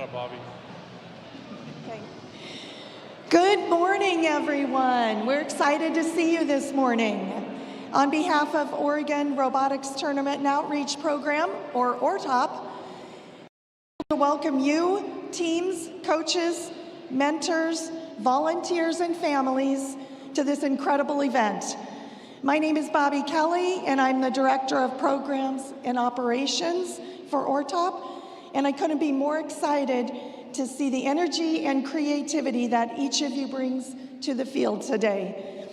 up, Bobby. Okay. Good morning, everyone. We're excited to see you this morning. On behalf of Oregon Robotics Tournament and Outreach Program, or ORTOP, to welcome you, teams, coaches, mentors, volunteers, and families to this incredible event. My name is Bobby Kelly, and I'm the Director of Programs and Operations for ORTOP, and I couldn't be more excited to see the energy and creativity that each of you brings to the field today.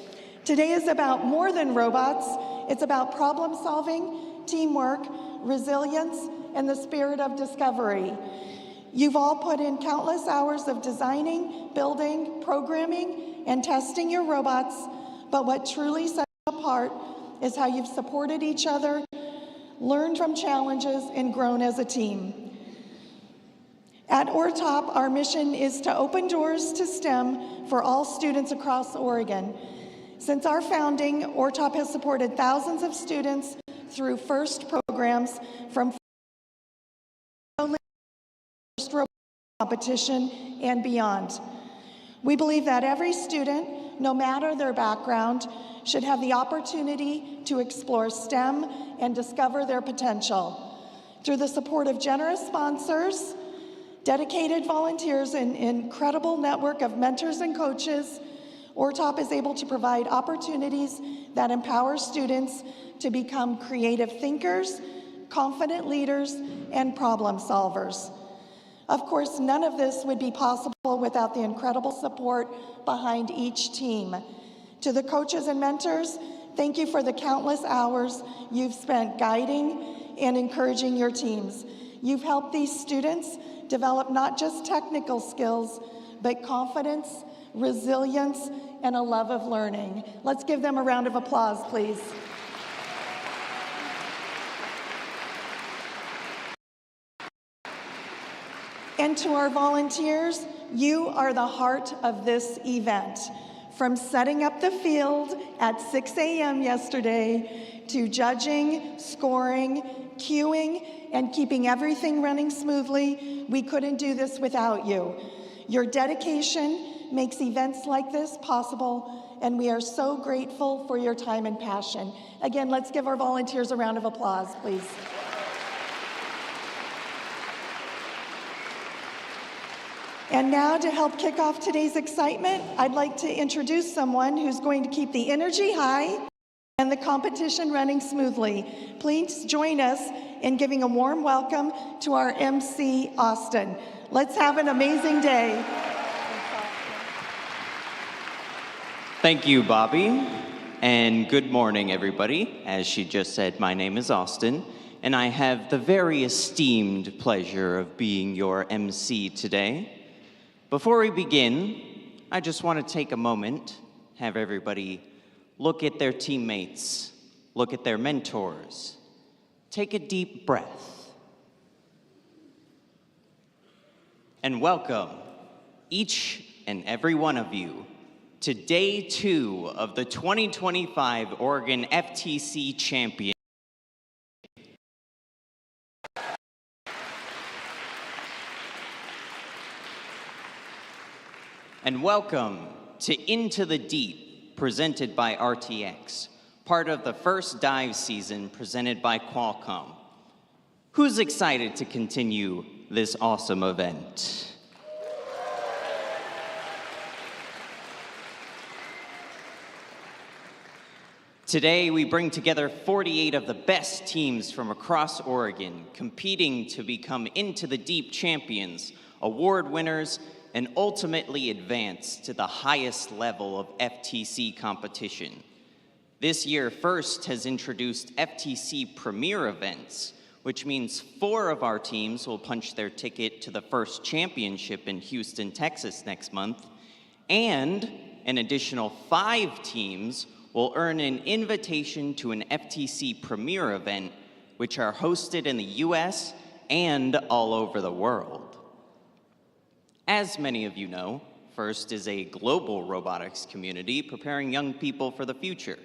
Today is about more than robots. It's about problem solving, teamwork, resilience, and the spirit of discovery. You've all put in countless hours of designing, building, programming, and testing your robots, but what truly sets you apart is how you've supported each other, learned from challenges, and grown as a team. At ORTOP, our mission is to open doors to STEM for all students across Oregon. Since our founding, ORTOP has supported thousands of students through FIRST programs, from FIRST Robotics competition and beyond. We believe that every student, no matter their background, should have the opportunity to explore STEM and discover their potential. Through the support of generous sponsors, dedicated volunteers, and an incredible network of mentors and coaches, ORTOP is able to provide opportunities that empower students to become creative thinkers, confident leaders, and problem solvers. Of course, none of this would be possible without the incredible support behind each team. To the coaches and mentors, thank you for the countless hours you've spent guiding and encouraging your teams. You've helped these students develop not just technical skills, but confidence, resilience, and a love of learning. Let's give them a round of applause, please. And to our volunteers, you are the heart of this event. From setting up the field at 6 a.m. yesterday to judging, scoring, queuing, and keeping everything running smoothly, we couldn't do this without you. Your dedication makes events like this possible, and we are so grateful for your time and passion. Again, let's give our volunteers a round of applause, please. And now, to help kick off today's excitement, I'd like to introduce someone who's going to keep the energy high and the competition running smoothly. Please join us in giving a warm welcome to our MC, Austin. Let's have an amazing day. Thank you, Bobby, and good morning, everybody. As she just said, my name is Austin, and I have the very esteemed pleasure of being your MC today. Before we begin, I just want to take a moment, have everybody look at their teammates, look at their mentors, take a deep breath, and welcome each and every one of you to Day 2 of the 2025 Oregon FTC Championship. And welcome to Into the Deep, presented by RTX, part of the first dive season presented by Qualcomm. Who's excited to continue this awesome event? Today, we bring together 48 of the best teams from across Oregon, competing to become Into the Deep champions, award winners, and ultimately advance to the highest level of FTC competition. This year, FIRST has introduced FTC Premier events, which means 4 of our teams will punch their ticket to the FIRST Championship in Houston, Texas next month, and an additional 5 teams will earn an invitation to an FTC Premier event, which are hosted in the US and all over the world. As many of you know, FIRST is a global robotics community preparing young people for the future.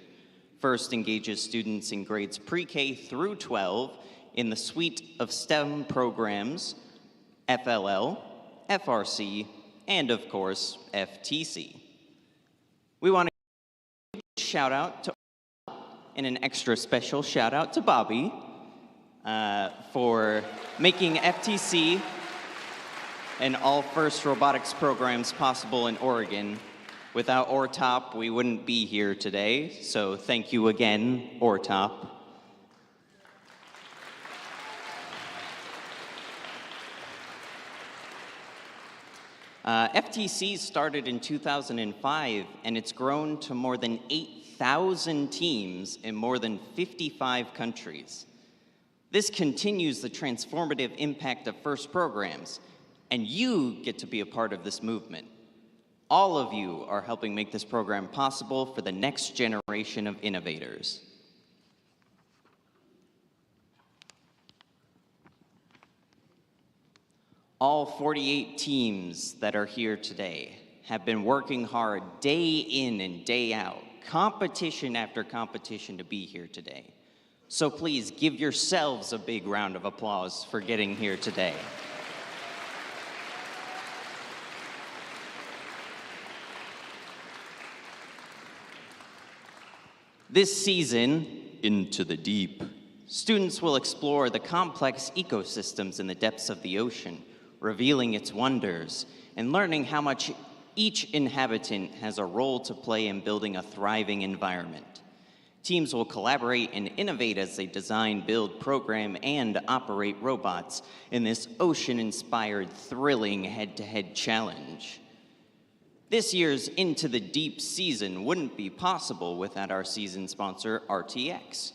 FIRST engages students in grades pre-K through 12 in the suite of STEM programs, FLL, FRC, and of course, FTC. We want to give a shout out to and an extra special shout out to Bobby for making FTC and all FIRST robotics programs possible in Oregon. Without ORTOP, we wouldn't be here today, so thank you again, ORTOP. FTC started in 2005, and it's grown to more than 8,000 teams in more than 55 countries. This continues the transformative impact of FIRST programs, and you get to be a part of this movement. All of you are helping make this program possible for the next generation of innovators. All 48 teams that are here today have been working hard day in and day out, competition after competition to be here today. So please give yourselves a big round of applause for getting here today. This season, Into the Deep, students will explore the complex ecosystems in the depths of the ocean, revealing its wonders and learning how much each inhabitant has a role to play in building a thriving environment. Teams will collaborate and innovate as they design, build, program, and operate robots in this ocean-inspired, thrilling head-to-head challenge. This year's Into the Deep season wouldn't be possible without our season sponsor, RTX.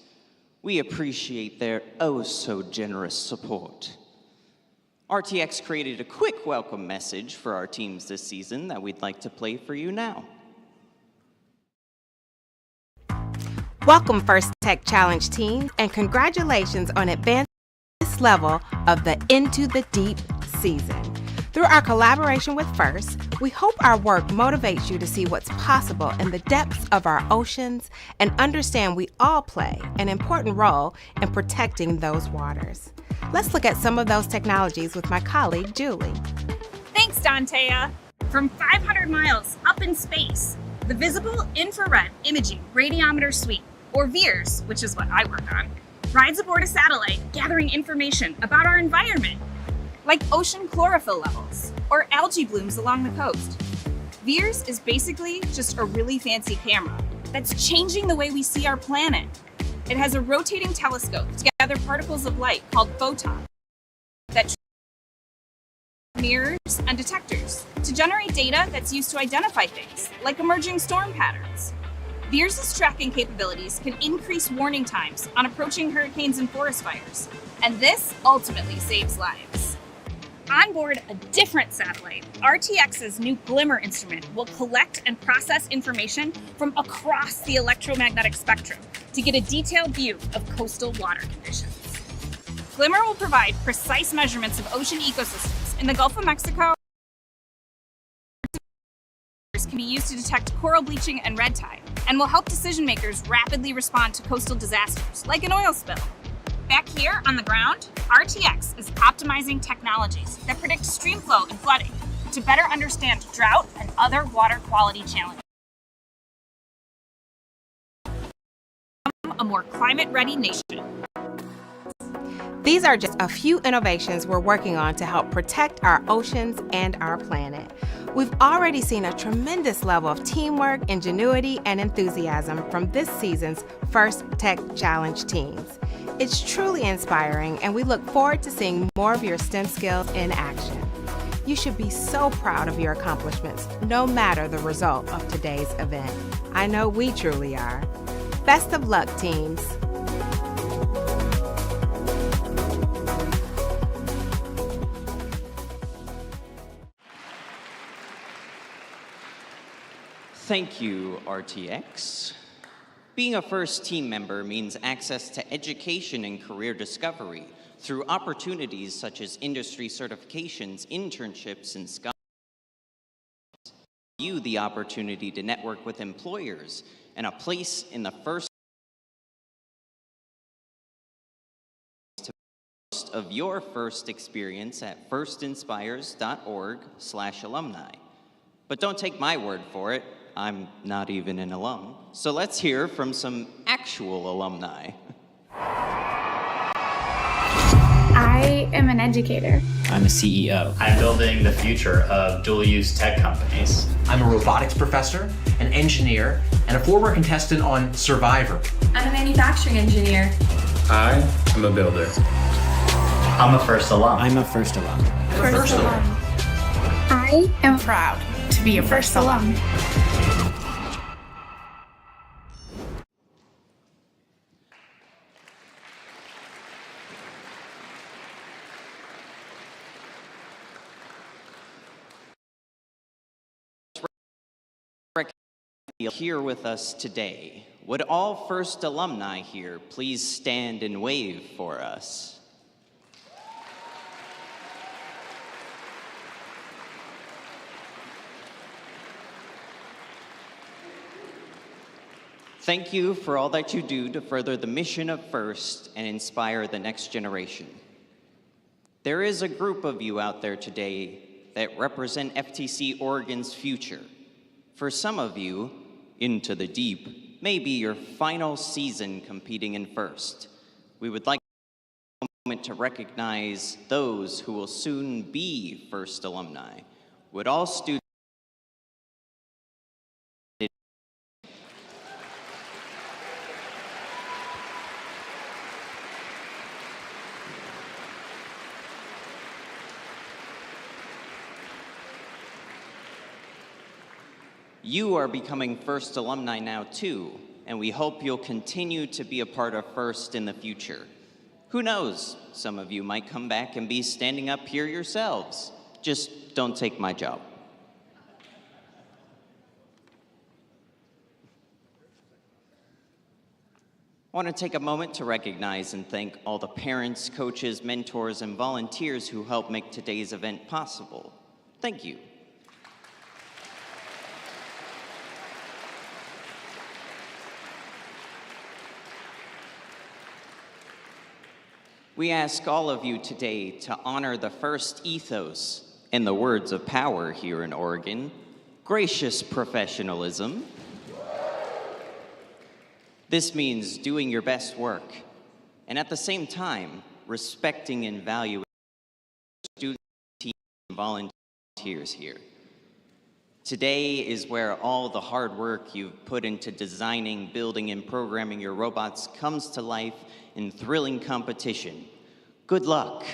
We appreciate their oh-so-generous support. RTX created a quick welcome message for our teams this season that we'd like to play for you now. Welcome FIRST Tech Challenge team, and congratulations on advancing this level of the Into the Deep season. Through our collaboration with FIRST, we hope our work motivates you to see what's possible in the depths of our oceans and understand we all play an important role in protecting those waters. Let's look at some of those technologies with my colleague, Julie. Thanks, Dantea. From 500 miles up in space, the Visible Infrared Imaging Radiometer Suite, or VIIRS, which is what I work on, rides aboard a satellite gathering information about our environment, like ocean chlorophyll levels or algae blooms along the coast. VIIRS is basically just a really fancy camera that's changing the way we see our planet. It has a rotating telescope to gather particles of light called photons that mirrors and detectors to generate data that's used to identify things like emerging storm patterns. VIIRS's tracking capabilities can increase warning times on approaching hurricanes and forest fires, and this ultimately saves lives. On board a different satellite, RTX's new Glimmer instrument will collect and process information from across the electromagnetic spectrum to get a detailed view of coastal water conditions. Glimmer will provide precise measurements of ocean ecosystems in the Gulf of Mexico. Can be used to detect coral bleaching and red tide, and will help decision makers rapidly respond to coastal disasters like an oil spill. Back here on the ground, RTX is optimizing technologies that predict stream flow and flooding to better understand drought and other water quality challenges. A more climate-ready nation. These are just a few innovations we're working on to help protect our oceans and our planet. We've already seen a tremendous level of teamwork, ingenuity, and enthusiasm from this season's FIRST Tech Challenge teams. It's truly inspiring, and we look forward to seeing more of your STEM skills in action. You should be so proud of your accomplishments, no matter the result of today's event. I know we truly are. Best of luck, teams. Thank you, RTX. Being a FIRST team member means access to education and career discovery through opportunities such as industry certifications, internships, and scholarships. You the opportunity to network with employers and a place in the FIRST of your first experience at firstinspires.org/alumni. But don't take my word for it. I'm not even an alum. So let's hear from some actual alumni. I am an educator. I'm a CEO. I'm building the future of dual-use tech companies. I'm a robotics professor, an engineer, and a former contestant on Survivor. I'm a manufacturing engineer. I am a builder. I'm a first alum. I'm a first alum. First alum. I am proud to be a first alum. Here with us today. Would all first alumni here please stand and wave for us? Thank you for all that you do to further the mission of FIRST and inspire the next generation. There is a group of you out there today that represent FTC Oregon's future. For some of you, Into the Deep may be your final season competing in FIRST. We would like a moment to recognize those who will soon be FIRST alumni. Would all students You are becoming FIRST alumni now too, and we hope you'll continue to be a part of FIRST in the future. Who knows, some of you might come back and be standing up here yourselves. Just don't take my job. I want to take a moment to recognize and thank all the parents, coaches, mentors, and volunteers who helped make today's event possible. Thank you. We ask all of you today to honor the FIRST ethos and the words of power here in Oregon: gracious professionalism. This means doing your best work, and at the same time, respecting and valuing students, teams, and volunteers here. Today is where all the hard work you've put into designing, building, and programming your robots comes to life in thrilling competition. Good luck,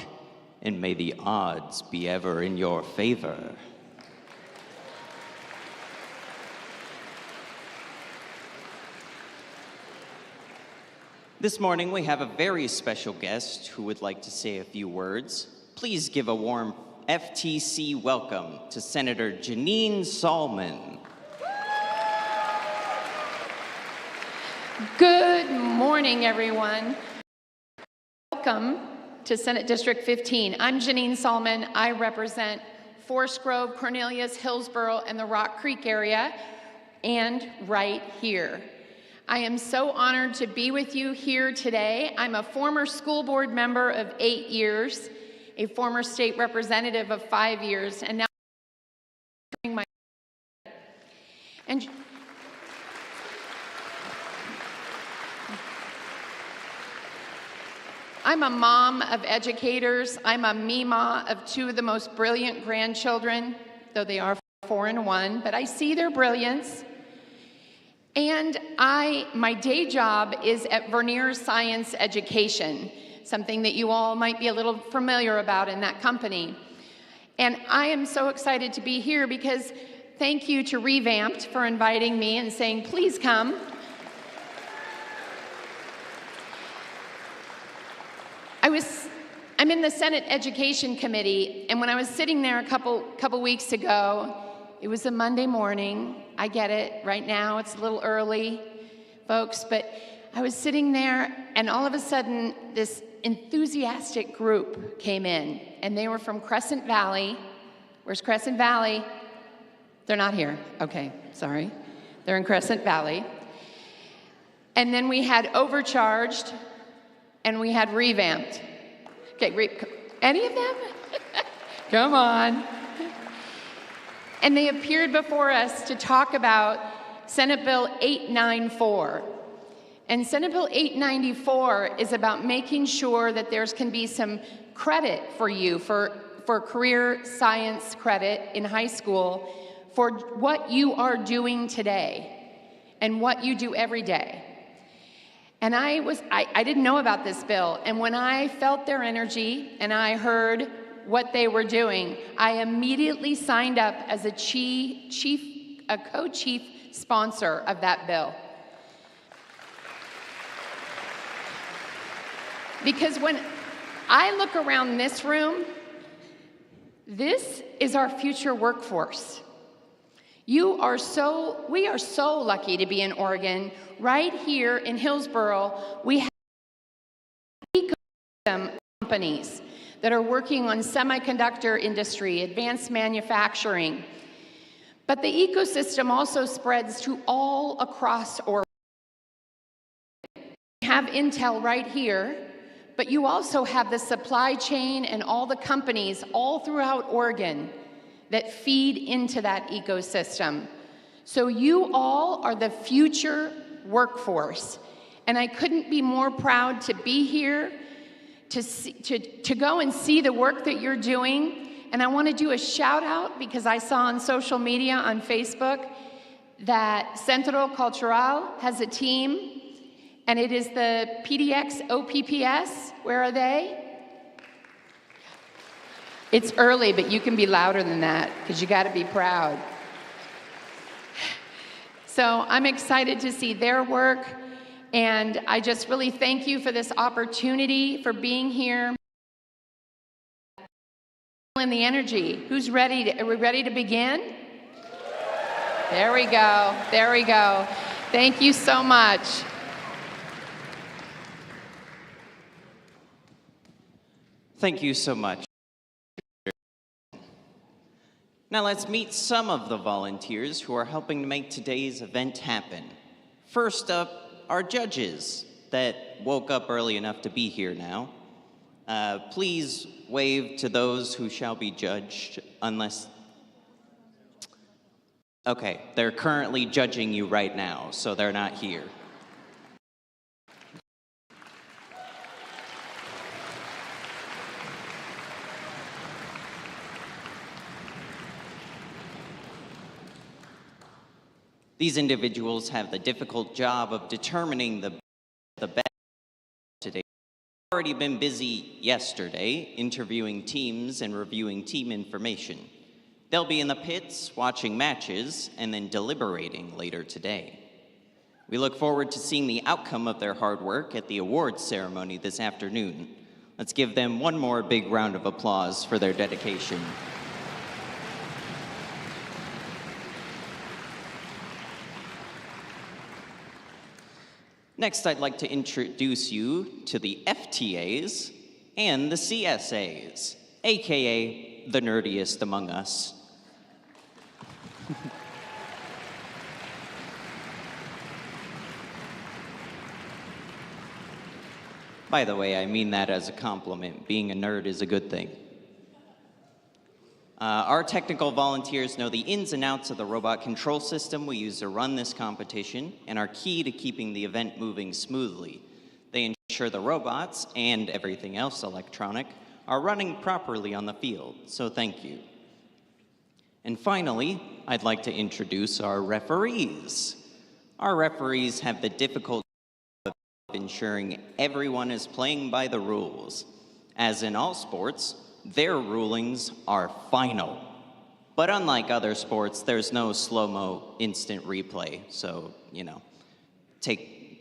and may the odds be ever in your favor. This morning, we have a very special guest who would like to say a few words. Please give a warm FTC welcome to Senator Janine Salman. Good morning, everyone. Welcome to Senate District 15. I'm Janine Salman. I represent Forest Grove, Cornelius, Hillsborough, and the Rock Creek area, and right here. I am so honored to be with you here today. I'm a former school board member of 8 years, a former state representative of 5 years, and now I'm a mom of educators. I'm a Mima of 2 of the most brilliant grandchildren, though they are 4 and 1, but I see their brilliance. And my day job is at Vernier Science Education, something that you all might be a little familiar about in that company. And I am so excited to be here because thank you to RevAmped for inviting me and saying, please come. I'm in the Senate Education Committee, and when I was sitting there a couple weeks ago, it was a Monday morning. I get it, right now it's a little early, folks, but I was sitting there, and all of a sudden, this enthusiastic group came in, and they were from Crescent Valley. Where's Crescent Valley? They're not here. Okay, sorry. They're in Crescent Valley. And then we had Overcharged, and we had RevAmped. Okay, any of them? Come on. And they appeared before us to talk about Senate Bill 894. And Senate Bill 894 is about making sure that there can be some credit for you for career science credit in high school for what you are doing today and what you do every day. And I didn't know about this bill, and when I felt their energy and I heard what they were doing, I immediately signed up as a co-chief sponsor of that bill. Because when I look around this room, this is our future workforce. We are so lucky to be in Oregon. Right here in Hillsboro, we have ecosystem companies that are working on semiconductor industry, advanced manufacturing. But the ecosystem also spreads to all across Oregon. We have Intel right here, but you also have the supply chain and all the companies all throughout Oregon that feed into that ecosystem. So you all are the future workforce. And I couldn't be more proud to be here, to go and see the work that you're doing. And I want to do a shout out because I saw on social media, on Facebook, that Centro Cultural has a team, and it is the PDX OPPS. Where are they? It's early, but you can be louder than that because you got to be proud. So I'm excited to see their work, and I just really thank you for this opportunity, for being here. And the energy. Who's ready? Are we ready to begin? There we go. There we go. Thank you so much. Thank you so much. Now let's meet some of the volunteers who are helping to make today's event happen. First up, our judges that woke up early enough to be here now. Please wave to those who shall be judged, unless... Okay, they're currently judging you right now, so they're not here. These individuals have the difficult job of determining the best today. They've already been busy yesterday interviewing teams and reviewing team information. They'll be in the pits watching matches and then deliberating later today. We look forward to seeing the outcome of their hard work at the awards ceremony this afternoon. Let's give them one more big round of applause for their dedication. Next, I'd like to introduce you to the FTAs and the CSAs, AKA the nerdiest among us. By the way, I mean that as a compliment. Being a nerd is a good thing. Our technical volunteers know the ins and outs of the robot control system we use to run this competition and are key to keeping the event moving smoothly. They ensure the robots and everything else electronic are running properly on the field, so thank you. And finally, I'd like to introduce our referees. Our referees have the difficult job of ensuring everyone is playing by the rules. As in all sports, their rulings are final. But unlike other sports, there's no slow-mo instant replay, so, you know,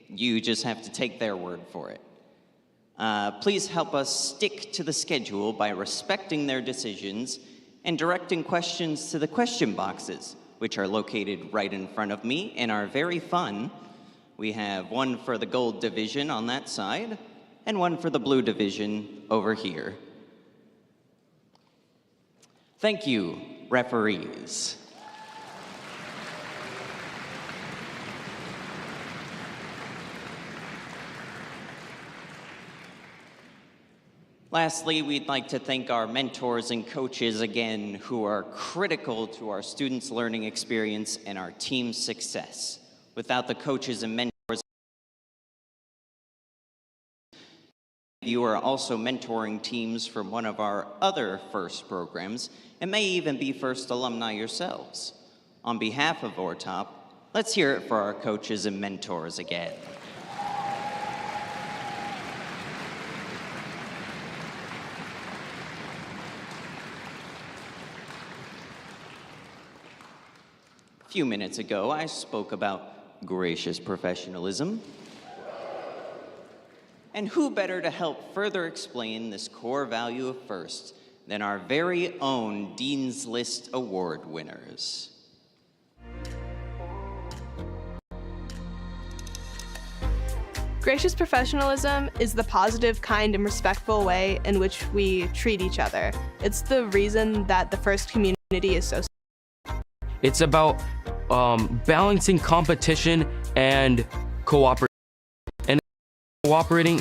you just have to take their word for it. Please help us stick to the schedule by respecting their decisions and directing questions to the question boxes, which are located right in front of me and are very fun. We have one for the gold division on that side and one for the blue division over here. Thank you, referees. Lastly, we'd like to thank our mentors and coaches again who are critical to our students' learning experience and our team's success. Without the coaches and mentors, you are also mentoring teams from one of our other FIRST programs and may even be FIRST alumni yourselves. On behalf of ORTOP, let's hear it for our coaches and mentors again. A few minutes ago, I spoke about gracious professionalism. And who better to help further explain this core value of FIRST than our very own Dean's List Award winners? Gracious professionalism is the positive, kind, and respectful way in which we treat each other. It's the reason that the FIRST community is so. It's about balancing competition and cooperating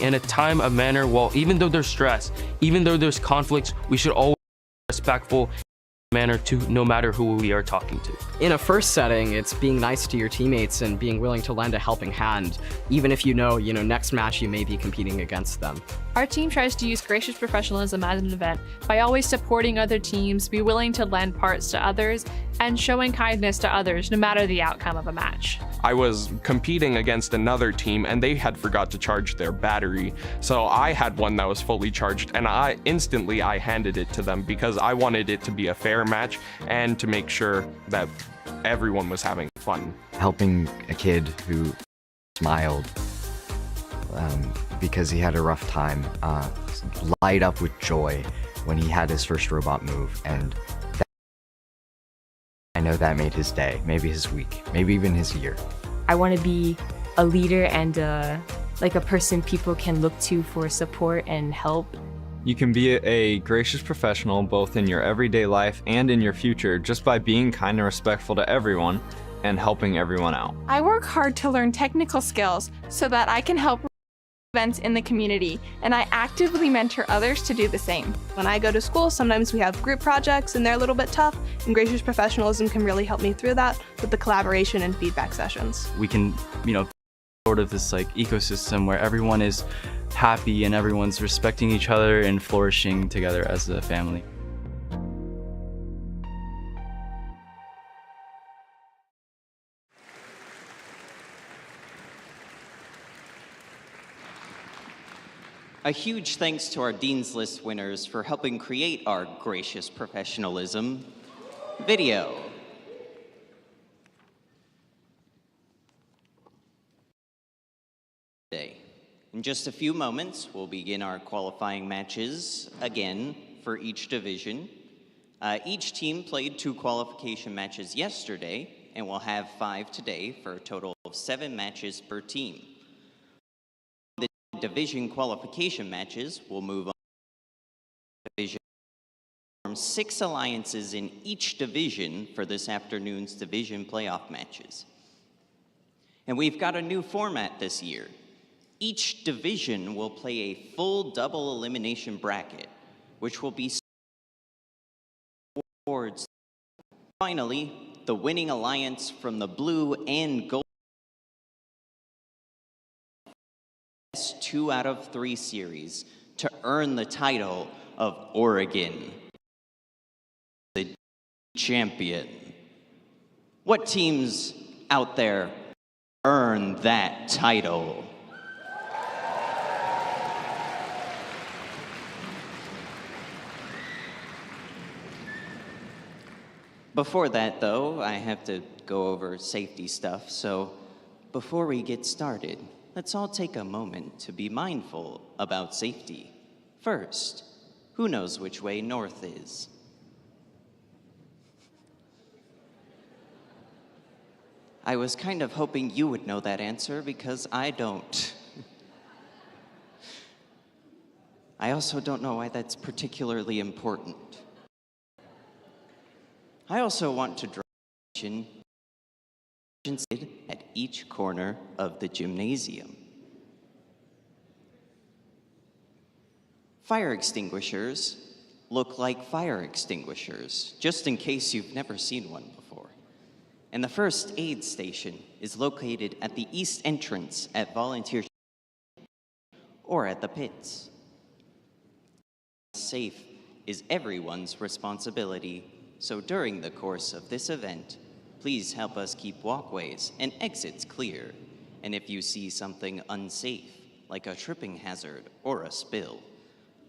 in a time of manner. Well, even though there's stress, even though there's conflicts, we should always be respectful manner to no matter who we are talking to. In a FIRST setting, it's being nice to your teammates and being willing to lend a helping hand, even if you know next match you may be competing against them. Our team tries to use gracious professionalism as an event by always supporting other teams, be willing to lend parts to others, and showing kindness to others no matter the outcome of a match. I was competing against another team and they had forgot to charge their battery. So I had one that was fully charged and I instantly handed it to them because I wanted it to be a fair match and to make sure that everyone was having fun. Helping a kid who smiled because he had a rough time, light up with joy when he had his first robot move, and I know that made his day, maybe his week, maybe even his year. I want to be a leader and like a person people can look to for support and help. You can be a gracious professional both in your everyday life and in your future just by being kind and respectful to everyone and helping everyone out. I work hard to learn technical skills so that I can help events in the community, and I actively mentor others to do the same. When I go to school, sometimes we have group projects and they're a little bit tough, and gracious professionalism can really help me through that with the collaboration and feedback sessions. We can, sort of this ecosystem where everyone is happy and everyone's respecting each other and flourishing together as a family. A huge thanks to our Dean's List winners for helping create our gracious professionalism video. In just a few moments, we'll begin our qualifying matches again for each division. Each team played 2 qualification matches yesterday, and we'll have 5 today for a total of 7 matches per team. The division qualification matches will move on to division. Form 6 alliances in each division for this afternoon's division playoff matches. And we've got a new format this year. Each division will play a full double elimination bracket, which will be awards. Finally, the winning alliance from the blue and gold 2 out of 3 series to earn the title of Oregon, the champion. What teams out there earn that title? Before that, though, I have to go over safety stuff, so before we get started, let's all take a moment to be mindful about safety. First, who knows which way north is? I was kind of hoping you would know that answer because I don't. I also don't know why that's particularly important. I also want to draw attention at each corner of the gymnasium. Fire extinguishers look like fire extinguishers, just in case you've never seen one before. And the first aid station is located at the east entrance at Volunteer or at the pits. Safe is everyone's responsibility, so during the course of this event, please help us keep walkways and exits clear. And if you see something unsafe, like a tripping hazard or a spill,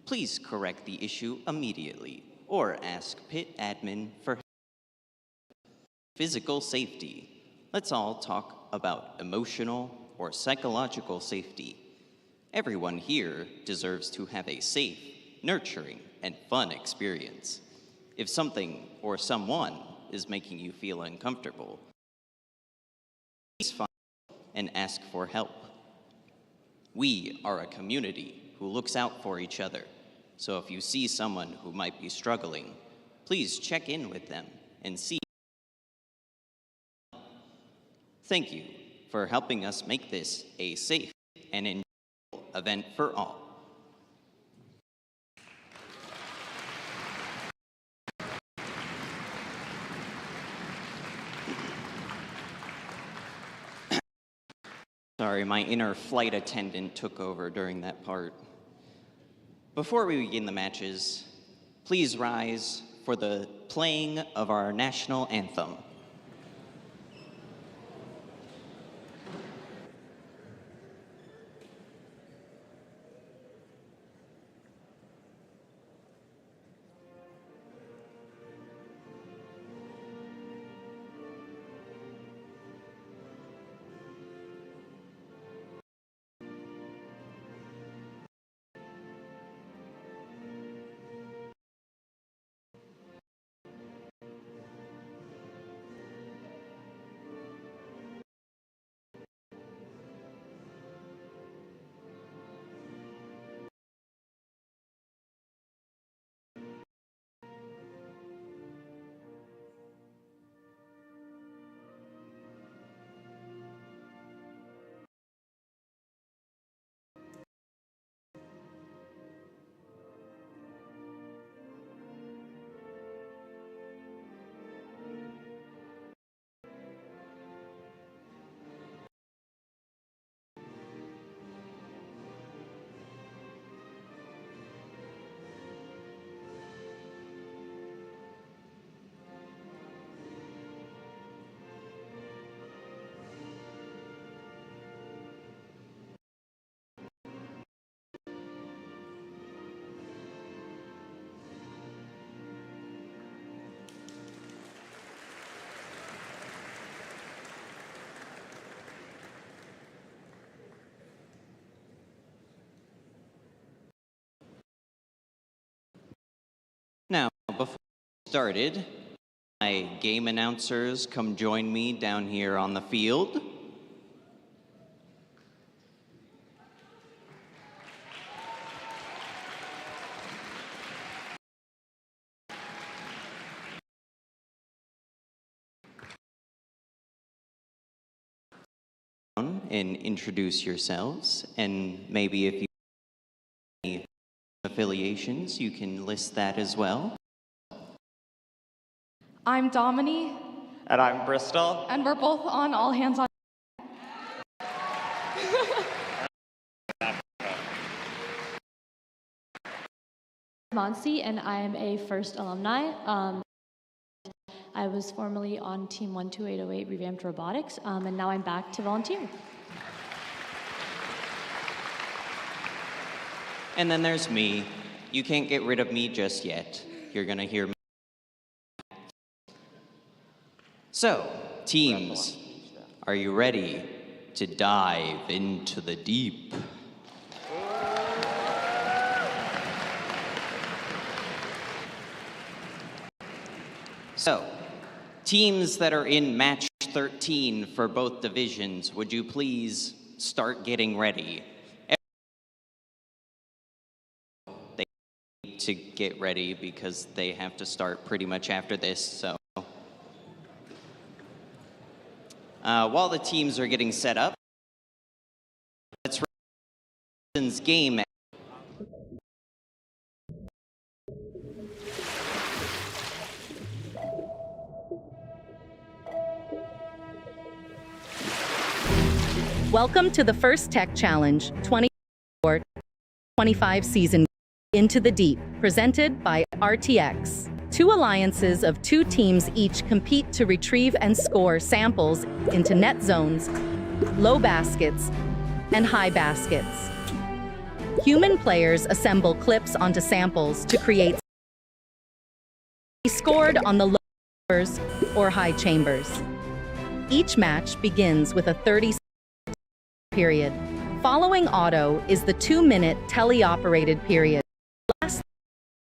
please correct the issue immediately or ask pit admin for help. Physical safety. Let's all talk about emotional or psychological safety. Everyone here deserves to have a safe, nurturing, and fun experience. If something or someone is making you feel uncomfortable, please find and ask for help. We are a community who looks out for each other. So if you see someone who might be struggling, please check in with them and see. Thank you for helping us make this a safe and enjoyable event for all. Sorry, my inner flight attendant took over during that part. Before we begin the matches, please rise for the playing of our national anthem. Now, before we started, my game announcers come join me down here on the field. And introduce yourselves, and maybe if you have any affiliations, you can list that as well. I'm Domini. And I'm Bristol. And we're both on All Hands on. Monsi, and I am a first alumni. I was formerly on Team 12808 Revamped Robotics, and now I'm back to volunteer. And then there's me. You can't get rid of me just yet. You're gonna hear me. So, teams, are you ready to dive into the deep? So, teams that are in match 13 for both divisions, would you please start getting ready? They need to get ready because they have to start pretty much after this, so. While the teams are getting set up, let's run game. Welcome to the first Tech Challenge 2024-25 season Into the Deep, presented by RTX. 2 alliances of 2 teams each compete to retrieve and score samples into net zones, low baskets, and high baskets. Human players assemble clips onto samples to create scored on the low chambers or high chambers. Each match begins with a 30-second period. Following auto is the 2-minute teleoperated period. The last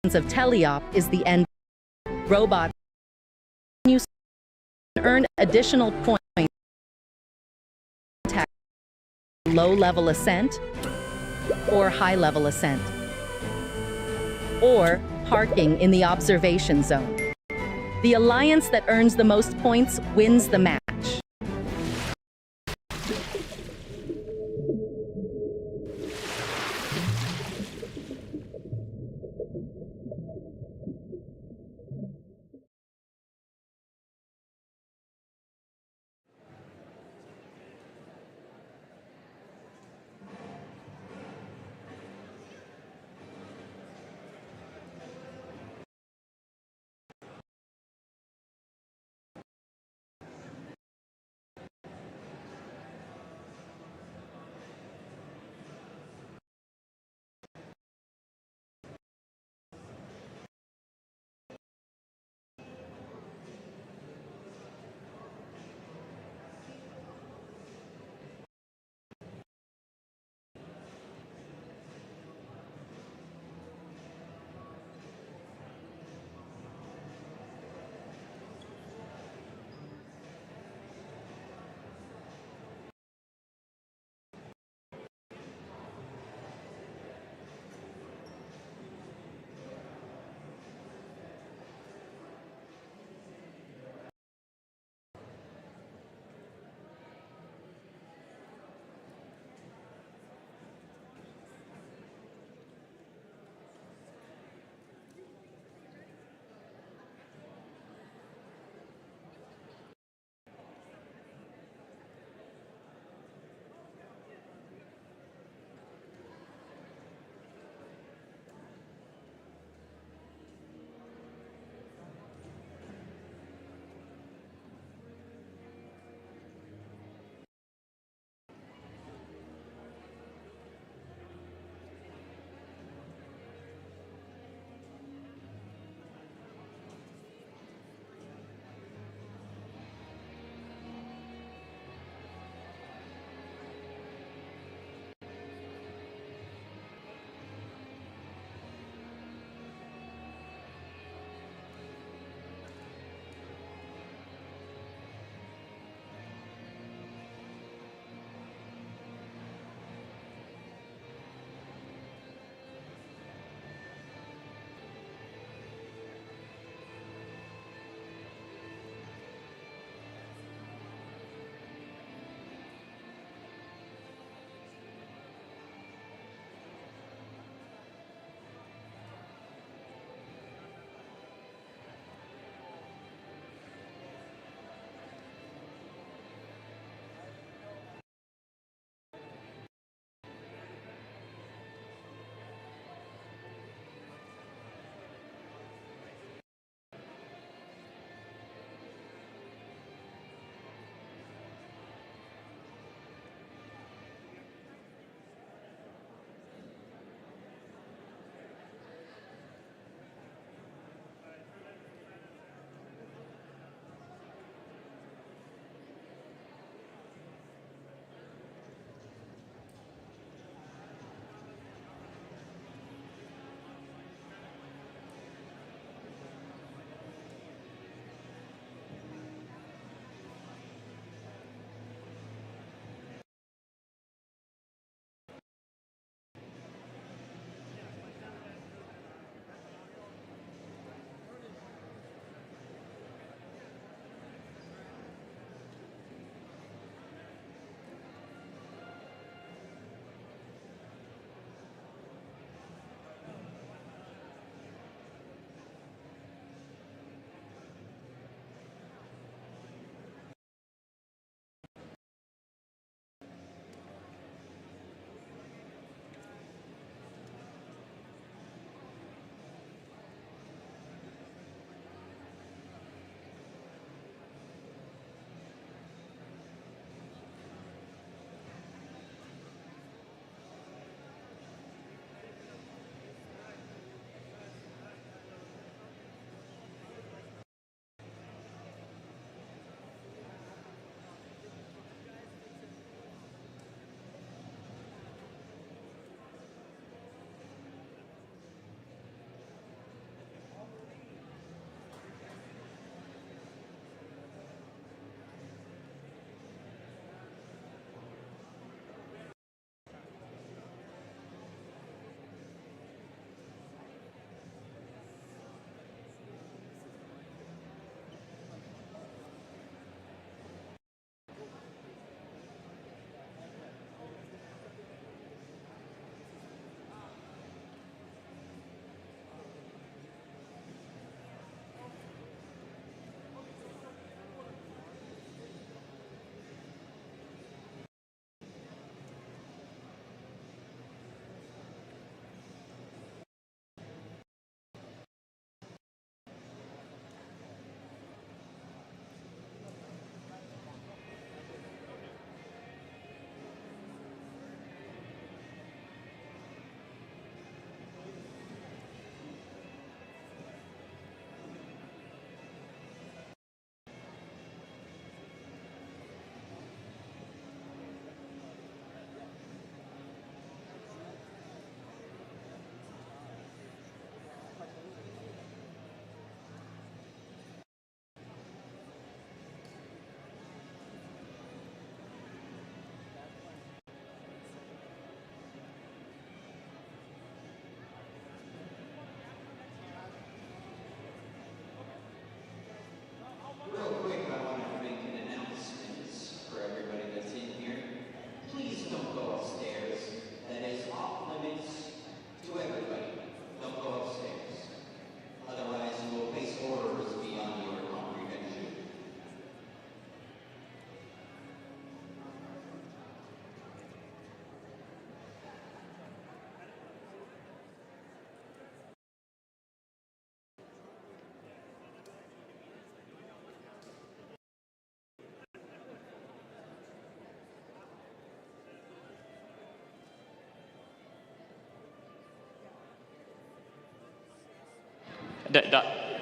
seconds of teleop is the end. Robot you earn additional points. Low-level ascent or high-level ascent, or parking in the observation zone. The alliance that earns the most points wins the match.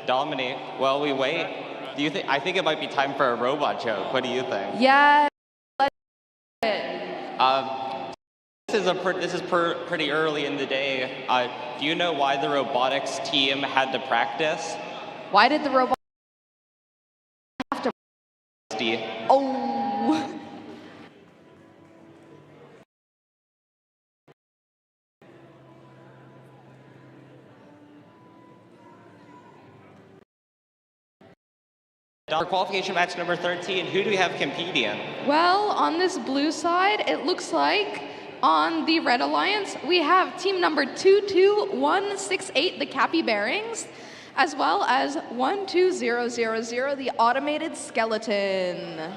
Dominique, while we wait, do you think? I think it might be time for a robot joke. What do you think? Yeah. This is pretty early in the day. Do you know why the robotics team had to practice? Why did the robot have to? Oh. For qualification match number 13, who do we have competing? Well, on this blue side, it looks like on the Red Alliance, we have team number 22168, the Cappy Bearings, as well as 12000, the Automated Skeleton.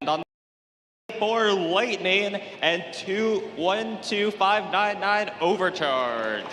And on for Lightning and 12599 overcharged.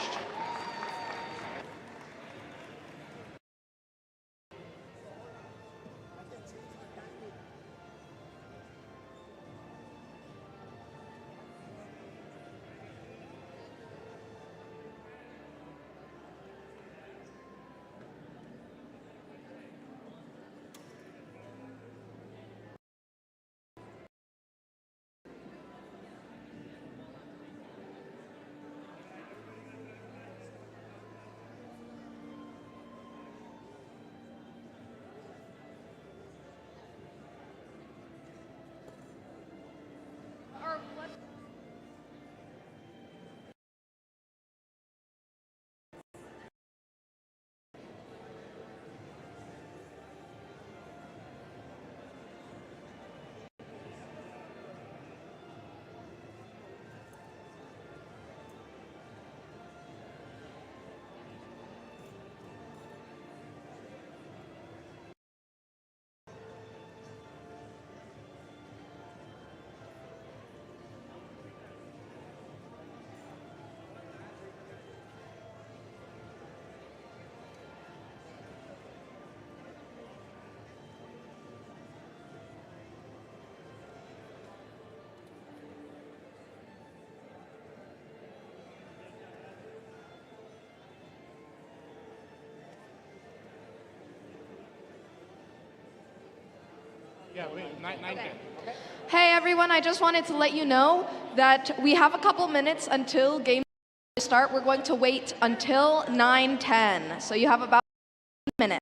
Yeah, wait, 9:10. Okay. Hey everyone, I just wanted to let you know that we have a couple minutes until game start. We're going to wait until 9:10, so you have about minutes.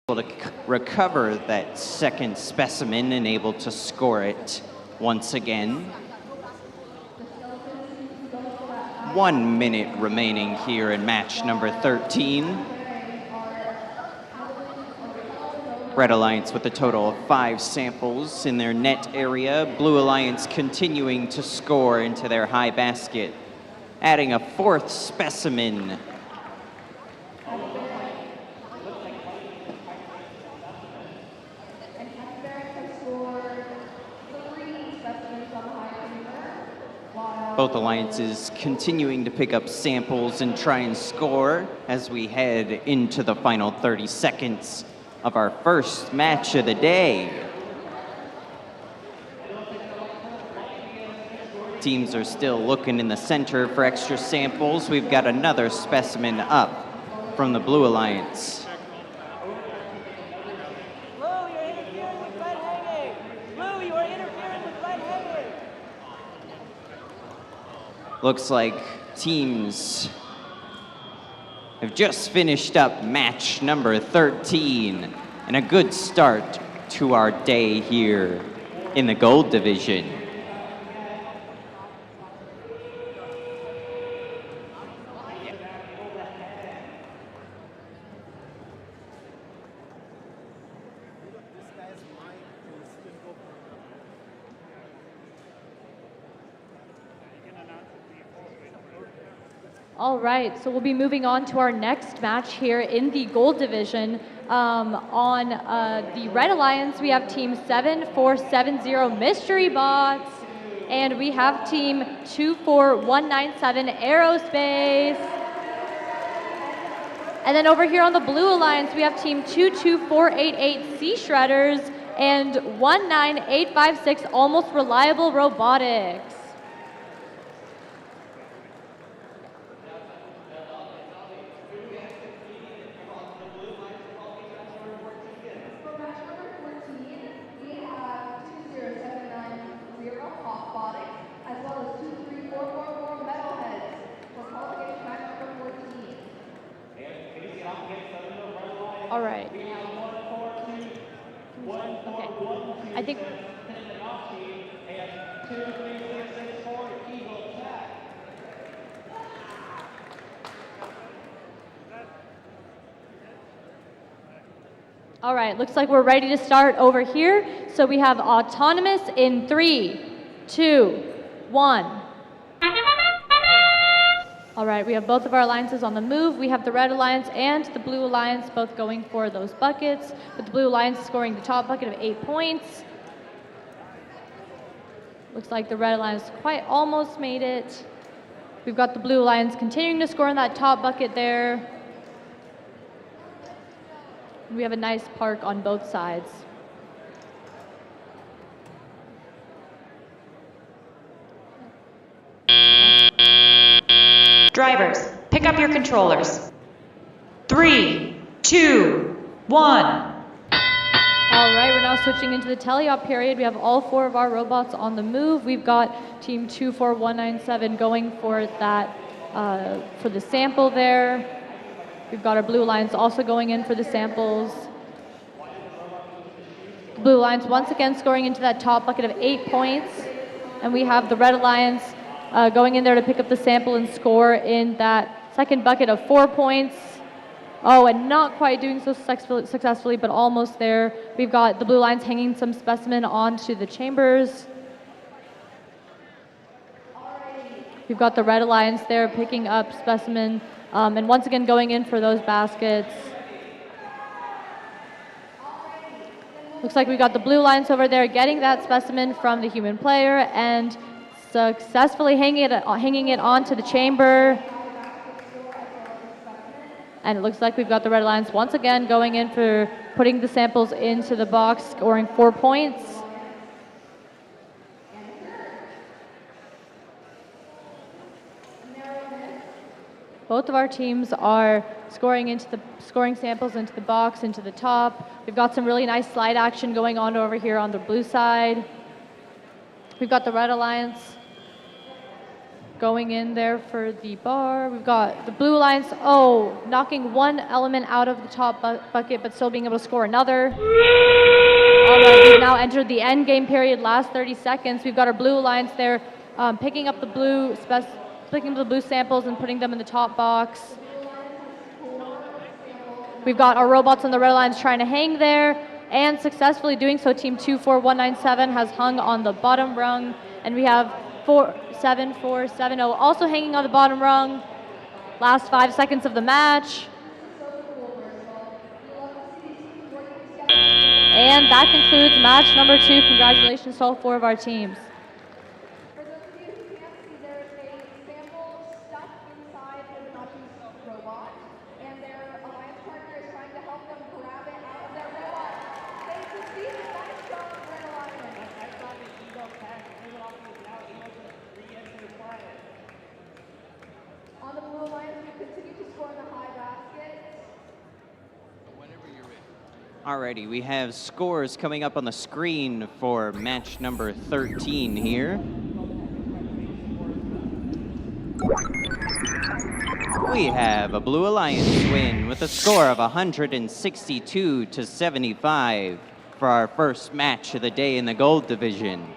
able to recover that second specimen and able to score it once again. 1 minute remaining here in match number 13. Red Alliance with a total of 5 samples in their net area. Blue Alliance continuing to score into their high basket, adding a 4th specimen. Both alliances continuing to pick up samples and try and score as we head into the final 30 seconds of our first match of the day. Teams are still looking in the center for extra samples. We've got another specimen up from the Blue Alliance. Looks like teams have just finished up match number 13, and a good start to our day here in the gold division. All right, so we'll be moving on to our next match here in the gold division. On the Red Alliance, we have team 7470 Mystery Bots, and we have team 24197 Aerospace. And then over here on the Blue Alliance, we have team 22488 Sea Shredders and 19856 Almost Reliable Robotics. All right. Okay. I think. All right, looks like we're ready to start over here. So we have autonomous in 3, 2, 1. All right, we have both of our alliances on the move. We have the Red Alliance and the Blue Alliance both going for those buckets, with the Blue Alliance scoring the top bucket of 8 points. Looks like the Red Alliance quite almost made it. We've got the Blue Alliance continuing to score in that top bucket there. We have a nice park on both sides. Drivers, pick up your controllers. 3, 2, 1. All right, we're now switching into the teleop period. We have all 4 of our robots on the move. We've got team 24197 going for that, for the sample there. We've got our Blue Alliance also going in for the samples. The Blue Alliance once again scoring into that top bucket of 8 points. And we have the Red Alliance going in there to pick up the sample and score in that second bucket of 4 points. Oh, and not quite doing so successfully, but almost there. We've got the Blue Alliance hanging some specimen onto the chambers. We've got the Red Alliance there picking up specimen, and once again going in for those baskets. Looks like we got the Blue Alliance over there getting that specimen from the human player and successfully hanging it onto the chamber. And it looks like we've got the Red Alliance once again going in for putting the samples into the box, scoring 4 points. Both of our teams are scoring samples into the box, into the top. We've got some really nice slide action going on over here on the blue side. We've got the Red Alliance going in there for the bar. We've got the Blue Alliance, knocking one element out of the top bucket, but still being able to score another. All right, we've now entered the end game period, last 30 seconds. We've got our Blue Alliance there, picking up the blue samples and putting them in the top box. We've got our robots on the Red Alliance trying to hang there, and successfully doing so. Team 24197 has hung on the bottom rung, and we have 47470 also hanging on the bottom rung. Last 5 seconds of the match. And that concludes match number 2. Congratulations to all 4 of our teams. For those of you who can't see, there is a sample stuck inside Fibonacci's robot, and their alliance partner is trying to help them grab it out of their robot. They succeeded. That is from Red Alliance. I saw the ego tag. Fibonacci is now able to re-enter the planet. On the Blue Alliance, we continue to score in the high basket. Alrighty, we have scores coming up on the screen for match number 13 here. We have a Blue Alliance win with a score of 162 to 75 for our first match of the day in the gold division.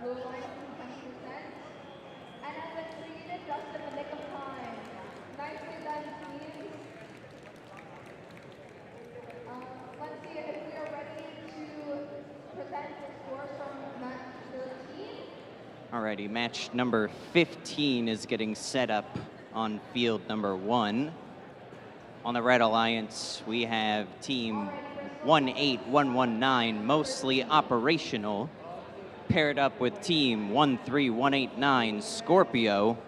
Blue Alliance is 10%, and has been created just in the nick of time. Nicely done, teams. Let's see if we are ready to present the scores from match 13. Alrighty, match number 15 is getting set up on field number 1. On the Red Alliance, we have team 18119, mostly operational, paired up with team 13189, Scorpio.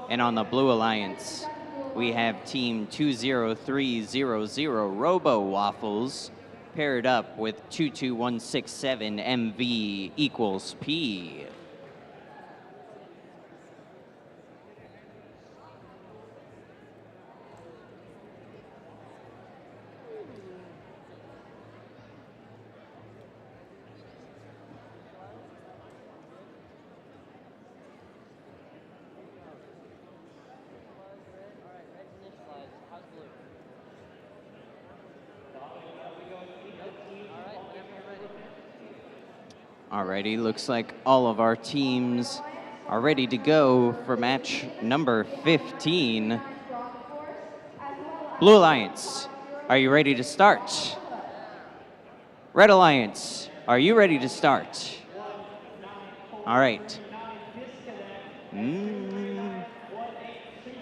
And on the Blue Alliance, we have team 20300, RoboWaffles, paired up with 22167, MV equals P. Alrighty, looks like all of our teams are ready to go for match number 15. Blue Alliance, are you ready to start? Red Alliance, are you ready to start? All right.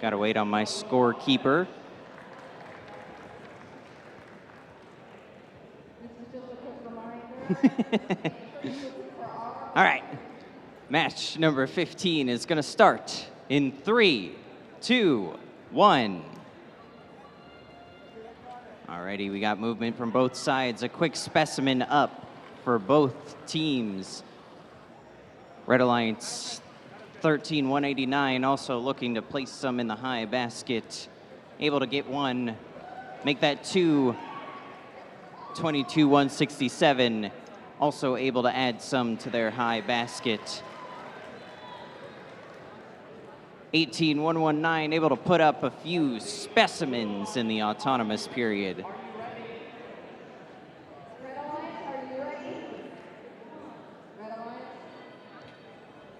Gotta wait on my scorekeeper. All right, match number 15 is gonna start in 3, 2, 1. Alrighty, we got movement from both sides. A quick specimen up for both teams. Red Alliance 13189 also looking to place some in the high basket. Able to get one, make that 2, 22167. Also able to add some to their high basket. 18119 able to put up a few specimens in the autonomous period.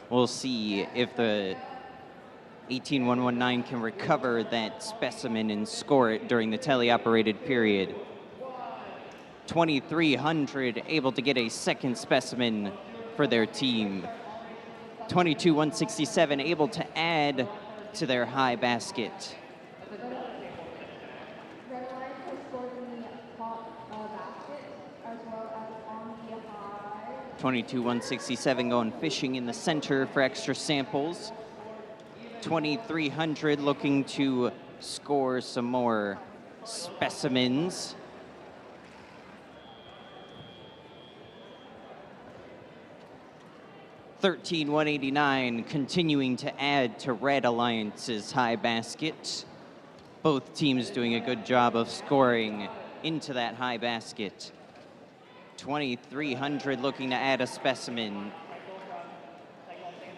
We'll see if the 18119 can recover that specimen and score it during the teleoperated period. 2300 able to get a second specimen for their team. 22167 able to add to their high basket. Red Alliance has scored in the top basket 22,167 going fishing in the center for extra samples. 2,300 looking to score some more specimens. $13,189 continuing to add to Red Alliance's high basket. Both teams doing a good job of scoring into that high basket. 2,300 looking to add a specimen.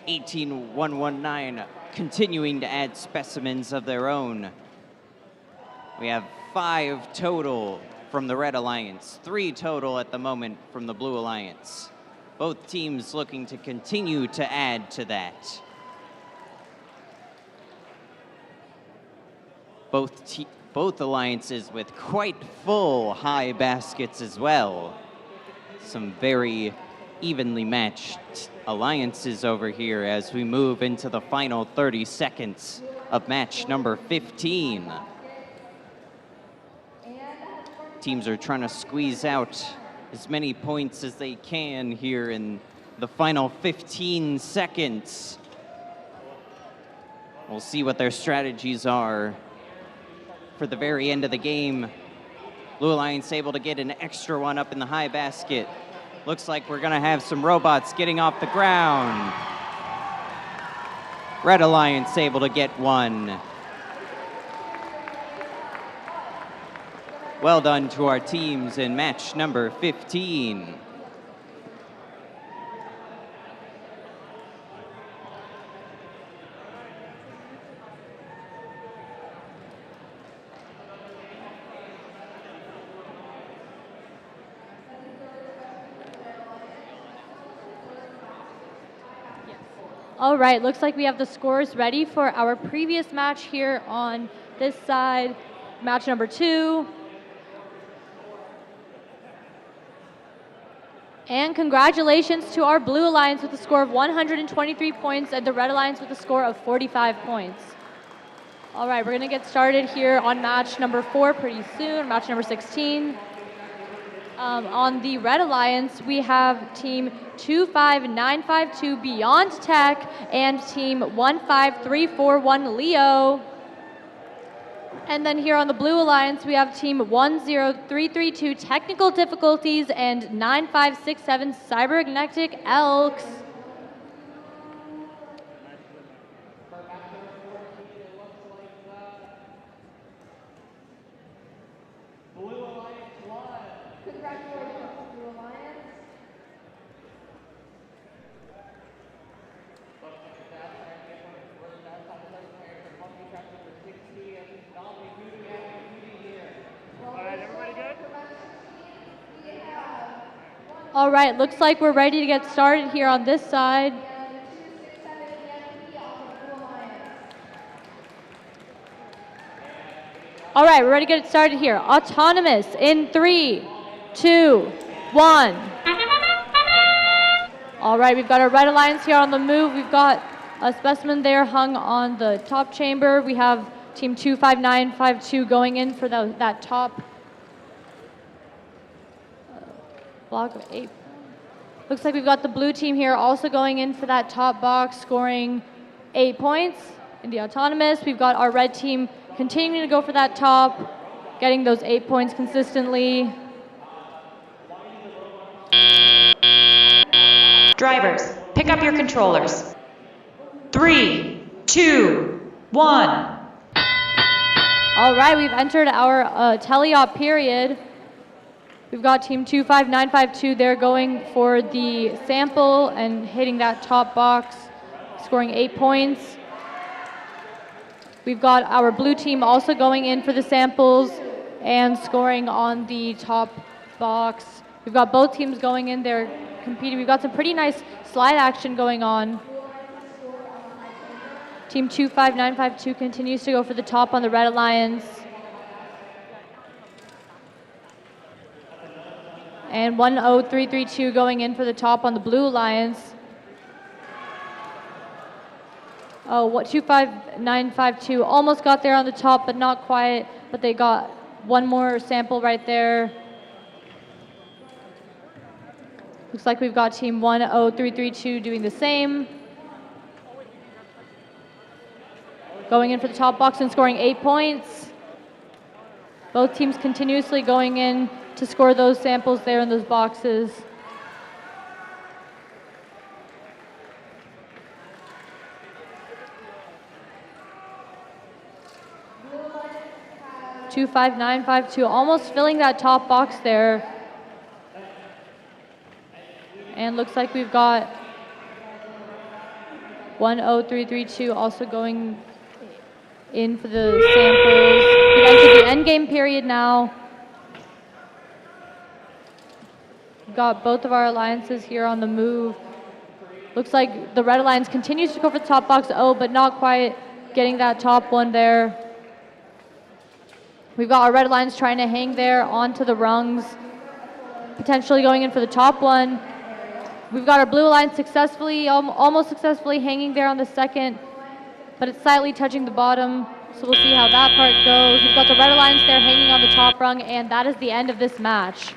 18,119 continuing to add specimens of their own. We have 5 total from the Red Alliance, 3 total at the moment from the Blue Alliance. Both teams looking to continue to add to that. Both alliances with quite full high baskets as well. Some very evenly matched alliances over here as we move into the final 30 seconds of match number 15. Teams are trying to squeeze out as many points as they can here in the final 15 seconds. We'll see what their strategies are for the very end of the game. Blue Alliance able to get an extra one up in the high basket. Looks like we're gonna have some robots getting off the ground. Red Alliance able to get one. Well done to our teams in match number 15. All right, looks like we have the scores ready for our previous match here on this side. Match number 2. And congratulations to our Blue Alliance with a score of 123 points and the Red Alliance with a score of 45 points. All right, we're gonna get started here on match number 4 pretty soon, match number 16. On the Red Alliance, we have team 25952 Beyond Tech and team 15341 Leo. And then here on the Blue Alliance, we have team 10332 Technical Difficulties and 9567 Cybernetic Elks. All right, looks like we're ready to get started here on this side. All right, we're ready to get started here. Autonomous in 3, 2, 1. All right, we've got our Red Alliance here on the move. We've got a specimen there hung on the top chamber. We have team 25952 going in for that top block of 8. Looks like we've got the blue team here also going in for that top box, scoring 8 points in the autonomous. We've got our red team continuing to go for that top, getting those 8 points consistently. Drivers, pick up your controllers. 3, 2, 1. All right, we've entered our teleop period. We've got team 25952 there going for the sample and hitting that top box, scoring 8 points. We've got our blue team also going in for the samples and scoring on the top box. We've got both teams going in there competing. We've got some pretty nice slide action going on. Team 25952 continues to go for the top on the Red Alliance. And 10332 going in for the top on the Blue Alliance. Oh, 25952 almost got there on the top, but not quite. But they got one more sample right there. Looks like we've got team 10332 doing the same. Going in for the top box and scoring 8 points. Both teams continuously going in to score those samples there in those boxes. – 25952, almost filling that top box there. And looks like we've got 10332 also going in for the samples. We've entered the end game period now. We've got both of our alliances here on the move. Looks like the Red Alliance continues to go for the top box O, but not quite getting that top one there. We've got our Red Alliance trying to hang there onto the rungs, potentially going in for the top one. We've got our Blue Alliance successfully, almost successfully hanging there on the second, but it's slightly touching the bottom, so we'll see how that part goes. We've got the Red Alliance there hanging on the top rung, and that is the end of this match.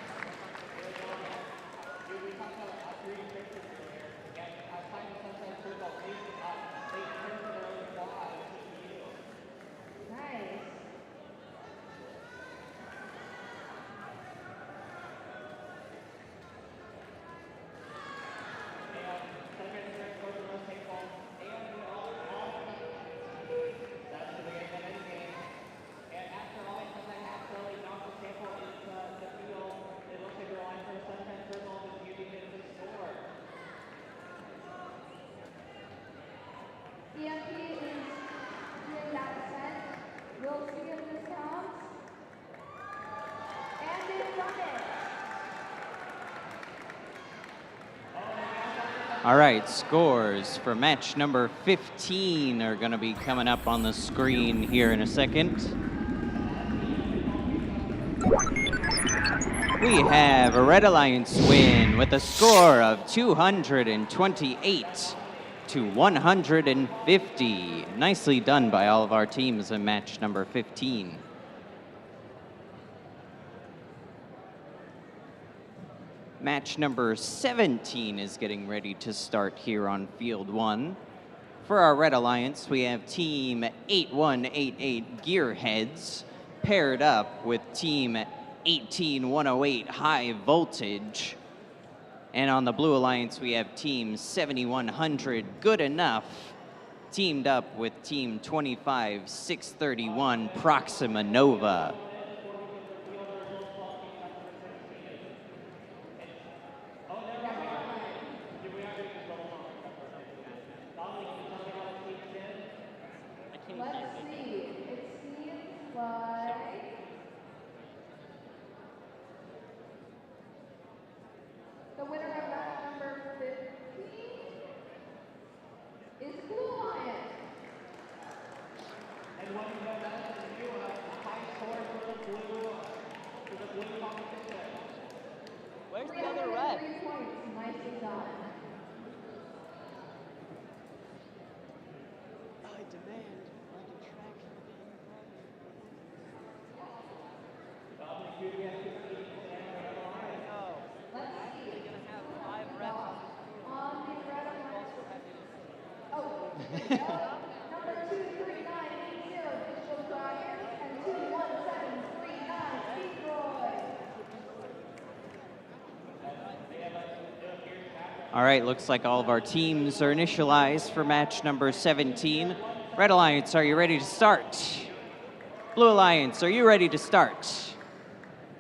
All right, scores for match number 15 are going to be coming up on the screen here in a second. We have a Red Alliance win with a score of 228 to 150. Nicely done by all of our teams in match number 15. Match number 17 is getting ready to start here on field 1. For our Red Alliance, we have team 8188 Gearheads paired up with team 18108 High Voltage. And on the Blue Alliance, we have team 7100 Good Enough teamed up with team 25631 Proxima Nova. All right, looks like all of our teams are initialized for match number 17. Red Alliance, are you ready to start? Blue Alliance, are you ready to start?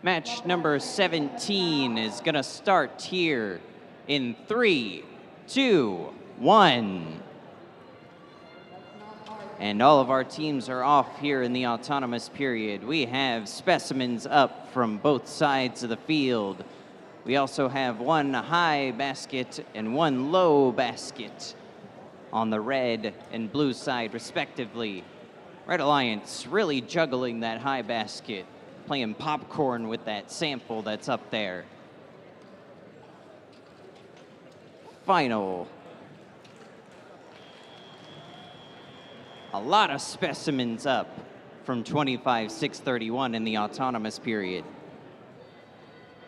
Match number 17 is gonna start here in 3, 2, 1. And all of our teams are off here in the autonomous period. We have specimens up from both sides of the field. We also have one high basket and one low basket on the red and blue side, respectively. Red Alliance really juggling that high basket, playing popcorn with that sample that's up there. Final. A lot of specimens up from 25631 in the autonomous period.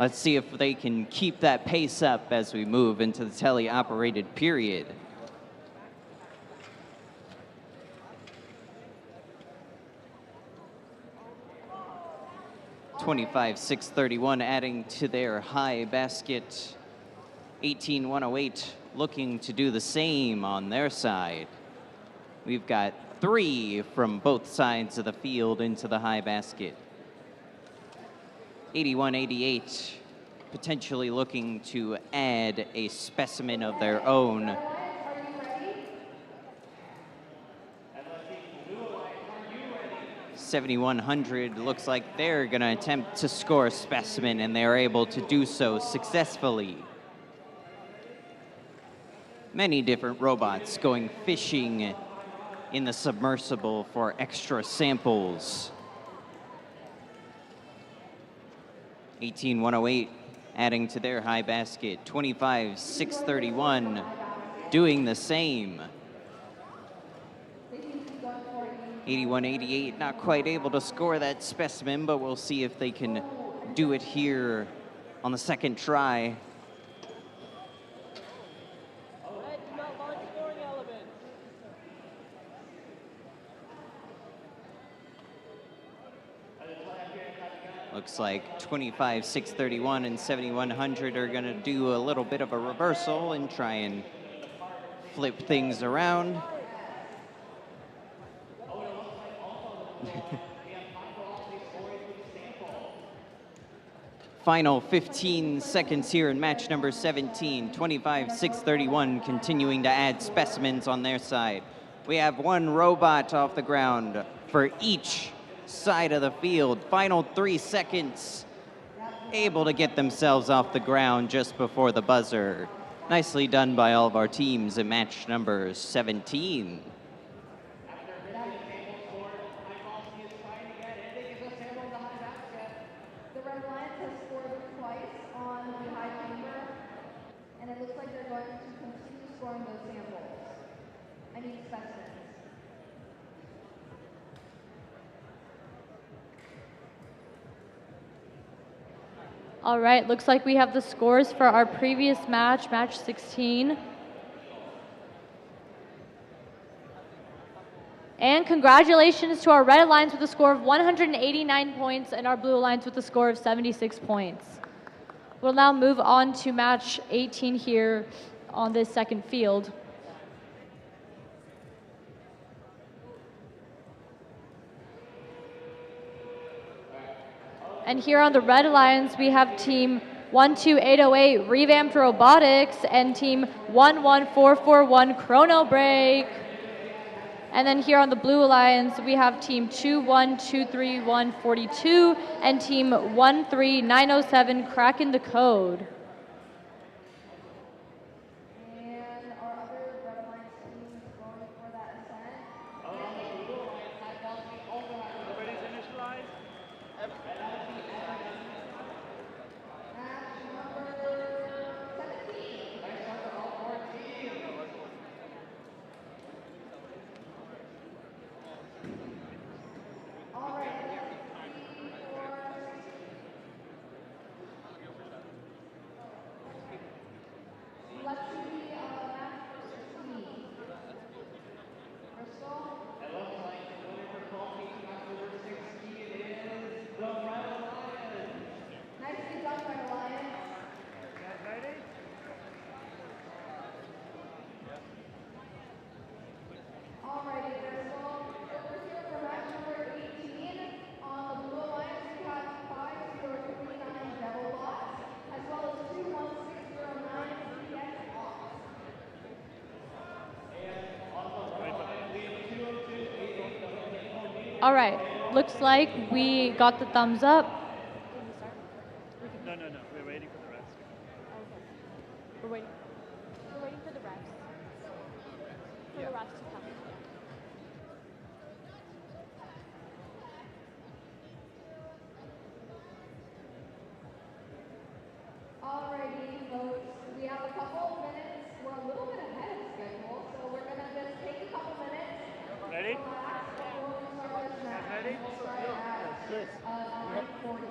Let's see if they can keep that pace up as we move into the tele-operated period. $25,631 adding to their high basket. 18,108 looking to do the same on their side. We've got 3 from both sides of the field into the high basket. 8188 potentially looking to add a specimen of their own. $7,100 looks like they're going to attempt to score a specimen, and they're able to do so successfully. Many different robots going fishing in the submersible for extra samples. 18,108 adding to their high basket. 25,631 doing the same. 8188 not quite able to score that specimen, but we'll see if they can do it here on the second try. Looks like 25,631 and 7,100 are going to do a little bit of a reversal and try and flip things around. Final 15 seconds here in match number 17. 25,631 continuing to add specimens on their side. We have 1 robot off the ground for each side of the field. Final 3 seconds, able to get themselves off the ground just before the buzzer. Nicely done by all of our teams in match number 17. All right, looks like we have the scores for our previous match, match 16. And congratulations to our Red Alliance with a score of 189 points and our Blue Alliance with a score of 76 points. We'll now move on to match 18 here on this second field. And here on the Red Alliance, we have team 12808 RevAmped Robotics and team 11441 Chronobreak. And then here on the Blue Alliance, we have team 2123142 and team 13907 Kraken the Code. All right, looks like we got the thumbs up. No, we're waiting for the rest. Okay. We're waiting for the refs. For the refs to come. Alrighty, folks, we have a couple of minutes. We're a little bit ahead of schedule, so we're gonna just take a couple minutes. Ready? Ready? We'll start at 9:40.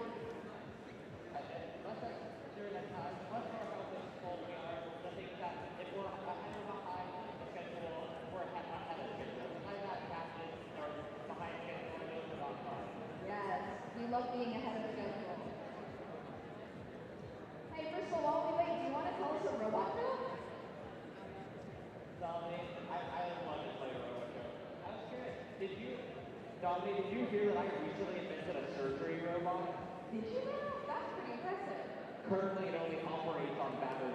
Dominic, did you hear that I recently invented a surgery robot? Did you? That's pretty impressive. Currently, it only operates on batteries.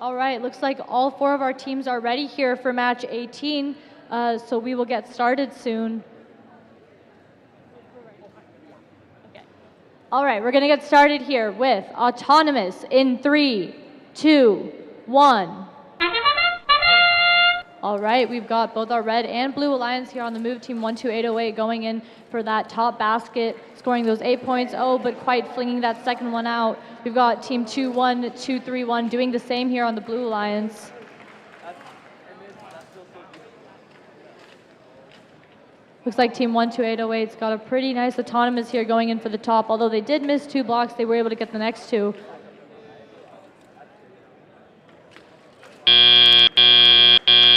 All right, looks like all 4 of our teams are ready here for match 18, so we will get started soon. All right, we're gonna get started here with Autonomous in 3, 2, 1. All right, we've got both our red and blue alliance here on the move. Team 12808 going in for that top basket, scoring those 8 points. Oh, but quite flinging that second one out. We've got team 21231 doing the same here on the blue alliance. Looks like team 12808's got a pretty nice autonomous here going in for the top. Although they did miss 2 blocks, they were able to get the next 2.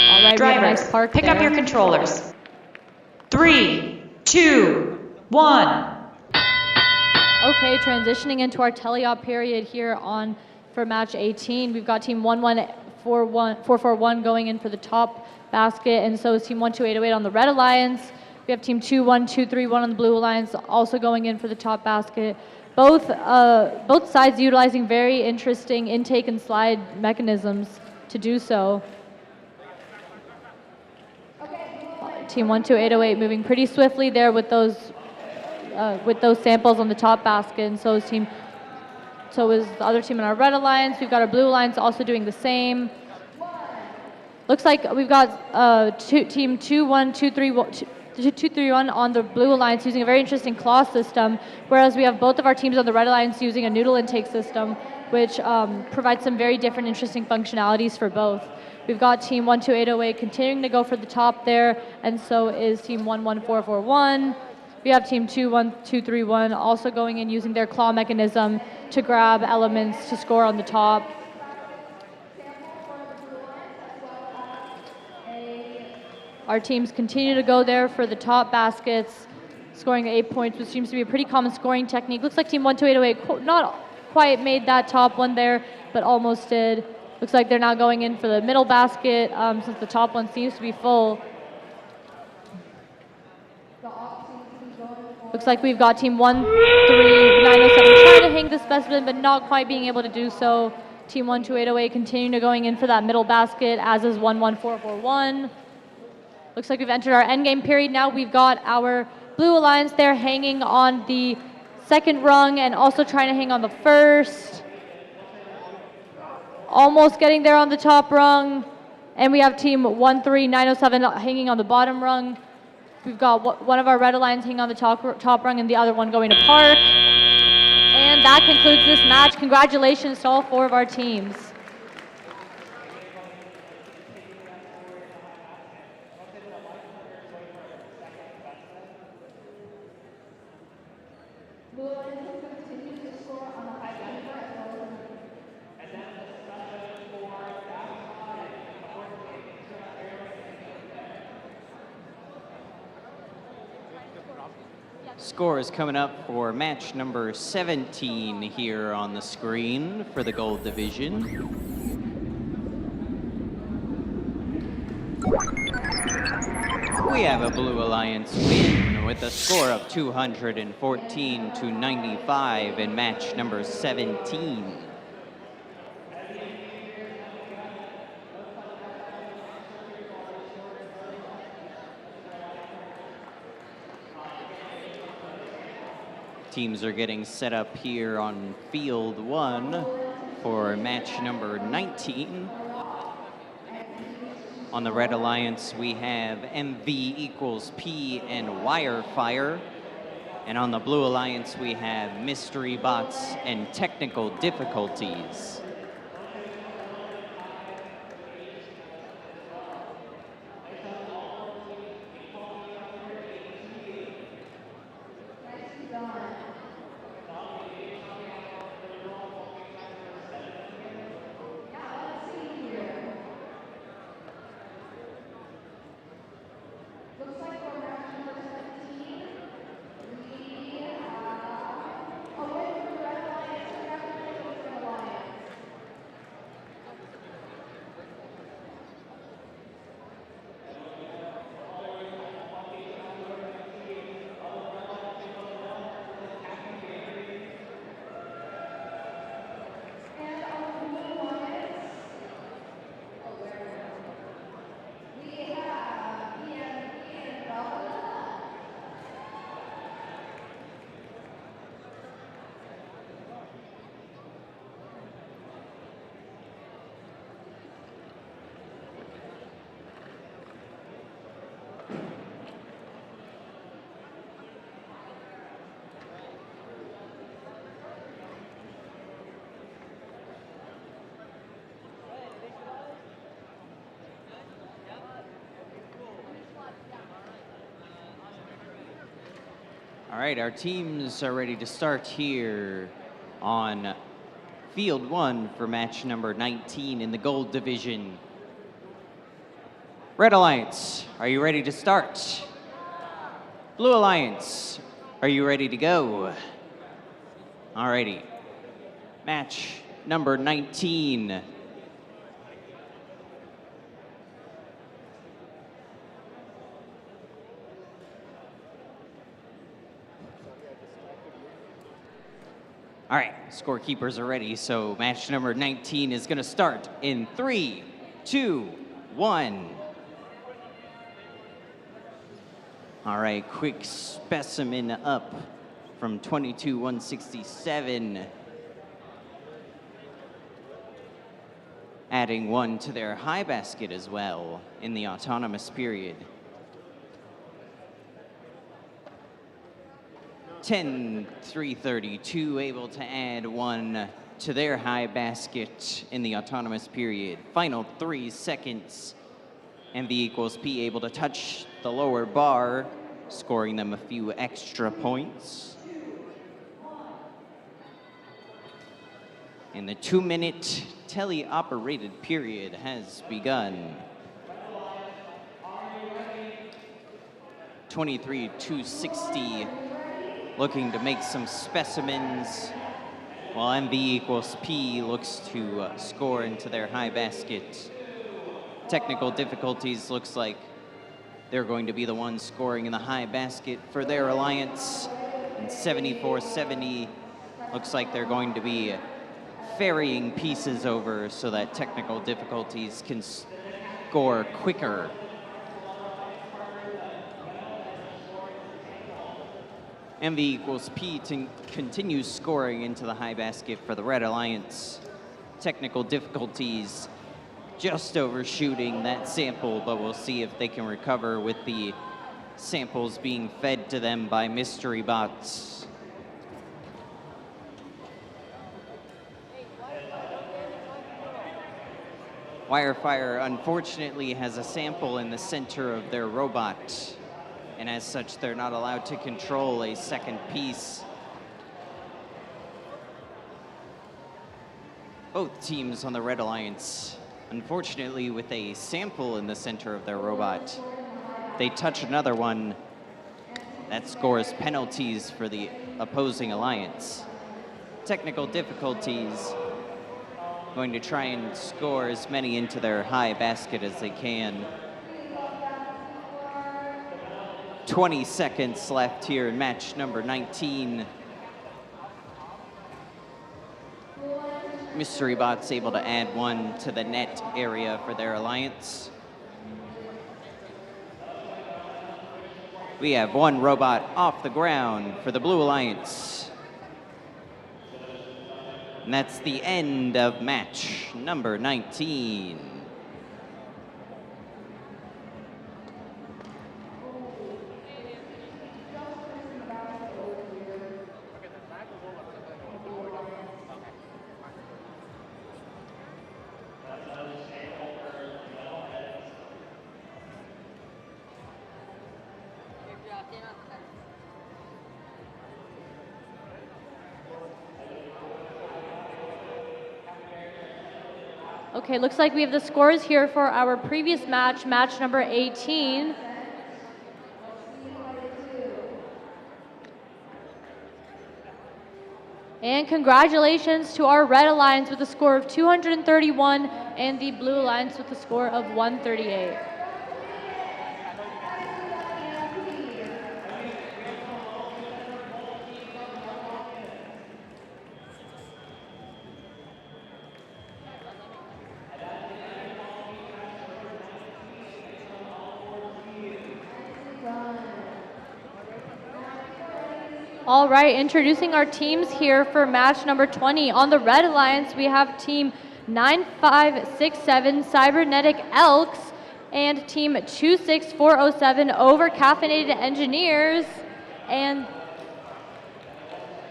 All right, drivers, pick up your controllers. 3, 2, 1. Okay, transitioning into our teleop period here for match 18. We've got team 441 going in for the top basket, and so is team 12808 on the red alliance. We have team 21231 on the blue alliance also going in for the top basket. Both sides utilizing very interesting intake and slide mechanisms to do so. Team 12808 moving pretty swiftly there with those samples on the top basket, and so is the other team in our red alliance. We've got our blue alliance also doing the same. Looks like we've got team 21231 on the blue alliance using a very interesting claw system, whereas we have both of our teams on the red alliance using a noodle intake system, which provides some very different interesting functionalities for both. We've got team 12808 continuing to go for the top there, and so is team 11441. We have team 21231 also going in using their claw mechanism to grab elements to score on the top. Our teams continue to go there for the top baskets, scoring 8 points, which seems to be a pretty common scoring technique. Looks like team 12808 not quite made that top one there, but almost did. Looks like they're now going in for the middle basket since the top one seems to be full. Looks like we've got team 13907 trying to hang the specimen, but not quite being able to do so. Team 12808 continuing to going in for that middle basket, as is 11441. Looks like we've entered our endgame period now. We've got our blue alliance there hanging on the second rung and also trying to hang on the first. Almost getting there on the top rung. And we have team 13907 hanging on the bottom rung. We've got one of our red alliance hanging on the top rung and the other one going to park. And that concludes this match. Congratulations to all 4 of our teams. Score is coming up for match number 17 here on the screen for the gold division. we have a Blue Alliance win with a score of 214 to 95 in match number 17. Teams are getting set up here on field 1 for match number 19. On the Red Alliance, we have MV equals P and Wirefire. And on the Blue Alliance, we have Mystery Bots and Technical Difficulties. All right, our teams are ready to start here on field 1 for match number 19 in the gold division. Red Alliance, are you ready to start? Blue Alliance, are you ready to go? All righty, match number 19. All right, scorekeepers are ready, so match number 19 is going to start in 3, 2, 1. All right, quick specimen up from 22-167. Adding 1 to their high basket as well in the autonomous period. 10-332 able to add 1 to their high basket in the autonomous period. Final 3 seconds. MV equals P able to touch the lower bar, scoring them a few extra points. And the 2-minute tele-operated period has begun. 23-260. Looking to make some specimens, while MV equals P looks to score into their high basket. Technical difficulties looks like they're going to be the ones scoring in the high basket for their alliance. And 74-70 looks like they're going to be ferrying pieces over so that technical difficulties can score quicker. MV equals P continues scoring into the high basket for the Red Alliance. Technical difficulties just overshooting that sample, but we'll see if they can recover with the samples being fed to them by mystery bots. Wirefire unfortunately has a sample in the center of their robot, and as such, they're not allowed to control a second piece. Both teams on the Red Alliance, unfortunately, with a sample in the center of their robot. They touch another one, that scores penalties for the opposing alliance. Technical difficulties, going to try and score as many into their high basket as they can. 20 seconds left here in match number 19. Mystery Bot's able to add one to the net area for their alliance. We have one robot off the ground for the Blue Alliance. And that's the end of match number 19. Okay, looks like we have the scores here for our previous match, match number 18. And congratulations to our Red Alliance with a score of 231 and the Blue Alliance with a score of 138. All right, introducing our teams here for match number 20. On the Red Alliance, we have team 9567 Cybernetic Elks and team 26407 Over-Caffeinated Engineers. And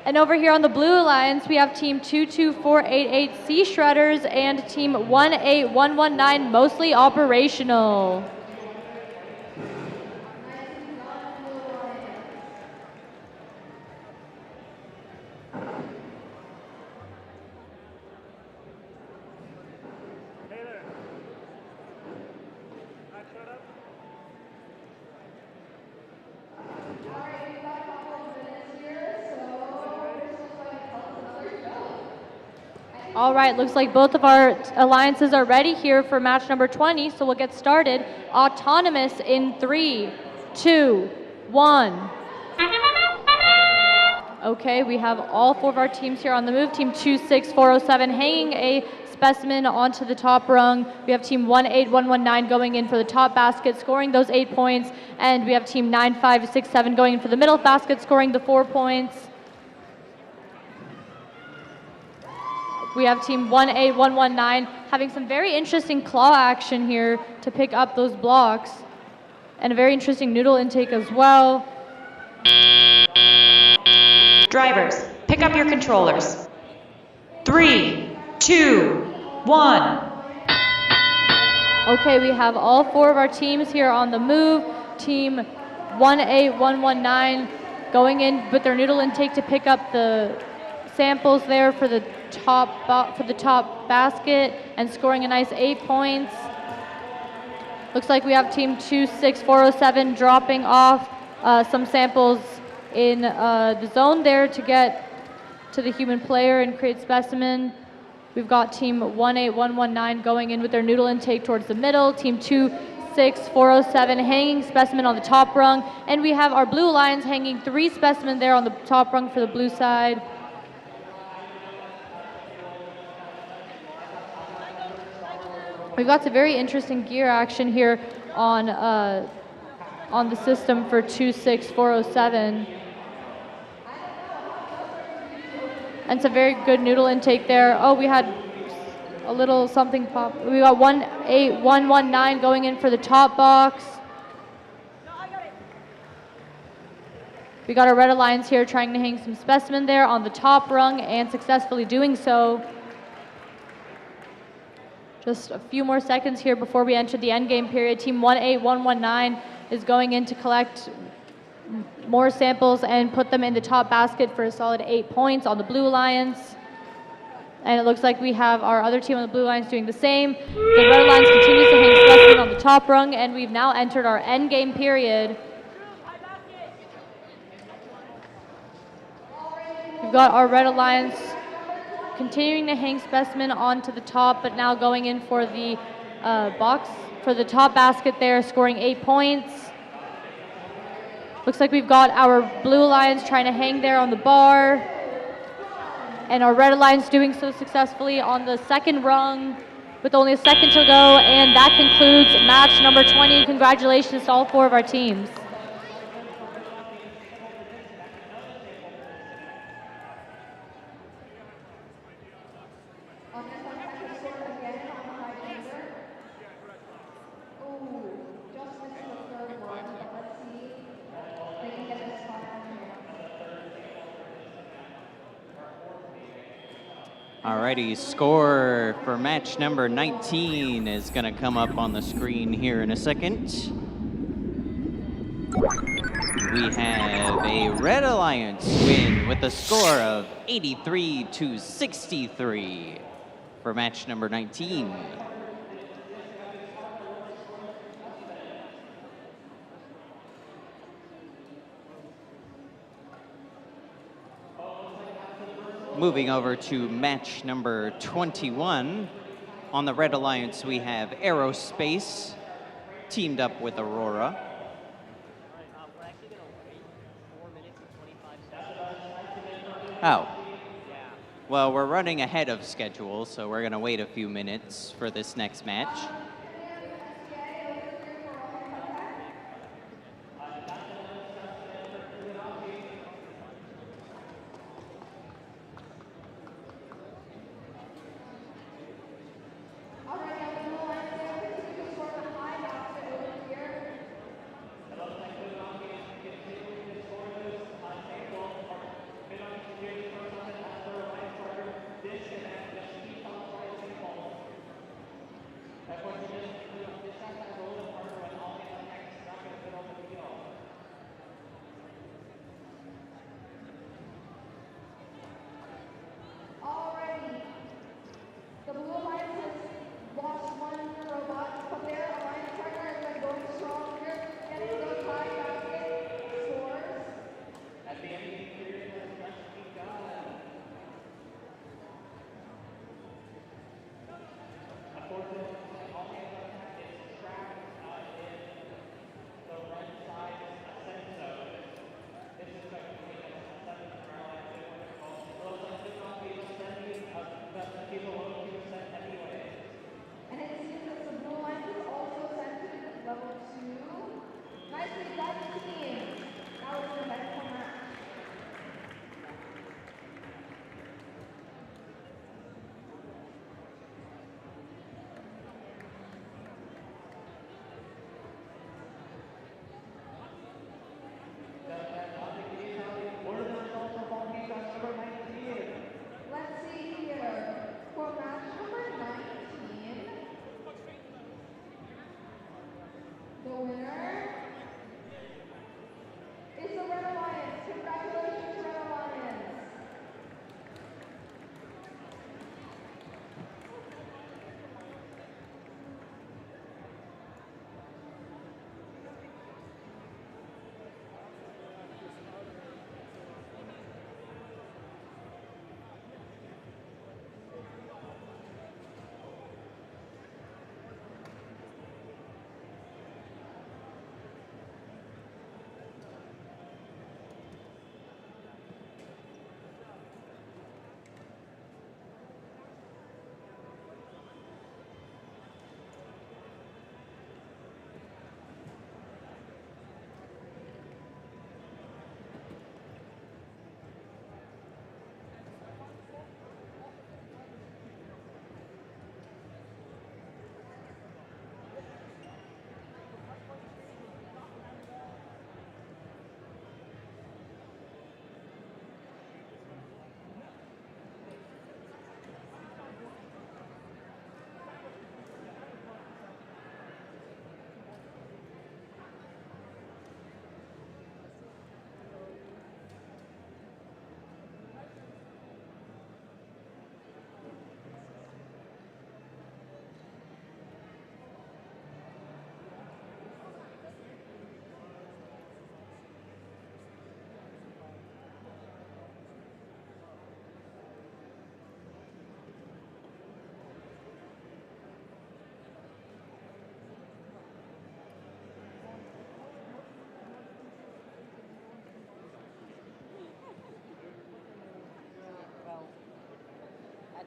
over here on the Blue Alliance, we have team 22488 Sea Shredders and team 18119 Mostly Operational. All right, looks like both of our alliances are ready here for match number 20, so we'll get started. Autonomous in 3, 2, 1. Okay, we have all four of our teams here on the move. Team 26407 hanging a specimen onto the top rung. We have team 18119 going in for the top basket, scoring those 8 points. And we have team 9567 going in for the middle basket, scoring the 4 points. We have team 18119 having some very interesting claw action here to pick up those blocks. And a very interesting noodle intake as well. Drivers, pick up your controllers. 3, 2, 1. Okay, we have all four of our teams here on the move. Team 18119 going in with their noodle intake to pick up the samples there for the top basket and scoring a nice 8 points. Looks like we have team 26407 dropping off some samples in the zone there to get to the human player and create specimen. We've got team 18119 going in with their noodle intake towards the middle. Team 26407 hanging specimen on the top rung. And we have our Blue Alliance hanging 3 specimen there on the top rung for the blue side. We've got some very interesting gear action here on the system for 26407. And some very good noodle intake there. Oh, we had a little something pop. We got 18119 going in for the top box. We got our Red Alliance here trying to hang some specimen there on the top rung and successfully doing so. Just a few more seconds here before we enter the end game period. Team 18119 is going in to collect more samples and put them in the top basket for a solid 8 points on the Blue Alliance. And it looks like we have our other team on the Blue Alliance doing the same. The Red Alliance continues to hang specimen on the top rung, and we've now entered our end game period. We've got our Red Alliance continuing to hang specimen onto the top, but now going in for the box, for the top basket there, scoring 8 points. Looks like we've got our Blue Alliance trying to hang there on the bar, and our Red Alliance doing so successfully on the second rung with only a second to go, and that concludes match number 20. Congratulations to all 4 of our teams. Alrighty, score for match number 19 is going to come up on the screen here in a second. We have a Red Alliance win with a score of 83-63 for match number 19. Moving over to match number 21. On the Red Alliance, we have Aerospace teamed up with AURORA. Oh. Well, we're running ahead of schedule, so we're going to wait a few minutes for this next match.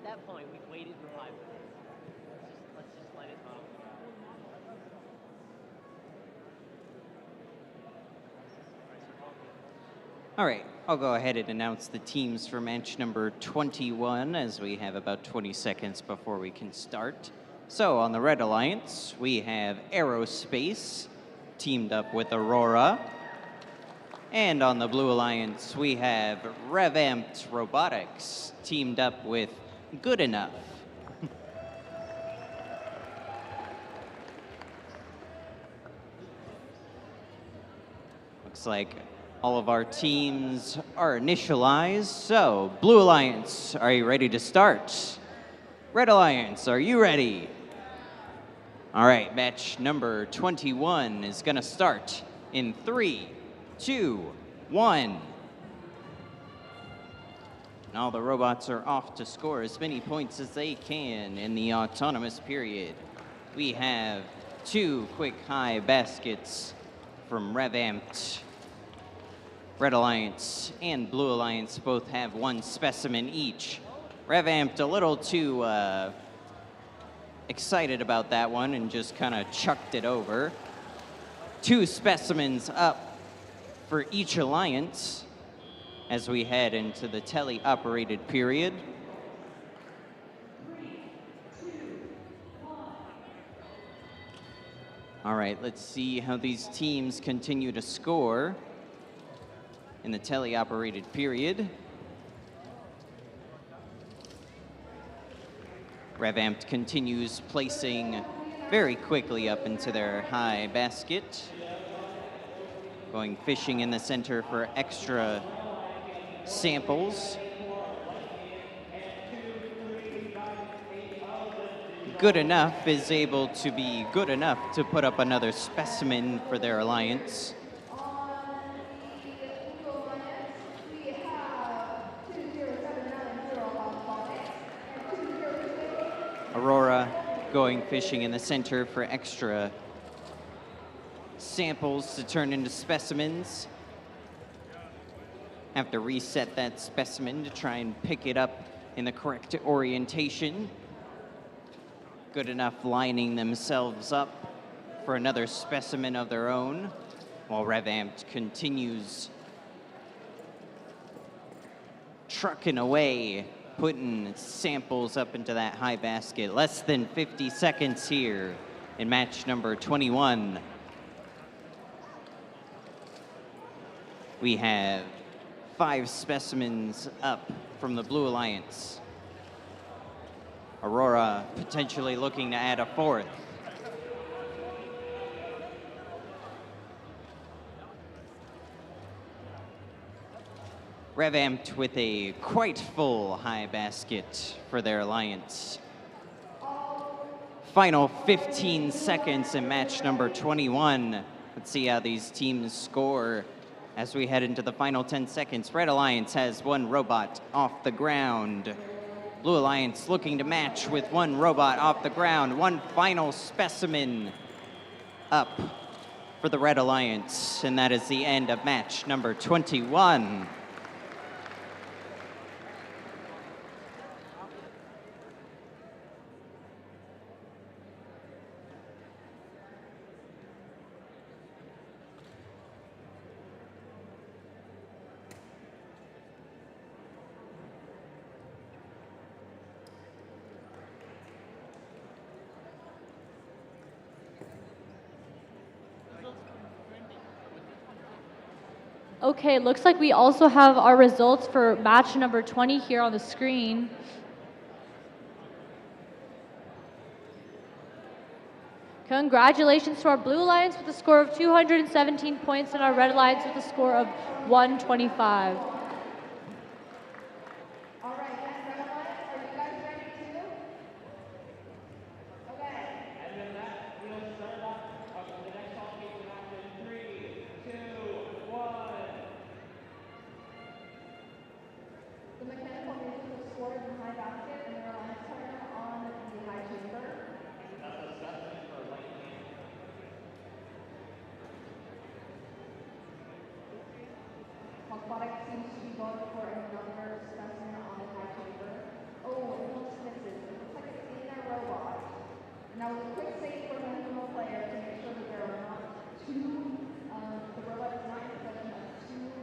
that point, we've waited for 5 minutes. Let's just let it go. All right, I'll go ahead and announce the teams for match number 21 as we have about 20 seconds before we can start. So on the Red Alliance, we have Aerospace teamed up with AURORA. And on the Blue Alliance, we have RevAmped Robotics teamed up with Good Enough. Looks like all of our teams are initialized. So, Blue Alliance, are you ready to start? Red Alliance, are you ready? All right, match number 21 is gonna start in 3, 2, 1. And all the robots are off to score as many points as they can in the autonomous period. We have 2 quick high baskets from RevAmped. Red Alliance and Blue Alliance both have 1 specimen each. RevAmped a little too excited about that one and just kind of chucked it over. 2 specimens up for each alliance as we head into the tele-operated period. All right, let's see how these teams continue to score in the tele-operated period. RevAmped continues placing very quickly up into their high basket. Going fishing in the center for extra samples. Good Enough is able to be good enough to put up another specimen for their alliance. AURORA going fishing in the center for extra samples to turn into specimens. Have to reset that specimen to try and pick it up in the correct orientation. Good Enough lining themselves up for another specimen of their own, while RevAmped continues trucking away, putting samples up into that high basket. Less than 50 seconds here in match number 21. We have 5 specimens up from the Blue Alliance. AURORA potentially looking to add a 4th. RevAmped with a quite full high basket for their alliance. Final 15 seconds in match number 21. Let's see how these teams score as we head into the final 10 seconds. Red Alliance has 1 robot off the ground. Blue Alliance looking to match with 1 robot off the ground. 1 final specimen up for the Red Alliance. And that is the end of match number 21. Okay, looks like we also have our results for match number 20 here on the screen. Congratulations to our Blue Alliance with a score of 217 points and our Red Alliance with a score of 125. Robotics seems to be going for another specimen on the high chamber. Oh, it looks Now, with a quick save for one single player to make sure that there are not two, the robot is not in possession of two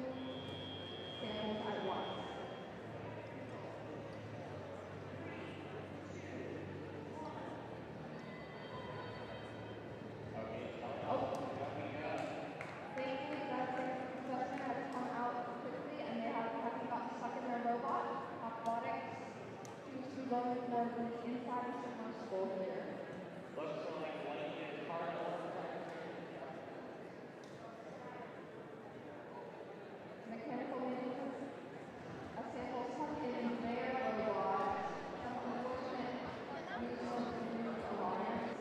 samples at once. Thankfully, that specimen has come out quickly and they haven't gotten stuck in their robot. Robotics seems to be going for the inside of submersible here. Mechanical maintenance, a sample tucked in their robot, some unfortunate news from Finalist Alliance.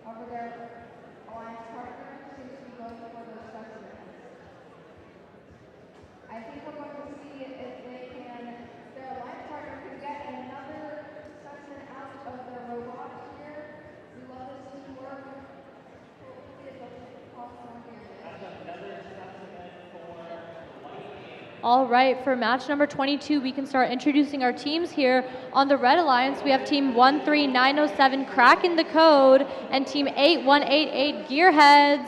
However, their alliance partner seems to be going for those specimens. I think we're going to see if their alliance partner can get another specimen out of their robot here. We love this teamwork. Hopefully it doesn't cause some damage. That's another specimen for All right, for match number 22, we can start introducing our teams here. On the Red Alliance, we have team 13907 Kraken the Code and team 8188 Gearheads.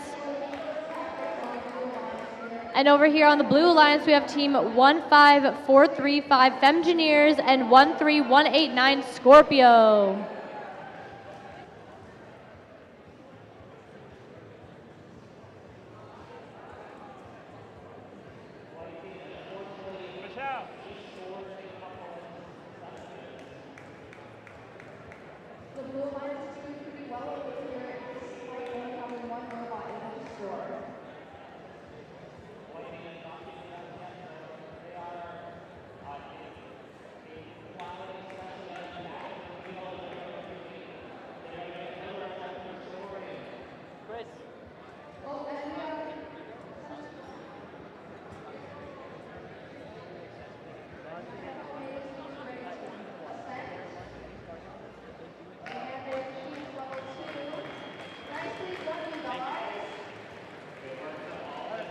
And over here on the Blue Alliance, we have team 15435 Femgineers and 13189 Scorpio. The Blue Alliance seems to be well over here despite only having one robot in the store.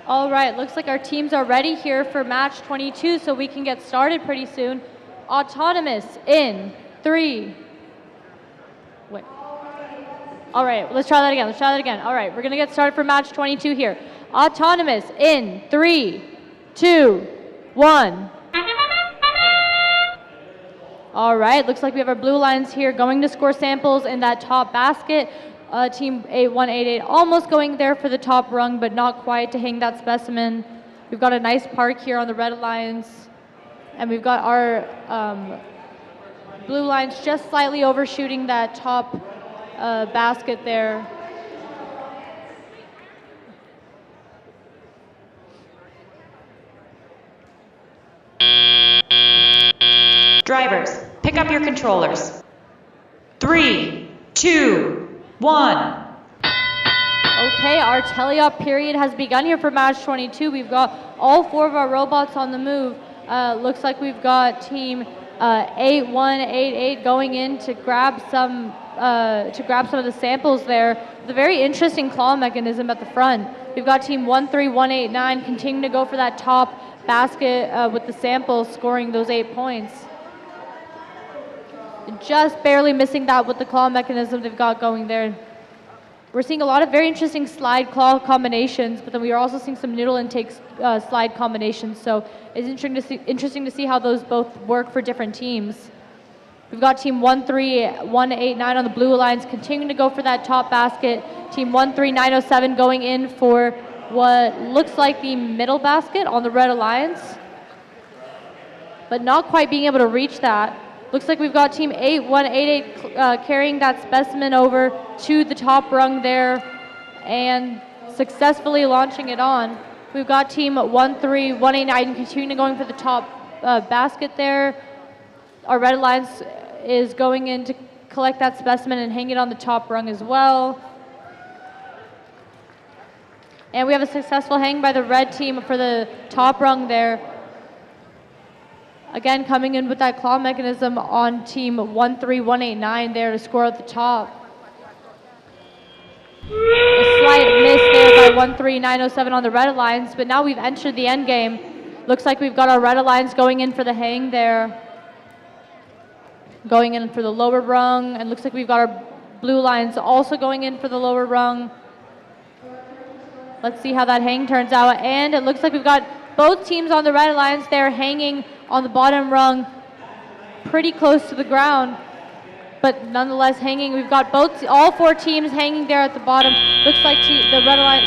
All right, looks like our teams are ready here for match 22, so we can get started pretty soon. Autonomous in 3. Wait. All right, let's try that again. All right, we're gonna get started for match 22 here. Autonomous in 3, 2, 1. All right, looks like we have our blue lines here going to score samples in that top basket. Team 8188 almost going there for the top rung, but not quite to hang that specimen. We've got a nice park here on the Red Alliance, and we've got our blue lines just slightly overshooting that top basket there. Drivers, pick up your controllers. 3, 2, 1. Okay, our teleop period has begun here for match 22. We've got all 4 of our robots on the move. Looks like we've got team 8188 going in to grab some of the samples there. The very interesting claw mechanism at the front. We've got team 13189 continuing to go for that top basket with the samples, scoring those 8 points. Just barely missing that with the claw mechanism they've got going there. We're seeing a lot of very interesting slide claw combinations, but then we are also seeing some noodle intake slide combinations. So it's interesting to see how those both work for different teams. We've got team 13189 on the Blue Alliance continuing to go for that top basket. Team 13907 going in for what looks like the middle basket on the Red Alliance, but not quite being able to reach that. Looks like we've got team 8188 carrying that specimen over to the top rung there and successfully launching it on. We've got team 13189 continuing going for the top basket there. Our Red Alliance is going in to collect that specimen and hang it on the top rung as well. And we have a successful hang by the red team for the top rung there. Again, coming in with that claw mechanism on team 13189 there to score at the top. A slight miss there by 13907 on the Red Alliance, but now we've entered the end game. Looks like we've got our Red Alliance going in for the hang there. Going in for the lower rung, and looks like we've got our Blue Alliance also going in for the lower rung. Let's see how that hang turns out. And it looks like we've got both teams on the Red Alliance there hanging on the bottom rung pretty close to the ground. But nonetheless hanging. We've got all 4 teams hanging there at the bottom. Looks like the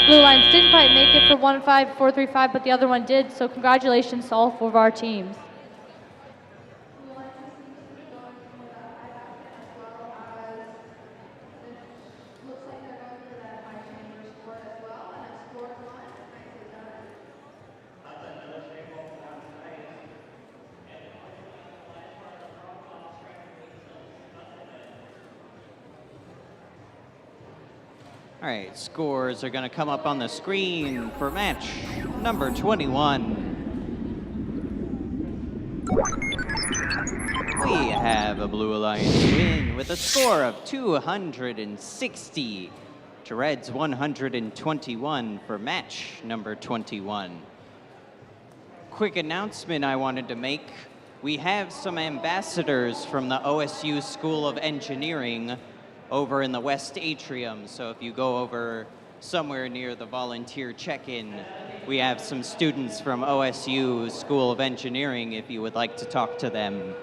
Blue Alliance didn't quite make it for 15435, but the other one did. So congratulations to all 4 of our teams. All right, scores are going to come up on the screen for match number 21. We have a Blue Alliance win with a score of 260 to Red's 121 for match number 21. Quick announcement I wanted to make. We have some ambassadors from the OSU School of Engineering over in the West Atrium. So if you go over somewhere near the volunteer check-in, we have some students from OSU School of Engineering if you would like to talk to them.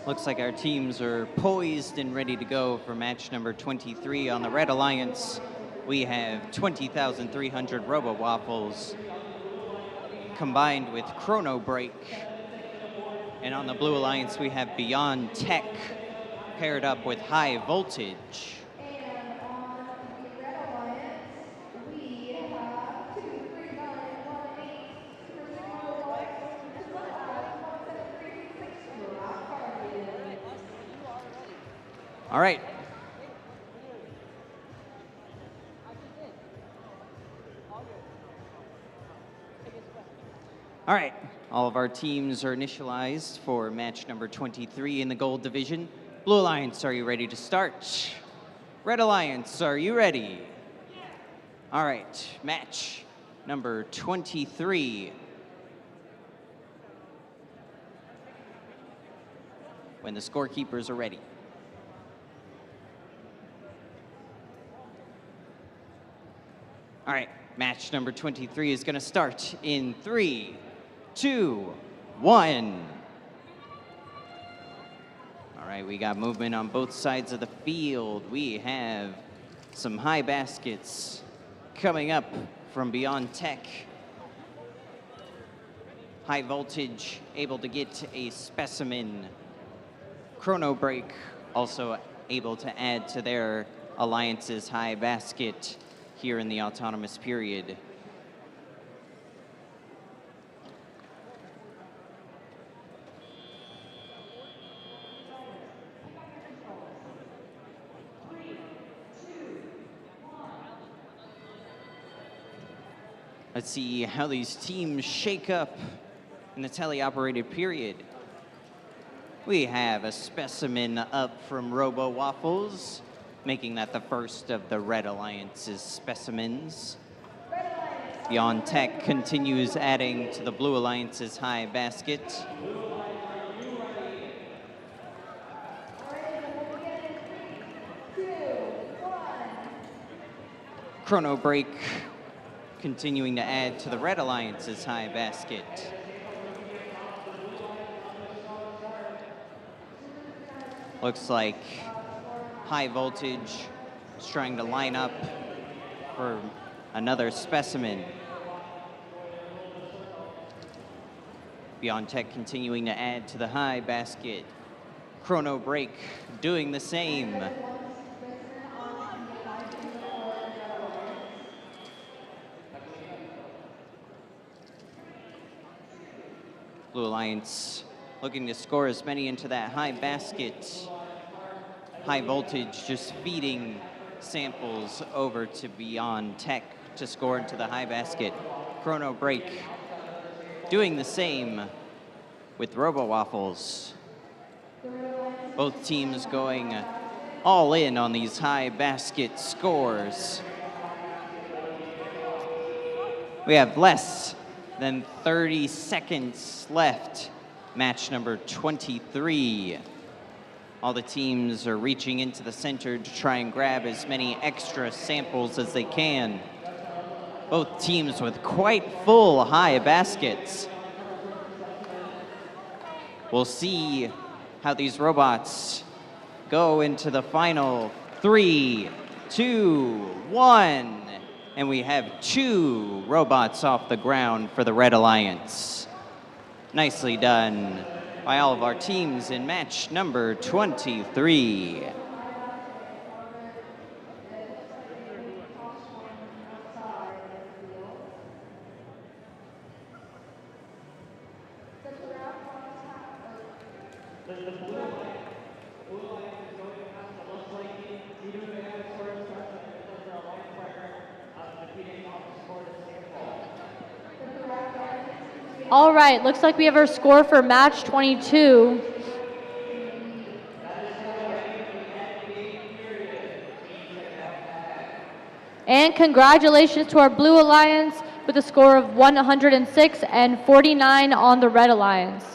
Looks like our teams are poised and ready to go for match number 23. On the Red Alliance, we have 20,300 RoboWaffles combined with Chronobreak. And on the Blue Alliance, we have Beyond Tech paired up with High Voltage. All right. All right, all of our teams are initialized for match number 23 in the gold division. Blue Alliance, are you ready to start? Red Alliance, are you ready? All right, match number 23. When the scorekeepers are ready. All right, match number 23 is going to start in 3, 2, 1. All right, we got movement on both sides of the field. We have some high baskets coming up from Beyond Tech. High Voltage able to get a specimen. Chronobreak also able to add to their alliance's high basket here in the autonomous period. Let's see how these teams shake up in the teleoperated period. We have a specimen up from RoboWaffles, making that the first of the Red Alliance's specimens. Beyond Tech continues adding to the Blue Alliance's high basket. Chronobreak continuing to add to the Red Alliance's high basket. Looks like High Voltage is trying to line up for another specimen. Beyond Tech continuing to add to the high basket. Chronobreak doing the same. Blue Alliance looking to score as many into that high basket. High Voltage just feeding samples over to Beyond Tech to score into the high basket. Chronobreak doing the same with RoboWaffles. Both teams going all in on these high basket scores. We have less than 30 seconds left. Match number 23. All the teams are reaching into the center to try and grab as many extra samples as they can. Both teams with quite full high baskets. We'll see how these robots go into the final 3, 2, 1. And we have 2 robots off the ground for the Red Alliance. Nicely done by all of our teams in match number 23. All right, looks like we have our score for match 22. And congratulations to our Blue Alliance with a score of 106 and 49 on the Red Alliance.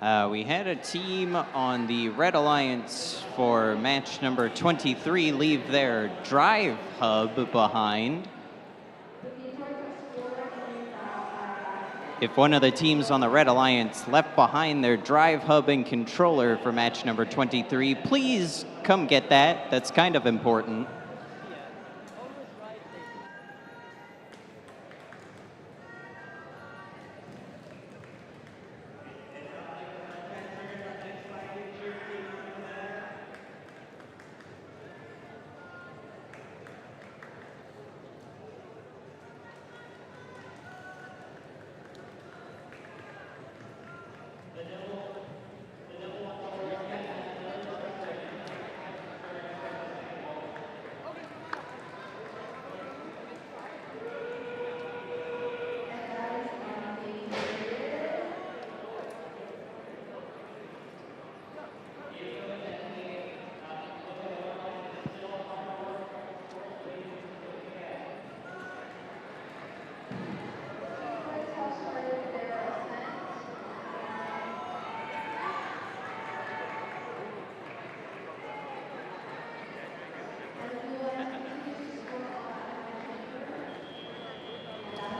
We had a team on the Red Alliance for match number 23 leave their drive hub behind. If one of the teams on the Red Alliance left behind their drive hub and controller for match number 23, please come get that. That's kind of important.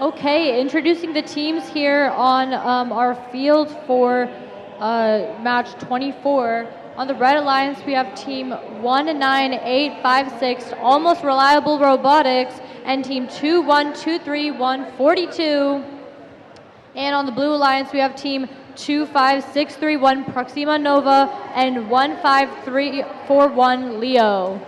Okay, introducing the teams here on our field for match 24. On the Red Alliance, we have team 19856, Almost Reliable Robotics, and team 2123142. And on the Blue Alliance, we have team 25631, Proxima Nova, and 15341, Leo.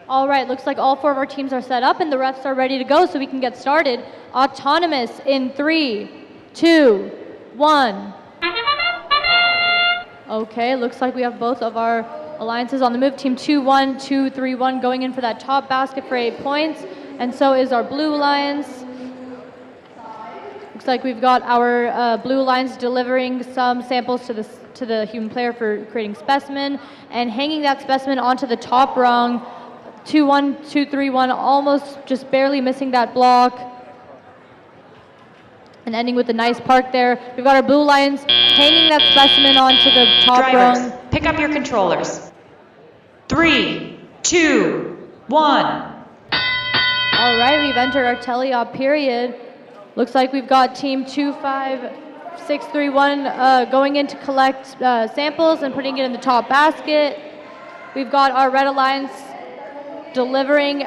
All right, looks like all four of our teams are set up and the refs are ready to go, so we can get started. Autonomous in 3, 2, 1. Okay, looks like we have both of our alliances on the move. Team 21231 going in for that top basket for 8 points, and so is our Blue Alliance. Looks like we've got our Blue Alliance delivering some samples to the human player for creating specimen and hanging that specimen onto the top rung. 21231, almost just barely missing that block. And ending with a nice park there. We've got our Blue Alliance hanging that specimen onto the top rung. Pick up your controllers. 3, 2, 1. All right, we've entered our teleop period. Looks like we've got team 25631 going in to collect samples and putting it in the top basket. We've got our Red Alliance delivering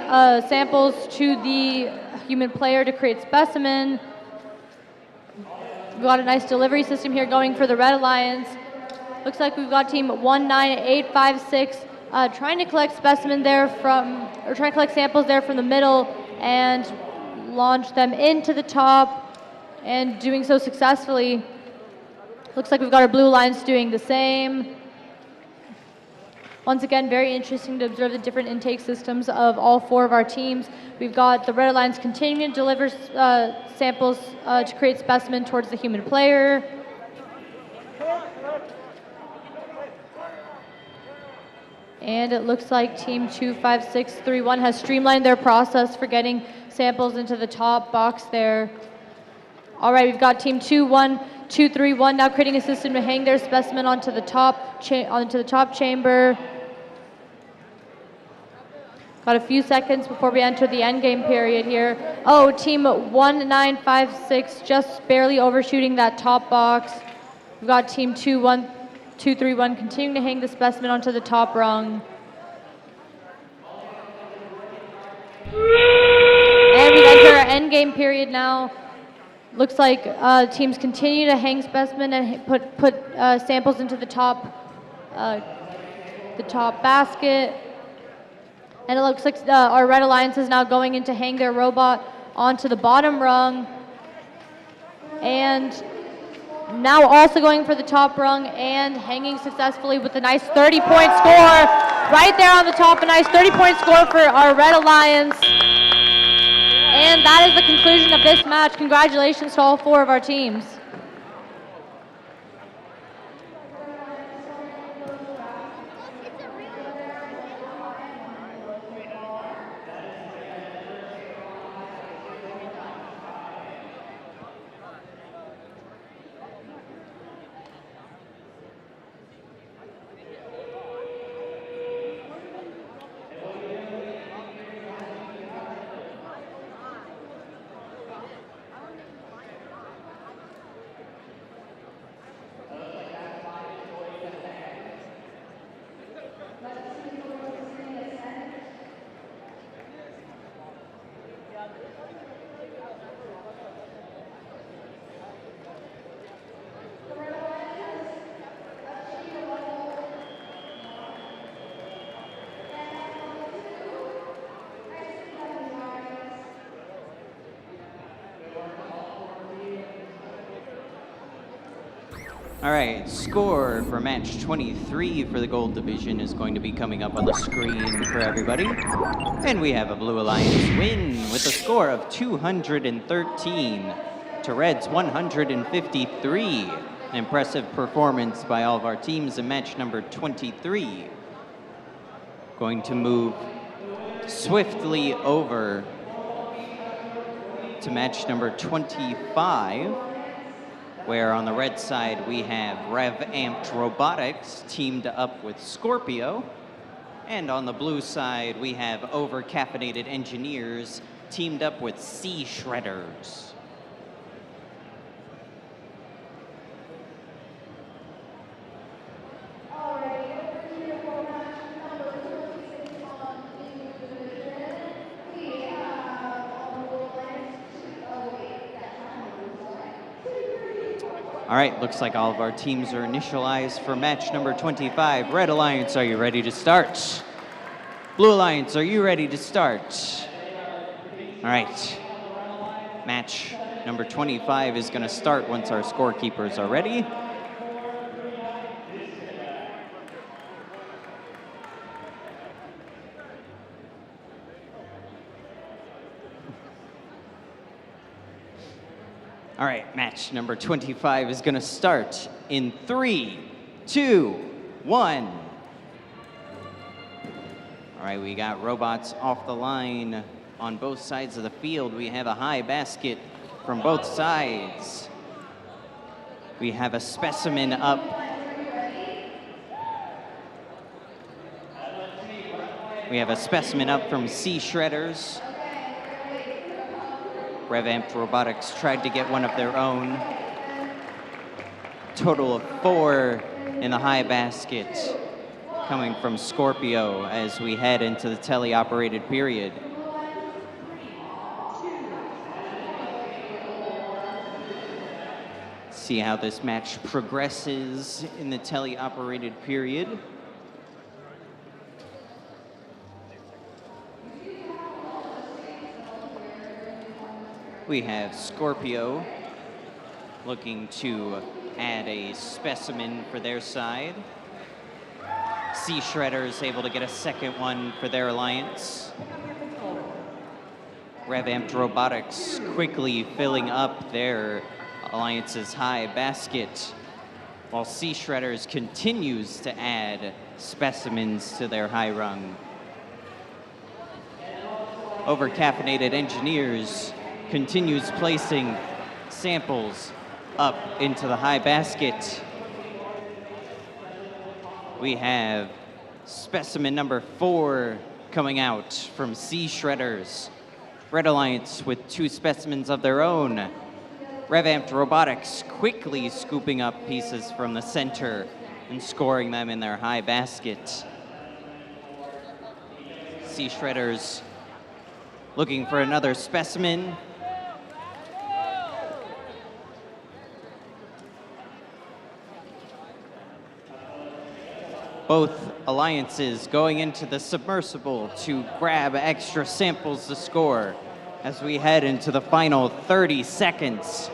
samples to the human player to create specimen. We've got a nice delivery system here going for the Red Alliance. Looks like we've got team 19856 trying to collect specimen there trying to collect samples there from the middle and launch them into the top, and doing so successfully. Looks like we've got our Blue Alliance doing the same. Once again, very interesting to observe the different intake systems of all 4 of our teams. We've got the Red Alliance continuing to deliver samples to create specimen towards the human player. And it looks like team 25631 has streamlined their process for getting samples into the top box there. All right, we've got team 21231 now creating a system to hang their specimen onto the top chamber. Got a few seconds before we enter the end game period here. Oh, team 1956 just barely overshooting that top box. We've got team 21231 continuing to hang the specimen onto the top rung. And we enter our end game period now. Looks like teams continue to hang specimen and put samples into the top basket. And it looks like our Red Alliance is now going in to hang their robot onto the bottom rung. And now also going for the top rung and hanging successfully with a nice 30-point score right there on the top. A nice 30-point score for our Red Alliance. And that is the conclusion of this match. Congratulations to all 4 of our teams. All right, score for match 23 for the gold division is going to be coming up on the screen for everybody. And we have a Blue Alliance win with a score of 213 to Red's 153. An impressive performance by all of our teams in match number 23. Going to move swiftly over to match number 25. Where on the red side we have RevAmped Robotics teamed up with Scorpio. And on the blue side we have Over-Caffeinated Engineers teamed up with Sea Shredders. All right, looks like all of our teams are initialized for match number 25. Red Alliance, are you ready to start? Blue Alliance, are you ready to start? All right, match number 25 is gonna start once our scorekeepers are ready. All right, match number 25 is gonna start in 3, 2, 1. All right, we got robots off the line on both sides of the field. We have a high basket from both sides. We have a specimen up. We have a specimen up from Sea Shredders. RevAmped Robotics tried to get one of their own. Total of 4 in the high basket coming from Scorpio as we head into the teleoperated period. see how this match progresses in the teleoperated period. We have Scorpio looking to add a specimen for their side. Sea Shredders able to get a second one for their alliance. RevAmped Robotics quickly filling up their alliance's high basket, while Sea Shredders continues to add specimens to their high rung. Over-Caffeinated Engineers continues placing samples up into the high basket. We have specimen number 4 coming out from Sea Shredders. Red Alliance with 2 specimens of their own. RevAmped Robotics quickly scooping up pieces from the center and scoring them in their high basket. Sea Shredders looking for another specimen. Both alliances going into the submersible to grab extra samples to score as we head into the final 30 seconds.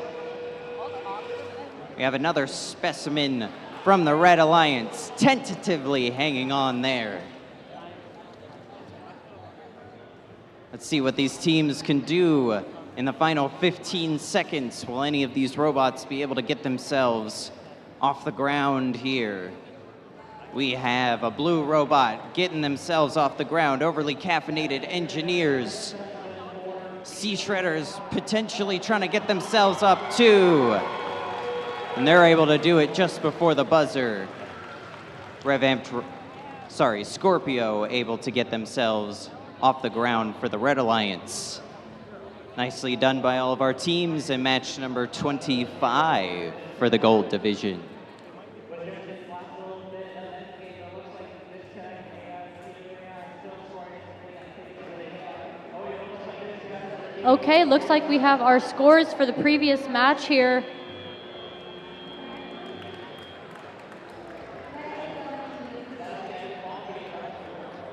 We have another specimen from the Red Alliance tentatively hanging on there. Let's see what these teams can do in the final 15 seconds. Will any of these robots be able to get themselves off the ground here? We have a blue robot getting themselves off the ground. Overly caffeinated engineers. Sea Shredders potentially trying to get themselves up too. And they're able to do it just before the buzzer. Scorpio able to get themselves off the ground for the Red Alliance. Nicely done by all of our teams in match number 25 for the gold division. Okay, looks like we have our scores for the previous match here.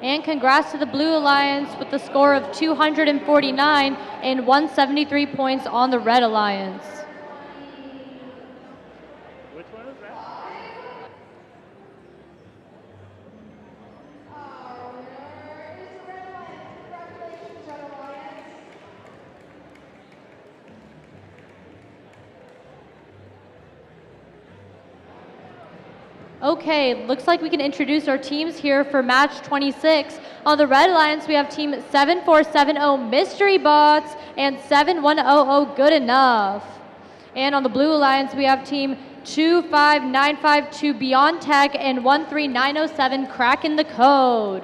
And congrats to the Blue Alliance with the score of 249 and 173 points on the Red Alliance. Which one is that? Okay, looks like we can introduce our teams here for match 26. On the Red Alliance, we have team 7470 Mystery Bots and 7100 Good Enough. And on the Blue Alliance, we have team 25952 Beyond Tech and 13907 Kraken the Code.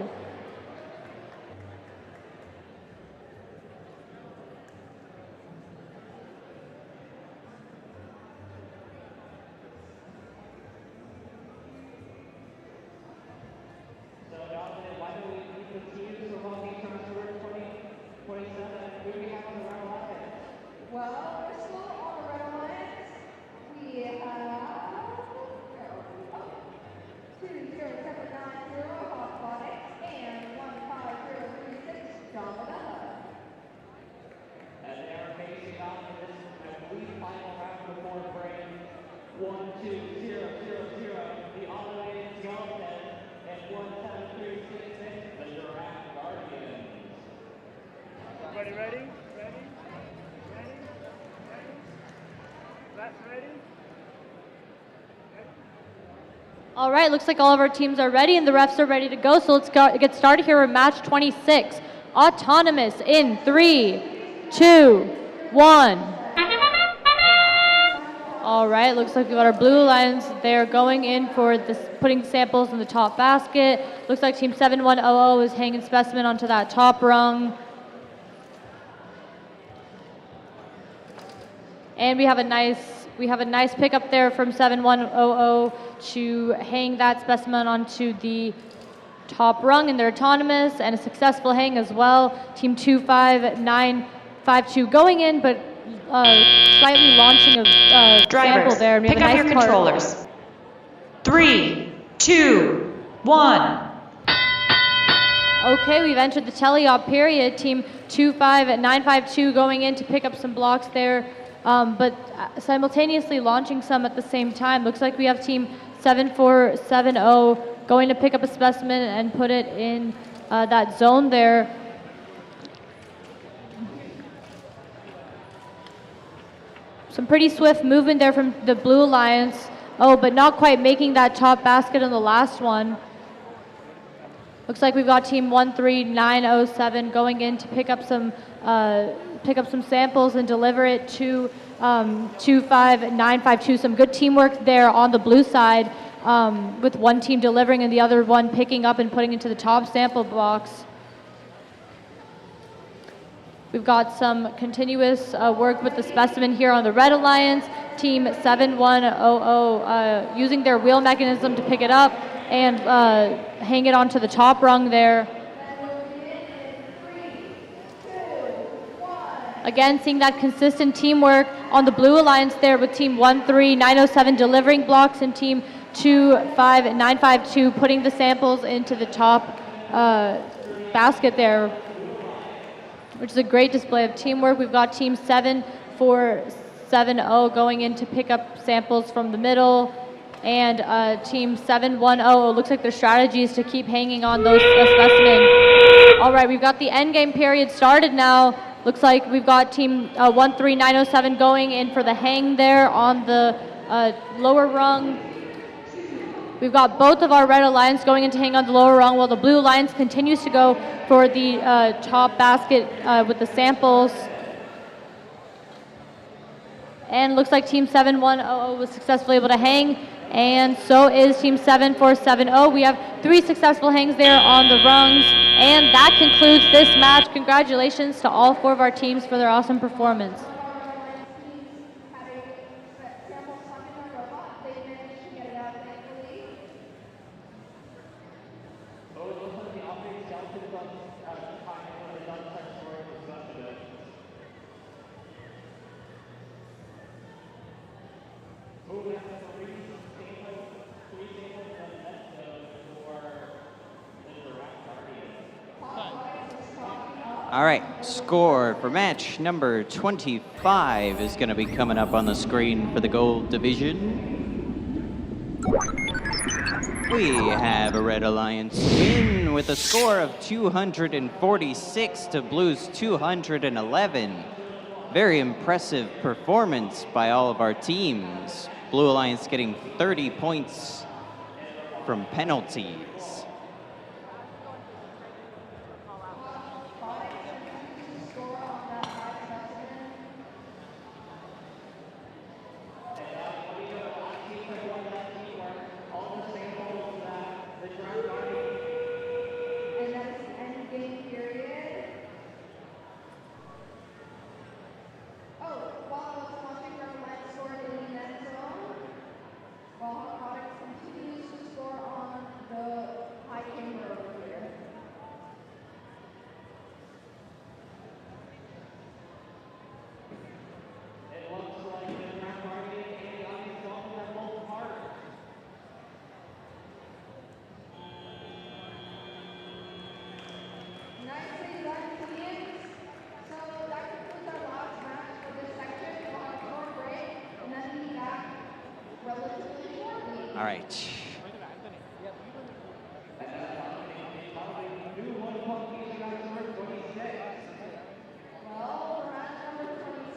Everybody ready? Ready? Ready? That's ready? All right, looks like all of our teams are ready and the refs are ready to go. So let's get started here with match 26. Autonomous in 3, 2, 1. All right, looks like we got our Blue Alliance. They're going in for this, putting samples in the top basket. Looks like team 7100 is hanging specimen onto that top rung. And we have a nice pickup there from 7100 to hang that specimen onto the top rung in their autonomous, and a successful hang as well. Team 25952 going in, but slightly launching a sample Drivers, there. And we have pick a up nice your part. controllers. 3, 2, 1. Okay, we've entered the teleop period. Team 25952 going in to pick up some blocks there, but simultaneously launching some at the same time. Looks like we have team 7470 going to pick up a specimen and put it in that zone there. Some pretty swift movement there from the Blue Alliance. Oh, but not quite making that top basket on the last one. Looks like we've got team 13907 going in to pick up some samples and deliver it to 25952. Some good teamwork there on the blue side, with one team delivering and the other one picking up and putting into the top sample box. We've got some continuous work with the specimen here on the Red Alliance. Team 7100 using their wheel mechanism to pick it up and hang it onto the top rung there. Again, seeing that consistent teamwork on the Blue Alliance there with team 13907 delivering blocks and team 25952 putting the samples into the top basket there, which is a great display of teamwork. We've got team 7470 going in to pick up samples from the middle, and team 710, looks like their strategy is to keep hanging on those specimen. All right, we've got the end game period started now. Looks like we've got team 13907 going in for the hang there on the lower rung. We've got both of our Red Alliance going in to hang on the lower rung, while the Blue Alliance continues to go for the top basket with the samples. And looks like team 7100 was successfully able to hang, and so is team 7470. We have 3 successful hangs there on the rungs, and that concludes this match. Congratulations to all 4 of our teams for their awesome performance. All right, score for match number 25 is going to be coming up on the screen for the gold division. We have a Red Alliance win with a score of 246 to Blue's 211. Very impressive performance by all of our teams. Blue Alliance getting 30 points from penalties. All right.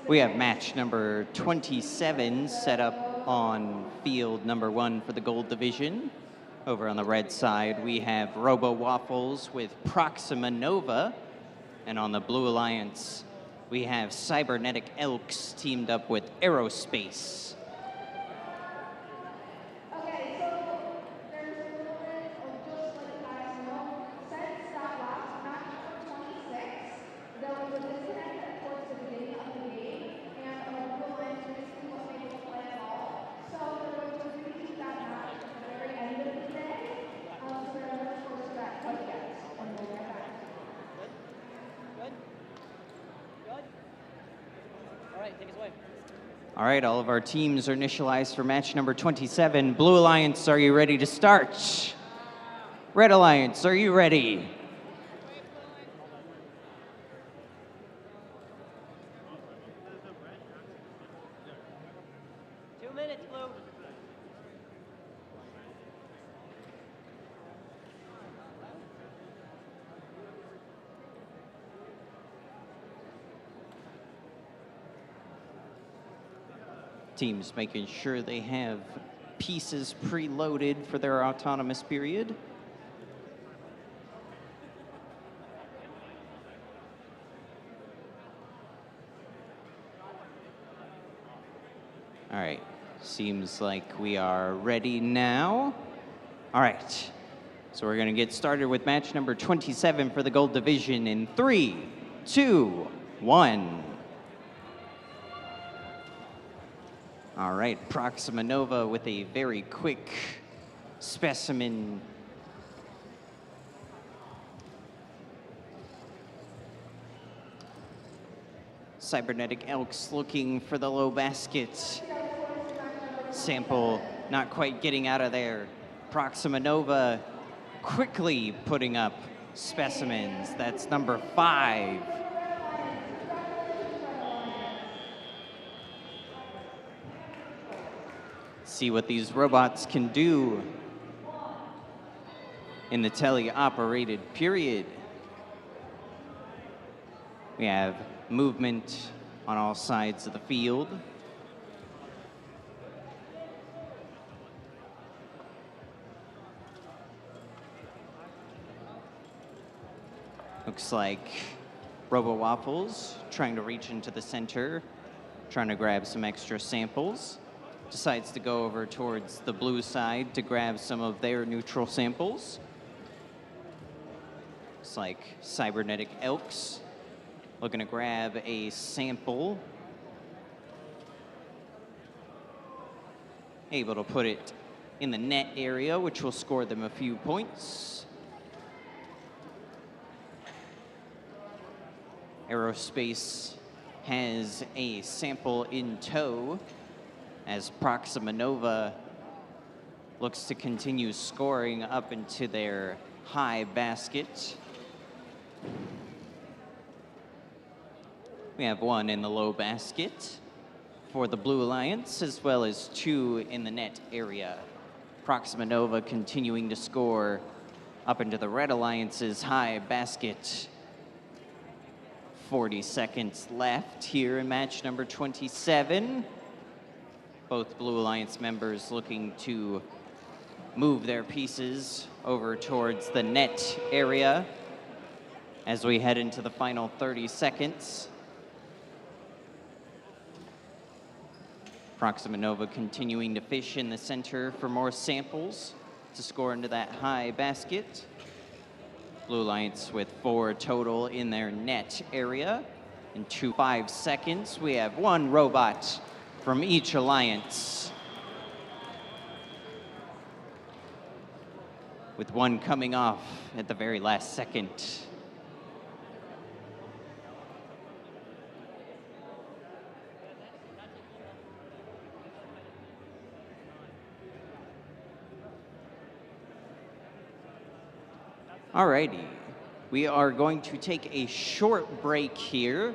We have match number 27 set up on field number 1 for the gold division. Over on the red side, we have RoboWaffles with Proxima Nova. And on the Blue Alliance, we have Cybernetic Elks teamed up with Aerospace. Take us away. All right, all of our teams are initialized for match number 27. Blue Alliance, are you ready to start? Red Alliance, are you ready? Teams making sure they have pieces preloaded for their autonomous period. All right, seems like we are ready now. All right, so we're gonna get started with match number 27 for the gold division in 3, 2, 1. All right, Proxima Nova with a very quick specimen. Cybernetic Elks looking for the low basket. Sample not quite getting out of there. Proxima Nova quickly putting up specimens. That's number 5. See what these robots can do in the tele-operated period. We have movement on all sides of the field. Looks like RoboWaffles trying to reach into the center, trying to grab some extra samples. Decides to go over towards the blue side to grab some of their neutral samples. Looks like Cybernetic Elks looking to grab a sample. Able to put it in the net area, which will score them a few points. Aerospace has a sample in tow as Proxima Nova looks to continue scoring up into their high basket. We have 1 in the low basket for the Blue Alliance, as well as 2 in the net area. Proxima Nova continuing to score up into the Red Alliance's high basket. 40 seconds left here in match number 27. Both Blue Alliance members looking to move their pieces over towards the net area as we head into the final 30 seconds. Proxima Nova continuing to fish in the center for more samples to score into that high basket. Blue Alliance with 4 total in their net area. In 5 seconds, we have 1 robot from each alliance, with 1 coming off at the very last second. Alrighty, we are going to take a short break here,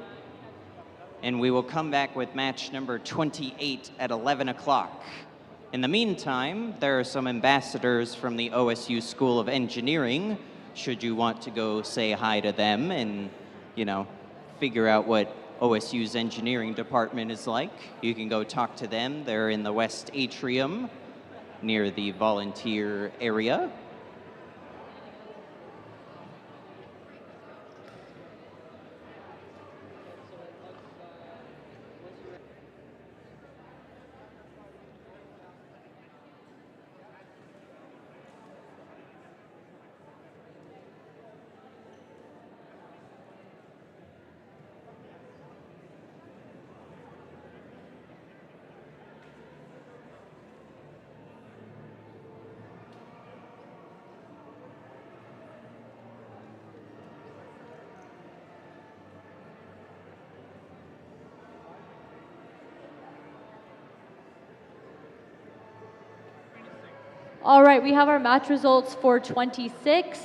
and we will come back with match number 28 at 11 o'clock. In the meantime, there are some ambassadors from the OSU School of Engineering. Should you want to go say hi to them and, you know, figure out what OSU's engineering department is like, you can go talk to them. They're in the West Atrium near the volunteer area. All right, we have our match results for 26.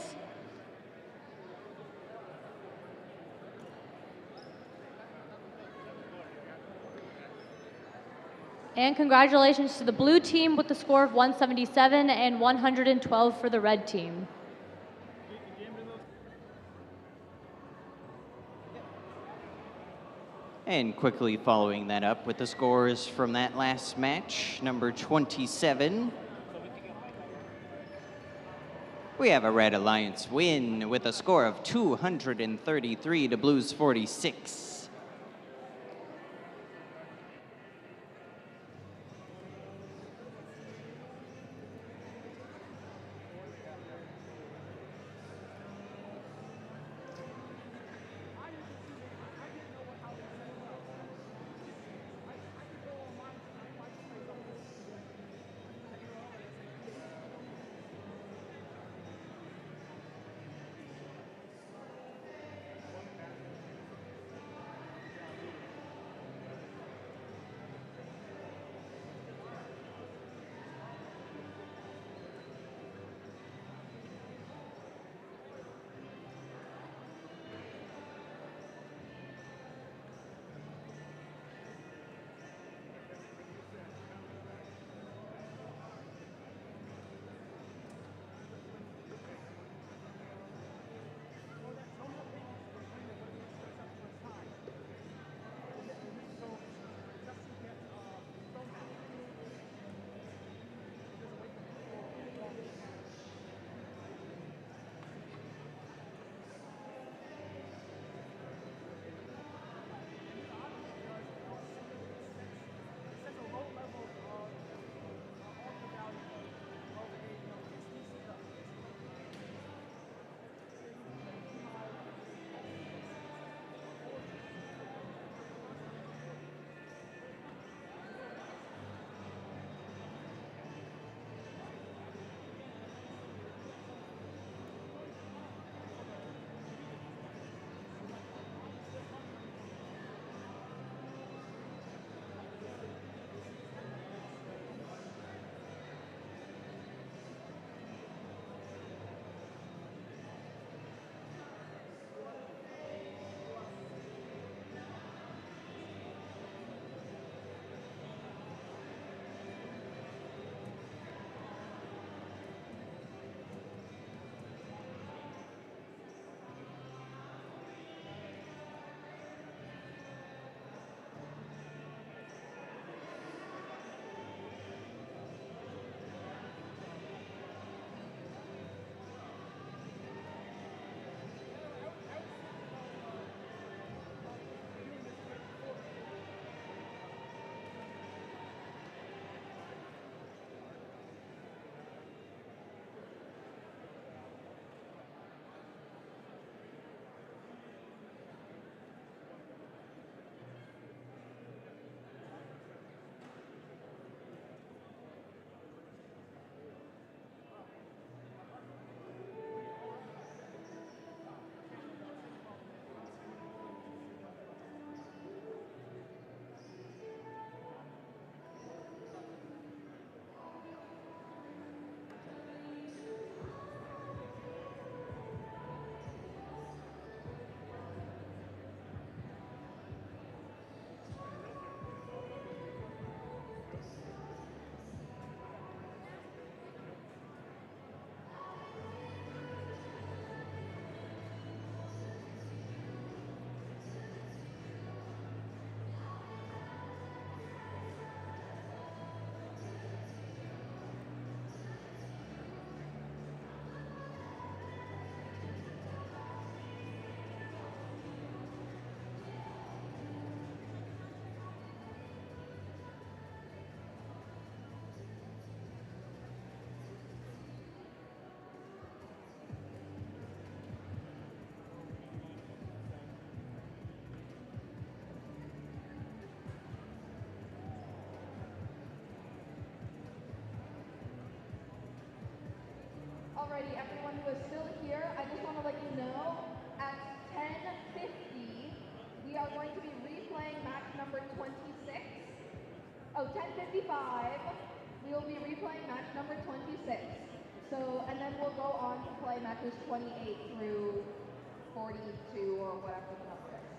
And congratulations to the blue team with the score of 177 and 112 for the red team. And quickly following that up with the scores from that last match, number 27. We have a Red Alliance win with a score of 233 to Blue's 46. Alrighty, everyone who is still here, I just want to let you know, at 10:50, we are going to be replaying match number 26. Oh, 10:55, we we will be replaying match number 26. So, and then we'll go on to play matches 28 through 42 or whatever the number is.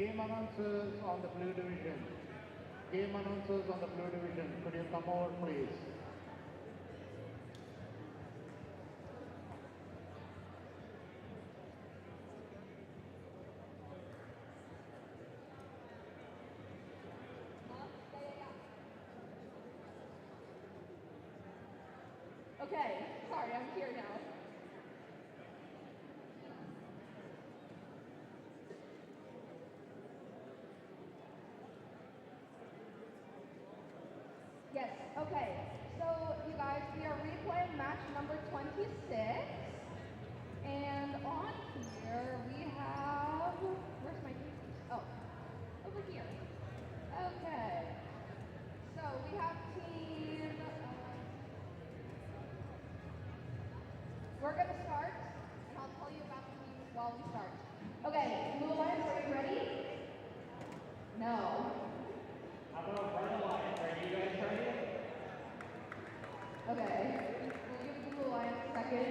Game announcers on the blue division. Game announcers on the blue division. Could you come over, please? Okay, sorry, I'm here now. Yes, okay. So, you guys, we are replaying match number 26. And on here, we have... Where's my papers? Oh, over here. Okay. So, we have team... we're going to start, and I'll tell you about the teams while we start. Okay, Blue Alliance, are you ready? No. How about Red Alliance? Are you guys ready? Okay, we'll give Blue Alliance a second.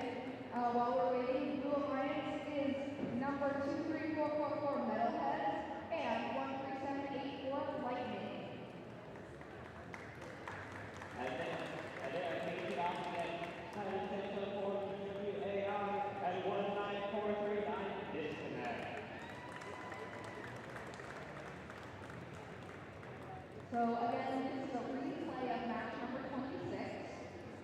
While we're waiting, Blue Alliance is number 23444 Metalhead and 13784 Lightning. And then I'm taking it off again. 910.4 WAI at 19439 disconnect. So again, this is a replay of match number 26.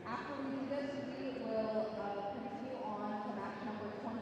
After we do this, we will continue on to match number 28.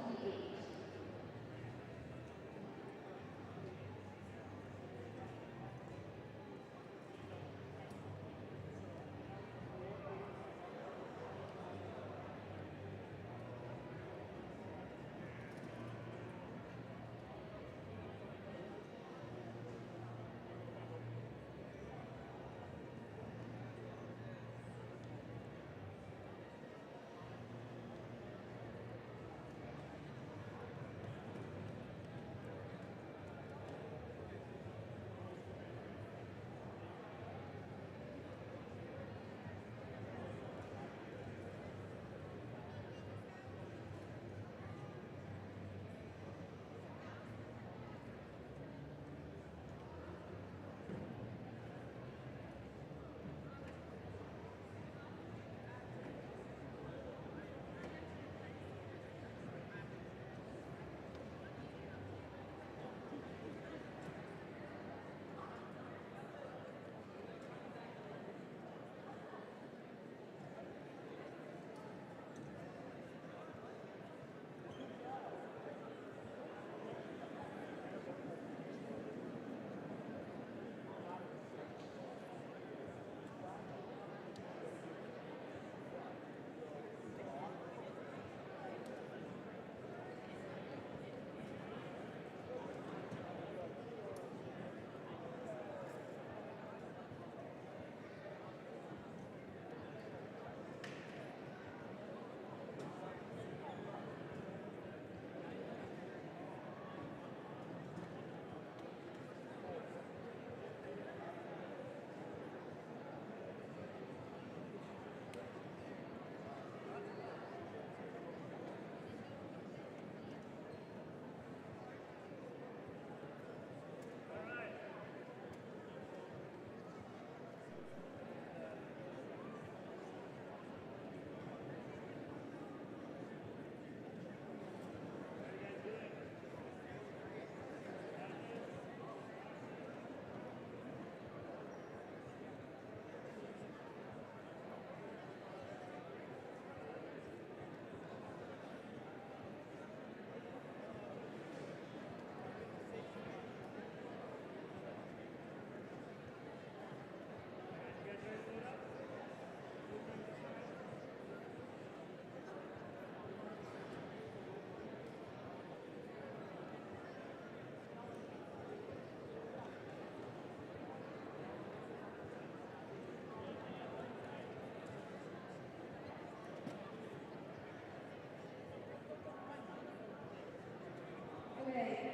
Okay,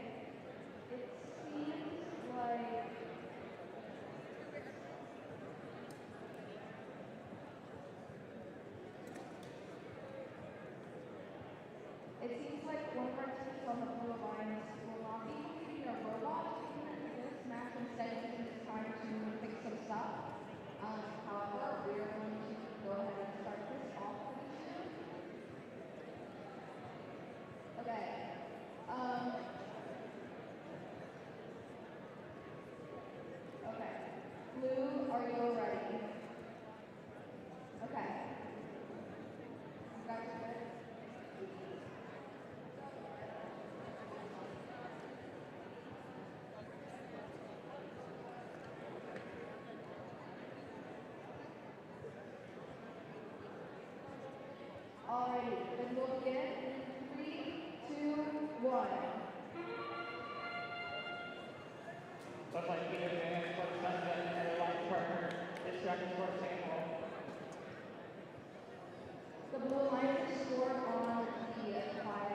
it seems like one of our teams on the Blue Alliance will not be using a robot. instead using this time to fix some stuff. However, we are going to go ahead and start this off pretty soon. Okay. Okay. Blue, are you ready? Okay. You guys good? Alrighty, then we'll begin in 3, 2, 1. Looks like either man for the president and their life partner. This track is for example. The blue line is scored on the 5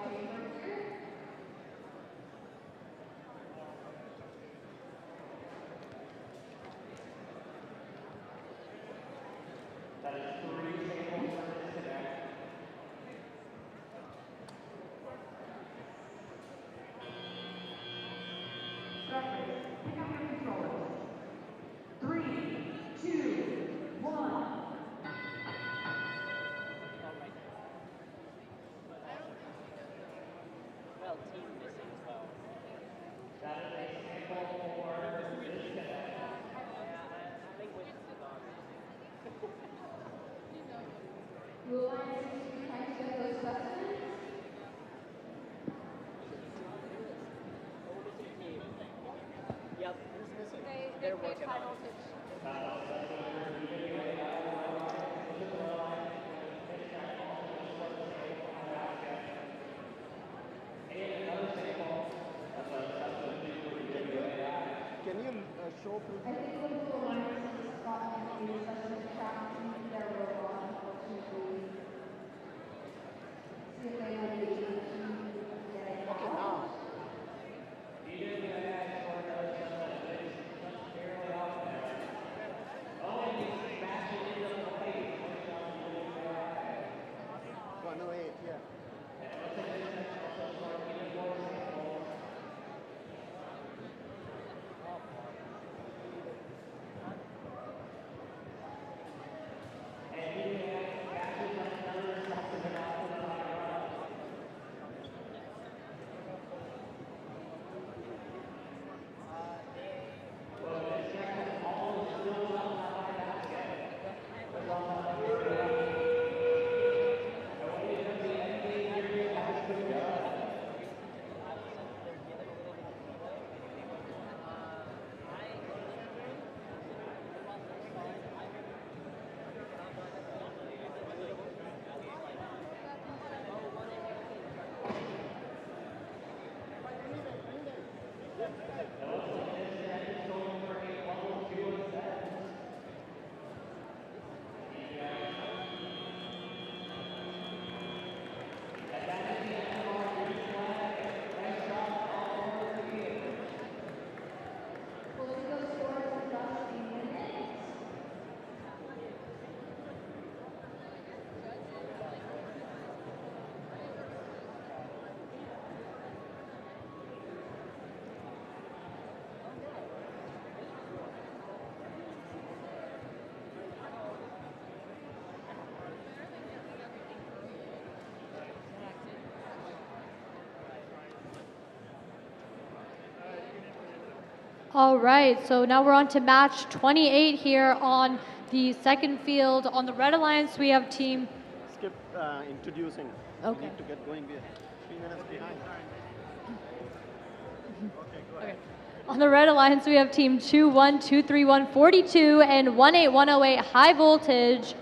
chamber here. That is 3 samples for disconnect. Pick up your controllers. 3, 2, 1. Well, team missing as well. That is a sample for disconnect. I think Wish is on. Blue line is trying to get those specimens. Yep. They're working on it. Can you show through? I think the blue line is gotten a special track in their robot, unfortunately. See if they will be able to get it out. Okay, now. All right, so now we're on to match 28 here on the second field. On the Red Alliance, we have team... Skip introducing. Okay. We need to get going. We're 3 minutes behind. Okay, go ahead. On the Red Alliance, we have team 2123142 and 18108 High Voltage.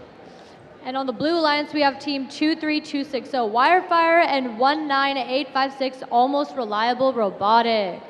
And on the Blue Alliance, we have team 23260 Wirefire and 19856 Almost Reliable Robotics.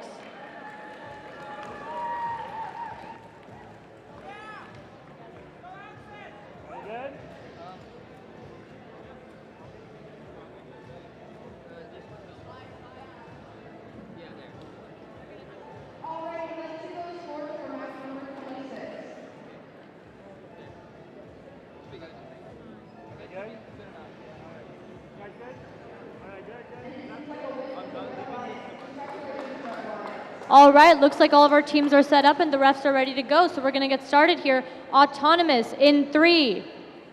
All right, looks like all of our teams are set up and the refs are ready to go. So we're going to get started here. Autonomous in 3,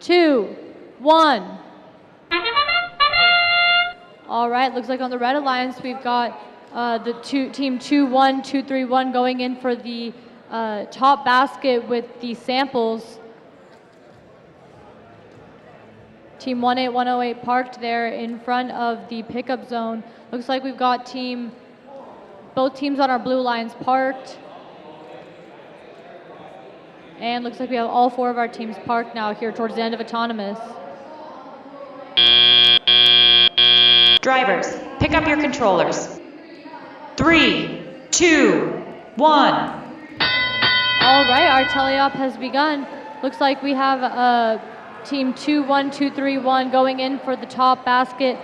2, 1. All right, looks like on the Red Alliance we've got the team 2-1, 2-3-1 going in for the top basket with the samples. Team 18108 parked there in front of the pickup zone. Looks like we've got both teams on our blue lines parked. And looks like we have all 4 of our teams parked now here towards the end of Autonomous. Drivers, pick up your controllers. 3, 2, 1. All right, our teleop has begun. Looks like we have team 2-1, 2-3-1 going in for the top basket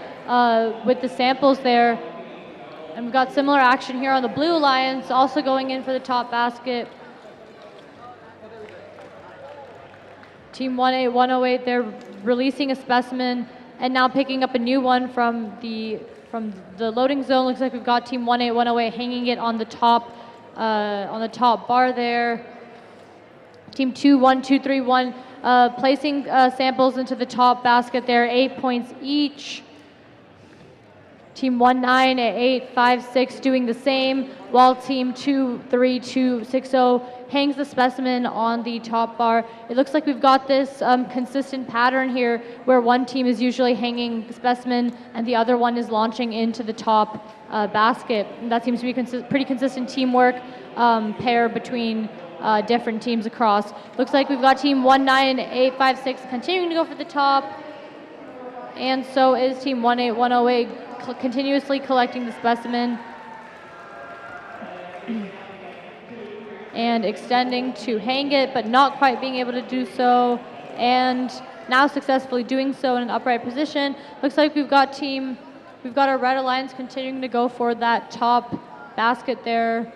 with the samples there. And we've got similar action here on the Blue Alliance, also going in for the top basket. Team 18108, they're releasing a specimen and now picking up a new one from the loading zone. Looks like we've got team 18108 hanging it on the top bar there. Team 2-1, 2-3-1 placing samples into the top basket there, 8 points each. Team 1-9-8-5-6 doing the same, while team 2-3-2-6-0 hangs the specimen on the top bar. It looks like we've got this consistent pattern here where one team is usually hanging the specimen and the other one is launching into the top basket. And that seems to be pretty consistent teamwork pair between different teams across. Looks like we've got team 1-9-8-5-6 continuing to go for the top, and so is team 1-8-1-0-8 continuously collecting the specimen and extending to hang it, but not quite being able to do so, and now successfully doing so in an upright position. Looks like we've got our Red Alliance continuing to go for that top basket there.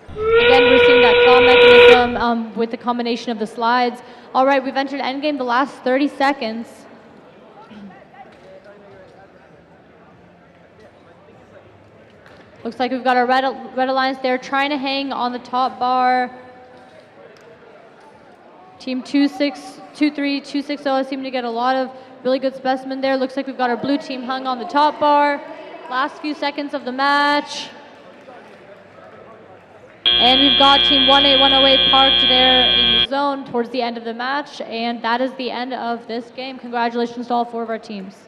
Again, we're seeing that claw mechanism with the combination of the slides. All right, we've entered endgame the last 30 seconds. Looks like we've got our Red Alliance there trying to hang on the top bar. Team 2-3-2-6-0 seem to get a lot of really good specimen there. Looks like we've got our blue team hung on the top bar. Last few seconds of the match. And we've got team 1-8-1-0-8 parked there in the zone towards the end of the match. And that is the end of this game. Congratulations to all 4 of our teams.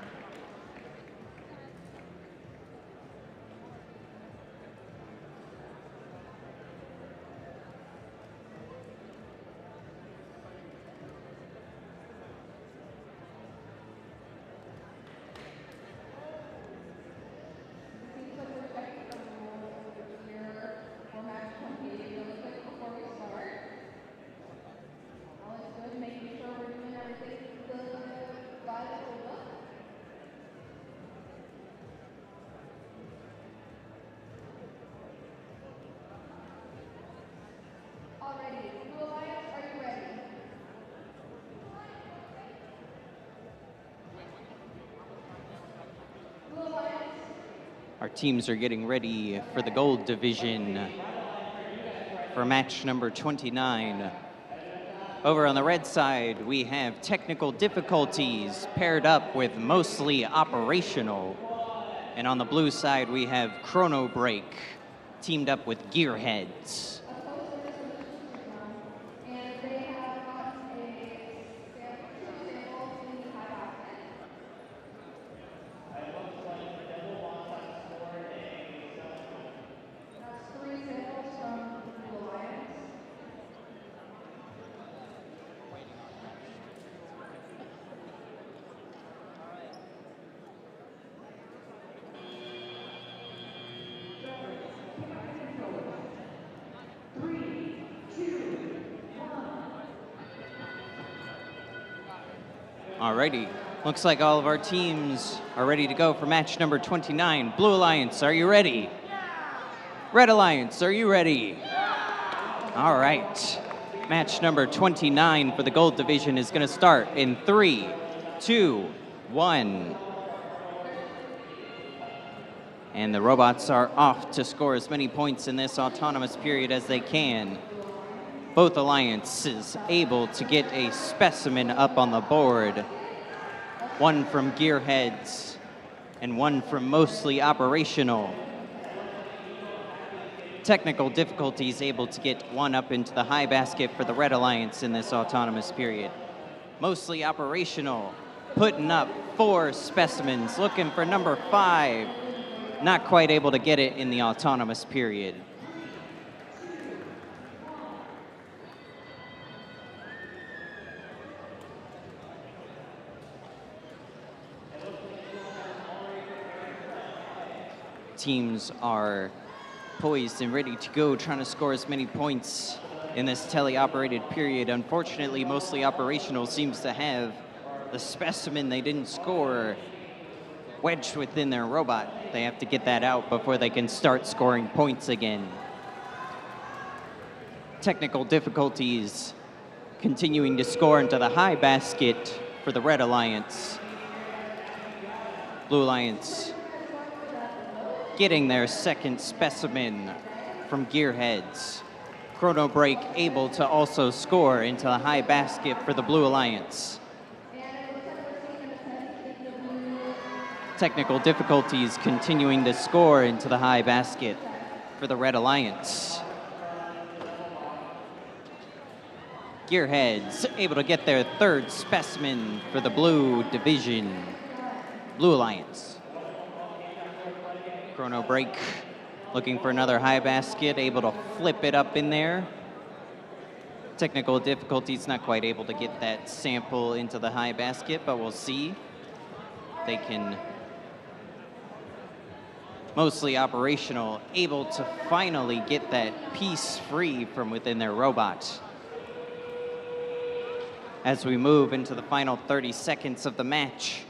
Our teams are getting ready for the gold division for match number 29. Over on the red side, we have technical difficulties paired up with mostly operational. And on the blue side, we have Chronobreak teamed up with Gearheads. Alrighty, looks like all of our teams are ready to go for match number 29. Blue Alliance, are you ready? Red Alliance, are you ready? All right, match number 29 for the gold division is gonna start in 3, 2, 1. And the robots are off to score as many points in this autonomous period as they can. Both alliances able to get a specimen up on the board. One from Gearheads and one from Mostly Operational. Technical difficulties able to get one up into the high basket for the Red Alliance in this autonomous period. Mostly Operational putting up 4 specimens, looking for number 5. Not quite able to get it in the autonomous period. Teams are poised and ready to go, trying to score as many points in this teleoperated period. Unfortunately, Mostly Operational seems to have the specimen they didn't score wedged within their robot. They have to get that out before they can start scoring points again. Technical difficulties continuing to score into the high basket for the Red Alliance. Blue Alliance getting their second specimen from Gearheads. Chronobreak able to also score into the high basket for the Blue Alliance. Technical difficulties continuing to score into the high basket for the Red Alliance. Gearheads able to get their third specimen for the Blue Division. Blue Alliance. Chronobreak looking for another high basket, able to flip it up in there. Technical difficulties, not quite able to get that sample into the high basket, but we'll see. They can. Mostly Operational, able to finally get that piece free from within their robot. As we move into the final 30 seconds of the match.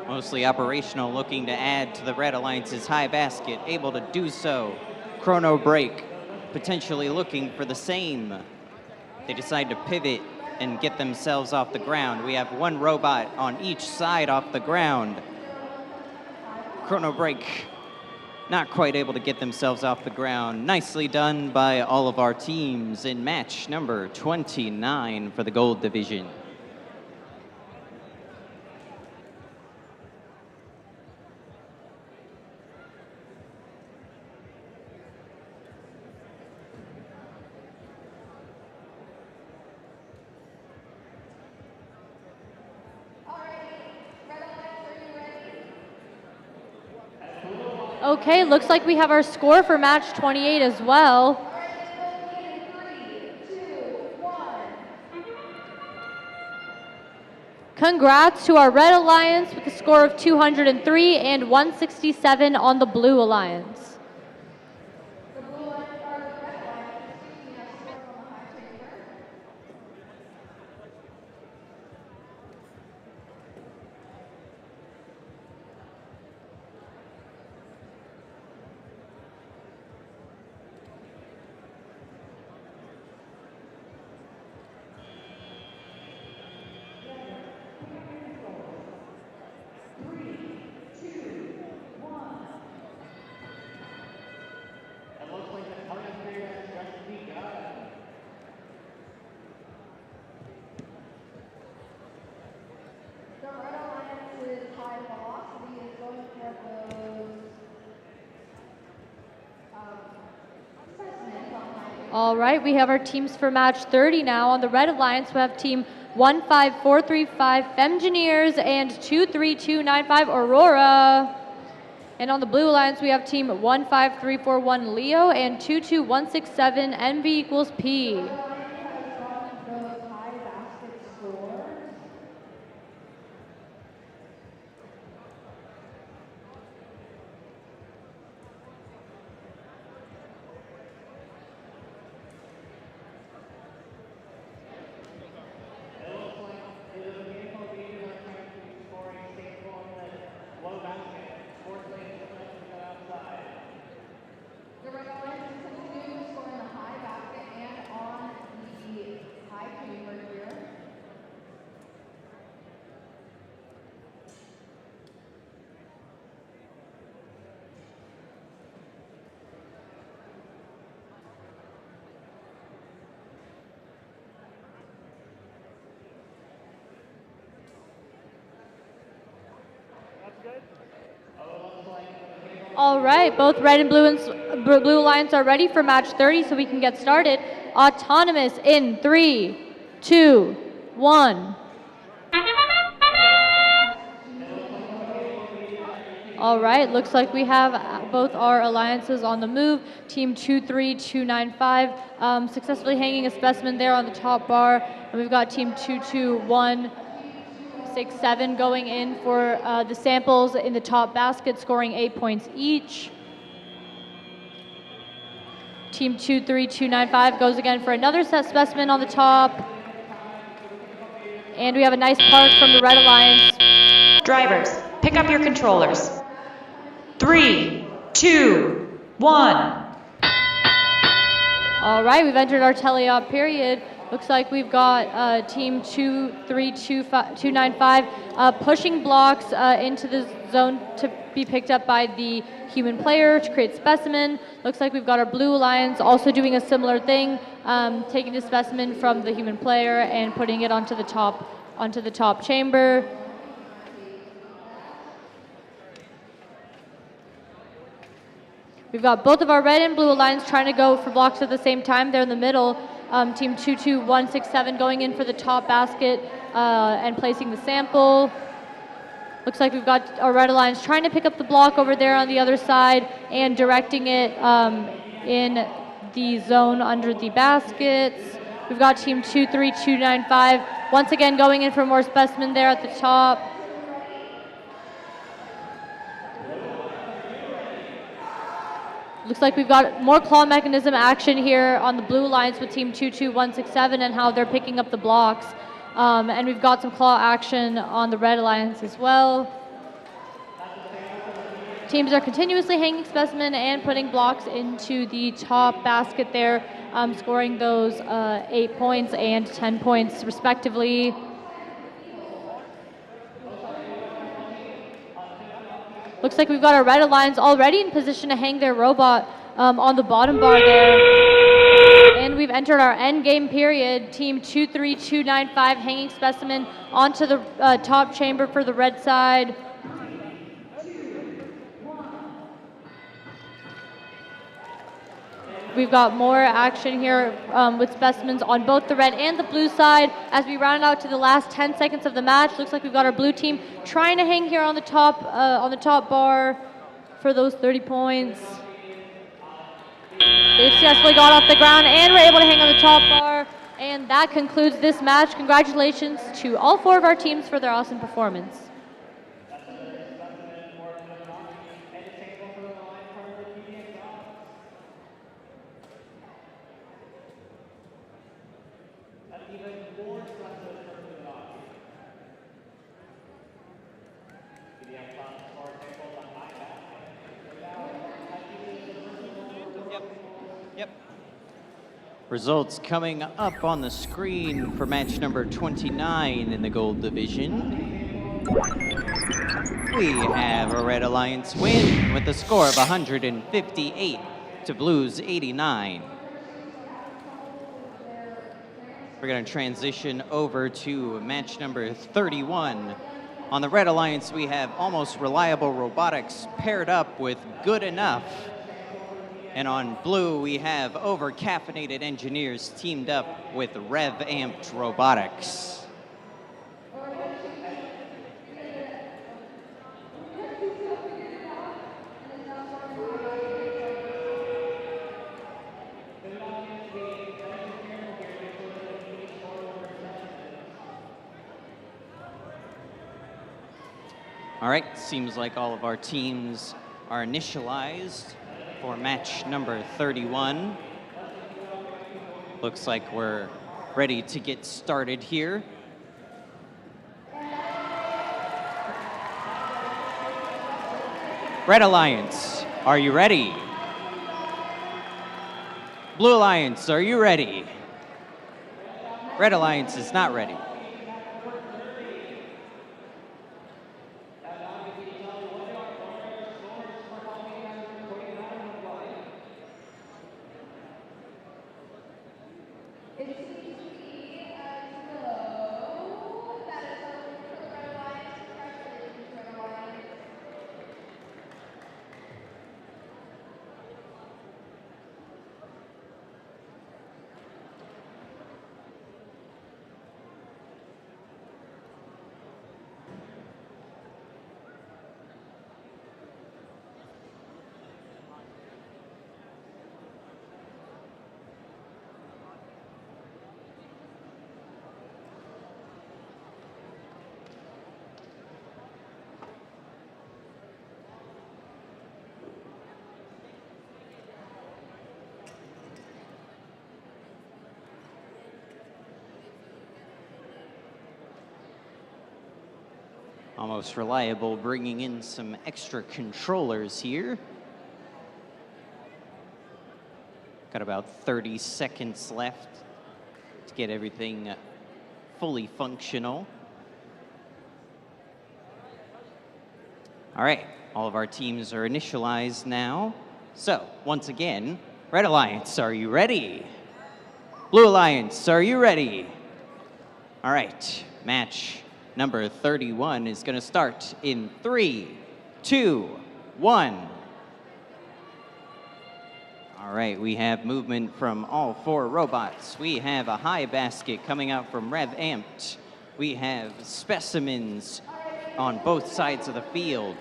Mostly Operational looking to add to the Red Alliance's high basket, able to do so. Chronobreak potentially looking for the same. They decide to pivot and get themselves off the ground. We have one robot on each side off the ground. Chronobreak not quite able to get themselves off the ground. Nicely done by all of our teams in match number 29 for the Gold Division. Okay, looks like we have our score for match 28 as well. Congrats to our Red Alliance with a score of 203 and 167 on the Blue Alliance. All right, we have our teams for match 30 now. On the Red Alliance, we have team 15435 Femgineers and 23295 Aurora. And on the Blue Alliance, we have team 15341 Leo and 22167 NV equals P. All right, both red and blue alliance are ready for match 30, so we can get started. Autonomous in 3, 2, 1. All right, looks like we have both our alliances on the move. Team 23295 successfully hanging a specimen there on the top bar. And we've got team 22167 going in for the samples in the top basket, scoring 8 points each. Team 23295 goes again for another set specimen on the top. And we have a nice park from the red alliance. Drivers, pick up your controllers. 3, 2, 1. All right, we've entered our teleop period. Looks like we've got team 23295 pushing blocks into the zone to be picked up by the human player to create specimen. Looks like we've got our blue alliance also doing a similar thing, taking the specimen from the human player and putting it onto the top chamber. We've got both of our red and blue alliance trying to go for blocks at the same time. They're in the middle. Team 22167 going in for the top basket and placing the sample. Looks like we've got our red alliance trying to pick up the block over there on the other side and directing it in the zone under the baskets. We've got team 23295 once again going in for more specimen there at the top. Looks like we've got more claw mechanism action here on the blue alliance with team 22167 and how they're picking up the blocks. And we've got some claw action on the red alliance as well. Teams are continuously hanging specimen and putting blocks into the top basket there, scoring those 8 points and 10 points respectively. Looks like we've got our red alliance already in position to hang their robot on the bottom bar there. And we've entered our end game period. Team 23295 hanging specimen onto the top chamber for the red side. We've got more action here with specimens on both the red and the blue side. As we round out to the last 10 seconds of the match, looks like we've got our blue team trying to hang here on the top bar for those 30 points. They've successfully got off the ground and were able to hang on the top bar. And that concludes this match. Congratulations to all 4 of our teams for their awesome performance. Results coming up on the screen for match number 29 in the gold division. We have a Red Alliance win with a score of 158 to Blues 89. We're going to transition over to match number 31. On the Red Alliance, we have Almost Reliable Robotics paired up with Good Enough. And on blue, we have Over-Caffeinated Engineers teamed up with RevAmped Robotics. All right, seems like all of our teams are initialized for match number 31. Looks like we're ready to get started here. Red Alliance, are you ready? Blue Alliance, are you ready? Red Alliance is not ready. Almost Reliable bringing in some extra controllers here. Got about 30 seconds left to get everything fully functional. All right, all of our teams are initialized now. So, once again, Red Alliance, are you ready? Blue Alliance, are you ready? All right, match number 31 is going to start in 3, 2, 1. All right, we have movement from all 4 robots. We have a high basket coming out from RevAmped. We have specimens on both sides of the field.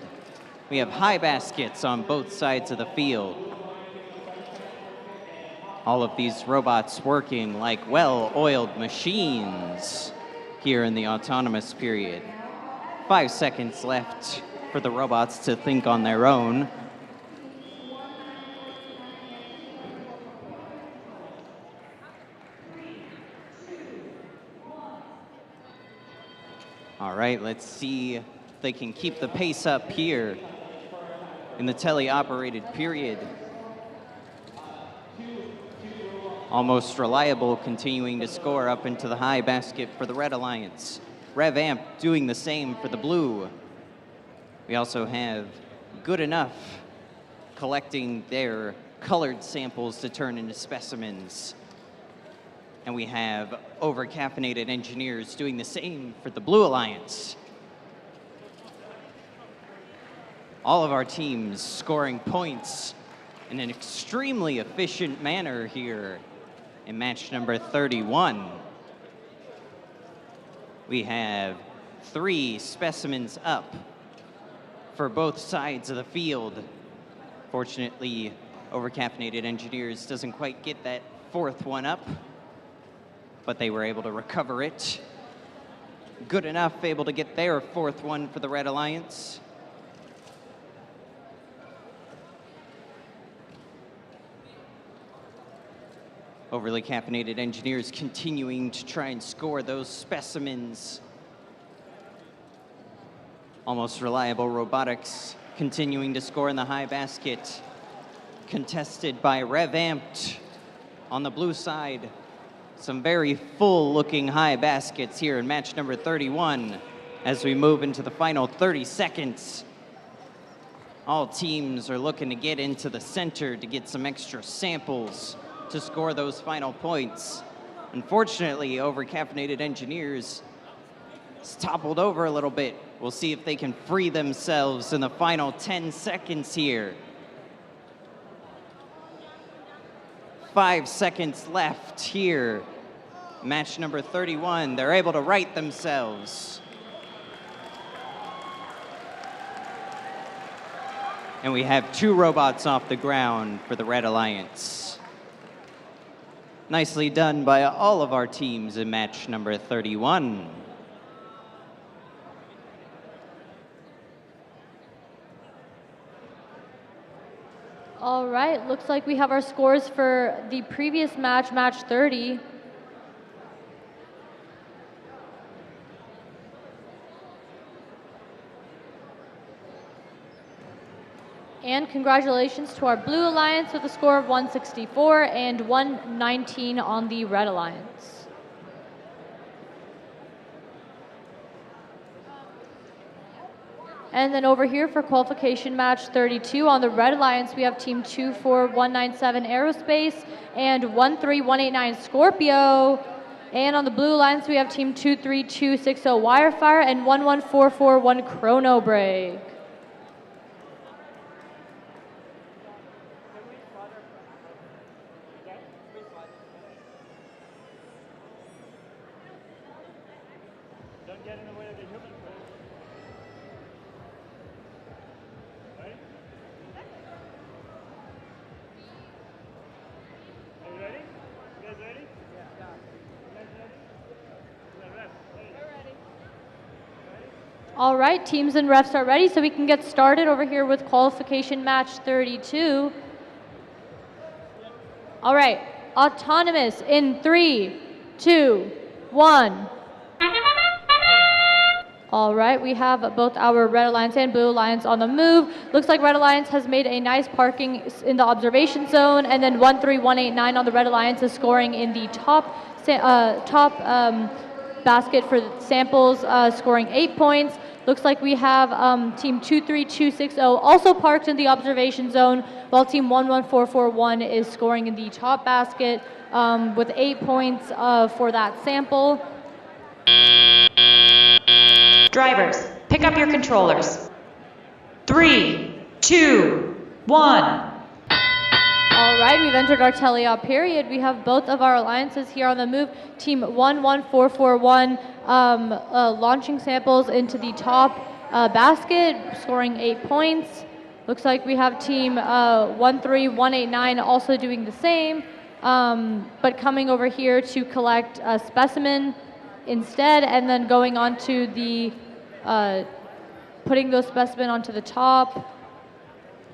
We have high baskets on both sides of the field. All of these robots working like well-oiled machines here in the autonomous period. 5 seconds left for the robots to think on their own. All right, let's see if they can keep the pace up here in the teleoperated period. Almost Reliable continuing to score up into the high basket for the Red Alliance. RevAmped doing the same for the blue. We also have Good Enough collecting their colored samples to turn into specimens. And we have Over-Caffeinated Engineers doing the same for the Blue Alliance. All of our teams scoring points in an extremely efficient manner here in match number 31. We have 3 specimens up for both sides of the field. Fortunately, Over-Caffeinated Engineers doesn't quite get that 4th one up, but they were able to recover it. Good Enough able to get their 4th one for the Red Alliance. Overly Caffeinated Engineers continuing to try and score those specimens. Almost Reliable Robotics continuing to score in the high basket. Contested by RevAmped on the blue side. Some very full-looking high baskets here in match number 31 as we move into the final 30 seconds. All teams are looking to get into the center to get some extra samples to score those final points. Unfortunately, Over-Caffeinated Engineers is toppled over a little bit. We'll see if they can free themselves in the final 10 seconds here. 5 seconds left here. Match number 31, they're able to right themselves. And we have 2 robots off the ground for the Red Alliance. Nicely done by all of our teams in match number 31. All right, looks like we have our scores for the previous match, match 30. And congratulations to our Blue Alliance with a score of 164 and 119 on the Red Alliance. And then over here for qualification match 32 on the Red Alliance, we have team 24197 Aerospace and 13189 Scorpio. And on the Blue Alliance, we have team 23260 Wirefire and 11441 Chronobreak. All right, teams and refs are ready, so we can get started over here with qualification match 32. All right, autonomous in 3, 2, 1. All right, we have both our Red Alliance and Blue Alliance on the move. Looks like Red Alliance has made a nice parking in the observation zone, and then 13189 on the Red Alliance is scoring in the top basket for the samples, scoring 8 points. Looks like we have team 23260 also parked in the observation zone, while team 11441 is scoring in the top basket with 8 points for that sample. Drivers, pick up your controllers. 3, 2, 1. All right, we've entered our teleop period. We have both of our alliances here on the move. Team 11441 launching samples into the top basket, scoring 8 points. Looks like we have team 13189 also doing the same, but coming over here to collect a specimen instead, and then going on to the, putting those specimen onto the top.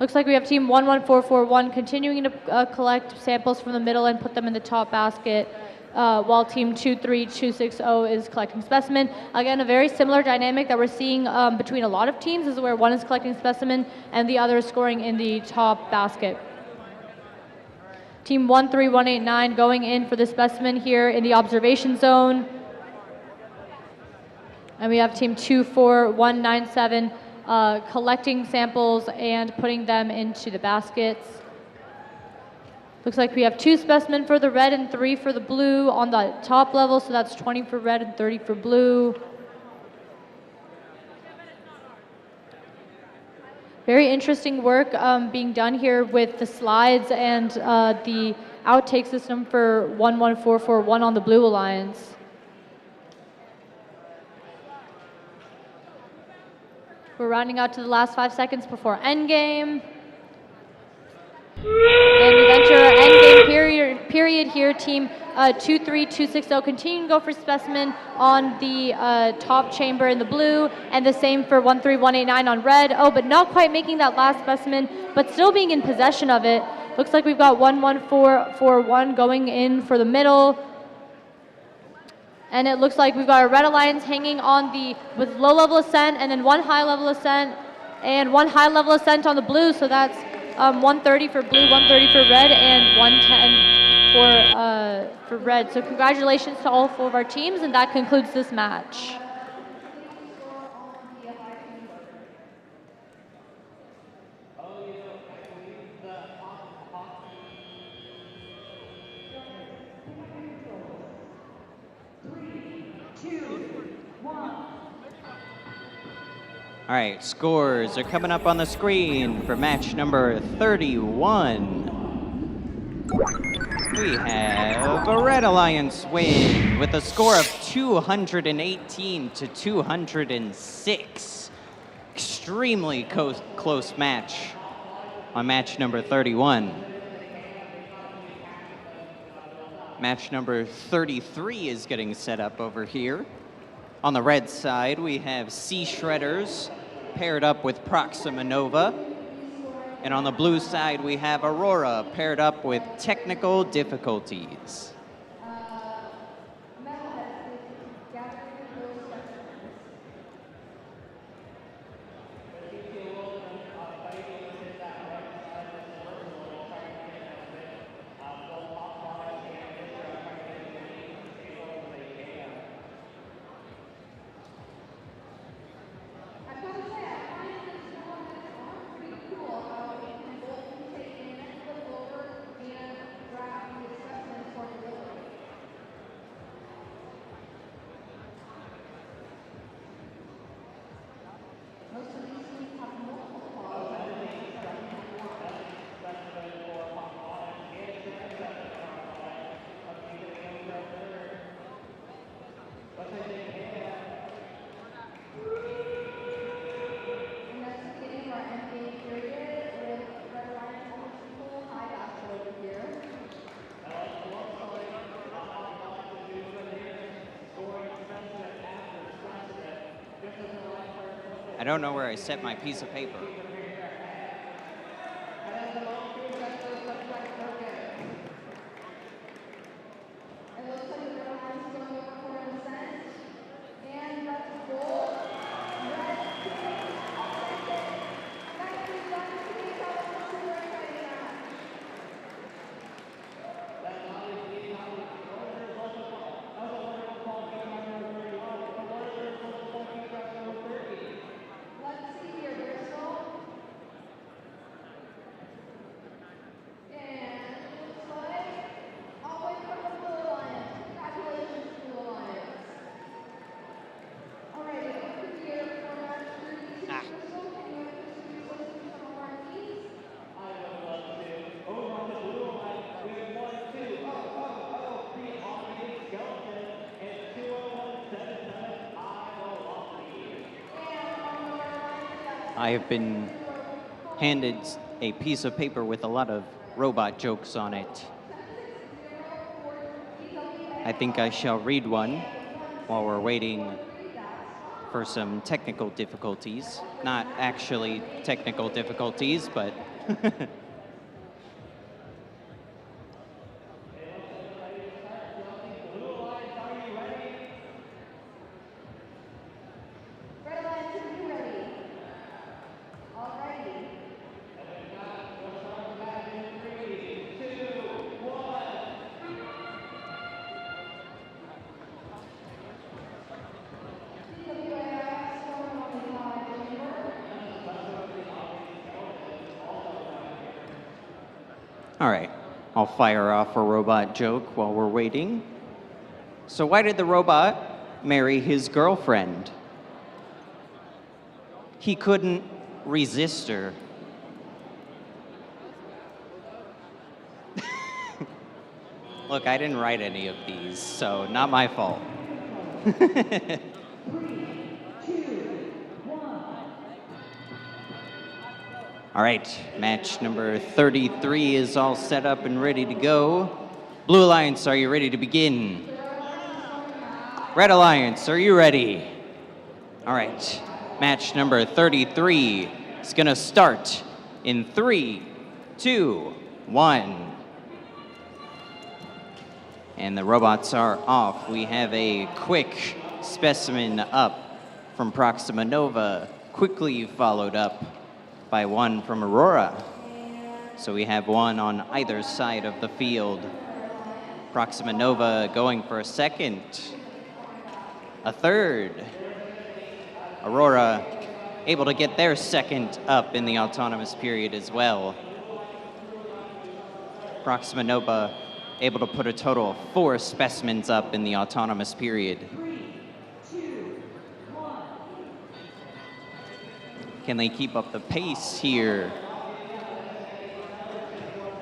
Looks like we have team 11441 continuing to collect samples from the middle and put them in the top basket, while team 23260 is collecting specimen. Again, a very similar dynamic that we're seeing between a lot of teams is where one is collecting specimen and the other is scoring in the top basket. Team 13189 going in for the specimen here in the observation zone. And we have team 24197 collecting samples and putting them into the baskets. Looks like we have 2 specimen for the red and 3 for the blue on the top level, so that's 20 for red and 30 for blue. Very interesting work being done here with the slides and the outtake system for 11441 on the Blue Alliance. We're rounding out to the last 5 seconds before endgame. And we've entered our endgame period here. Team 23260 continuing to go for specimen on the top chamber in the blue, and the same for 13189 on red. Oh, but not quite making that last specimen, but still being in possession of it. Looks like we've got 11441 going in for the middle. And it looks like we've got a Red Alliance hanging on with low level ascent, and then 1 high level ascent, and 1 high level ascent on the blue. So that's 130 for blue, 130 for red, and 110 for red. So congratulations to all 4 of our teams, and that concludes this match. All right, scores are coming up on the screen for match number 31. We have a Red Alliance win with a score of 218 to 206. Extremely close match on match number 31. Match number 33 is getting set up over here. On the red side, we have Sea Shredders paired up with Proxima Nova. And on the blue side, we have Aurora paired up with Technical Difficulties. I don't know where I set my piece of paper. I have been handed a piece of paper with a lot of robot jokes on it. I think I shall read one while we're waiting for some technical difficulties. Not actually technical difficulties, but all right, I'll fire off a robot joke while we're waiting. So why did the robot marry his girlfriend? He couldn't resist her. Look, I didn't write any of these, so not my fault. All right, match number 33 is all set up and ready to go. Blue Alliance, are you ready to begin? Red Alliance, are you ready? All right, match number 33 is gonna start in 3, 2, 1. And the robots are off. We have a quick specimen up from Proxima Nova, quickly followed up by one from Aurora. So we have one on either side of the field. Proxima Nova going for a second, a third. Aurora able to get their second up in the autonomous period as well. Proxima Nova able to put a total of 4 specimens up in the autonomous period. Can they keep up the pace here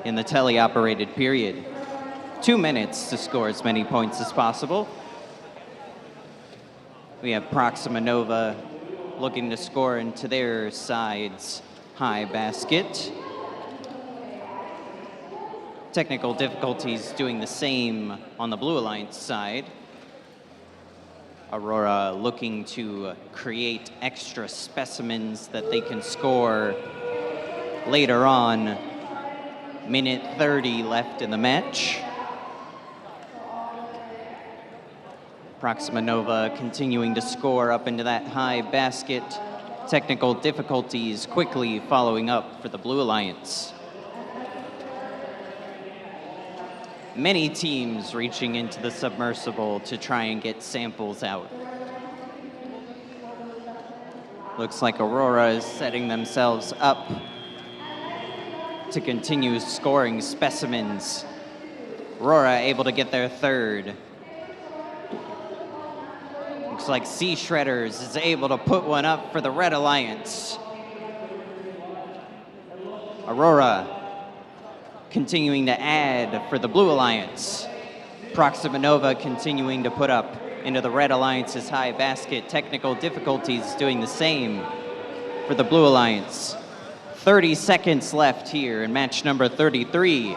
in the teleoperated period? 2 minutes to score as many points as possible. We have Proxima Nova looking to score into their side's high basket. Technical difficulties doing the same on the Blue Alliance side. Aurora looking to create extra specimens that they can score later on. Minute 30 left in the match. Proxima Nova continuing to score up into that high basket. Technical difficulties quickly following up for the Blue Alliance. Many teams reaching into the submersible to try and get samples out. Looks like Aurora is setting themselves up to continue scoring specimens. Aurora able to get their third. Looks like Sea Shredders is able to put one up for the Red Alliance. Aurora continuing to add for the Blue Alliance. Proxima Nova continuing to put up into the Red Alliance's high basket. Technical difficulties doing the same for the Blue Alliance. 30 seconds left here in match number 33.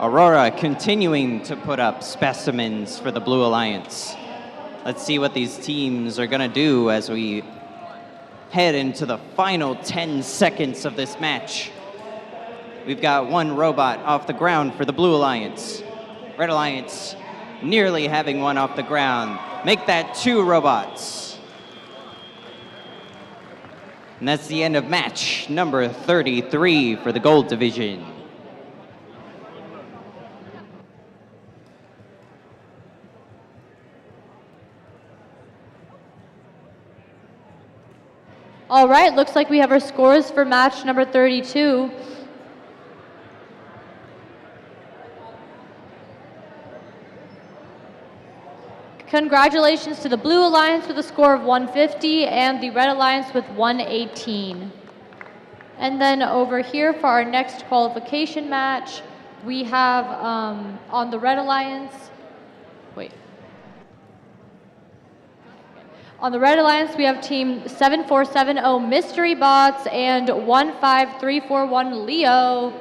Aurora continuing to put up specimens for the Blue Alliance. Let's see what these teams are gonna do as we head into the final 10 seconds of this match. We've got one robot off the ground for the Blue Alliance. Red Alliance nearly having one off the ground. Make that 2 robots. And that's the end of match number 33 for the Gold Division. All right, looks like we have our scores for match number 32. Congratulations to the Blue Alliance with a score of 150 and the Red Alliance with 118. And then over here for our next qualification match, we have on the Red Alliance, On the Red Alliance, we have Team 7470 Mystery Bots and 15341 Leo.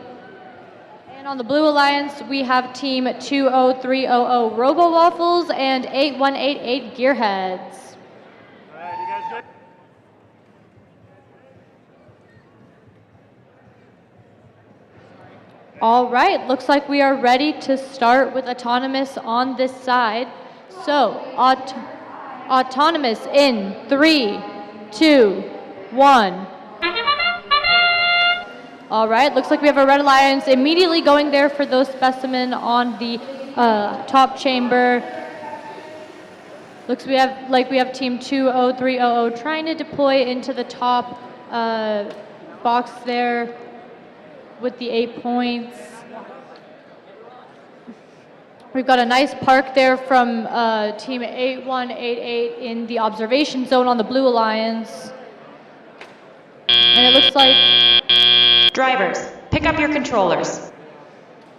And on the Blue Alliance, we have Team 20300 RoboWaffles and 8188 Gearheads. All right, looks like we are ready to start with Autonomous on this side. So, Autonomous in 3, 2, 1. All right, looks like we have a Red Alliance immediately going there for those specimen on the top chamber. Looks we have Team 20300 trying to deploy into the top box there with the 8 points. We've got a nice park there from Team 8188 in the observation zone on the Blue Alliance. And it looks like... Drivers, pick up your controllers.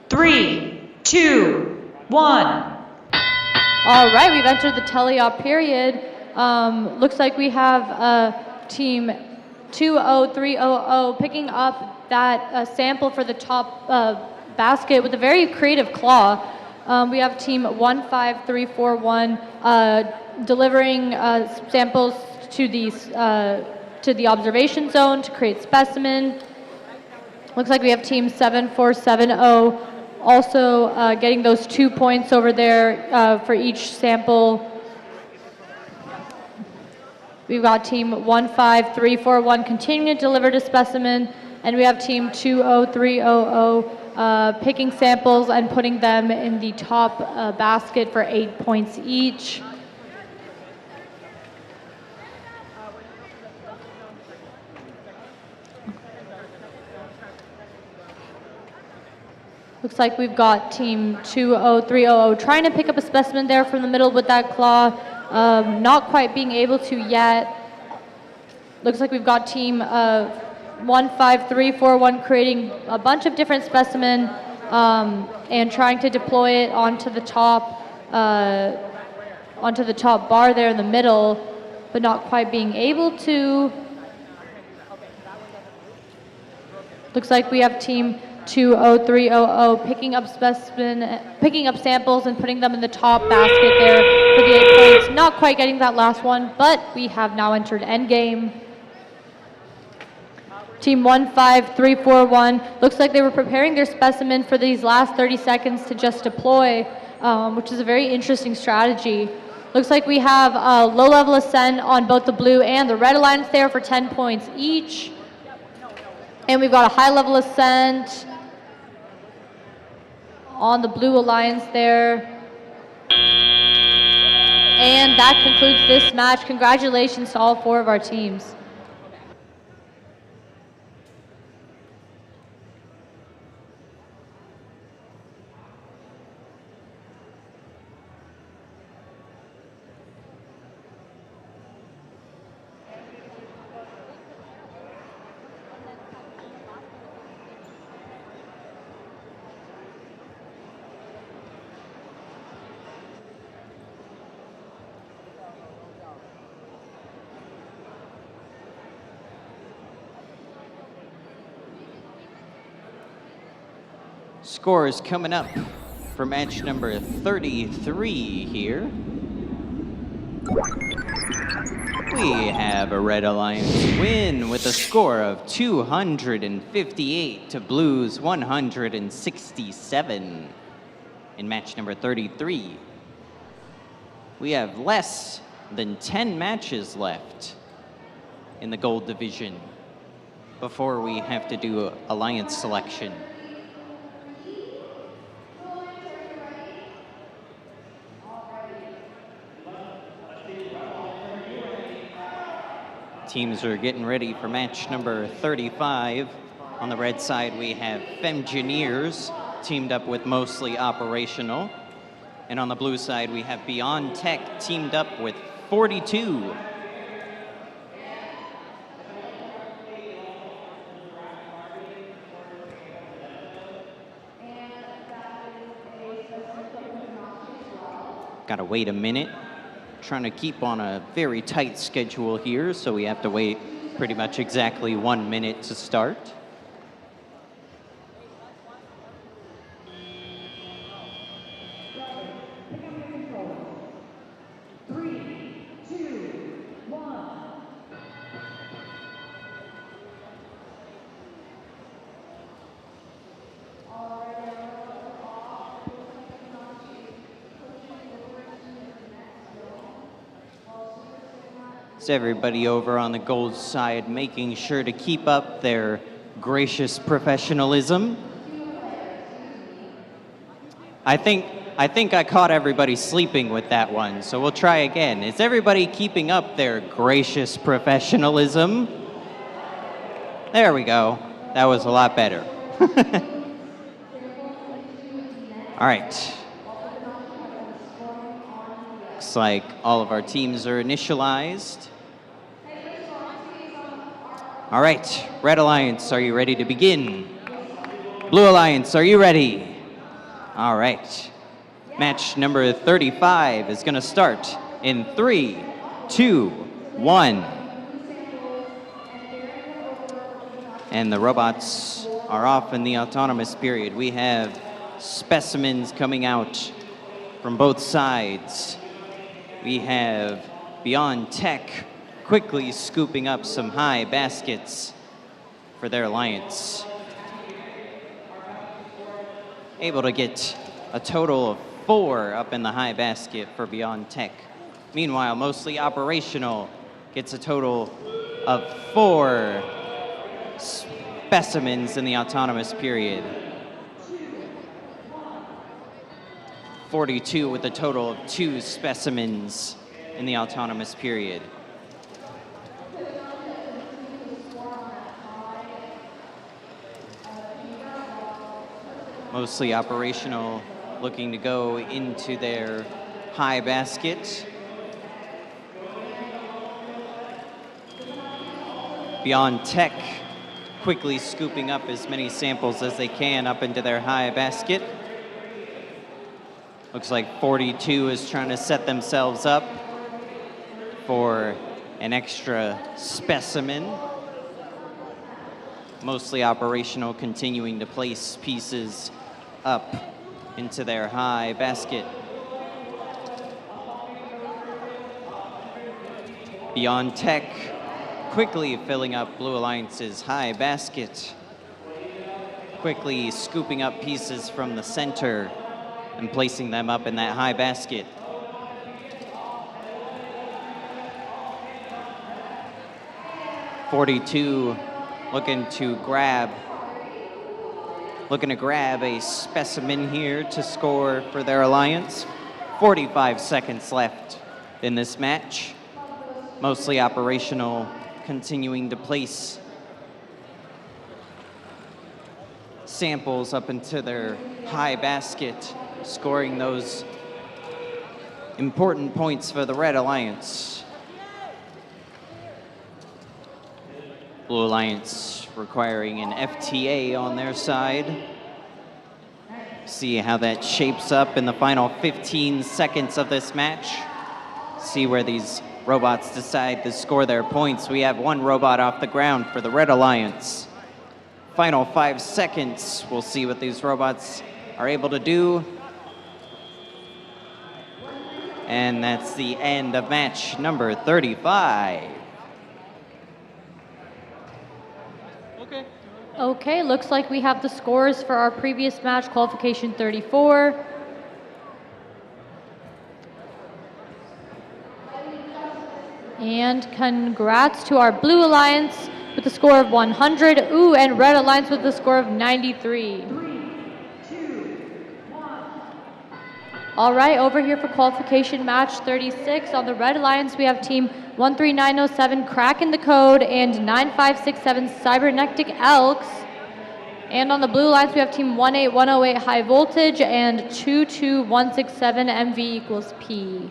3, 2, 1. All right, we've entered the teleop period. Looks like we have Team 20300 picking up that sample for the top basket with a very creative claw. We have Team 15341 delivering samples to the observation zone to create specimen. Looks like we have Team 7470 also getting those 2 points over there for each sample. We've got Team 15341 continuing to deliver to specimen, and we have Team 20300 picking samples and putting them in the top basket for 8 points each. Looks like we've got Team 20300 trying to pick up a specimen there from the middle with that claw. Not quite being able to yet. Looks like we've got Team 15341 creating a bunch of different specimen and trying to deploy it onto the top bar there in the middle, but not quite being able to. Looks like we have Team 20300 picking up samples and putting them in the top basket there for the 8 points. Not quite getting that last one, but we have now entered endgame. Team 15341 looks like they were preparing their specimen for these last 30 seconds to just deploy, which is a very interesting strategy. Looks like we have a low-level ascent on both the Blue and the Red Alliance there for 10 points each. And we've got a high-level ascent on the Blue Alliance there. And that concludes this match. Congratulations to all 4 of our teams. Scores coming up for match number 33 here. We have a Red Alliance win with a score of 258 to Blue's 167 in match number 33. We have less than 10 matches left in the gold division before we have to do alliance selection. Teams are getting ready for match number 35. On the red side, we have Femgineers teamed up with Mostly Operational. And on the blue side, we have Beyond Tech teamed up with 42. Gotta wait a minute trying to keep on a very tight schedule here, so we have to wait pretty much exactly 1 minute to start. So everybody over on the gold side making sure to keep up their gracious professionalism. I think I caught everybody sleeping with that one, so we'll try again. Is everybody keeping up their gracious professionalism? There we go. That was a lot better. All right. Looks like all of our teams are initialized. All right, Red Alliance, are you ready to begin? Blue Alliance, are you ready? All right. Match number 35 is going to start in 3, 2, 1. And the robots are off in the autonomous period. We have specimens coming out from both sides. We have Beyond Tech quickly scooping up some high baskets for their alliance. Able to get a total of 4 up in the high basket for Beyond Tech. Meanwhile, Mostly Operational gets a total of 4 specimens in the autonomous period. 42 with a total of 2 specimens in the autonomous period. Mostly Operational looking to go into their high basket. Beyond Tech quickly scooping up as many samples as they can up into their high basket. Looks like 42 is trying to set themselves up for an extra specimen. Mostly Operational continuing to place pieces up into their high basket. Beyond Tech quickly filling up Blue Alliance's high basket. Quickly scooping up pieces from the center and placing them up in that high basket. .42 looking to grab a specimen here to score for their alliance. 45 seconds left in this match. Mostly Operational continuing to place samples up into their high basket, scoring those important points for the Red Alliance. Blue Alliance requiring an FTA on their side. See how that shapes up in the final 15 seconds of this match. See where these robots decide to score their points. We have 1 robot off the ground for the Red Alliance. Final 5 seconds, we'll see what these robots are able to do. And that's the end of match number 35. Okay, looks like we have the scores for our previous match, qualification 34. And congrats to our Blue Alliance with a score of 100. Ooh, and Red Alliance with a score of 93. All right, over here for qualification match 36. On the Red Alliance, we have team 13907 Kraken the Code and 9567 Cybernetic Elks. And on the Blue Alliance, we have team 18108 High Voltage and 22167 MV equals P.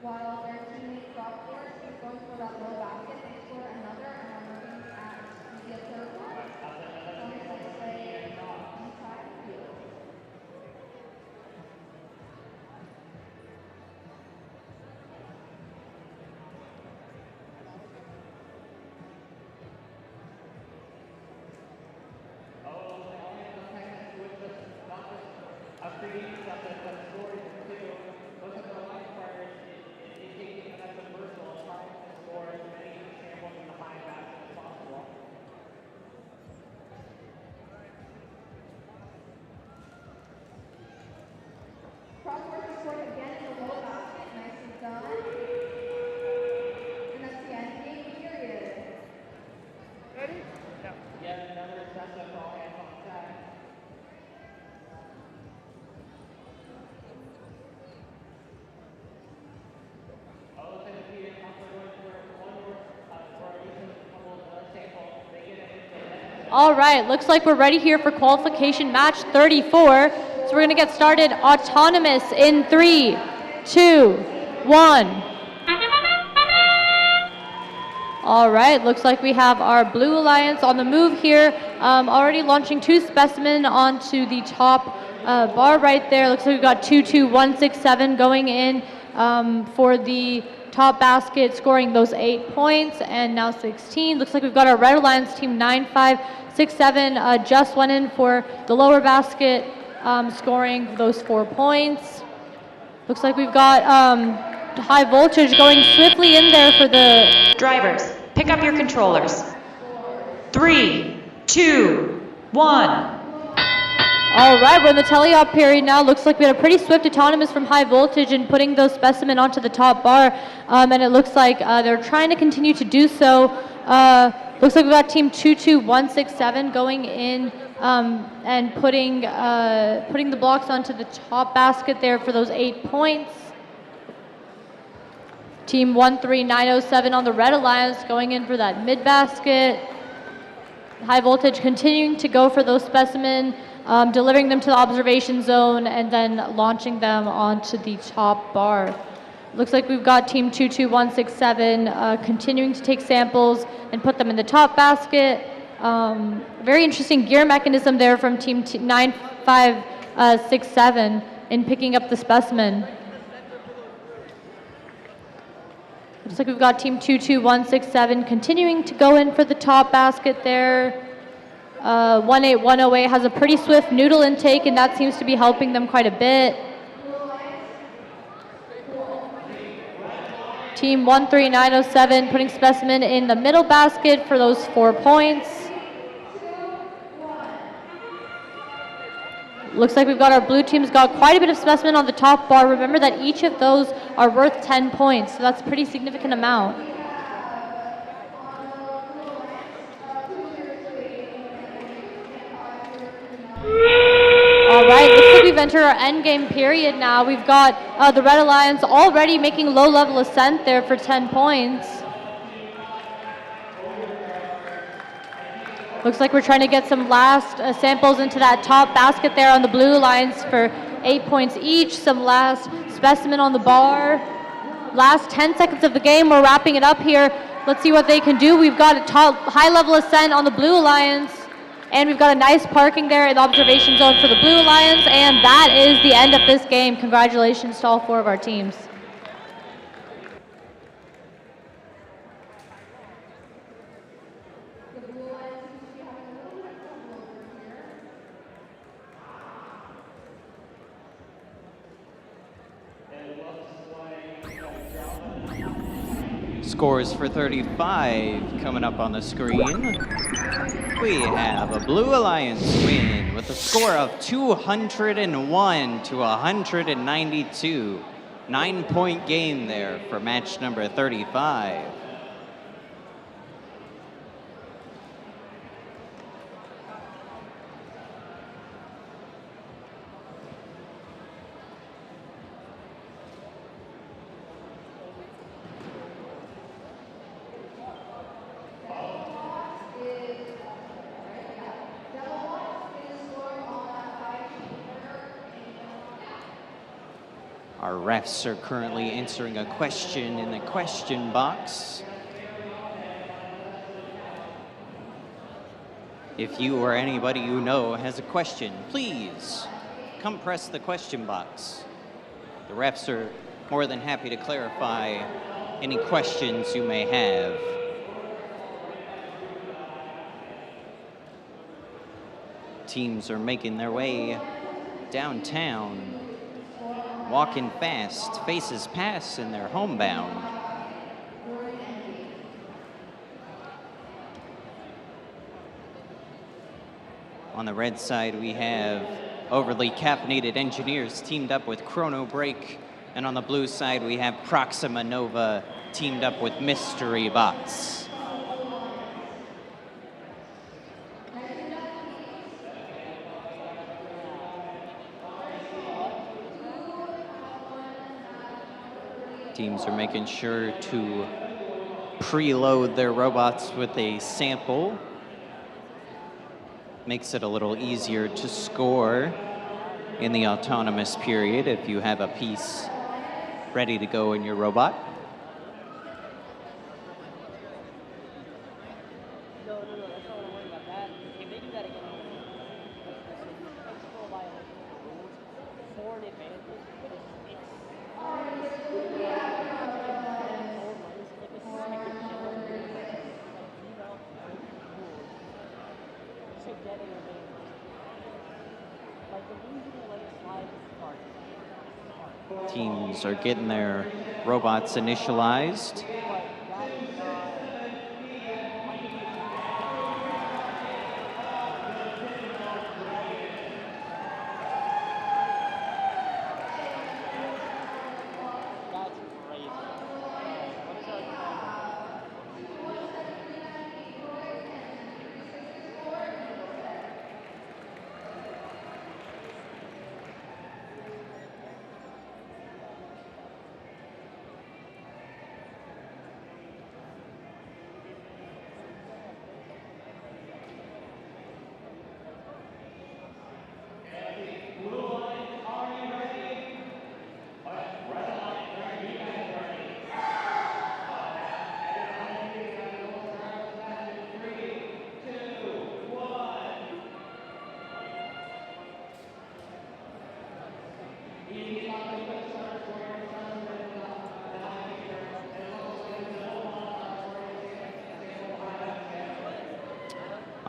while their teammate Dropforce is going for that low basket. They score another, and I'm looking at the third one. Some might say on track and field. Crossword scored again in the low basket. Nicely done. And that's the end game period. Ready? Yeah, another session for all hands on deck. All right, looks like we're ready here for qualification match 34. So we're gonna get started autonomous in 3, 2, 1. All right, looks like we have our Blue Alliance on the move here, already launching 2 specimen onto the top bar right there. Looks like we've got 22167 going in for the top basket, scoring those 8 points, and now 16. Looks like we've got our Red Alliance team 9567 just went in for the lower basket, scoring those 4 points. Looks like we've got high voltage going swiftly in there for the drivers. Pick up your controllers. 3, 2, 1. All right, we're in the teleop period now. Looks like we had a pretty swift autonomous from high voltage and putting those specimen onto the top bar. And it looks like they're trying to continue to do so. Looks like we've got team 22167 going in and putting the blocks onto the top basket there for those 8 points. Team 13907 on the Red Alliance going in for that mid basket. High voltage continuing to go for those specimen, delivering them to the observation zone and then launching them onto the top bar. Looks like we've got team 22167 continuing to take samples and put them in the top basket. Very interesting gear mechanism there from team 9567 in picking up the specimen. Looks like we've got team 22167 continuing to go in for the top basket there. 18108 has a pretty swift noodle intake, and that seems to be helping them quite a bit. Team 13907 putting specimen in the middle basket for those 4 points. Looks like we've got our blue team's got quite a bit of specimen on the top bar. Remember that each of those are worth 10 points, so that's a pretty significant amount. All right, looks like we've entered our end game period now. We've got the Red Alliance already making low-level ascent there for 10 points. Looks like we're trying to get some last samples into that top basket there on the Blue Alliance for 8 points each. Some last specimen on the bar. Last 10 seconds of the game, we're wrapping it up here. Let's see what they can do. We've got a top high-level ascent on the Blue Alliance. And we've got a nice parking there in the observation zone for the Blue Alliance, and that is the end of this game. Congratulations to all 4 of our teams. Scores for 35 coming up on the screen. We have a Blue Alliance win with a score of 201 to 192. 9-point game there for match number 35. Our refs are currently answering a question in the question box. If you or anybody you know has a question, please come press the question box. The refs are more than happy to clarify any questions you may have. Teams are making their way downtown, walking fast, faces pass, and they're homebound. On the red side, we have Over-Caffeinated Engineers teamed up with Chronobreak, and on the blue side, we have Proxima Nova teamed up with Mystery Bots. Teams are making sure to preload their robots with a sample. Makes it a little easier to score in the autonomous period if you have a piece ready to go in your robot. Teams are getting their robots initialized.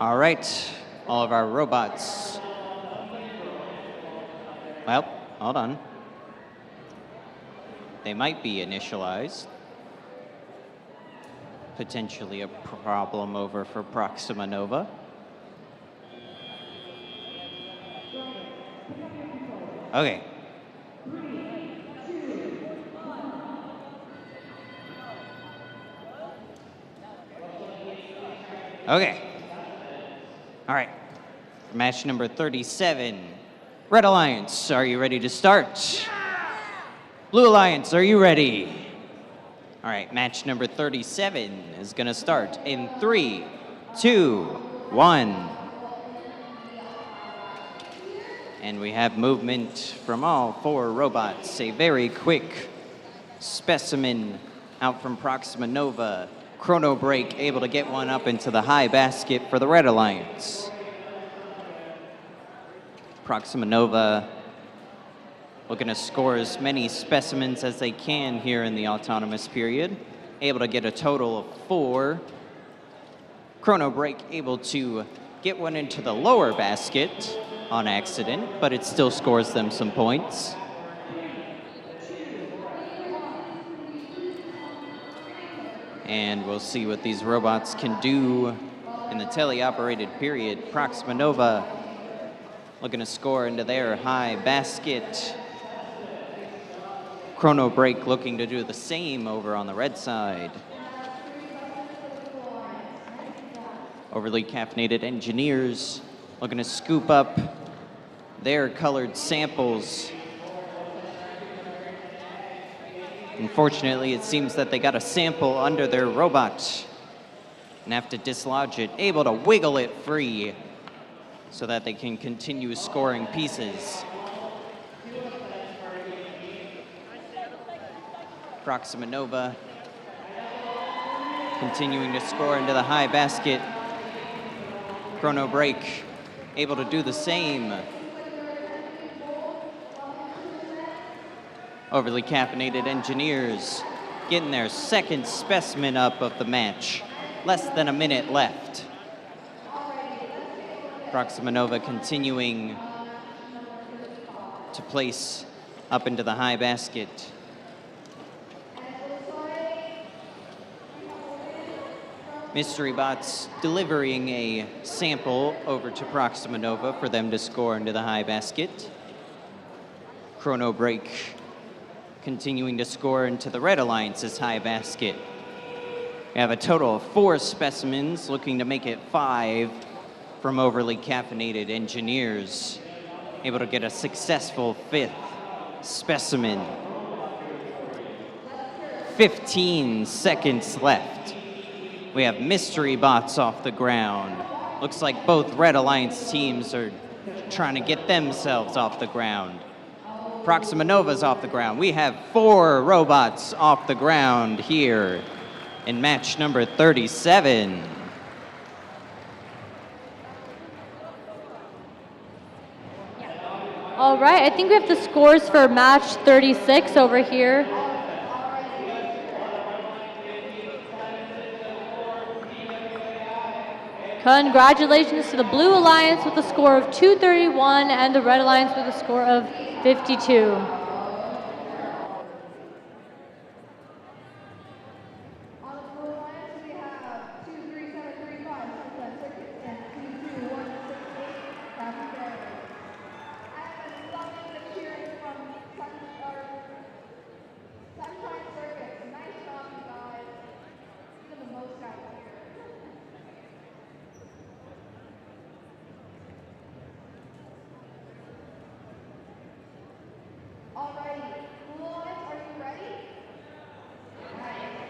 All right, all of our robots. Well, hold on. They might be initialized. Potentially a problem over for Proxima Nova. Okay. Okay. All right. Match number 37. Red Alliance, are you ready to start? Blue Alliance, are you ready? All right, match number 37 is gonna start in 3, 2, 1. And we have movement from all 4 robots. A very quick specimen out from Proxima Nova. Chronobreak able to get one up into the high basket for the Red Alliance. Proxima Nova looking to score as many specimens as they can here in the autonomous period. Able to get a total of 4. Chronobreak able to get one into the lower basket on accident, but it still scores them some points. And we'll see what these robots can do in the teleoperated period. Proxima Nova looking to score into their high basket. Chronobreak looking to do the same over on the red side. Over-Caffeinated Engineers looking to scoop up their colored samples. Unfortunately, it seems that they got a sample under their robot and have to dislodge it, able to wiggle it free so that they can continue scoring pieces. Proxima Nova continuing to score into the high basket. Chronobreak able to do the same. Overly caffeinated Engineers getting their second specimen up of the match. Less than a minute left. Proxima Nova continuing to place up into the high basket. Mystery Bots delivering a sample over to Proxima Nova for them to score into the high basket. Chronobreak continuing to score into the Red Alliance's high basket. We have a total of 4 specimens, looking to make it 5 from Overly Caffeinated Engineers. Able to get a successful 5th specimen. 15 seconds left. We have Mystery Bots off the ground. Looks like both Red Alliance teams are trying to get themselves off the ground. Proxima Nova's off the ground. We have 4 robots off the ground here in match number 37. All right, I think we have the scores for match 36 over here. Congratulations to the Blue Alliance with a score of 231 and the Red Alliance with a score of 52.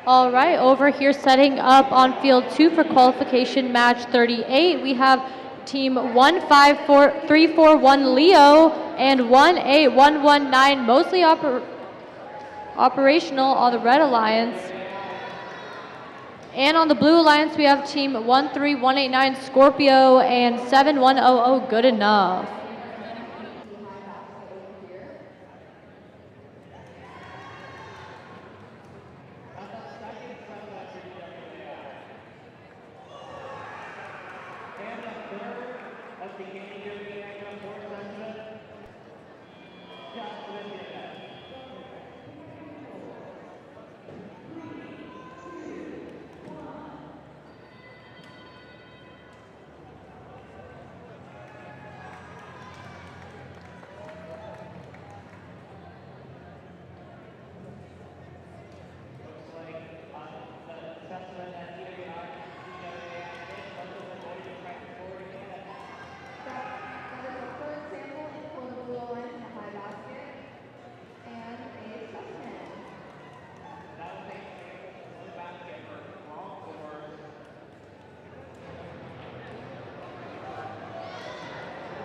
All right, over here setting up on field 2 for qualification match 38, we have team 154341 Leo and 18119 mostly operational on the Red Alliance. And on the Blue Alliance, we have team 13189 Scorpio and 7100 Good Enough.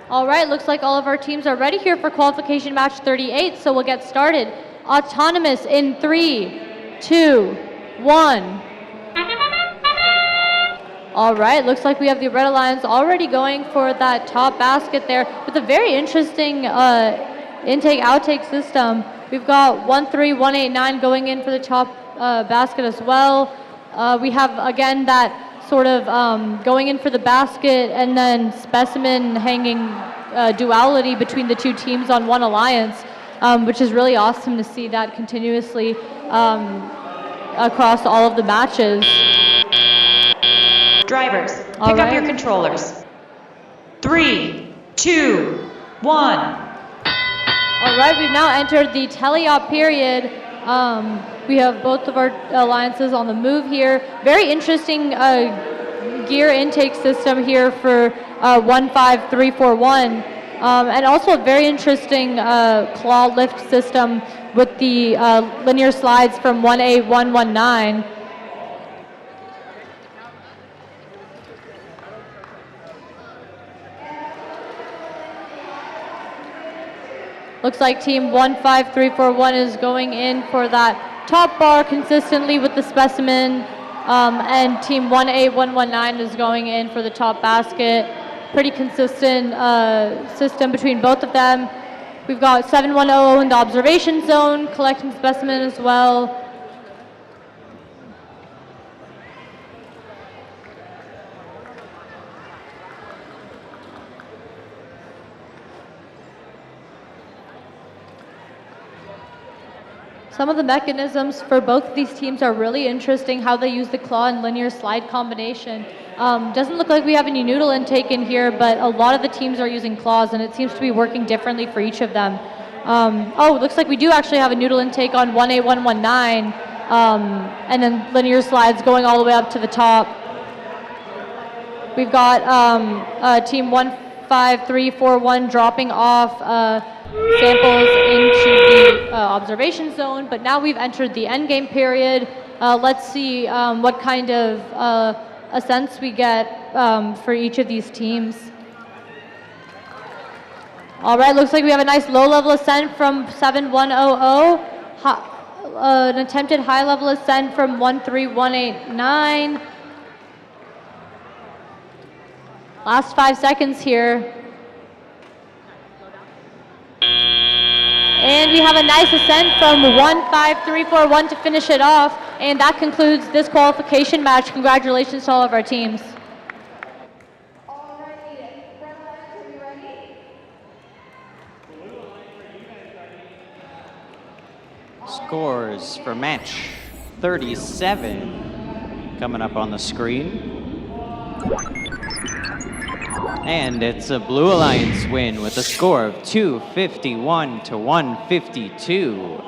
All right, looks like all of our teams are ready here for qualification match 38, so we'll get started. Autonomous in 3, 2, 1. All right, looks like we have the Red Alliance already going for that top basket there with a very interesting intake-outtake system. We've got 13189 going in for the top basket as well. We have, again, that sort of going in for the basket and then specimen hanging duality between the 2 teams on one alliance, which is really awesome to see that continuously across all of the matches. Drivers, pick up your controllers. 3, 2, 1. All right, we've now entered the teleop period. We have both of our alliances on the move here. Very interesting gear intake system here for 15341. And also a very interesting claw lift system with the linear slides from 1A119. Looks like team 15341 is going in for that top bar consistently with the specimen, and team 18119 is going in for the top basket. Pretty consistent system between both of them. We've got 7100 in the observation zone, collecting specimen as well. Some of the mechanisms for both of these teams are really interesting, how they use the claw and linear slide combination. Doesn't look like we have any noodle intake in here, but a lot of the teams are using claws, and it seems to be working differently for each of them. Oh, it looks like we do actually have a noodle intake on 18119, and then linear slides going all the way up to the top. We've got team 15341 dropping off samples into the observation zone, but now we've entered the endgame period. Let's see what kind of ascents we get for each of these teams. All right, looks like we have a nice low-level ascent from 7100, an attempted high-level ascent from 13189. Last 5 seconds here. And we have a nice ascent from 15341 to finish it off. And that concludes this qualification match. Congratulations to all of our teams. Scores for match 37 coming up on the screen. And it's a Blue Alliance win with a score of 251 to 152.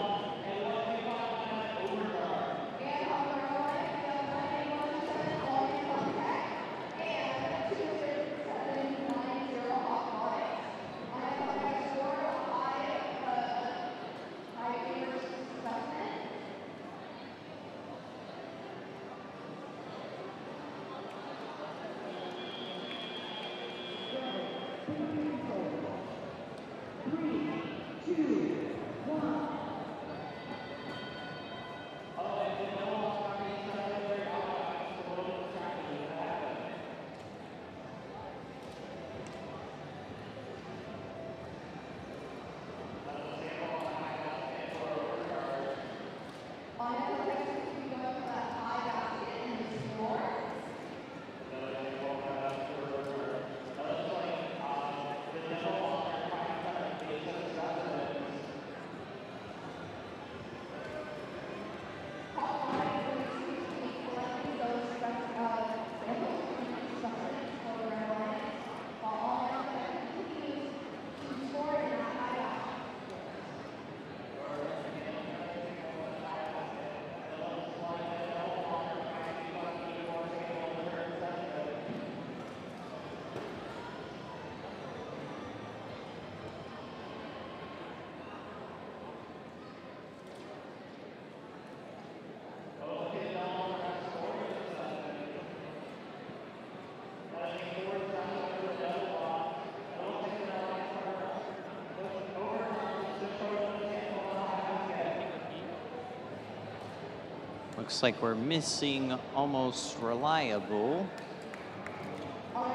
Looks like we're missing almost reliable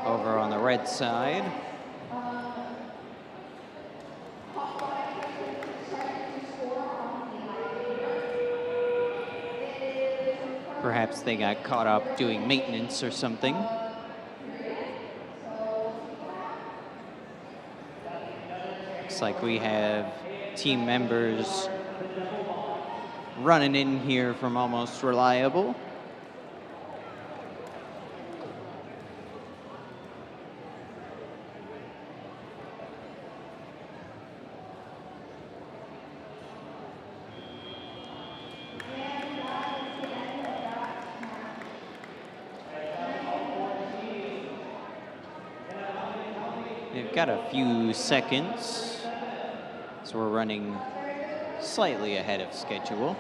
over on the red side. Perhaps they got caught up doing maintenance or something. Looks like we have team members running in here from almost reliable. They've got a few seconds, so we're running slightly ahead of schedule.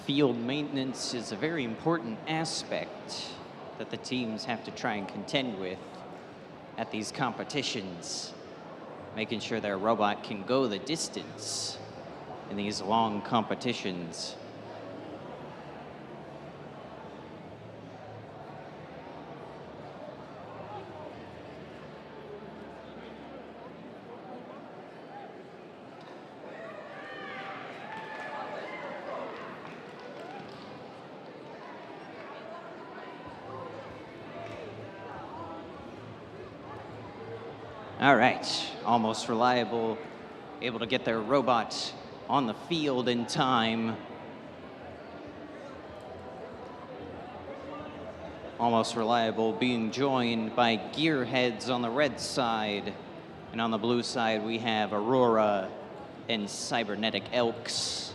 field maintenance is a very important aspect that the teams have to try and contend with at these competitions, making sure their robot can go the distance in these long competitions. All right, Almost Reliable, able to get their robot on the field in time. Almost Reliable being joined by Gearheads on the red side. And on the blue side, we have AURORA and Cybernetic Elks.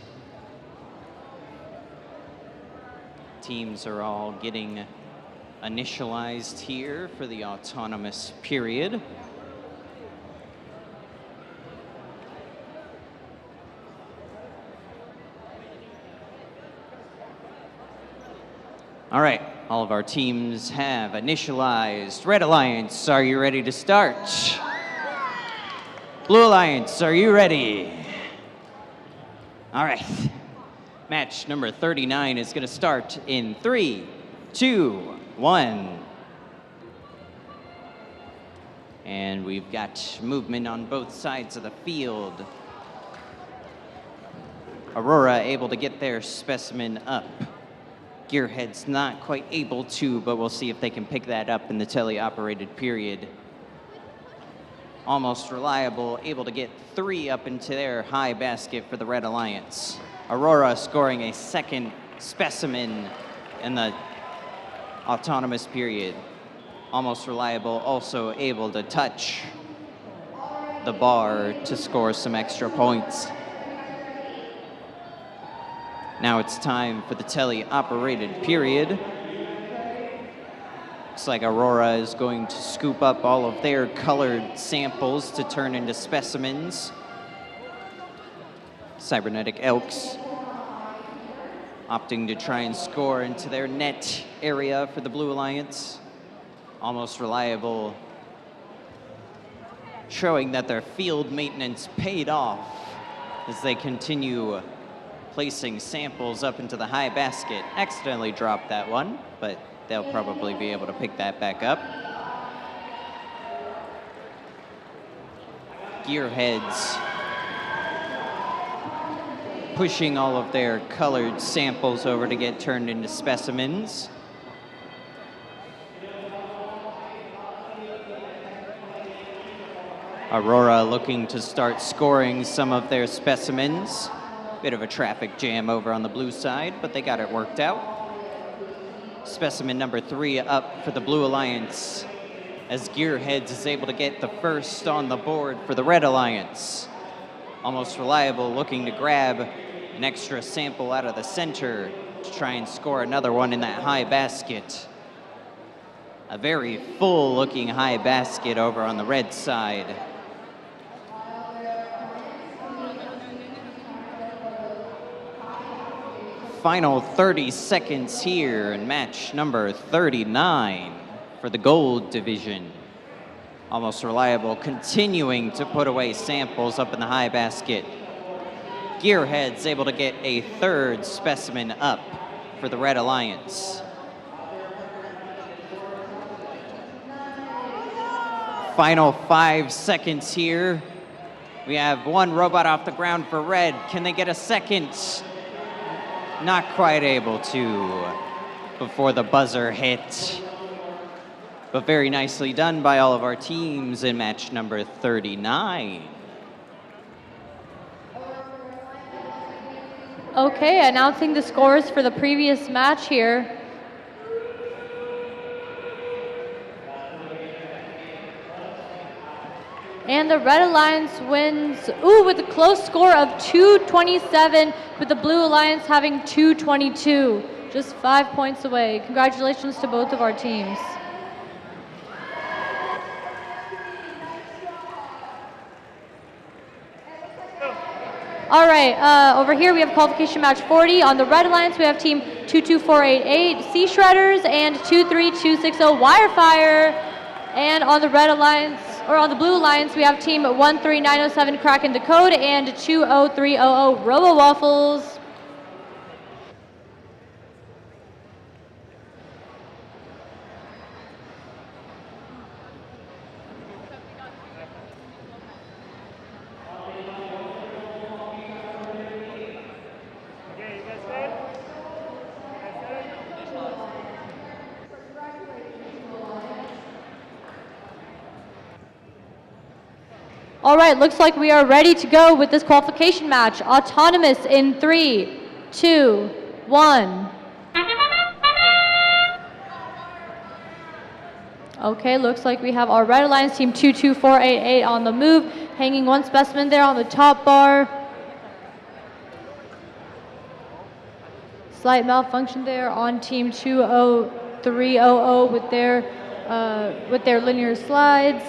Teams are all getting initialized here for the autonomous period. All right, all of our teams have initialized. Red Alliance, are you ready to start? Blue Alliance, are you ready? All right, match number 39 is gonna start in 3, 2, 1. And we've got movement on both sides of the field. AURORA able to get their specimen up. Gearhead's not quite able to, but we'll see if they can pick that up in the teleoperated period. Almost Reliable, able to get 3 up into their high basket for the Red Alliance. AURORA scoring a second specimen in the autonomous period. Almost Reliable also able to touch the bar to score some extra points. Now it's time for the tele-operated period. Looks like AURORA is going to scoop up all of their colored samples to turn into specimens. Cybernetic Elks opting to try and score into their net area for the Blue Alliance. Almost Reliable showing that their field maintenance paid off as they continue placing samples up into the high basket. Accidentally dropped that one, but they'll probably be able to pick that back up. Gearheads pushing all of their colored samples over to get turned into specimens. AURORA looking to start scoring some of their specimens. Bit of a traffic jam over on the blue side, but they got it worked out. Specimen number 3 up for the Blue Alliance as Gearheads is able to get the first on the board for the Red Alliance. Almost Reliable looking to grab an extra sample out of the center to try and score another one in that high basket. A very full looking high basket over on the red side. Final 30 seconds here in match number 39 for the gold division. Almost Reliable continuing to put away samples up in the high basket. Gearhead's able to get a 3rd specimen up for the Red Alliance. Final 5 seconds here. We have 1 robot off the ground for Red. Can they get a second? Not quite able to before the buzzer hit. But very nicely done by all of our teams in match number 39. Okay, announcing the scores for the previous match here. And the Red Alliance wins, with a close score of 227, with the Blue Alliance having 222, just 5 points away. Congratulations to both of our teams. All right, over here we have qualification match 40. On the Red Alliance, we have team 22488 Sea Shredders and 23260 Wirefire. And on the Red Alliance, or on the Blue Alliance, we have team 13907 Kraken the Code and 20300 RoboWaffles. All right, looks like we are ready to go with this qualification match. Autonomous in 3, 2, 1. Okay, looks like we have our Red Alliance team 22488 on the move, hanging one specimen there on the top bar. Slight malfunction there on team 20300 with their linear slides.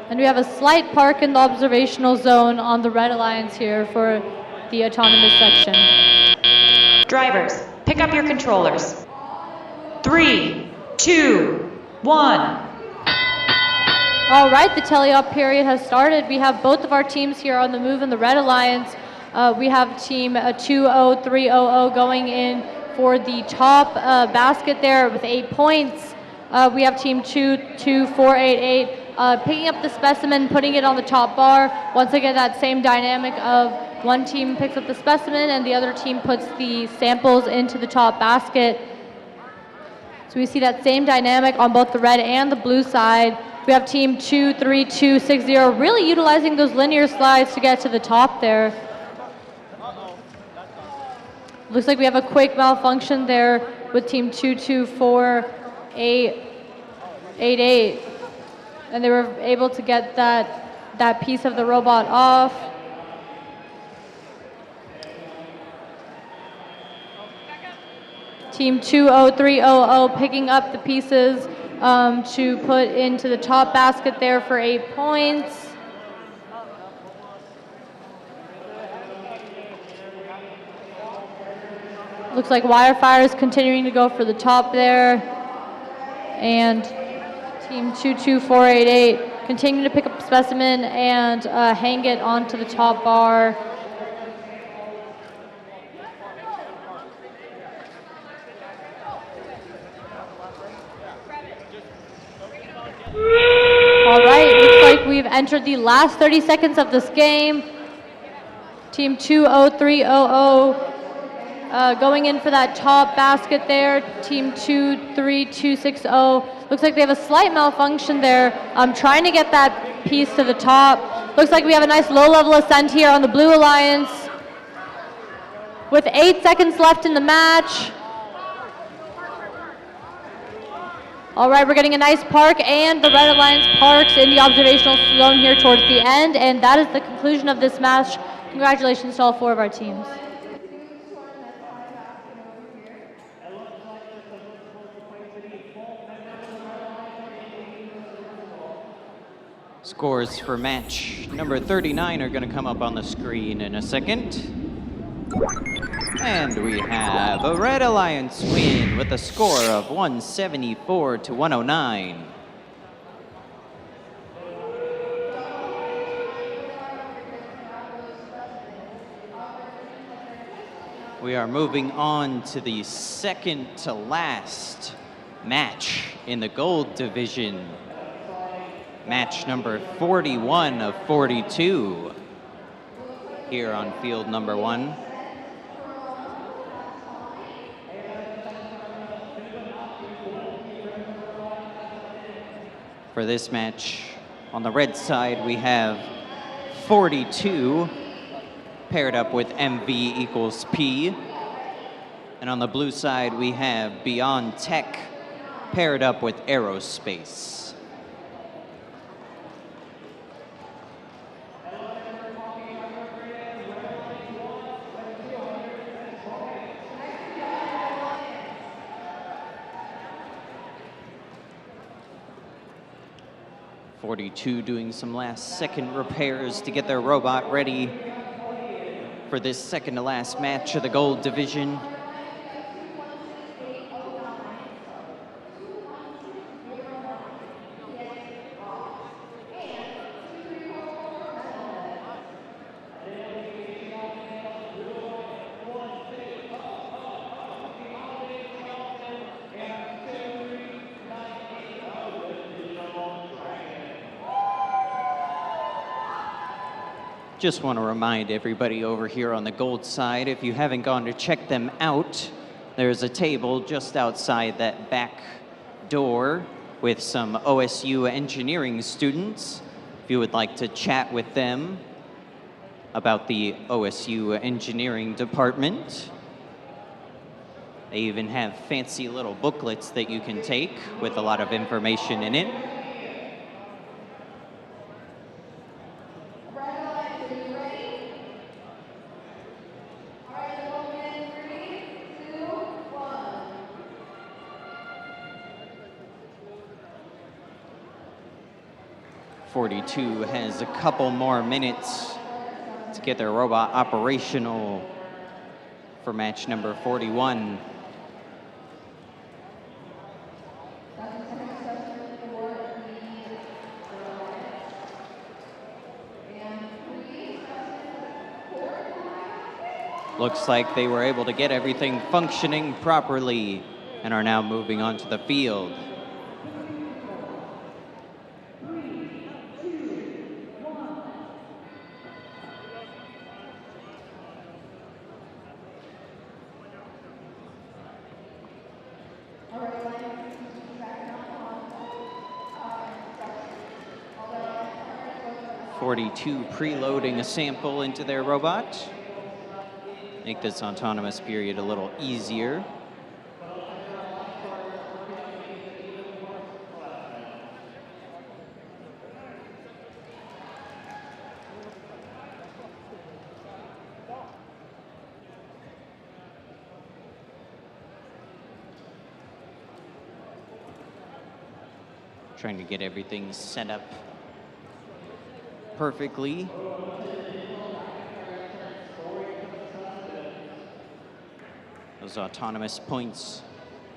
And we have a slight park in the observational zone on the Red Alliance here for the autonomous section. Drivers, pick up your controllers. 3, 2, 1. All right, the teleop period has started. We have both of our teams here on the move in the Red Alliance. We have team 20300 going in for the top basket there with 8 points. We have team 22488 picking up the specimen, putting it on the top bar. Once again, that same dynamic of one team picks up the specimen and the other team puts the samples into the top basket. So we see that same dynamic on both the red and the blue side. We have team 23260 really utilizing those linear slides to get to the top there. Looks like we have a quick malfunction there with team 22488. And they were able to get that piece of the robot off. Team 20300 picking up the pieces to put into the top basket there for 8 points. Looks like Wirefire is continuing to go for the top there. And team 22488 continuing to pick up the specimen and hang it onto the top bar. All right, looks like we've entered the last 30 seconds of this game. Team 20300 going in for that top basket there. Team 23260 looks like they have a slight malfunction there. Trying to get that piece to the top. Looks like we have a nice low-level ascent here on the Blue Alliance. With 8 seconds left in the match. All right, we're getting a nice park, and the Red Alliance parks in the observational zone here towards the end, and that is the conclusion of this match. Congratulations to all 4 of our teams. Scores for match number 39 are going to come up on the screen in a second. And we have a Red Alliance win with a score of 174 to 109. We are moving on to the second to last match in the gold division. Match number 41 of 42 here on field number 1. For this match, on the red side, we have 42 paired up with MV equals P. And on the blue side, we have Beyond Tech paired up with Aerospace. 42 doing some last second repairs to get their robot ready for this second to last match of the gold division. Just want to remind everybody over here on the gold side, if you haven't gone to check them out, there's a table just outside that back door with some OSU engineering students. If you would like to chat with them about the OSU engineering department. They even have fancy little booklets that you can take with a lot of information in it. RevAmped has a couple more minutes to get their robot operational for match number 41. Looks like they were able to get everything functioning properly and are now moving on to the field. Preloading a sample into their robot. Make this autonomous period a little easier. Trying to get everything set up perfectly. Those autonomous points,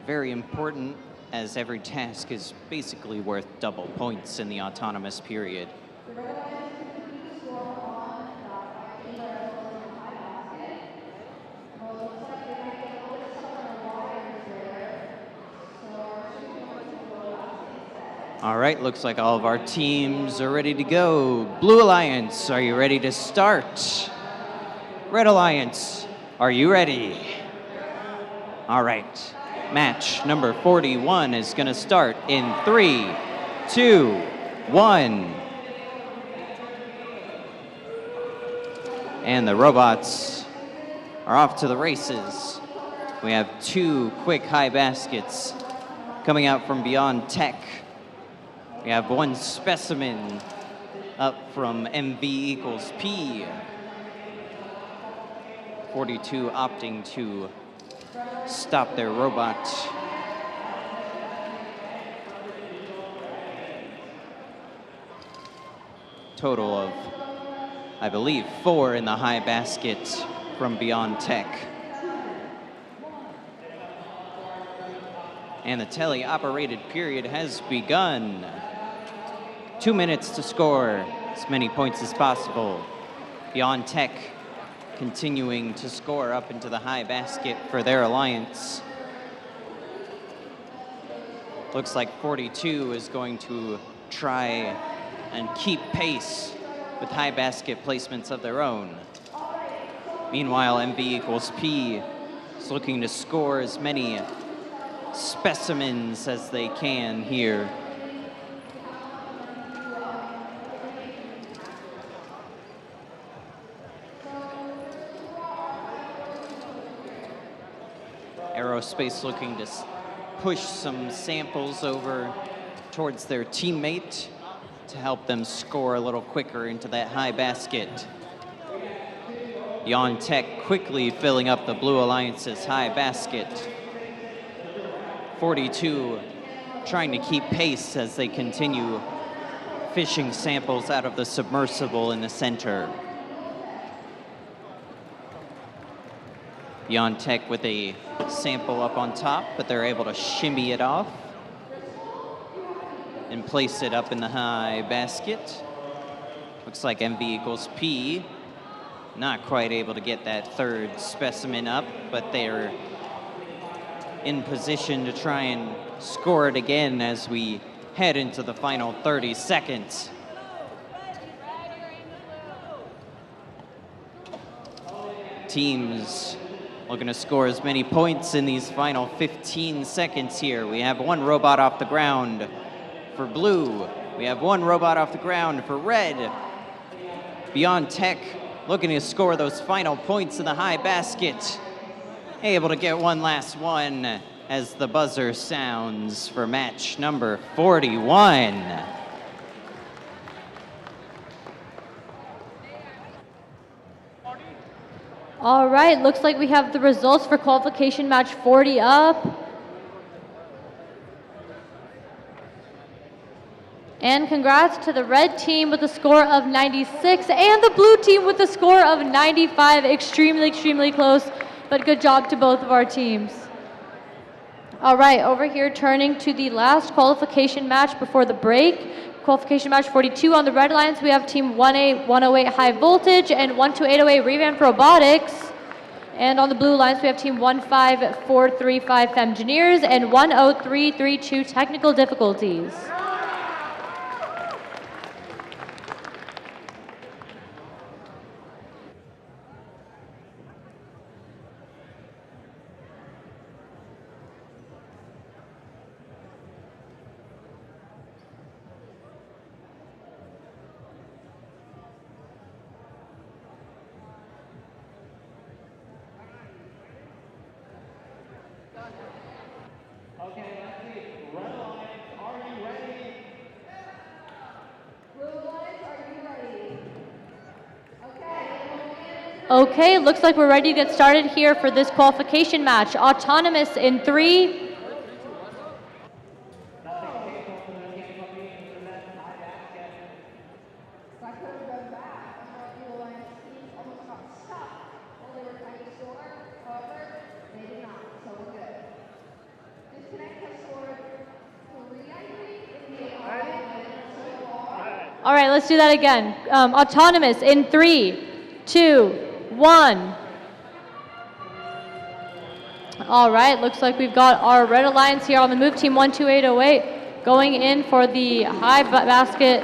very important, as every task is basically worth double points in the autonomous period. All right, looks like all of our teams are ready to go. Blue Alliance, are you ready to start? Red Alliance, are you ready? All right, match number 41 is gonna start in 3, 2, 1. And the robots are off to the races. We have 2 quick high baskets coming out from Beyond Tech. We have 1 specimen up from MV equals P. 42 opting to stop their robot. Total of, I believe, 4 in the high basket from Beyond Tech. And the tele-operated period has begun. 2 minutes to score as many points as possible. Beyond Tech continuing to score up into the high basket for their alliance. Looks like 42 is going to try and keep pace with high basket placements of their own. Meanwhile, MV equals P is looking to score as many specimens as they can here. Aerospace looking to push some samples over towards their teammate to help them score a little quicker into that high basket. Beyond Tech quickly filling up the Blue Alliance's high basket. 42 trying to keep pace as they continue fishing samples out of the submersible in the center. Beyond Tech with a sample up on top, but they're able to shimmy it off and place it up in the high basket. Looks like MV equals P. Not quite able to get that third specimen up, but they're in position to try and score it again as we head into the final 30 seconds. Teams looking to score as many points in these final 15 seconds here. We have one robot off the ground for blue. We have one robot off the ground for red. Beyond Tech looking to score those final points in the high basket. Able to get one last one as the buzzer sounds for match number 41. All right, looks like we have the results for qualification match 40 up. And congrats to the red team with a score of 96 and the blue team with a score of 95. Extremely, extremely close, but good job to both of our teams. All right, over here turning to the last qualification match before the break. Qualification match 42 on the red lines, we have team 1A108 High Voltage and 12808 RevAmped Robotics. And on the blue lines, we have team 15435 Femgineers and 10332 Technical Difficulties. Okay, let's see. Red Alliance, are you ready? Blue Alliance, are you ready? Okay, looks like we're ready to get started here for this qualification match. Autonomous in 3, all right, let's do that again. Autonomous in 3, 2, 1. All right, looks like we've got our red alliance here on the move, team 12808, going in for the high basket.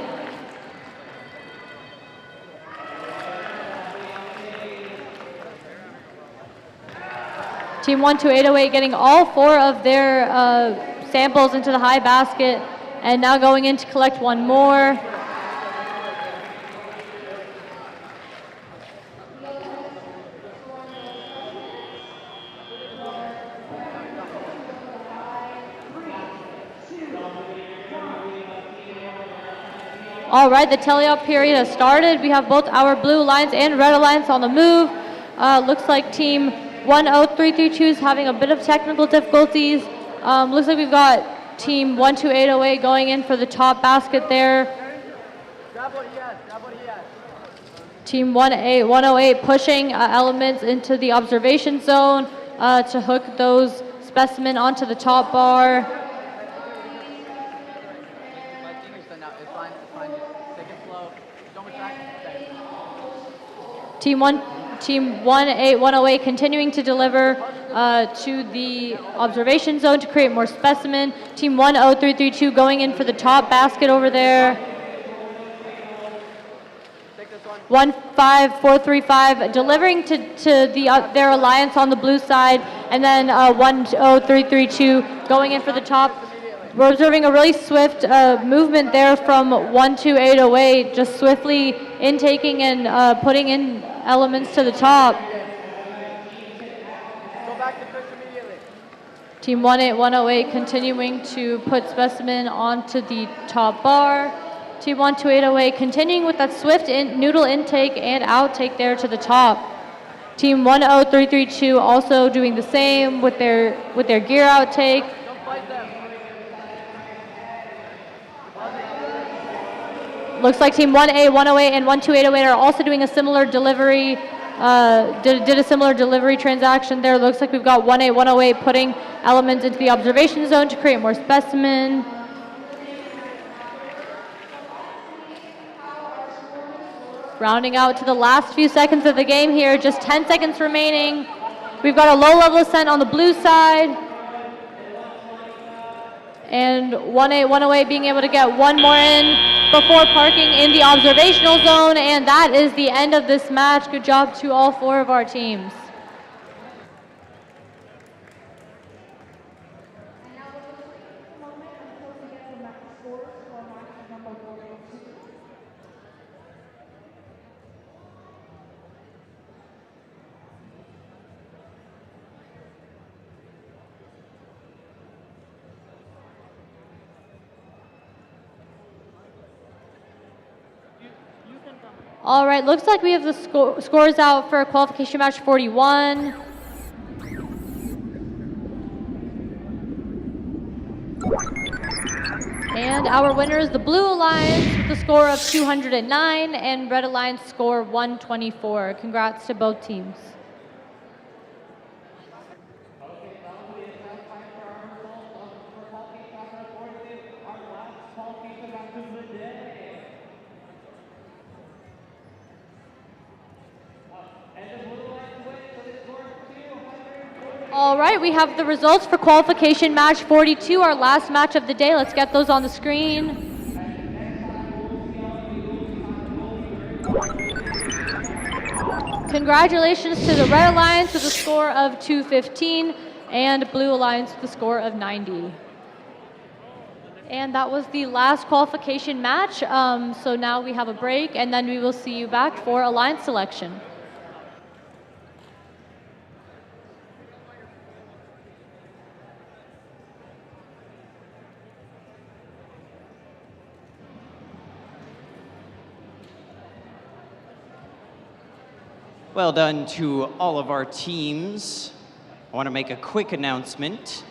Team 12808 getting all 4 of their samples into the high basket, and now going in to collect one more. All right, the teleop period has started. We have both our blue alliance and red alliance on the move. Looks like team 10332 is having a bit of technical difficulties. Looks like we've got team 12808 going in for the top basket there. Team 108 pushing elements into the observation zone to hook those specimen onto the top bar. Team 18108 continuing to deliver to the observation zone to create more specimen. Team 10332 going in for the top basket over there. 15435 delivering to their alliance on the blue side, and then 10332 going in for the top. We're observing a really swift movement there from 12808, just swiftly intaking and putting in elements to the top. Team 18108 continuing to put specimen onto the top bar. Team 12808 continuing with that swift noodle intake and outtake there to the top. Team 10332 also doing the same with their gear outtake. Looks like Team 1A, 108, and 12808 are also doing a similar delivery, did a similar delivery transaction there. Looks like we've got 1A, 108 putting elements into the observation zone to create more specimen. Rounding out to the last few seconds of the game here, just 10 seconds remaining. We've got a low level ascent on the blue side. And 1A, 108 being able to get one more in before parking in the observational zone. And that is the end of this match. Good job to all 4 of our teams. All right, looks like we have the scores out for qualification match 41. And our winner is the Blue Alliance with a score of 209 and Red Alliance score 124. Congrats to both teams. All right, we have the results for qualification match 42, our last match of the day. Let's get those on the screen. Congratulations to the Red Alliance with a score of 215 and Blue Alliance with a score of 90. And that was the last qualification match. So now we have a break and then we will see you back for Alliance selection. Well done to all of our teams. I want to make a quick announcement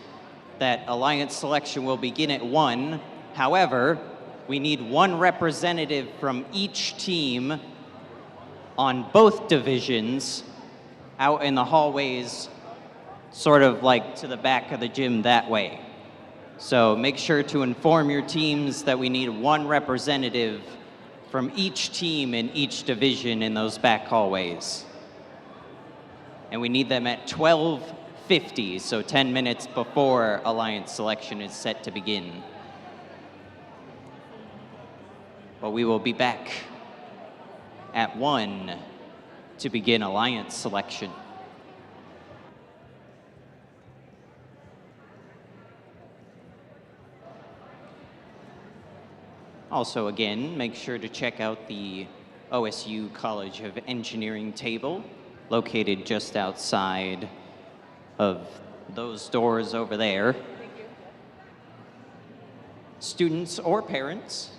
that Alliance selection will begin at 1. However, we need one representative from each team on both divisions out in the hallways, sort of like to the back of the gym that way. So make sure to inform your teams that we need one representative from each team in each division in those back hallways. And we need them at 12:50, so 10 minutes before Alliance selection is set to begin. But we will be back at 1 to begin Alliance selection. Also, again, make sure to check out the OSU College of Engineering table, located just outside of those doors over there. Students or parents,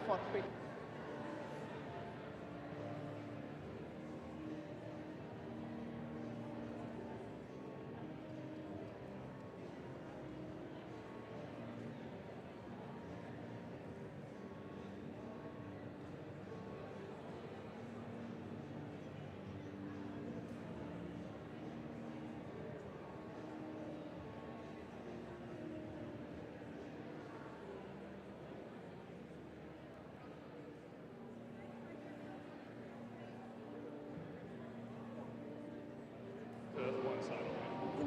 for 3.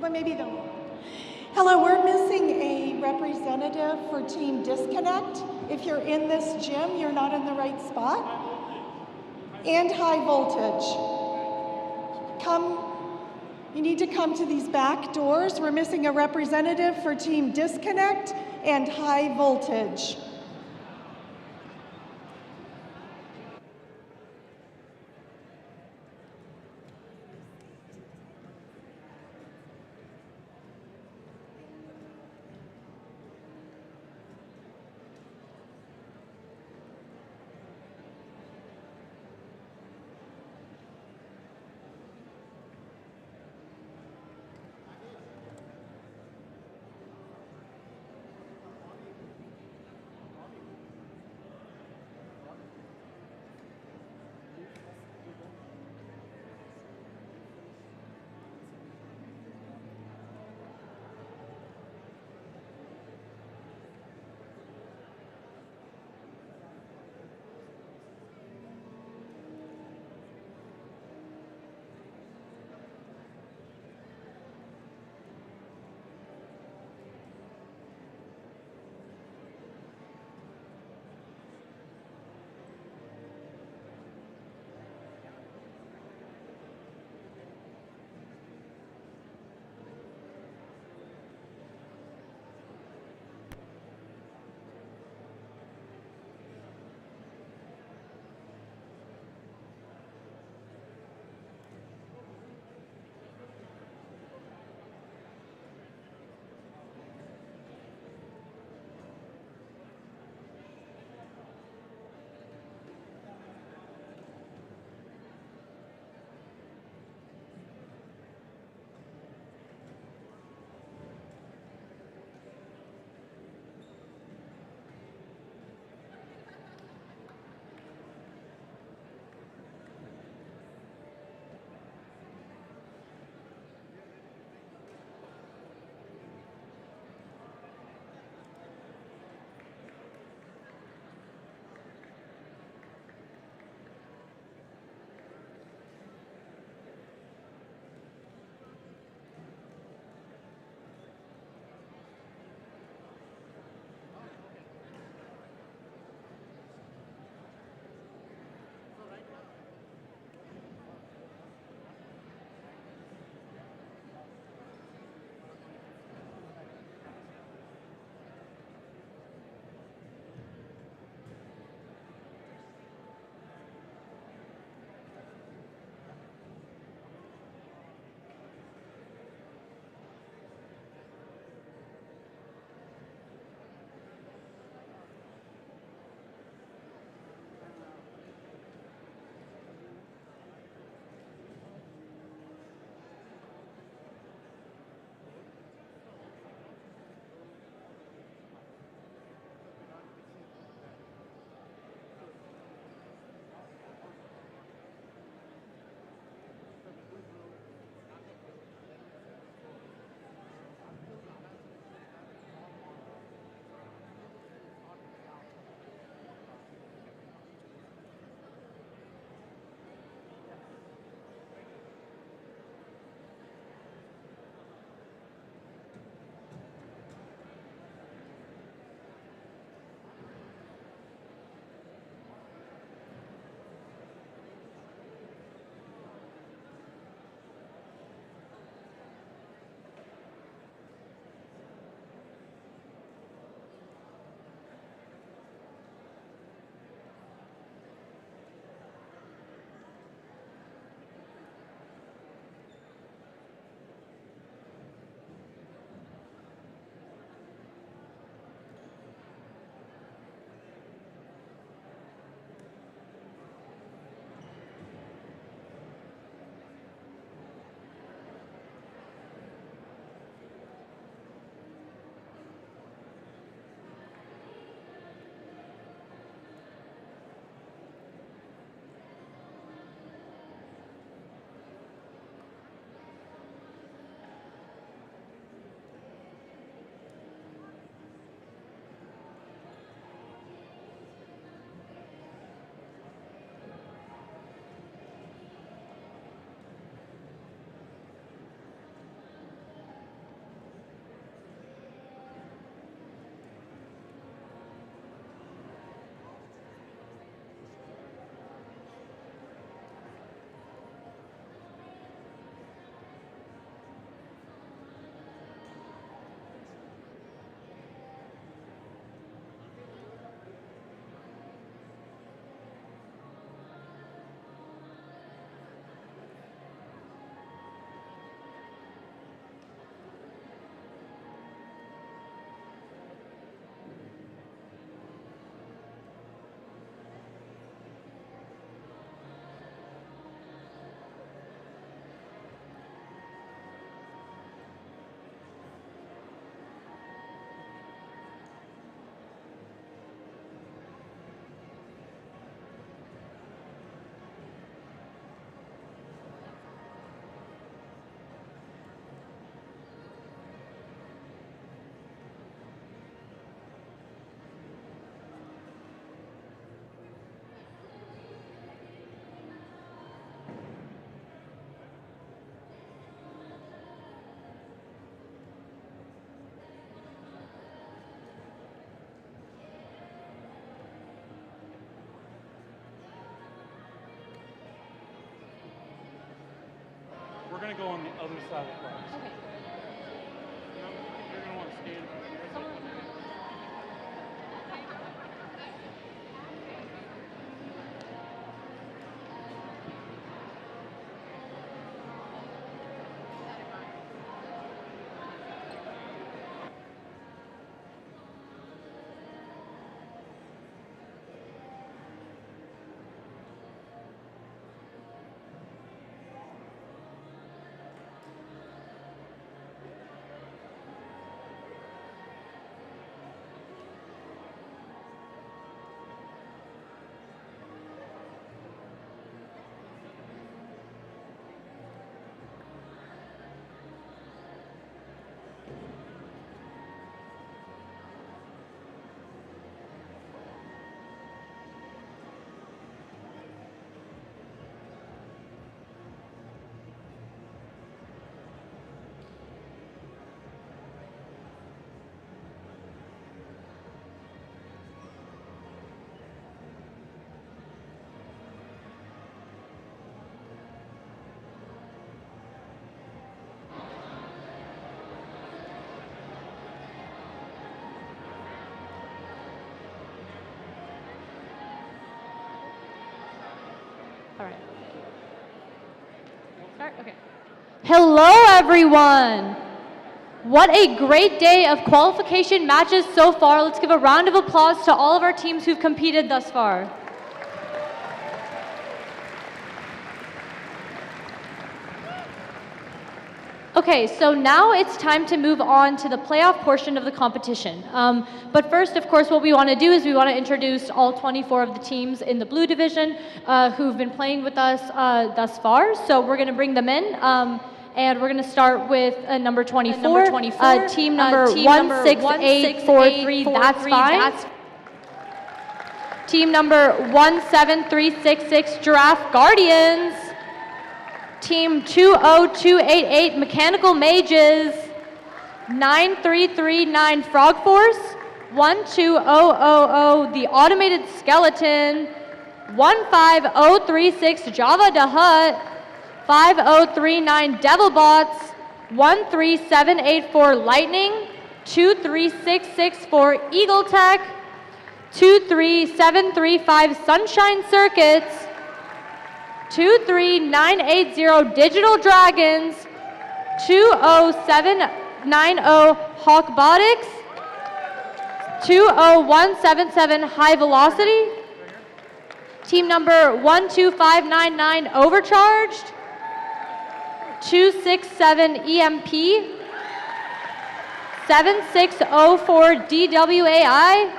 but maybe the. Hello, we're missing a representative for Team Disconnect. If you're in this gym, you're not in the right spot. And high voltage. You need to come to these back doors. We're missing a representative for Team Disconnect and high voltage. going to go on the other side of the class. Okay. You're going to want to stand. All right. Start? Okay. Hello, everyone. What a great day of qualification matches so far. Let's give a round of applause to all of our teams who've competed thus far. Okay, so now it's time to move on to the playoff portion of the competition. But first, of course, what we want to do is we want to introduce all 24 of the teams in the blue division who've been playing with us thus far. So we're going to bring them in. And we're going to start with number 24. Team number 16843, that's fine. Team number 17366, Giraffe Guardians. Team 20288, Mechanical Mages. 9339, Frog Force. 12000, the Automated Skeleton. 15036, Java the Hutt. 5039, Devilbots. 13784, Lightning. 23664, Eagle Tech. 23735, Sunshine Circuits. 23980, Digital Dragons. 20790, Hawkbotics. 20177, High Velocity. Team number 12599, Overcharged. 267 EMP. 7604 DWAI.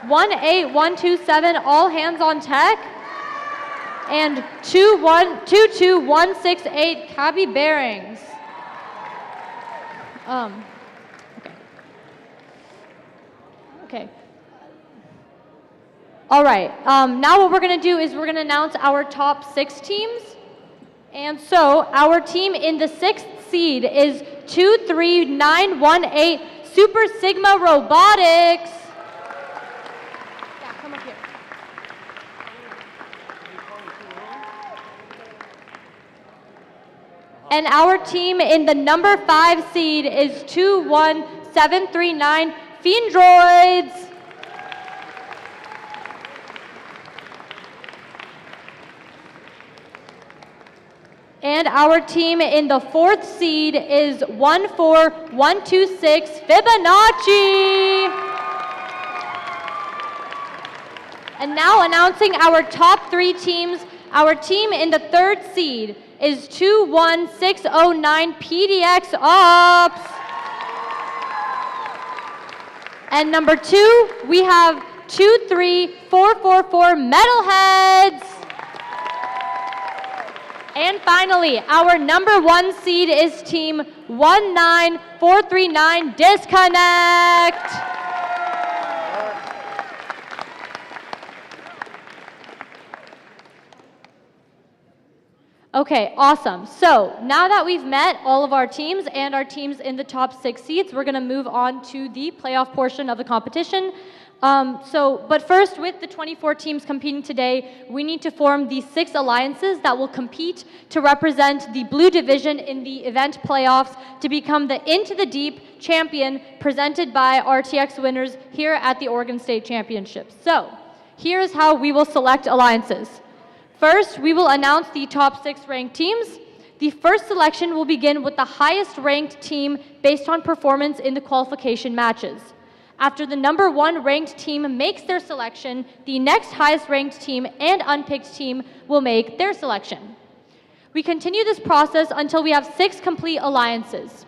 18127, All Hands on Tech. And 22168, Cabby Bearings. Okay. All right. Now what we're going to do is we're going to announce our top 6 teams. And so our team in the 6th seed is 23918, Super Sigma Robotics. Yeah, come up here. And our team in the number 5 seed is 21739, Fiendroids. And our team in the 4th seed is 14126, Fibonacci. And now announcing our top 3 teams. Our team in the 3rd seed is 21609, PDX Ops. And number 2, we have 23444, Metalheads. And finally, our number 1 seed is team 19439, Disconnect. Okay, awesome. So now that we've met all of our teams and our teams in the top 6 seeds, we're going to move on to the playoff portion of the competition. But first, with the 24 teams competing today, we need to form the 6 alliances that will compete to represent the blue division in the event playoffs to become the Into the Deep champion presented by RTX winners here at the Oregon State Championships. So, here's how we will select alliances. First, we will announce the top 6 ranked teams. The first selection will begin with the highest ranked team based on performance in the qualification matches. After the number 1 ranked team makes their selection, the next highest ranked team and unpicked team will make their selection. We continue this process until we have 6 complete alliances.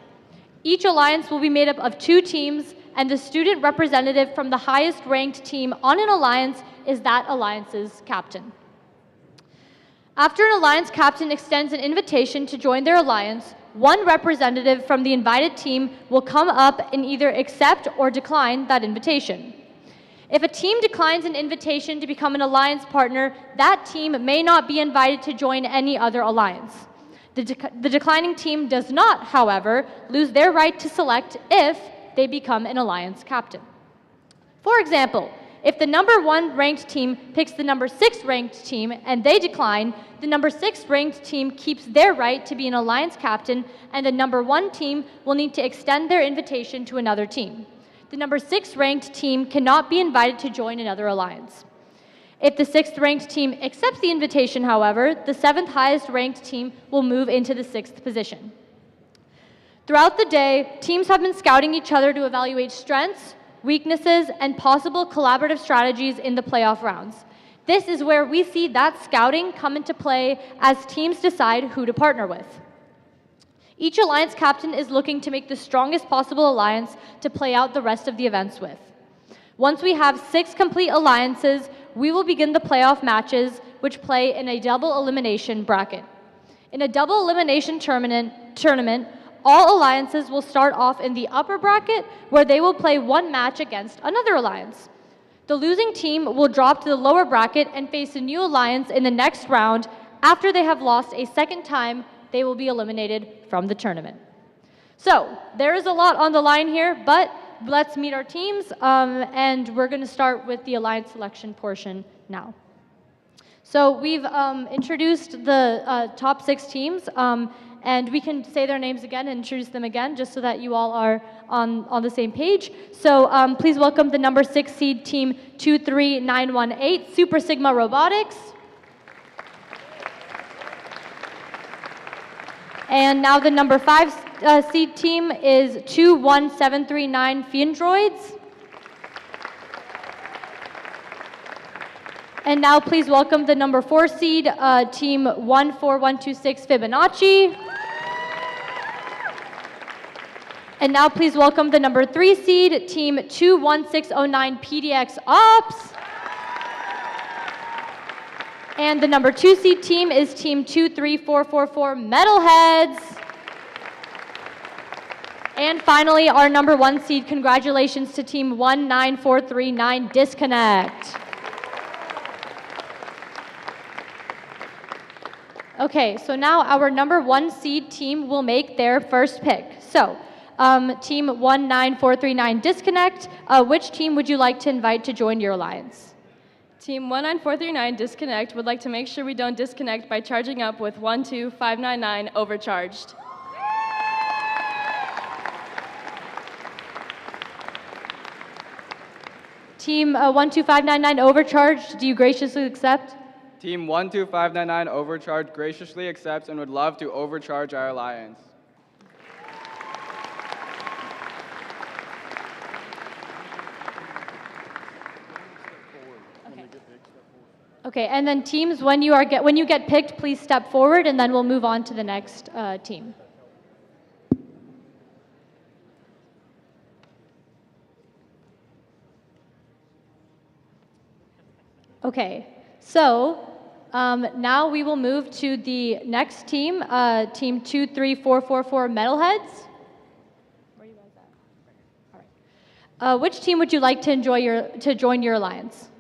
Each alliance will be made up of 2 teams, and the student representative from the highest ranked team on an alliance is that alliance's captain. After an alliance captain extends an invitation to join their alliance, one representative from the invited team will come up and either accept or decline that invitation. If a team declines an invitation to become an alliance partner, that team may not be invited to join any other alliance. The declining team does not, however, lose their right to select if they become an alliance captain. For example, if the number 1 ranked team picks the number 6 ranked team and they decline, the number 6 ranked team keeps their right to be an alliance captain, and the number 1 team will need to extend their invitation to another team. The number 6 ranked team cannot be invited to join another alliance. If the 6th ranked team accepts the invitation, however, the 7th highest ranked team will move into the 6th position. Throughout the day, teams have been scouting each other to evaluate strengths, weaknesses, and possible collaborative strategies in the playoff rounds. This is where we see that scouting come into play as teams decide who to partner with. Each alliance captain is looking to make the strongest possible alliance to play out the rest of the events with. Once we have 6 complete alliances, we will begin the playoff matches, which play in a double elimination bracket. In a double elimination tournament, all alliances will start off in the upper bracket, where they will play 1 match against another alliance. The losing team will drop to the lower bracket and face a new alliance in the next round. After they have lost a 2nd time, they will be eliminated from the tournament. So, there is a lot on the line here, but let's meet our teams, and we're going to start with the alliance selection portion now. So, we've introduced the top 6 teams, and we can say their names again and introduce them again, just so that you all are on the same page. So please welcome the number 6 seed team 23918, Super Sigma Robotics. And now the number 5 seed team is 21739 Fiendroids. And now please welcome the number 4 seed team 14126 Fibonacci. And now please welcome the number 3 seed, team 21609 PDX Ops. And the number 2 seed team is team 23444 Metalheads. And finally, our number 1 seed, congratulations to team 19439 Disconnect. Okay, so now our number 1 seed team will make their first pick. So, team 19439 Disconnect, which team would you like to invite to join your alliance? Team 19439 Disconnect would like to make sure we don't disconnect by charging up with 12599 Overcharged. Team 12599 Overcharged, do you graciously accept? Team 12599 Overcharged graciously accepts and would love to overcharge our alliance. Okay, and then teams, when you get picked, please step forward, and then we'll move on to the next team. Okay, so now we will move to the next team, team 23444 Metalheads. Where are you guys at? All right. Which team would you like to join your alliance?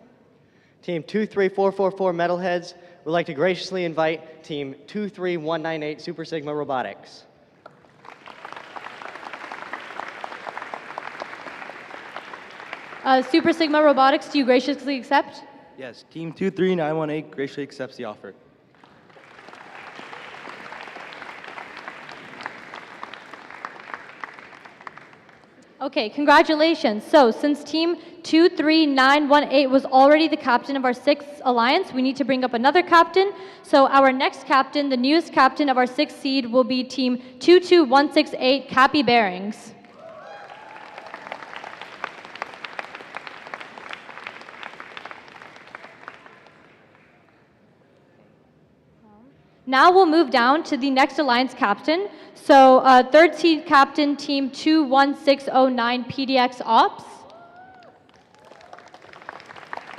Team 23444 Metalheads would like to graciously invite Team 23198 Super Sigma Robotics. Super Sigma Robotics, do you graciously accept? Yes, Team 23918 graciously accepts the offer. Okay, congratulations. So since Team 23918 was already the captain of our 6th alliance, we need to bring up another captain. So our next captain, the newest captain of our 6th seed, will be Team 22168 Cappy Bearings. Now we'll move down to the next alliance captain. So 3rd seed captain, Team 21609 PDX Ops.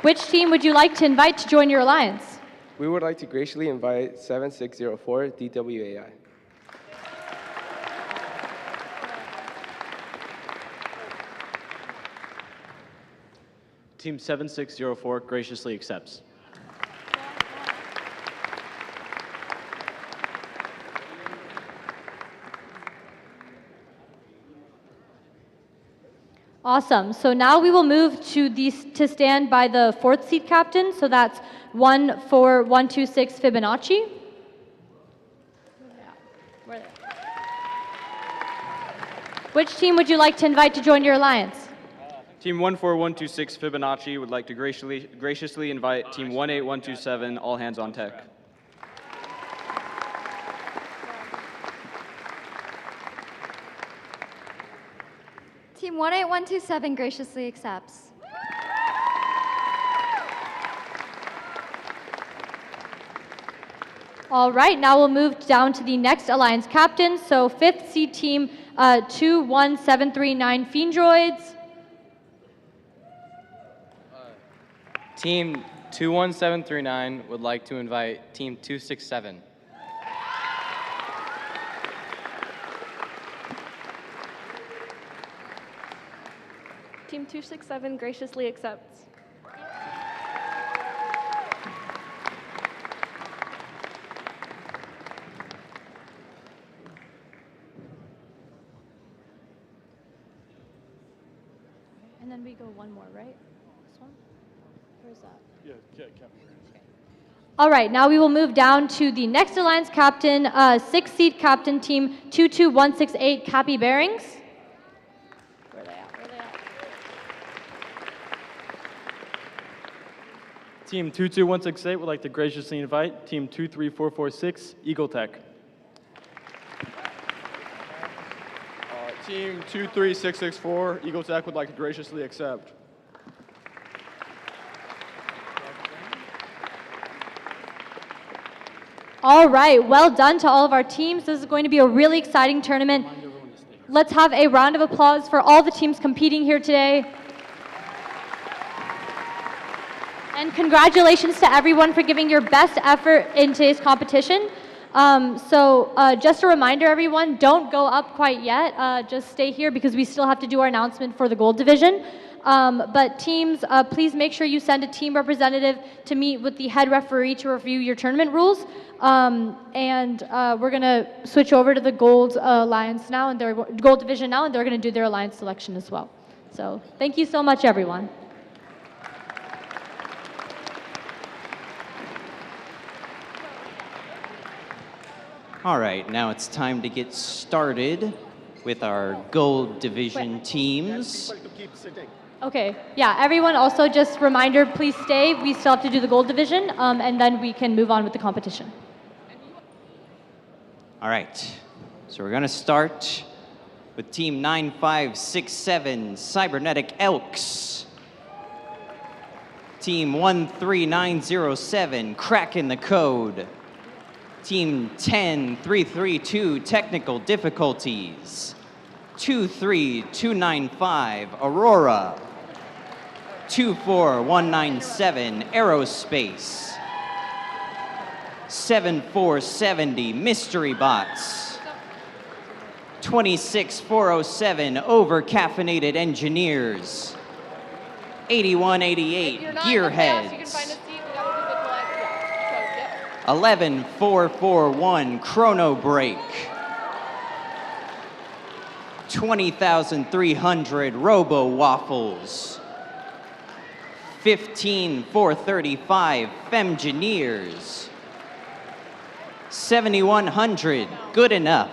Which team would you like to invite to join your alliance? We would like to graciously invite 7604 DWAI. Team 7604 graciously accepts. Awesome. So now we will move to stand by the 4th seed captain. So that's 14126 Fibonacci. Which team would you like to invite to join your alliance? Team 14126 Fibonacci would like to graciously invite Team 18127 All Hands on Tech. Team 18127 graciously accepts. All right, now we'll move down to the next alliance captain. So 5th seed team 21739 Fiendroids. Team 21739 would like to invite Team 267. Team 267 graciously accepts. And then we go one more, right? This one? Where's that? Yeah, Captain. All right, now we will move down to the next alliance captain, 6th seed captain, team 22168 Cappy Bearings. Where are they at? Team 22168 would like to graciously invite Team 23446 Eagle Tech. Team 23664 Eagle Tech would like to graciously accept. All right, well done to all of our teams. This is going to be a really exciting tournament. Let's have a round of applause for all the teams competing here today. And congratulations to everyone for giving your best effort in today's competition. Just a reminder, everyone, don't go up quite yet. Just stay here because we still have to do our announcement for the gold division. But teams, please make sure you send a team representative to meet with the head referee to review your tournament rules. We're going to switch over to the gold alliance now, and gold division now, and they're going to do their alliance selection as well. So thank you so much, everyone. All right, now it's time to get started with our gold division teams. Okay, yeah, everyone also just reminder, please stay. We still have to do the gold division, and then we can move on with the competition. All right, so we're gonna start with team 9567, Cybernetic Elks. Team 13907, Kraken the Code. Team 10332, Technical Difficulties. 23295, Aurora. 24197, Aerospace. 7470, Mystery Bots. 26407, Over-Caffeinated Engineers. 8188, Gearheads. 11441, Chronobreak. 20,300, RoboWaffles. 15,435 Femgineers. 7,100 Good Enough.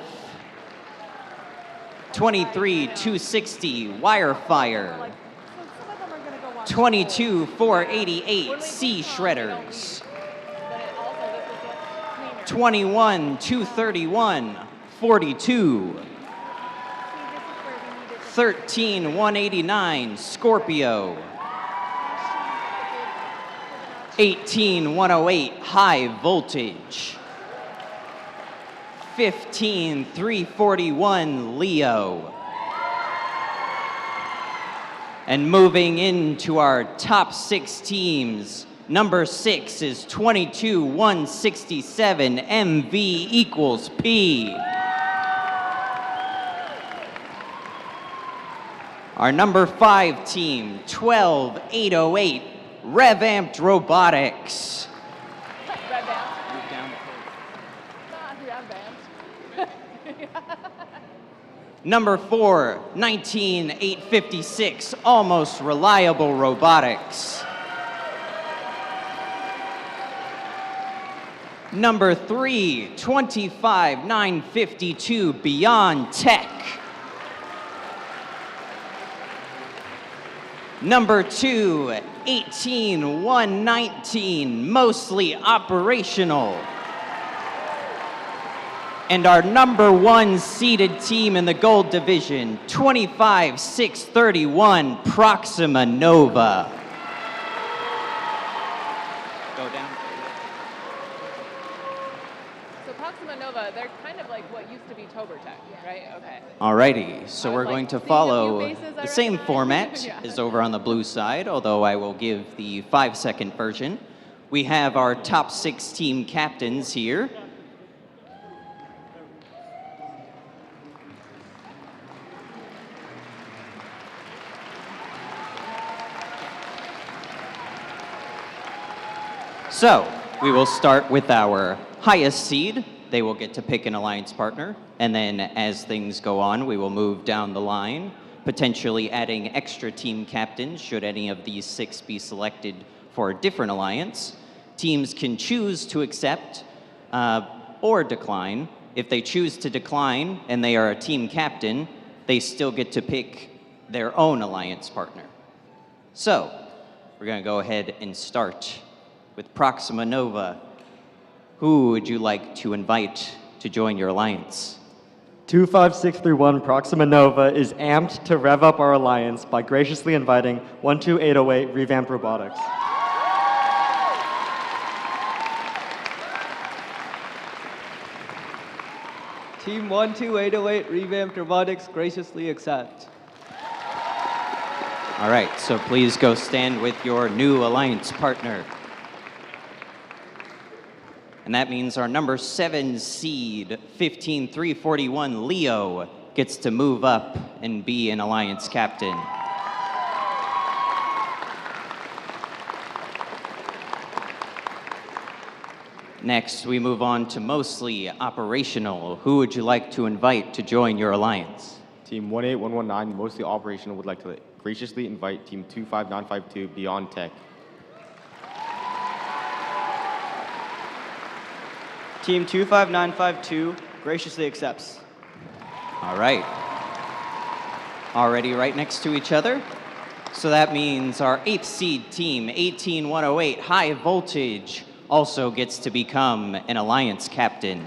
23,260 Wirefire. 22,488 Sea Shredders. 21,231 42. 13,189 Scorpio. 18,108 High Voltage. 15,341 Leo. And moving into our top 6 teams, number 6 is 22,167 MV equals P. Our number 5 team, 12,808 RevAmped Robotics. Number 4, 19,856 Almost Reliable Robotics. Number 3, 25,952 Beyond Tech. Number 2, 18,119 Mostly Operational. And our number 1 seeded team in the gold division, 25,631 Proxima Nova. Go down. So Proxima Nova, they're kind of like what used to be Tobertech, right? Okay. Alrighty, so we're going to follow the same format as over on the blue side, although I will give the 5-second version. We have our top 6 team captains here. So, we will start with our highest seed. They will get to pick an alliance partner, and then as things go on, we will move down the line, potentially adding extra team captains should any of these 6 be selected for a different alliance. Teams can choose to accept or decline. If they choose to decline and they are a team captain, they still get to pick their own alliance partner. So, we're going to go ahead and start with Proxima Nova. Who would you like to invite to join your alliance? 25631 Proxima Nova is amped to rev up our alliance by graciously inviting 12808 Revamped Robotics. Team 12808 Revamped Robotics graciously accept. All right, so please go stand with your new alliance partner. And that means our number 7 seed, 15,341 Leo, gets to move up and be an alliance captain. Next, we move on to mostly operational. Who would you like to invite to join your alliance? Team 18119, mostly operational, would like to graciously invite Team 25952 Beyond Tech. Team 25952 graciously accepts. All right. Already right next to each other. So that means our 8th seed team, 18108 High Voltage, also gets to become an alliance captain.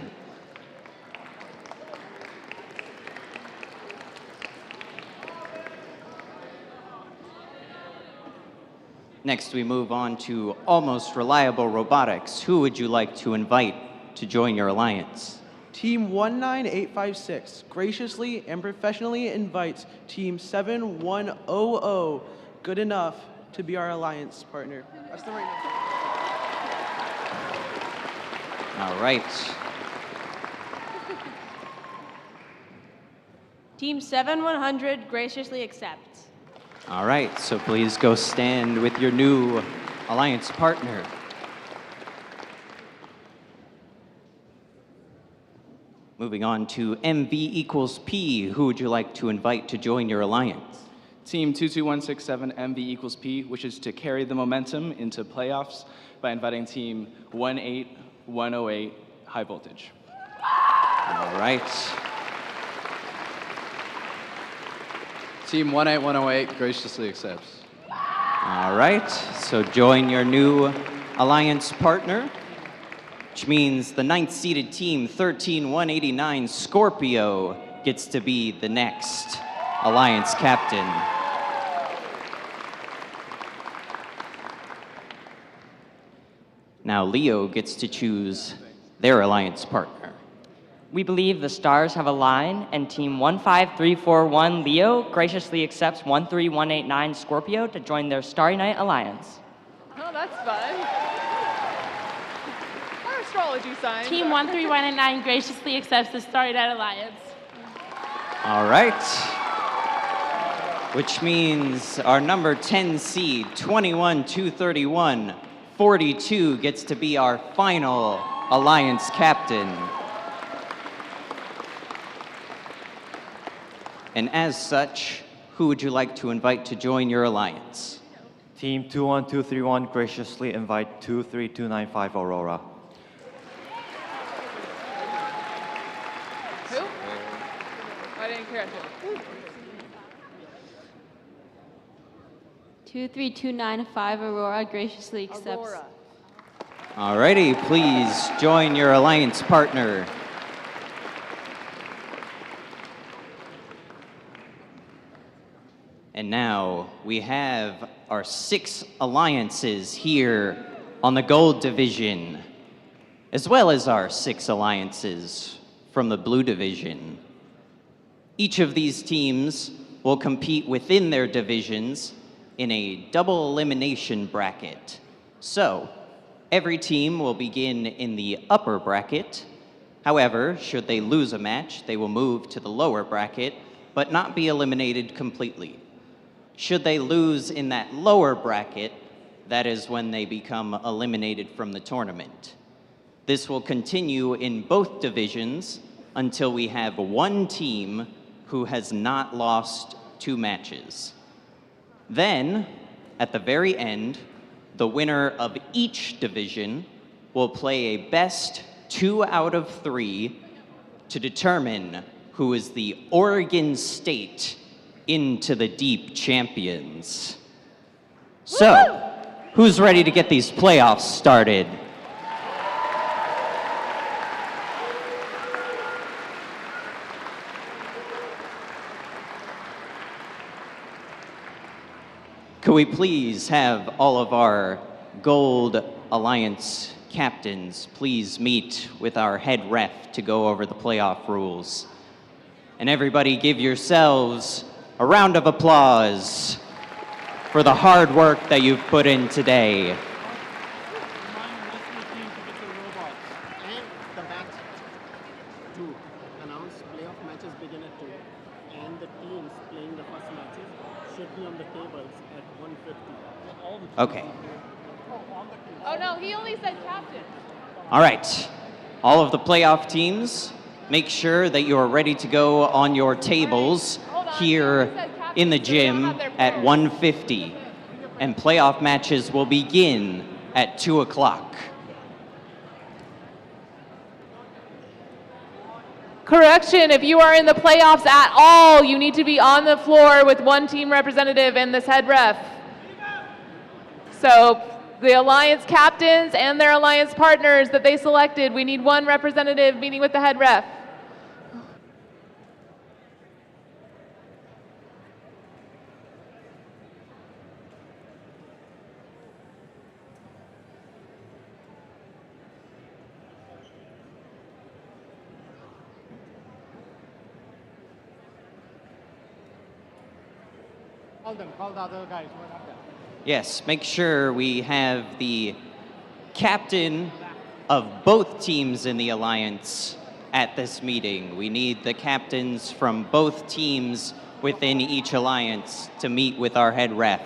Next, we move on to Almost Reliable Robotics. Who would you like to invite to join your alliance? Team 19856 graciously and professionally invites Team 7100 Good Enough to be our alliance partner. That's the right number. All right. Team 7100 graciously accepts. All right, so please go stand with your new alliance partner. Moving on to MV equals P, who would you like to invite to join your alliance? Team 22167 MV equals P wishes to carry the momentum into playoffs by inviting team 18108 High Voltage. All right. Team 18108 graciously accepts. All right, so join your new alliance partner, which means the 9th seeded team, 13189 Scorpio, gets to be the next alliance captain. Now Leo gets to choose their alliance partner. We believe the stars have aligned, and Team 15341 Leo graciously accepts 13189 Scorpio to join their Starry Night Alliance. Oh, that's fun. Our astrology signs. Team 13189 graciously accepts the Starry Night Alliance. All right. Which means our number 10 seed, 21231, 42 gets to be our final alliance captain. And as such, who would you like to invite to join your alliance? Team 21231 graciously invite 23295 Aurora. Who? I didn't catch it. 23295 Aurora graciously accepts. Aurora. Alrighty, please join your alliance partner. And now we have our 6 alliances here on the gold division, as well as our 6 alliances from the blue division. Each of these teams will compete within their divisions in a double elimination bracket. So, every team will begin in the upper bracket. However, should they lose a match, they will move to the lower bracket, but not be eliminated completely. Should they lose in that lower bracket, that is when they become eliminated from the tournament. This will continue in both divisions until we have one team who has not lost 2 matches. Then, at the very end, the winner of each division will play a best 2 out of 3 to determine who is the Oregon State Into the Deep champions. So, who's ready to get these playoffs started? Could we please have all of our Gold Alliance captains please meet with our head ref to go over the playoff rules? And everybody give yourselves a round of applause for the hard work that you've put in today. And the match 2 announced playoff matches begin at 2, and the teams playing the first matches should be on the tables at 1:50. Okay. Oh no, he only said captain. All right. All of the playoff teams, make sure that you are ready to go on your tables here in the gym at 1:50. And playoff matches will begin at 2 o'clock. Correction, if you are in the playoffs at all, you need to be on the floor with one team representative and this head ref. So the alliance captains and their alliance partners that they selected, we need one representative meeting with the head ref. Call the other guys. What happened? Yes, make sure we have the captain of both teams in the alliance at this meeting. We need the captains from both teams within each alliance to meet with our head ref.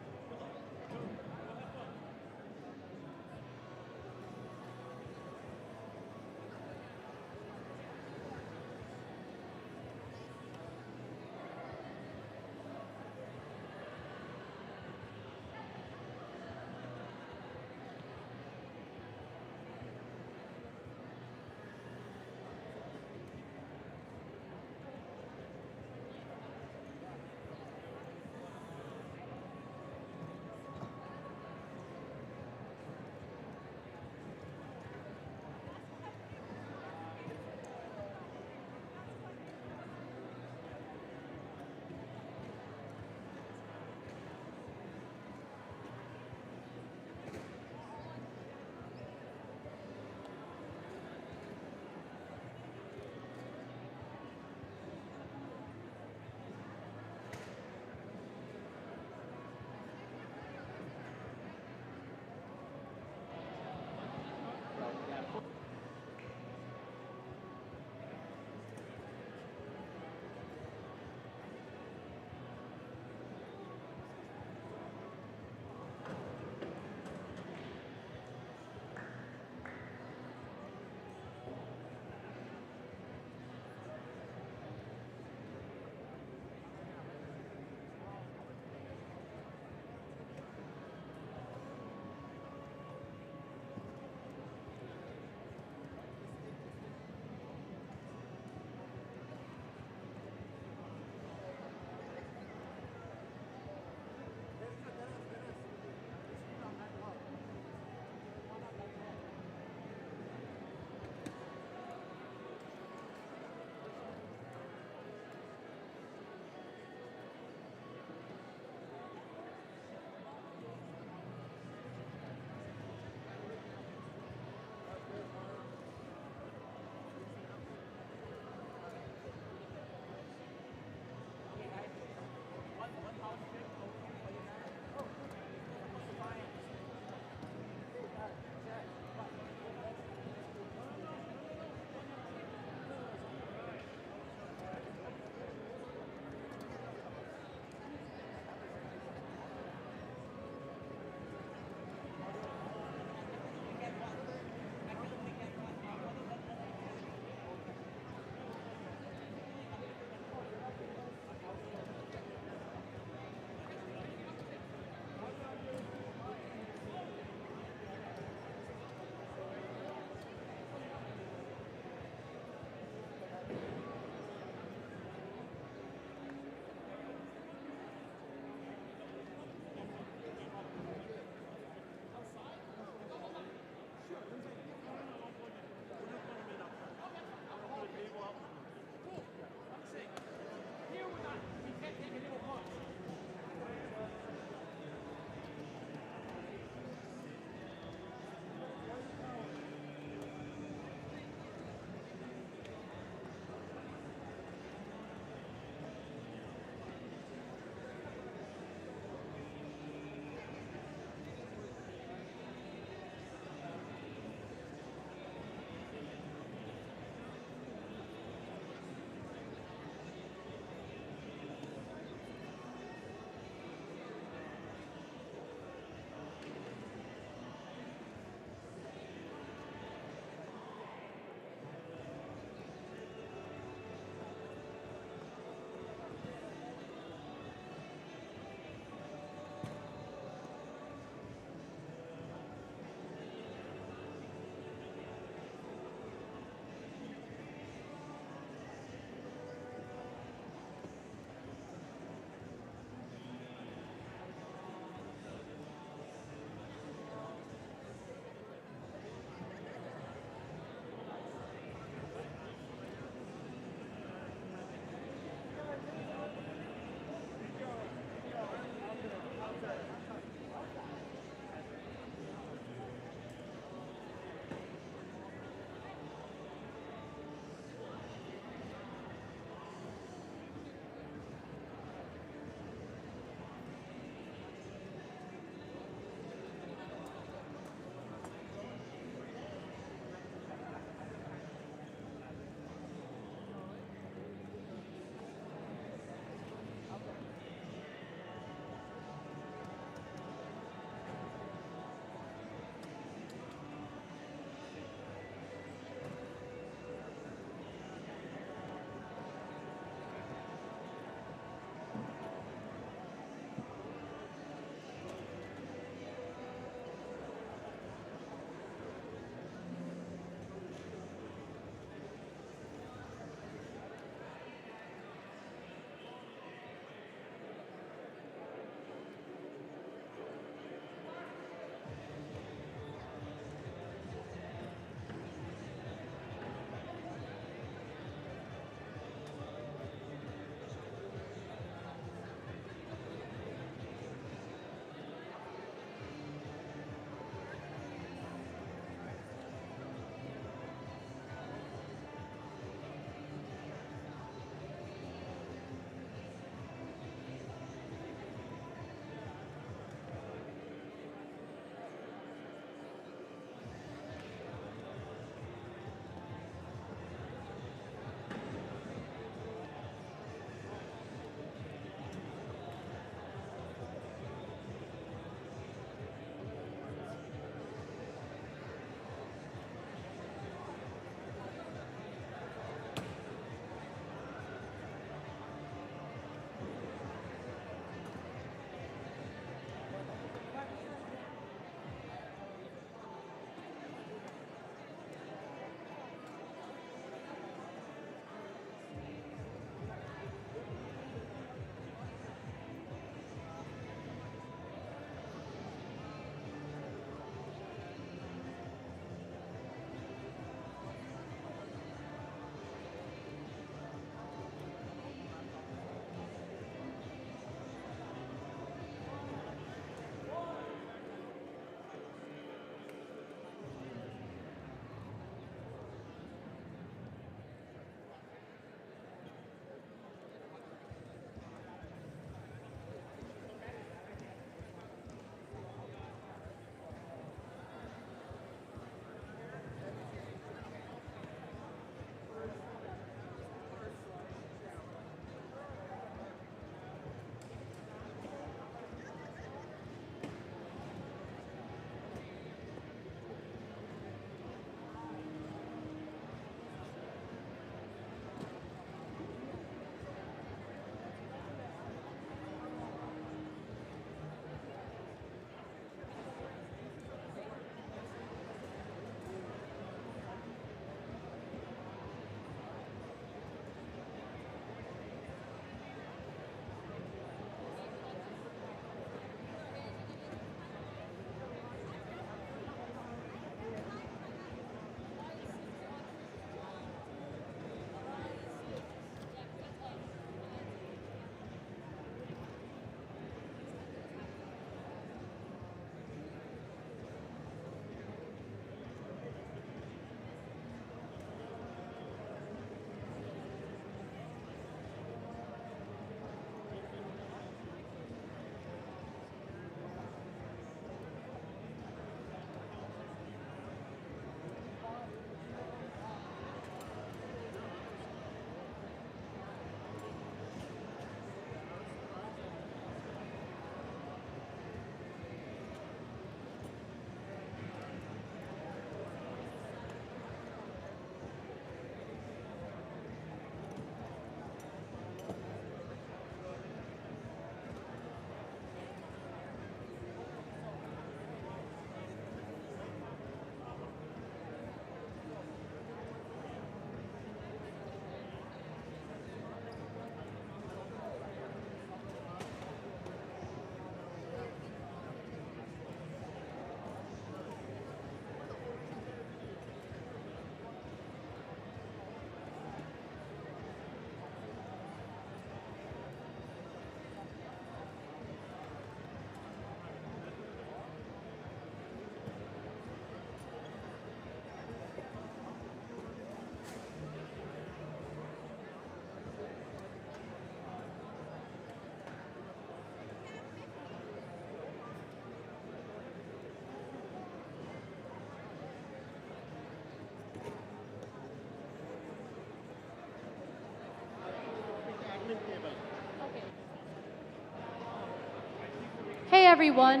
everyone.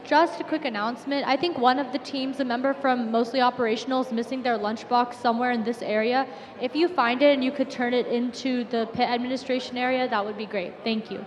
Just a quick announcement. I think one of the teams, a member from Mostly Operational, is missing their lunchbox somewhere in this area. If you find it and you could turn it into the pit administration area, that would be great. Thank you.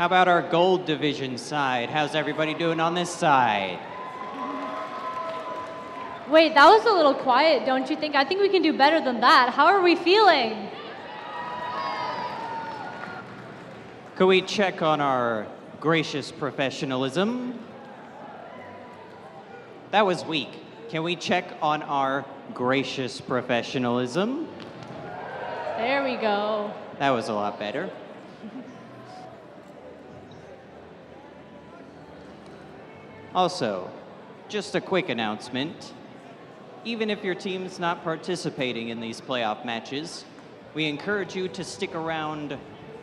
How about our gold division side? How's everybody doing on this side? Wait, that was a little quiet, don't you think? I think we can do better than that. How are we feeling? Could we check on our gracious professionalism? That was weak. Can we check on our gracious professionalism? There we go. That was a lot better. Also, just a quick announcement. Even if your team's not participating in these playoff matches, we encourage you to stick around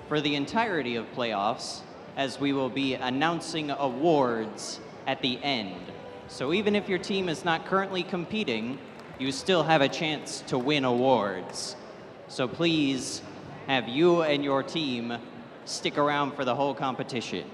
for the entirety of playoffs, as we will be announcing awards at the end. So even if your team is not currently competing, you still have a chance to win awards. So please have you and your team stick around for the whole competition.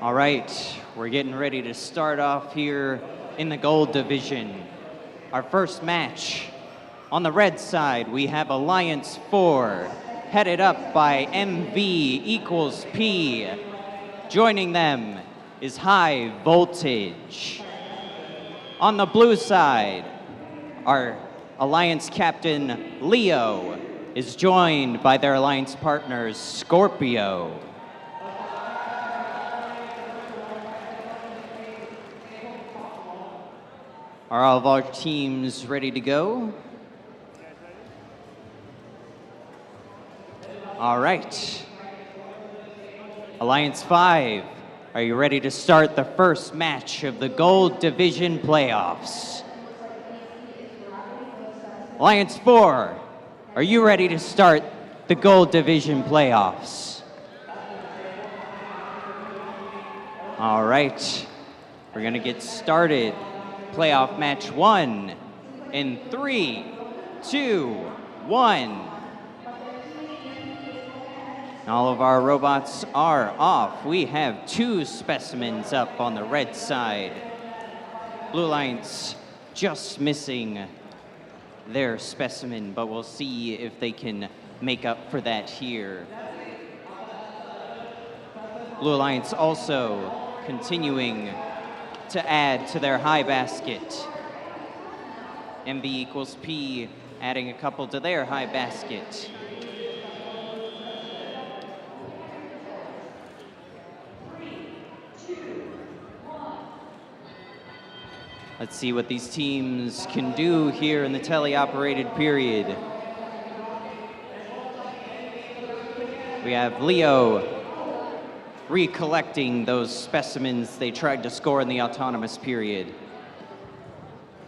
All right, we're getting ready to start off here in the gold division. Our first match. On the red side, we have Alliance 4, headed up by MV equals P. Joining them is High Voltage. On the blue side, our Alliance captain, Leo, is joined by their Alliance partners, Scorpio. Are all of our teams ready to go? All right. Alliance 5, are you ready to start the first match of the Gold Division playoffs? Alliance 4, are you ready to start the Gold Division playoffs? All right, we're gonna get started. Playoff match 1 in 3, 2, 1. All of our robots are off. We have 2 specimens up on the red side. Blue Alliance just missing their specimen, but we'll see if they can make up for that here. Blue Alliance also continuing to add to their high basket. MB equals P adding a couple to their high basket. Let's see what these teams can do here in the teleoperated period. We have Leo recollecting those specimens they tried to score in the autonomous period.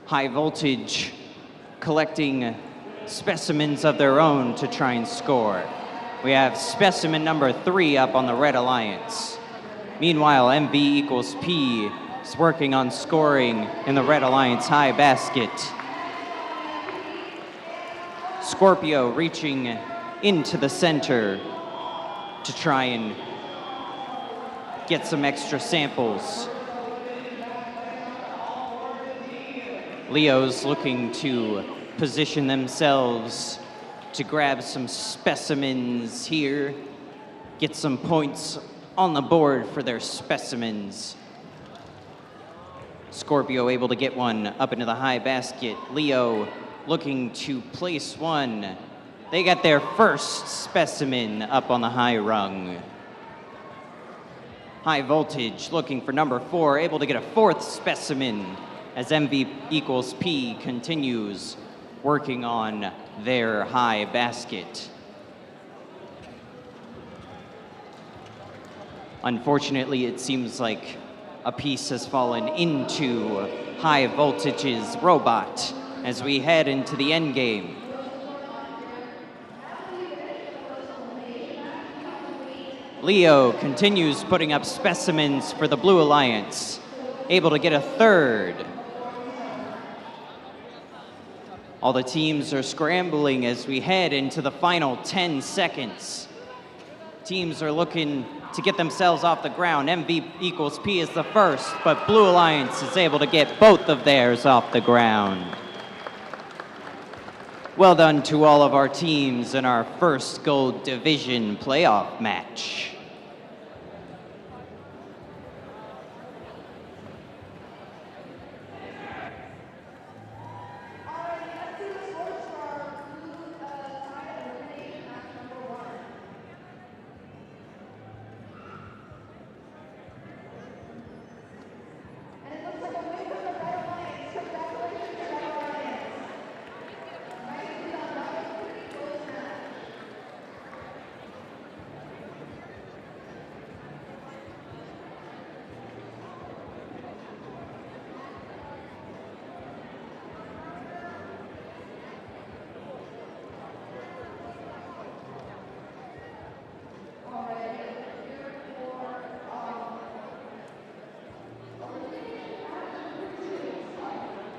High Voltage collecting specimens of their own to try and score. We have specimen number 3 up on the Red Alliance. Meanwhile, MV equals P is working on scoring in the Red Alliance high basket. Scorpio reaching into the center to try and get some extra samples. Leo's looking to position themselves to grab some specimens here, get some points on the board for their specimens. Scorpio able to get one up into the high basket. Leo looking to place one. They got their first specimen up on the high rung. High Voltage looking for number 4, able to get a 4th specimen as MV equals P continues working on their high basket. Unfortunately, it seems like a piece has fallen into High Voltage's robot as we head into the end game. Leo continues putting up specimens for the Blue Alliance, able to get a 3rd. All the teams are scrambling as we head into the final 10 seconds. Teams are looking to get themselves off the ground. MV equals P is the first, but Blue Alliance is able to get both of theirs off the ground. Well done to all of our teams in our first Gold Division playoff match.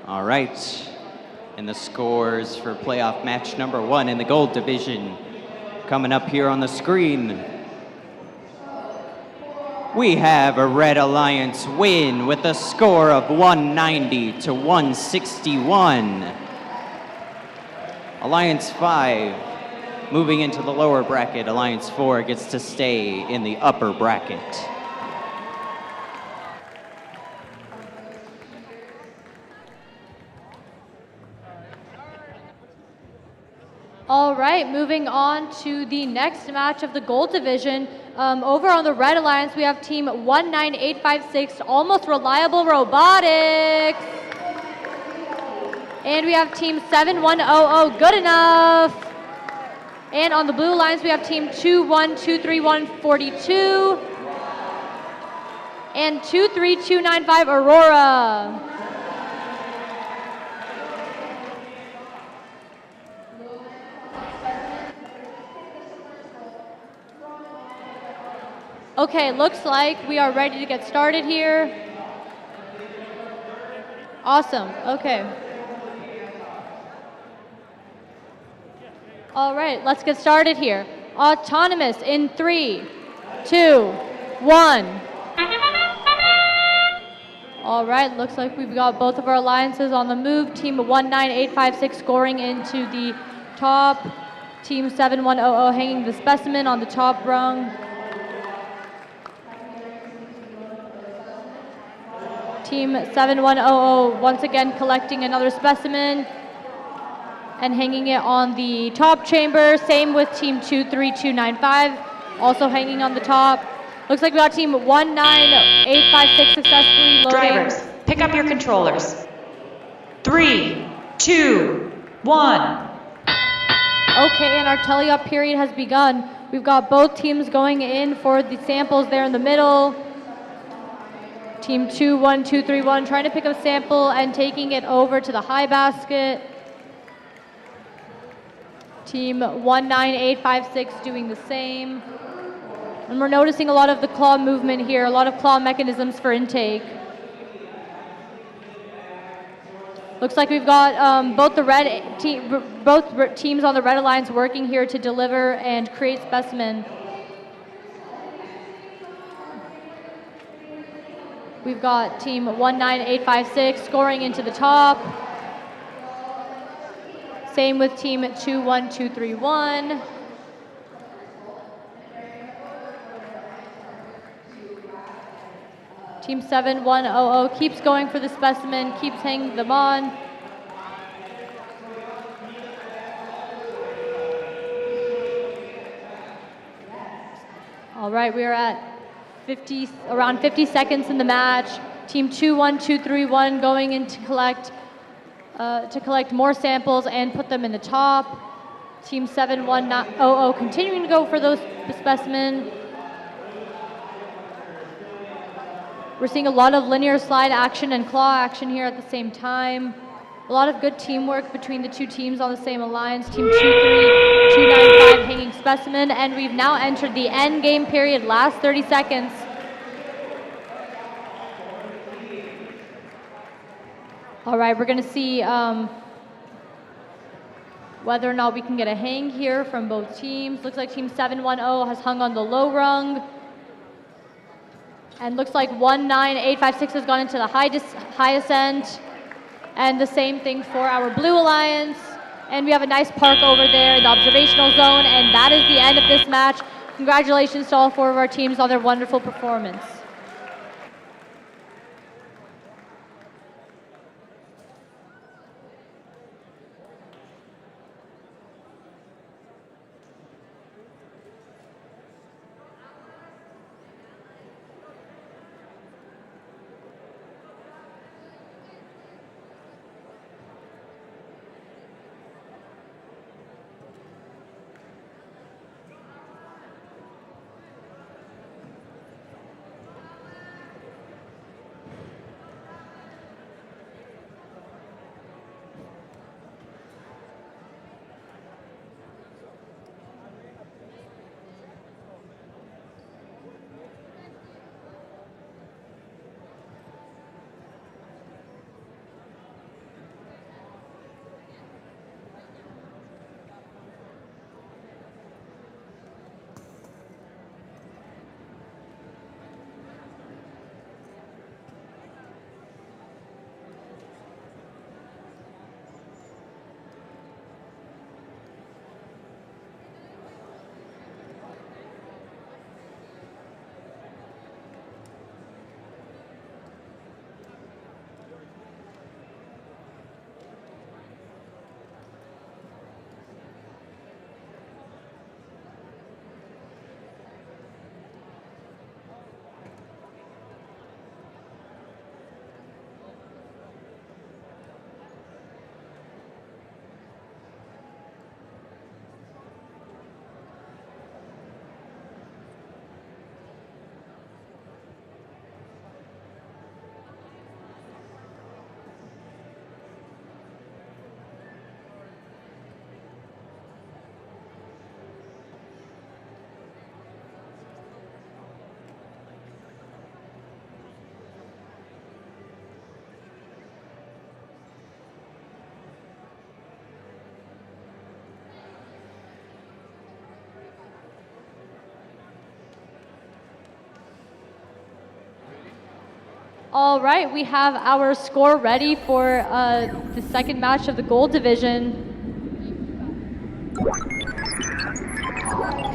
All right, and the scores for playoff match number 1 in the Gold Division coming up here on the screen. We have a Red Alliance win with a score of 190 to 161. Alliance 5 moving into the lower bracket. Alliance 4 gets to stay in the upper bracket. All right, moving on to the next match of the gold division. Over on the Red Alliance, we have team 19856, Almost Reliable Robotics. And we have team 7100, Good Enough. And on the Blue Alliance, we have team 2123142 and 23295, Aurora. Okay, looks like we are ready to get started here. Awesome, okay. All right, let's get started here. Autonomous in 3, 2, 1. All right, looks like we've got both of our alliances on the move. Team 19856 scoring into the top. Team 7100 hanging the specimen on the top rung. Team 7100 once again collecting another specimen and hanging it on the top chamber. Same with team 23295, also hanging on the top. Looks like we got team 19856 successfully loading. Drivers, pick up your controllers. 3, 2, 1. Okay, and our tele-up period has begun. We've got both teams going in for the samples there in the middle. Team 21231 trying to pick up sample and taking it over to the high basket. Team 19856 doing the same. And we're noticing a lot of the claw movement here, a lot of claw mechanisms for intake. Looks like we've got both teams on the Red Alliance working here to deliver and create specimen. We've got team 19856 scoring into the top. Same with team 21231. Team 7100 keeps going for the specimen, keeps hanging them on. All right, we are at around 50 seconds in the match. Team 21231 going in to collect more samples and put them in the top. Team 7100 continuing to go for those specimen. We're seeing a lot of linear slide action and claw action here at the same time. A lot of good teamwork between the two teams on the same alliance. Team 23295 hanging specimen, and we've now entered the end game period, last 30 seconds. All right, we're gonna see whether or not we can get a hang here from both teams. Looks like team 710 has hung on the low rung. And looks like 19856 has gone into the high ascent. And the same thing for our Blue Alliance. And we have a nice park over there in the observational zone. And that is the end of this match. Congratulations to all 4 of our teams on their wonderful performance. All right, we have our score ready for the second match of the gold division.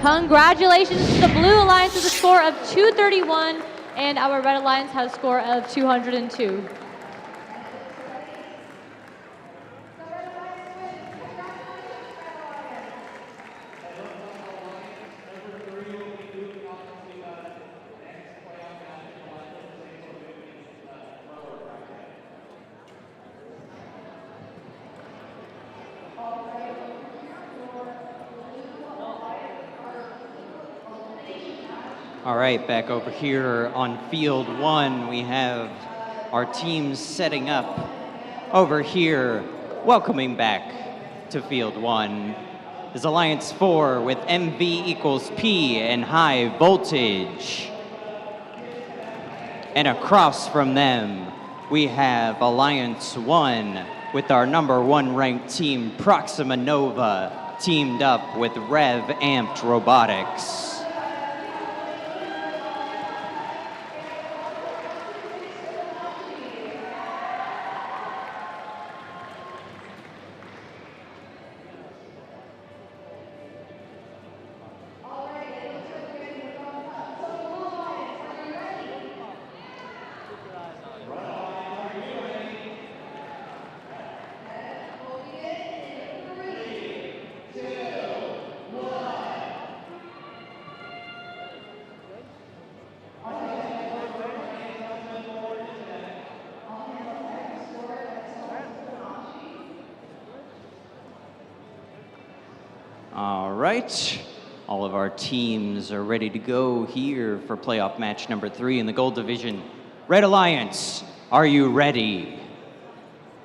Congratulations to the Blue Alliance with a score of 231, and our Red Alliance has a score of 202. All right, back over here on field one, we have our teams setting up over here. Welcoming back to field one is Alliance 4 with MV equals P and high voltage. And across from them, we have Alliance 1 with our #1 ranked team, Proxima Nova, teamed up with RevAmped Robotics. All right, all of our teams are ready to go here for playoff match number 3 in the gold division. Red Alliance, are you ready?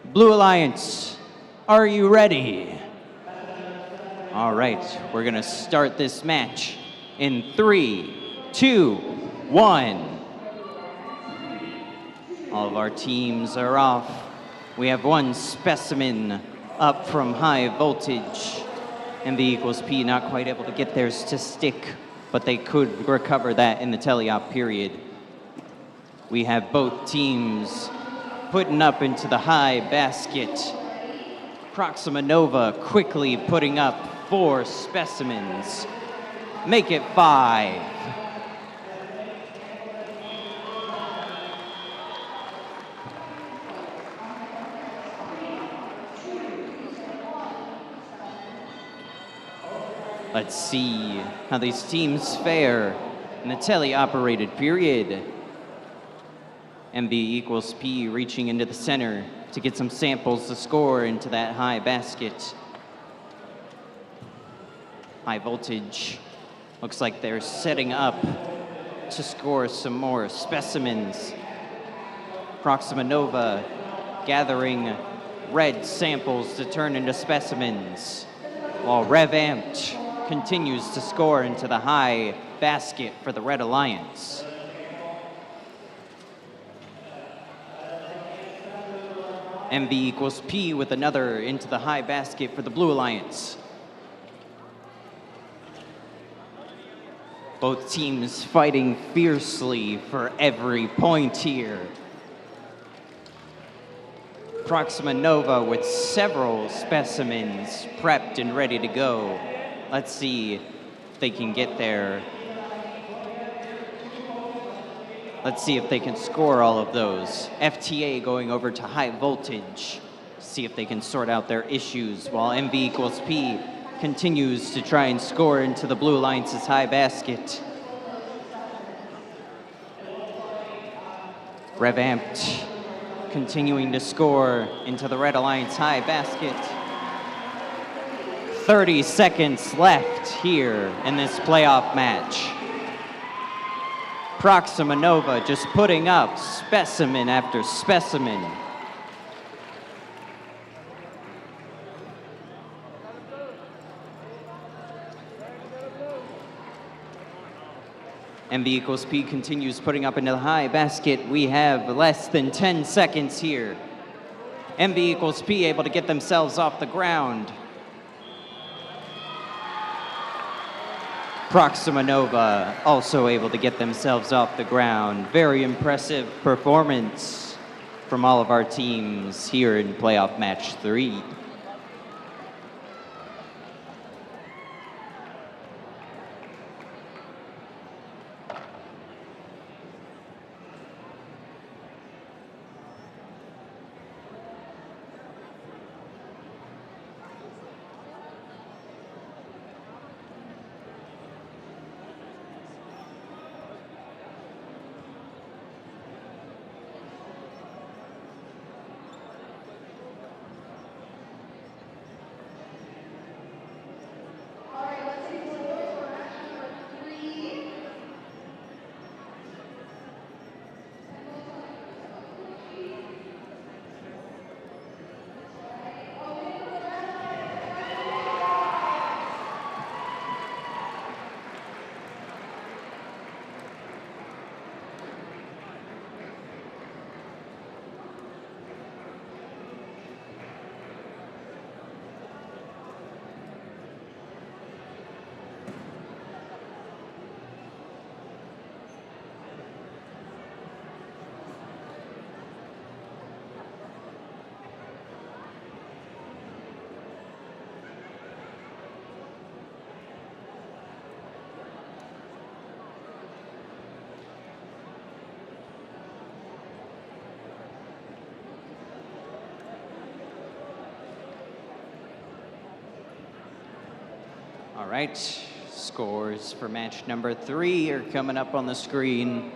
Blue Alliance, are you ready? All right, we're gonna start this match in 3, 2, 1. All of our teams are off. We have one specimen up from high voltage. MV equals P not quite able to get theirs to stick, but they could recover that in the teleop period. We have both teams putting up into the high basket. Proxima Nova quickly putting up 4 specimens. Make it 5. Let's see how these teams fare in the tele-operated period. MV equals P reaching into the center to get some samples to score into that high basket. High voltage. Looks like they're setting up to score some more specimens. Proxima Nova gathering red samples to turn into specimens, while RevAmped continues to score into the high basket for the Red Alliance. MV equals P with another into the high basket for the Blue Alliance. Both teams fighting fiercely for every point here. Proxima Nova with several specimens prepped and ready to go. Let's see if they can get there. Let's see if they can score all of those. FTA going over to high voltage. See if they can sort out their issues while MV equals P continues to try and score into the Blue Alliance's high basket. RevAmped continuing to score into the Red Alliance high basket. 30 seconds left here in this playoff match. Proxima Nova just putting up specimen after specimen. MV equals P continues putting up into the high basket. We have less than 10 seconds here. MV equals P able to get themselves off the ground. Proxima Nova also able to get themselves off the ground. Very impressive performance from all of our teams here in playoff match 3. All right, scores for match number 3 are coming up on the screen.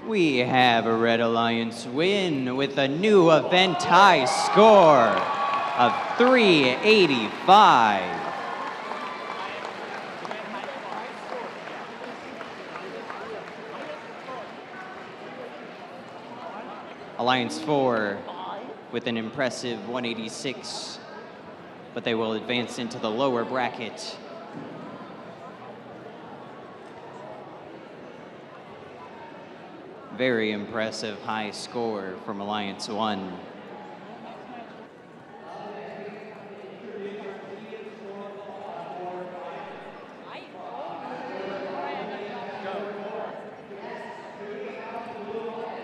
We have a Red Alliance win with a new event high score of 385. Alliance 4 with an impressive 186, but they will advance into the lower bracket. Very impressive high score from Alliance 1.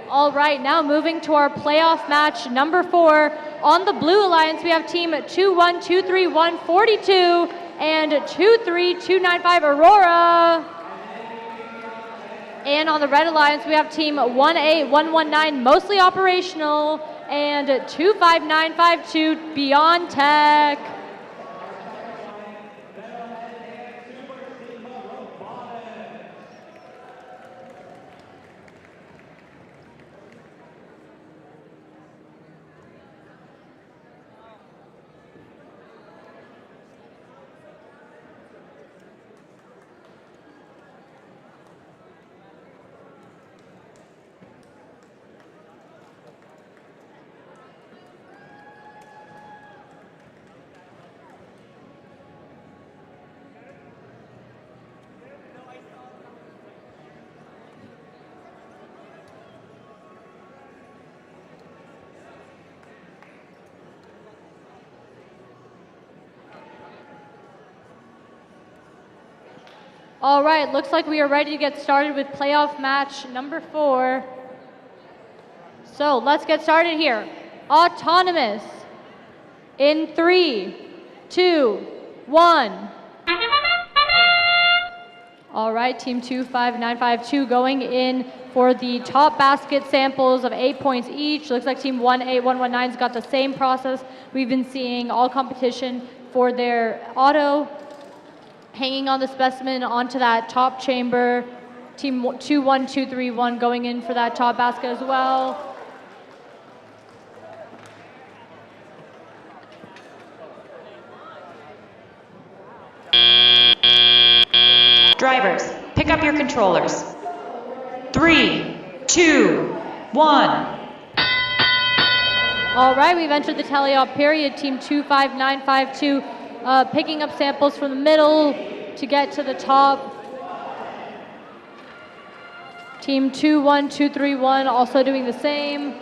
All right, now moving to our playoff match number 4. On the Blue Alliance, we have team 2123142 and 23295 Aurora. And on the Red Alliance, we have team 18119 mostly operational and 25952 Beyond Tech. All right, looks like we are ready to get started with playoff match number 4. So let's get started here. Autonomous. In 3, 2, 1. All right, team 25952 going in for the top basket samples of 8 points each. Looks like team 18119's got the same process we've been seeing all competition for their auto. Hanging on the specimen onto that top chamber. Team 21231 going in for that top basket as well. Drivers, pick up your controllers. 3, 2, 1. All right, we've entered the tele-op period. Team 25952 picking up samples from the middle to get to the top. Team 21231 also doing the same.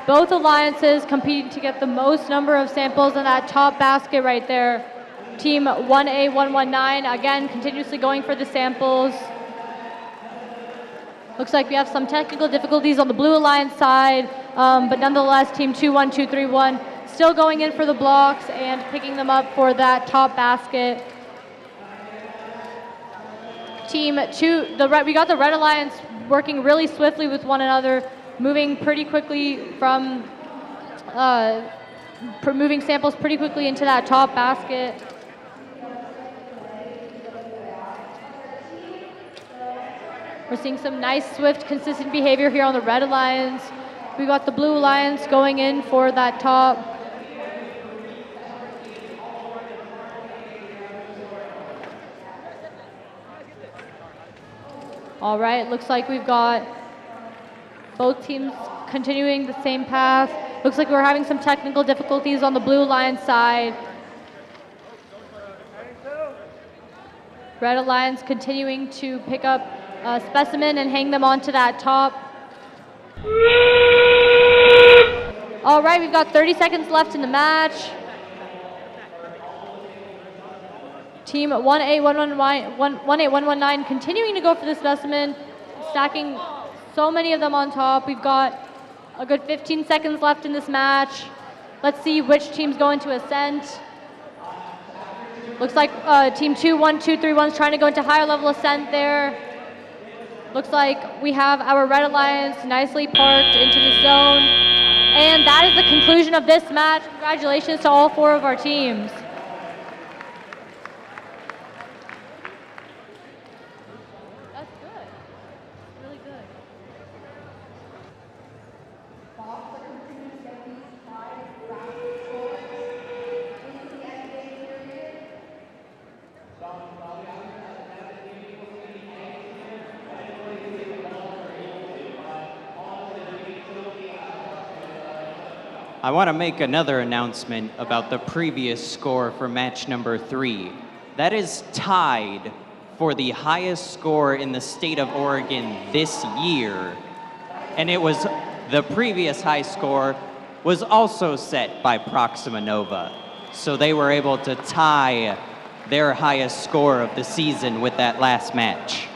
both alliances competing to get the most number of samples in that top basket right there. Team 1A119, again, continuously going for the samples. Looks like we have some technical difficulties on the Blue Alliance side, but nonetheless, Team 21231 still going in for the blocks and picking them up for that top basket. Team 2, we got the Red Alliance working really swiftly with one another, moving pretty quickly from, moving samples pretty quickly into that top basket. We're seeing some nice, swift, consistent behavior here on the Red Alliance. We got the Blue Alliance going in for that top. All right, looks like we've got both teams continuing the same path. Looks like we're having some technical difficulties on the Blue Alliance side. Red Alliance continuing to pick up a specimen and hang them onto that top. All right, we've got 30 seconds left in the match. Team 1A119 continuing to go for the specimen, stacking so many of them on top. We've got a good 15 seconds left in this match. Let's see which team's going to ascent. Looks like Team 21231 is trying to go into higher level ascent there. Looks like we have our Red Alliance nicely parked into the zone. And that is the conclusion of this match. Congratulations to all 4 of our teams. That's good. Really good. I want to make another announcement about the previous score for match number 3. That is tied for the highest score in the state of Oregon this year. And it was the previous high score was also set by Proxima Nova. So they were able to tie their highest score of the season with that last match.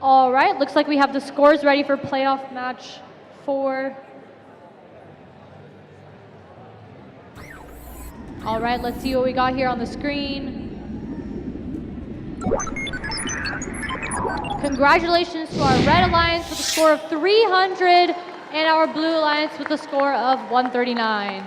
All right, looks like we have the scores ready for playoff match 4. All right, let's see what we got here on the screen. Congratulations to our Red Alliance with a score of 300 and our Blue Alliance with a score of 139.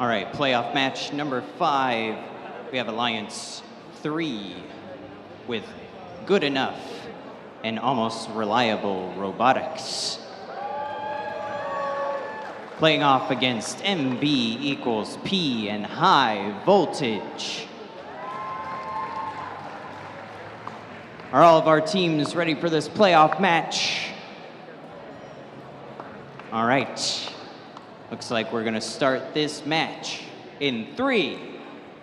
All right, playoff match number 5. We have Alliance 3 with Good Enough and Almost Reliable Robotics. Playing off against MB equals P and High Voltage. Are all of our teams ready for this playoff match? All right. Looks like we're gonna start this match in 3,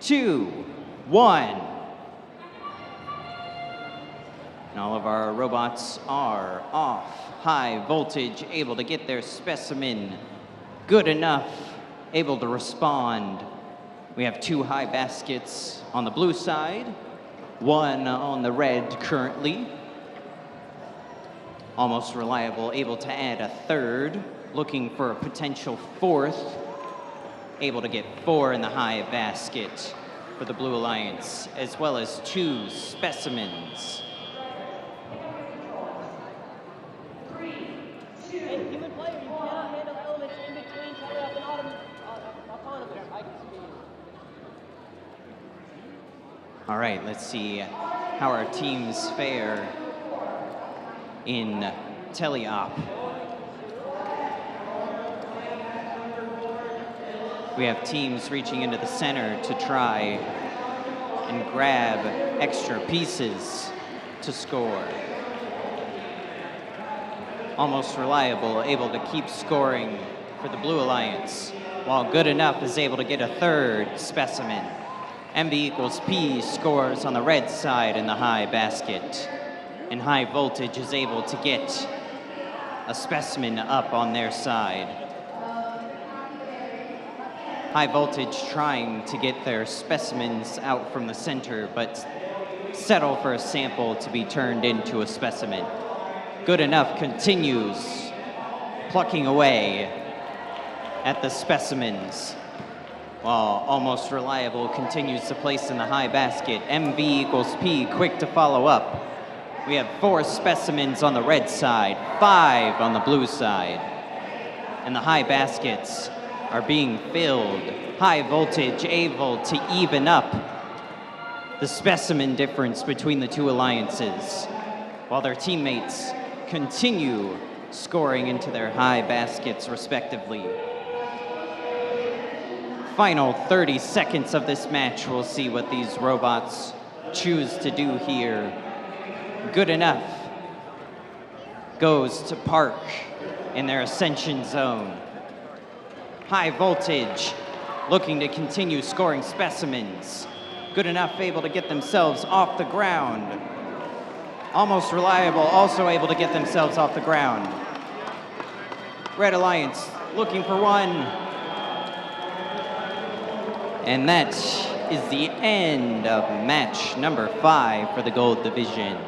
2, 1. And all of our robots are off. High Voltage able to get their specimen. Good Enough able to respond. We have 2 high baskets on the blue side, 1 on the red currently. Almost Reliable able to add a 3rd. Looking for a potential 4th, able to get 4 in the high basket for the Blue Alliance, as well as 2 specimens. All right, let's see how our teams fare in teleop. We have teams reaching into the center to try and grab extra pieces to score. Almost Reliable, able to keep scoring for the Blue Alliance, while Good Enough is able to get a 3rd specimen. MB equals P scores on the red side in the high basket, and High Voltage is able to get a specimen up on their side. High Voltage trying to get their specimens out from the center, but settle for a sample to be turned into a specimen. Good Enough continues plucking away at the specimens, while Almost Reliable continues to place in the high basket. MV equals P, quick to follow up. We have 4 specimens on the red side, 5 on the blue side, and the high baskets are being filled. High Voltage able to even up the specimen difference between the 2 alliances, while their teammates continue scoring into their high baskets respectively. Final 30 seconds of this match, we'll see what these robots choose to do here. Good Enough goes to park in their ascension zone. High Voltage looking to continue scoring specimens. Good Enough able to get themselves off the ground. Almost Reliable also able to get themselves off the ground. Red Alliance looking for 1. And that is the end of match number 5 for the Gold Division.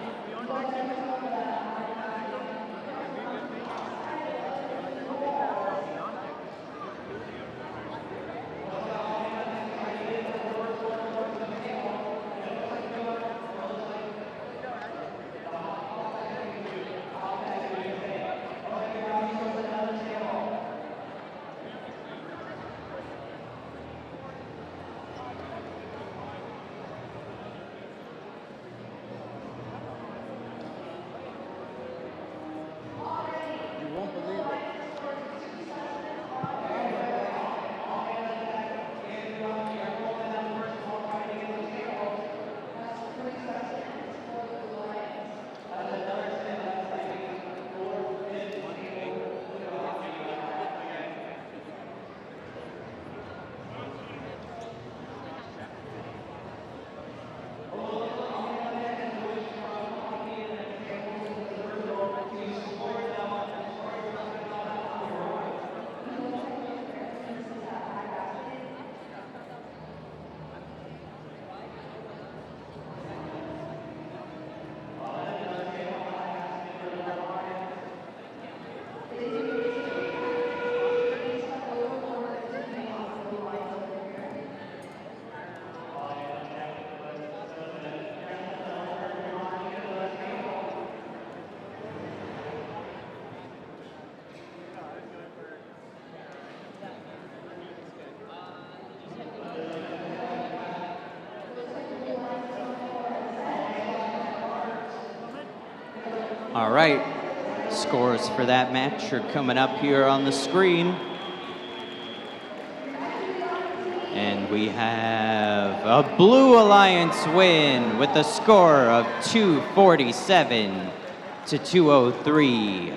All right, scores for that match are coming up here on the screen. And we have a Blue Alliance win with a score of 247 to 203.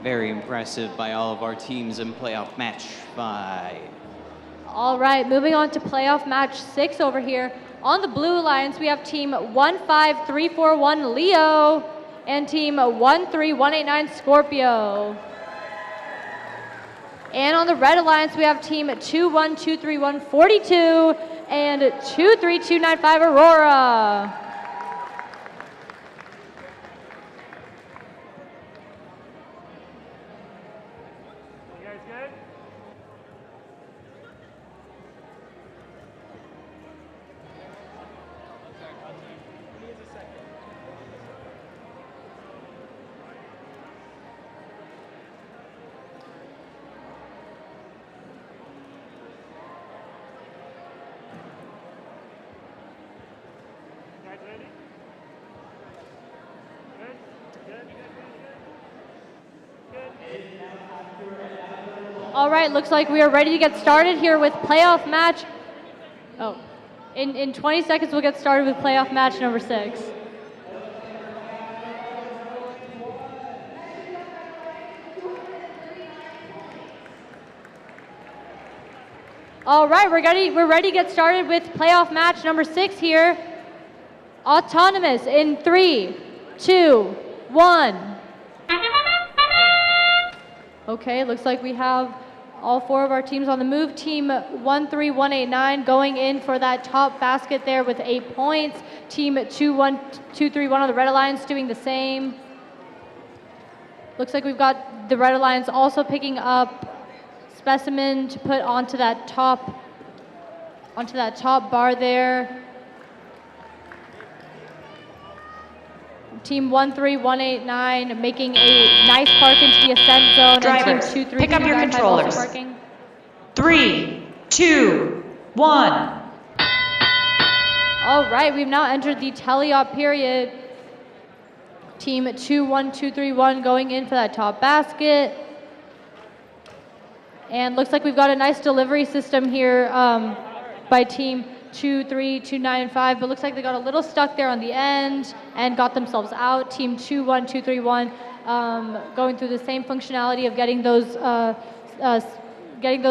Very impressive by all of our teams in playoff match 5. All right, moving on to playoff match 6 over here. On the Blue Alliance, we have team 15341 Leo and team 13189 Scorpio. And on the Red Alliance, we have team 2123142 and 23295 Aurora. All right, looks like we are ready to get started here with playoff match. Oh, in 20 seconds we'll get started with playoff match number 6. All right, we're ready to get started with playoff match number 6 here. Autonomous in 3, 2, 1. Okay, looks like we have all 4 of our teams on the move. Team 13189 going in for that top basket there with 8 points. Team 21231 on the Red Alliance doing the same. Looks like we've got the Red Alliance also picking up Specimen to put onto that top bar there. Team 13189 making a nice park into the ascent zone. Drivers, and Team pick up your 23295 controllers. also parking. 3, 2, 1. All right, we've now entered the teleop period. Team 21231 going in for that top basket. And looks like we've got a nice delivery system here by team 23295, but looks like they got a little stuck there on the end and got themselves out. Team 21231 going through the same functionality of getting those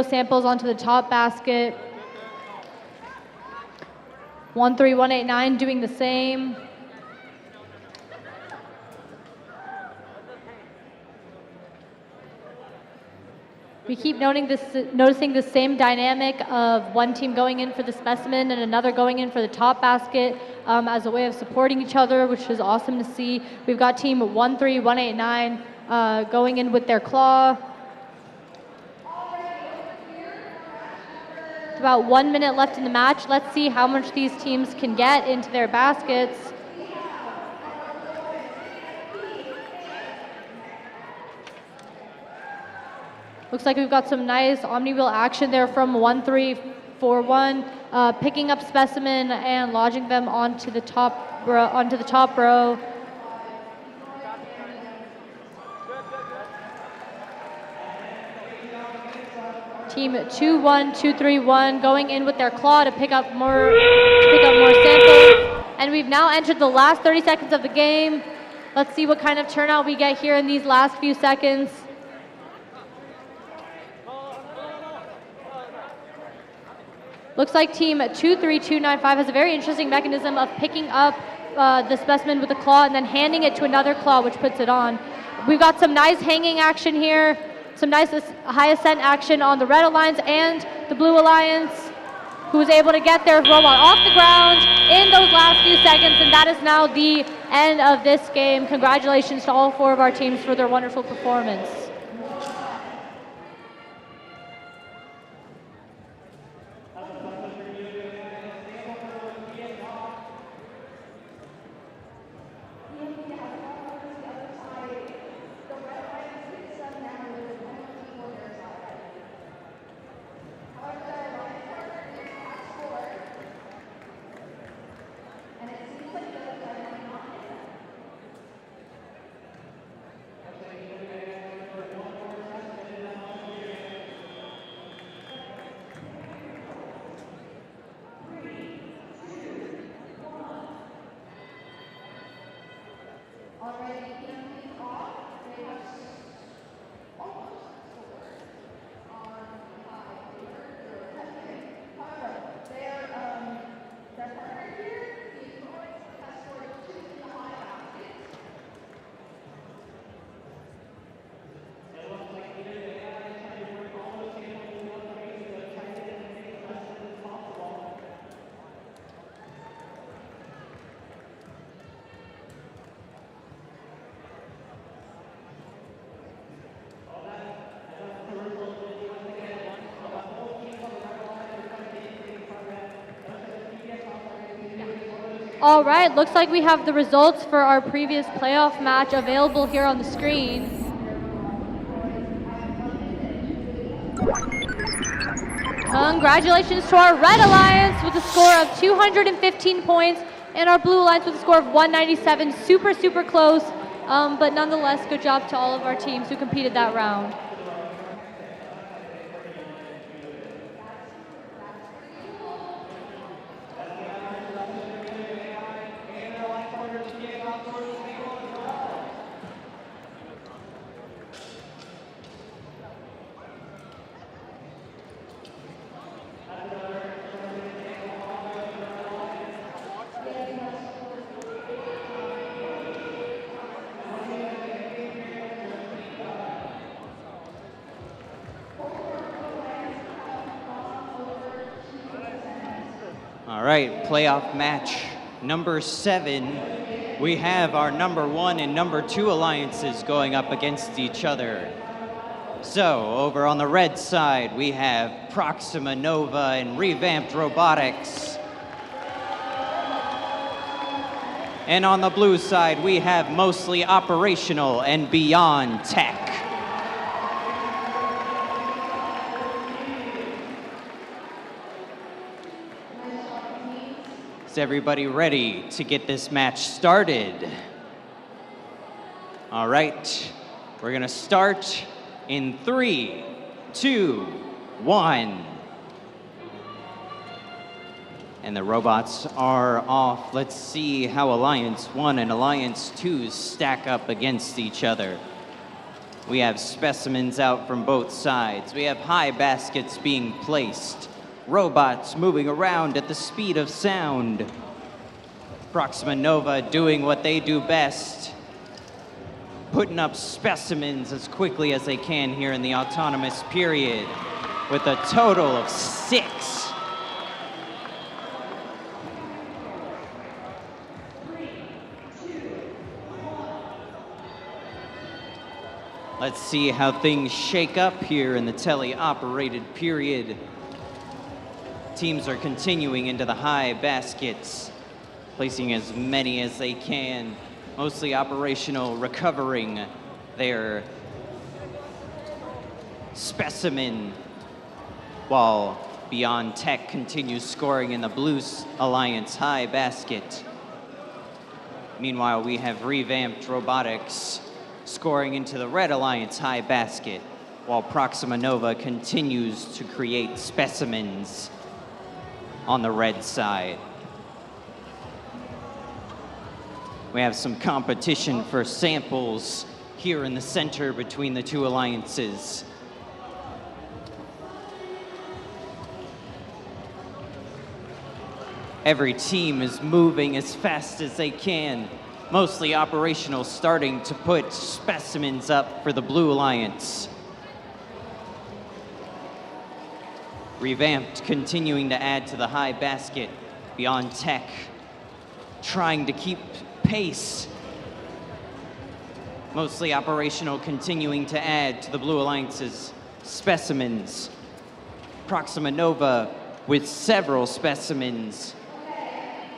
samples onto the top basket. 13189 doing the same. We keep noticing the same dynamic of one team going in for the specimen and another going in for the top basket as a way of supporting each other, which is awesome to see. We've got team 13189 going in with their claw. It's about 1 minute left in the match. Let's see how much these teams can get into their baskets. Looks like we've got some nice omni-wheel action there from 1341, picking up specimen and lodging them onto the top row. Team 21231 going in with their claw to pick up more samples. And we've now entered the last 30 seconds of the game. Let's see what kind of turnout we get here in these last few seconds. Looks like team 23295 has a very interesting mechanism of picking up the specimen with a claw and then handing it to another claw, which puts it on. We've got some nice hanging action here, some nice high ascent action on the Red Alliance and the Blue Alliance, who was able to get their robot off the ground in those last few seconds, and that is now the end of this game. Congratulations to all 4 of our teams for their wonderful performance. All right, looks like we have the results for our previous playoff match available here on the screen. Congratulations to our Red Alliance with a score of 215 points and our Blue Alliance with a score of 197. Super, super close, but nonetheless, good job to all of our teams who competed that round. All right, playoff match number 7. We have our number 1 and number 2 alliances going up against each other. So, over on the red side, we have Proxima Nova and RevAmped Robotics. And on the blue side, we have Mostly Operational and Beyond Tech. Is everybody ready to get this match started? All right, we're gonna start in 3, 2, 1. And the robots are off. Let's see how Alliance 1 and Alliance 2 stack up against each other. We have specimens out from both sides. We have high baskets being placed. Robots moving around at the speed of sound. Proxima Nova doing what they do best, putting up specimens as quickly as they can here in the autonomous period, with a total of 6. Let's see how things shake up here in the tele-operated period. Teams are continuing into the high baskets, placing as many as they can. Mostly Operational recovering their specimen, while Beyond Tech continues scoring in the Blue Alliance high basket. Meanwhile, we have RevAmped Robotics scoring into the Red Alliance high basket, while Proxima Nova continues to create specimens on the red side. We have some competition for samples here in the center between the two alliances. Every team is moving as fast as they can. Mostly Operational starting to put specimens up for the Blue Alliance. RevAmped continuing to add to the high basket. Beyond Tech trying to keep pace. Mostly Operational continuing to add to the Blue Alliance's specimens. Proxima Nova with several specimens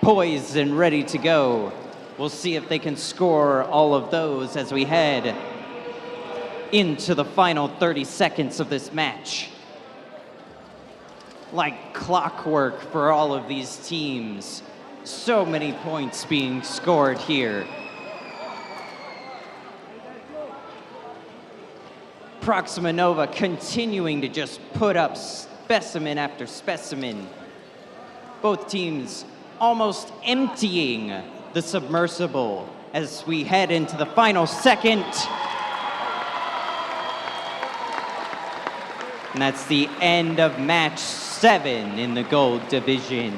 poised and ready to go. We'll see if they can score all of those as we head into the final 30 seconds of this match. Like clockwork for all of these teams. So many points being scored here. Proxima Nova continuing to just put up specimen after specimen. Both teams almost emptying the submersible as we head into the final second. And that's the end of match 7 in the gold division.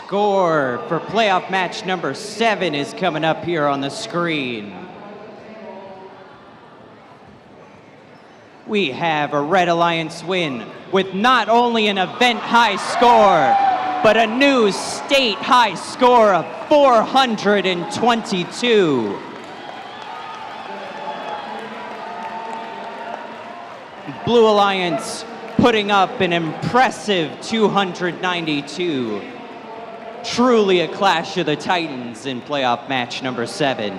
score for playoff match number 7 is coming up here on the screen. We have a Red Alliance win with not only an event high score, but a new state high score of 422. Blue Alliance putting up an impressive 292. Truly a clash of the Titans in playoff match number 7.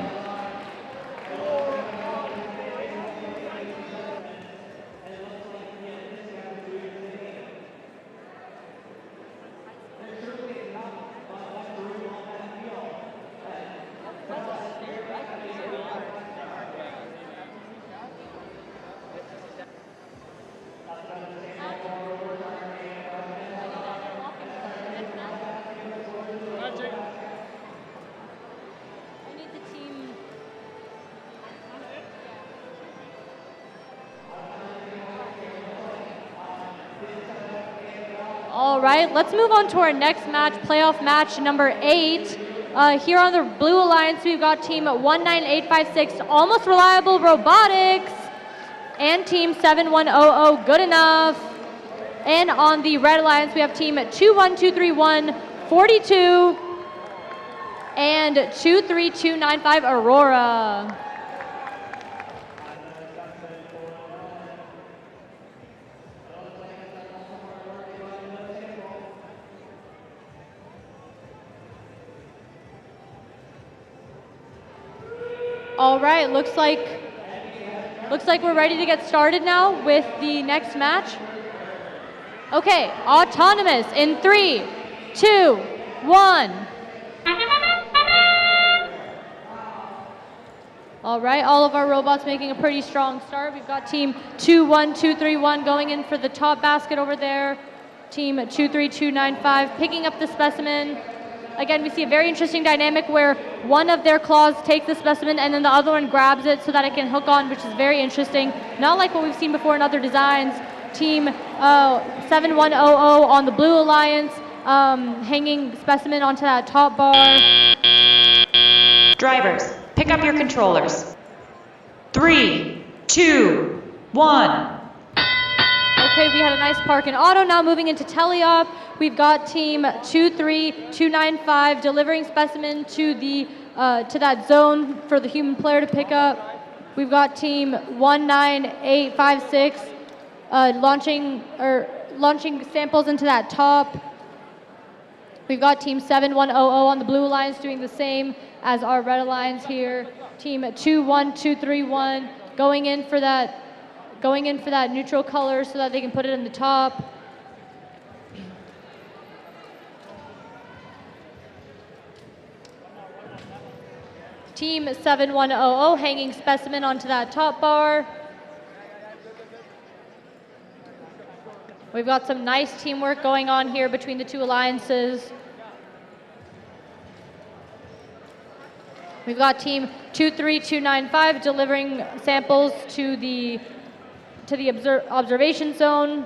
All right, let's move on to our next match, playoff match number 8. Here on the Blue Alliance, we've got team 19856, Almost Reliable Robotics, and team 7100, Good Enough. And on the Red Alliance, we have team 21231, 42, and 23295, Aurora. All right, looks like we're ready to get started now with the next match. Okay, autonomous in 3, 2, 1. All right, all of our robots making a pretty strong start. We've got team 21231 going in for the top basket over there. Team 23295 picking up the specimen. Again, we see a very interesting dynamic where one of their claws takes the specimen and then the other one grabs it so that it can hook on, which is very interesting. Not like what we've seen before in other designs. Team 7100 on the Blue Alliance, hanging specimen onto that top bar. Drivers, pick up your controllers. 3, 2, 1. Okay, we had a nice park and auto. Now moving into teleop, we've got team 23295 delivering specimen to the to that zone for the human player to pick up. We've got team 19856 launching samples into that top. We've got team 7100 on the Blue Alliance doing the same as our Red Alliance here. Team 21231 going in for that neutral color so that they can put it in the top. Team 7100 hanging specimen onto that top bar. We've got some nice teamwork going on here between the two alliances. We've got team 23295 delivering samples to the observation zone.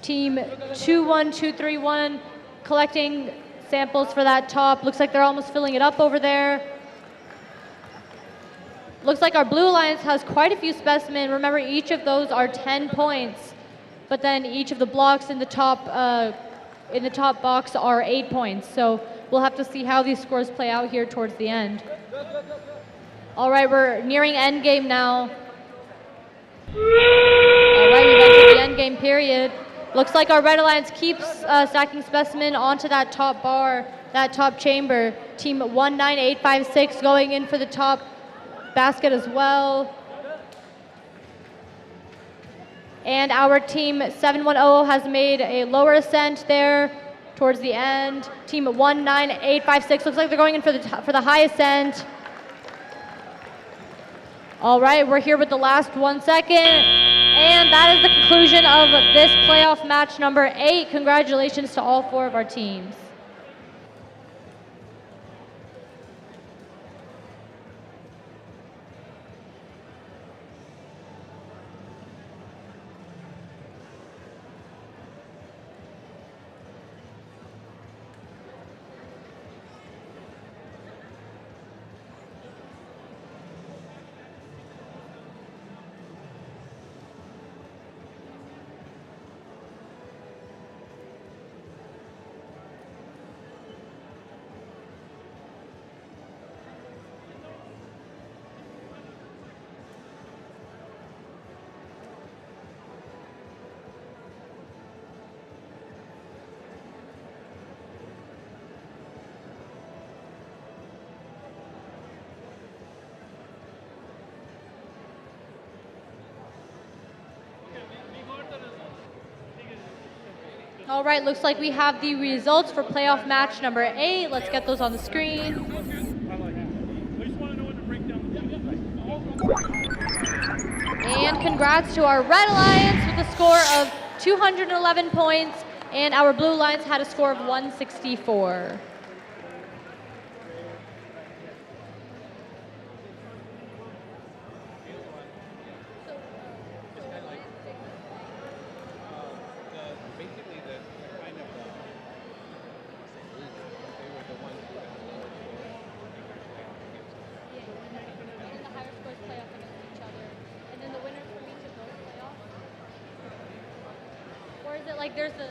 Team 21231 collecting samples for that top. Looks like they're almost filling it up over there. Looks like our Blue Alliance has quite a few specimens. Remember, each of those are 10 points, but then each of the blocks in the top box are 8 points. So we'll have to see how these scores play out here towards the end. All right, we're nearing end game now. All right, we've entered the end game period. Looks like our Red Alliance keeps stacking specimen onto that top bar, that top chamber. Team 19856 going in for the top basket as well. And our team 710 has made a lower ascent there towards the end. Team 19856 looks like they're going in for the high ascent. All right, we're here with the last 1 second. And that is the conclusion of this playoff match number 8. Congratulations to all 4 of our teams. All right, looks like we have the results for playoff match number 8. Let's get those on the screen. And congrats to our Red Alliance with a score of 211 points, and our Blue Alliance had a score of 164. Like there's a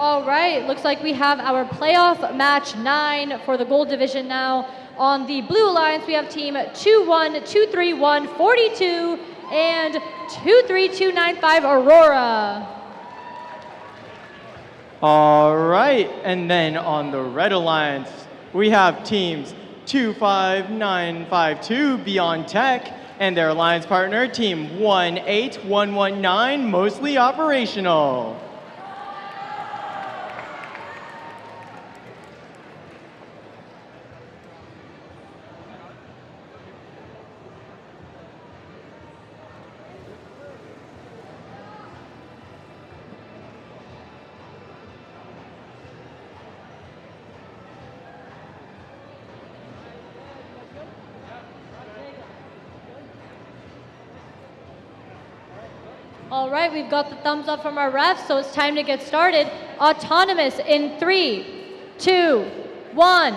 All right, looks like we have our playoff match 9 for the gold division now. On the blue alliance, we have team 2123142 and 23295 Aurora. All right, and then on the red alliance, we have teams 25952 Beyond Tech and their alliance partner, team 18119 Mostly Operational. All right, we've got the thumbs up from our refs, so it's time to get started. Autonomous in 3, 2, 1.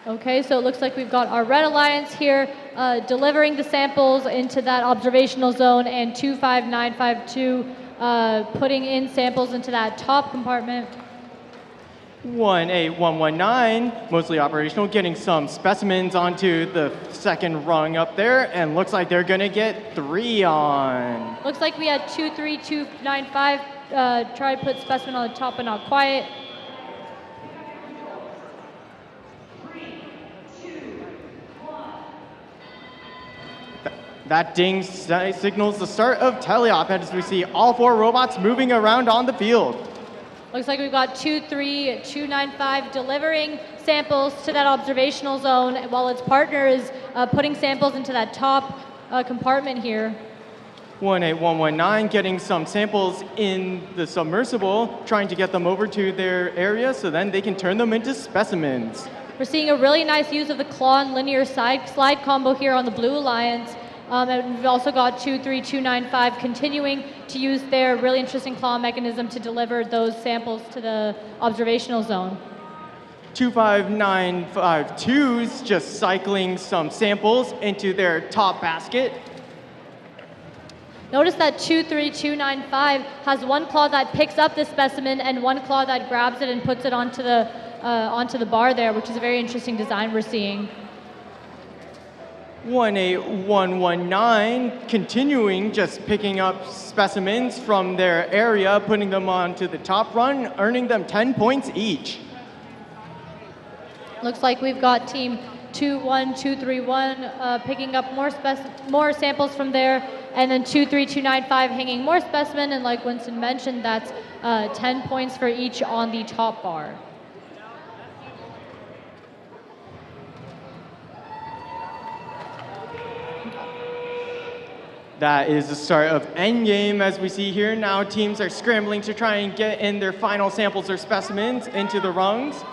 Okay, so it looks like we've got our red alliance here delivering the samples into that observational zone, and 25952 putting in samples into that top compartment. 18119, Mostly Operational, getting some specimens onto the second rung up there, and looks like they're gonna get 3 on. Looks like we had 23295 try to put specimen on the top but not quiet. That ding signals the start of teleop as we see all 4 robots moving around on the field. Looks like we've got 23295 delivering samples to that observational zone while its partner is putting samples into that top compartment here. 18119 getting some samples in the submersible, trying to get them over to their area so then they can turn them into specimens. We're seeing a really nice use of the claw and linear slide combo here on the Blue Alliance. And we've also got 23295 continuing to use their really interesting claw mechanism to deliver those samples to the observational zone. 25952's just cycling some samples into their top basket. Notice that 23295 has one claw that picks up the specimen and one claw that grabs it and puts it onto the bar there, which is a very interesting design we're seeing. 18119 continuing just picking up specimens from their area, putting them onto the top run, earning them 10 points each. Looks like we've got team 21231 picking up more samples from there, and then 23295 hanging more specimen, and like Winston mentioned, that's 10 points for each on the top bar. That is the start of endgame as we see here. Now teams are scrambling to try and get in their final samples or specimens into the rungs.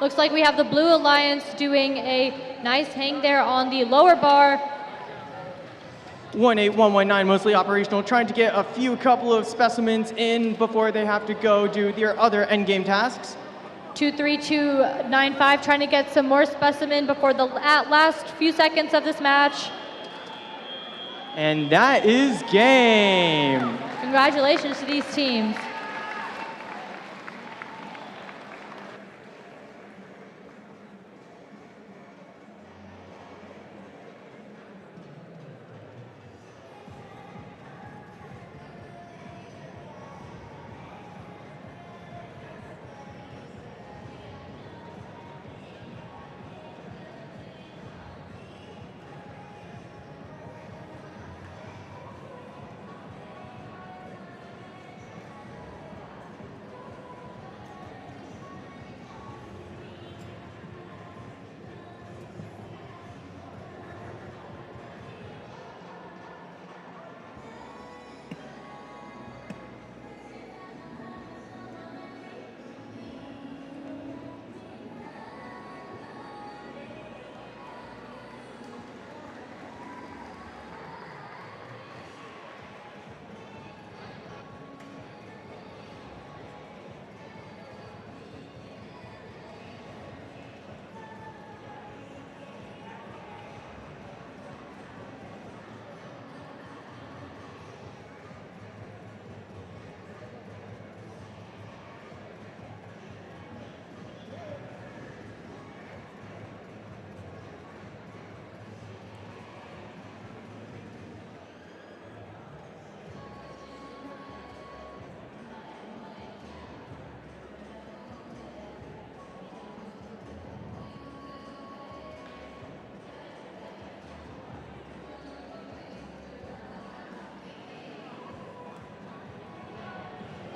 Looks like we have the Blue Alliance doing a nice hang there on the lower bar. 18119 Mostly Operational, trying to get a couple of specimens in before they have to go do their other endgame tasks. 23295 trying to get some more specimen before the last few seconds of this match. And that is game. Congratulations to these teams.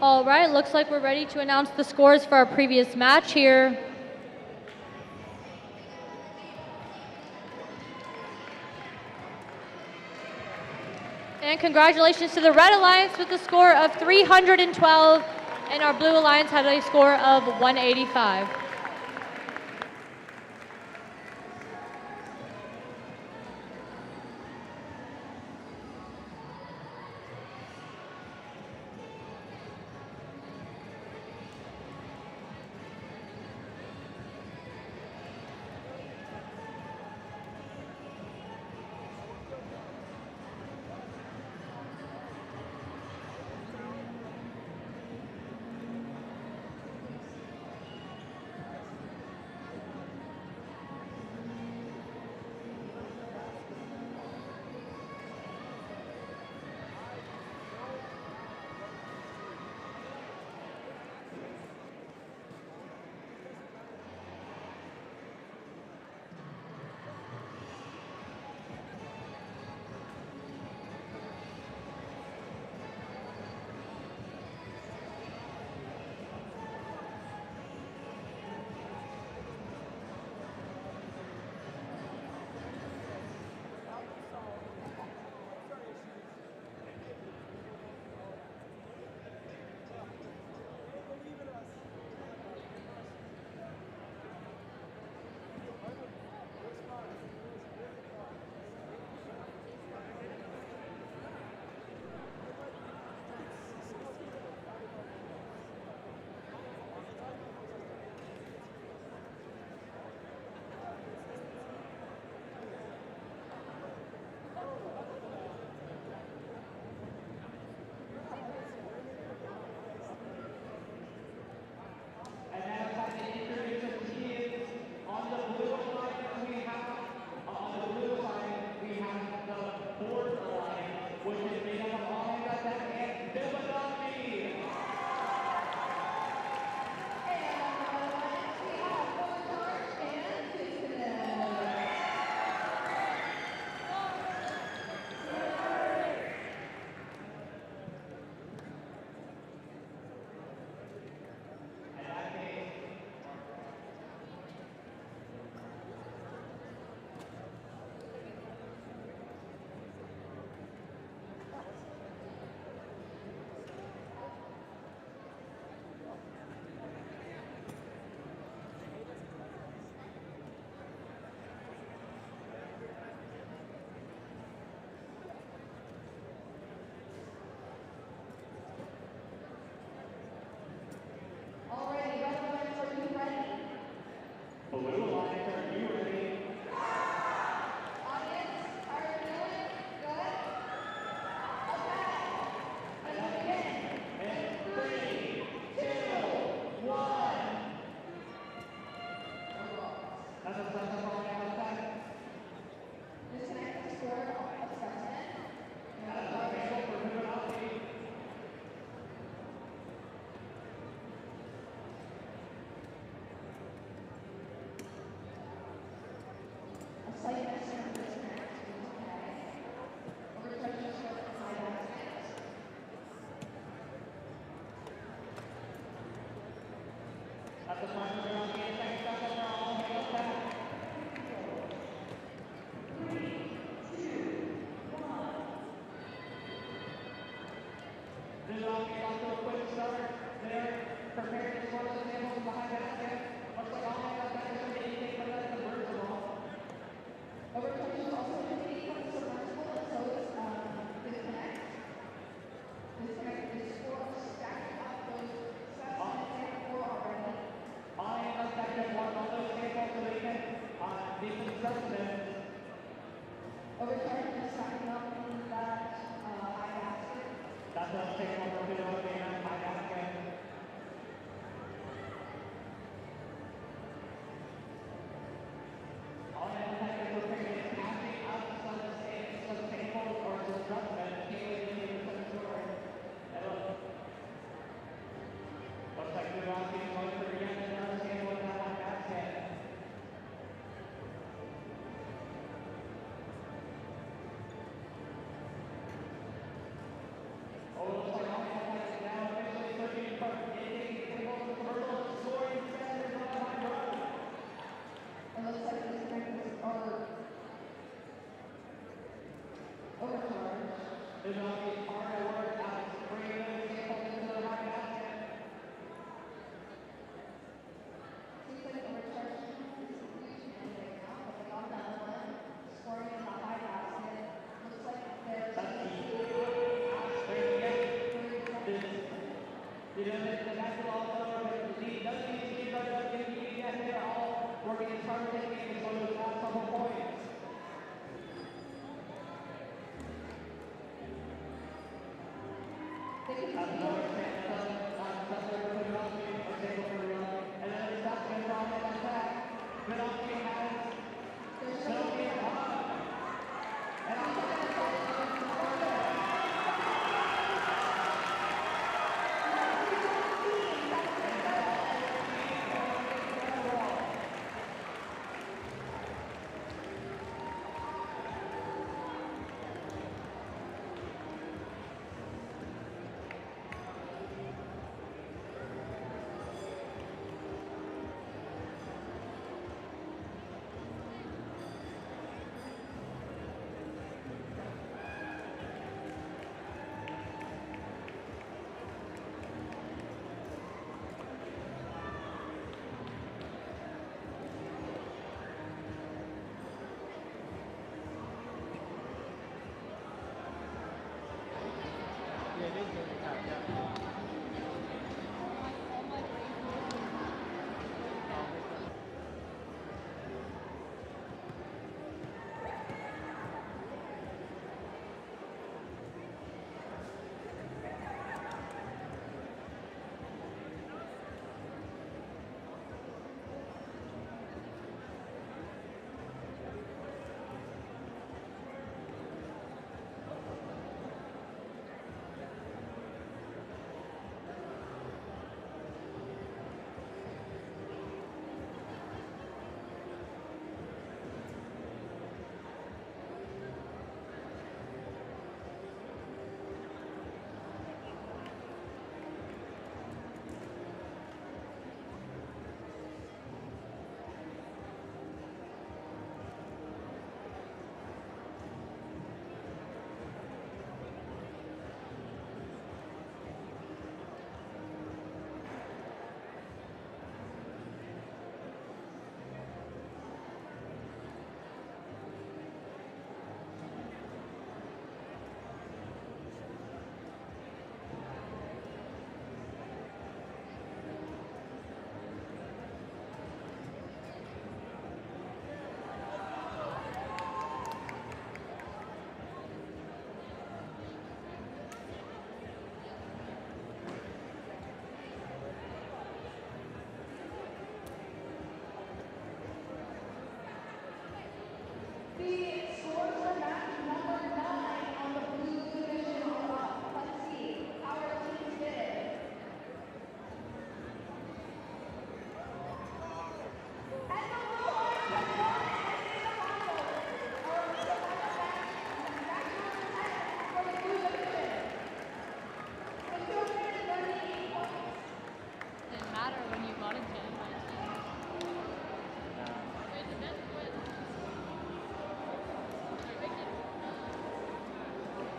All right, looks like we're ready to announce the scores for our previous match here. And congratulations to the Red Alliance with a score of 312, and our Blue Alliance had a score of 185.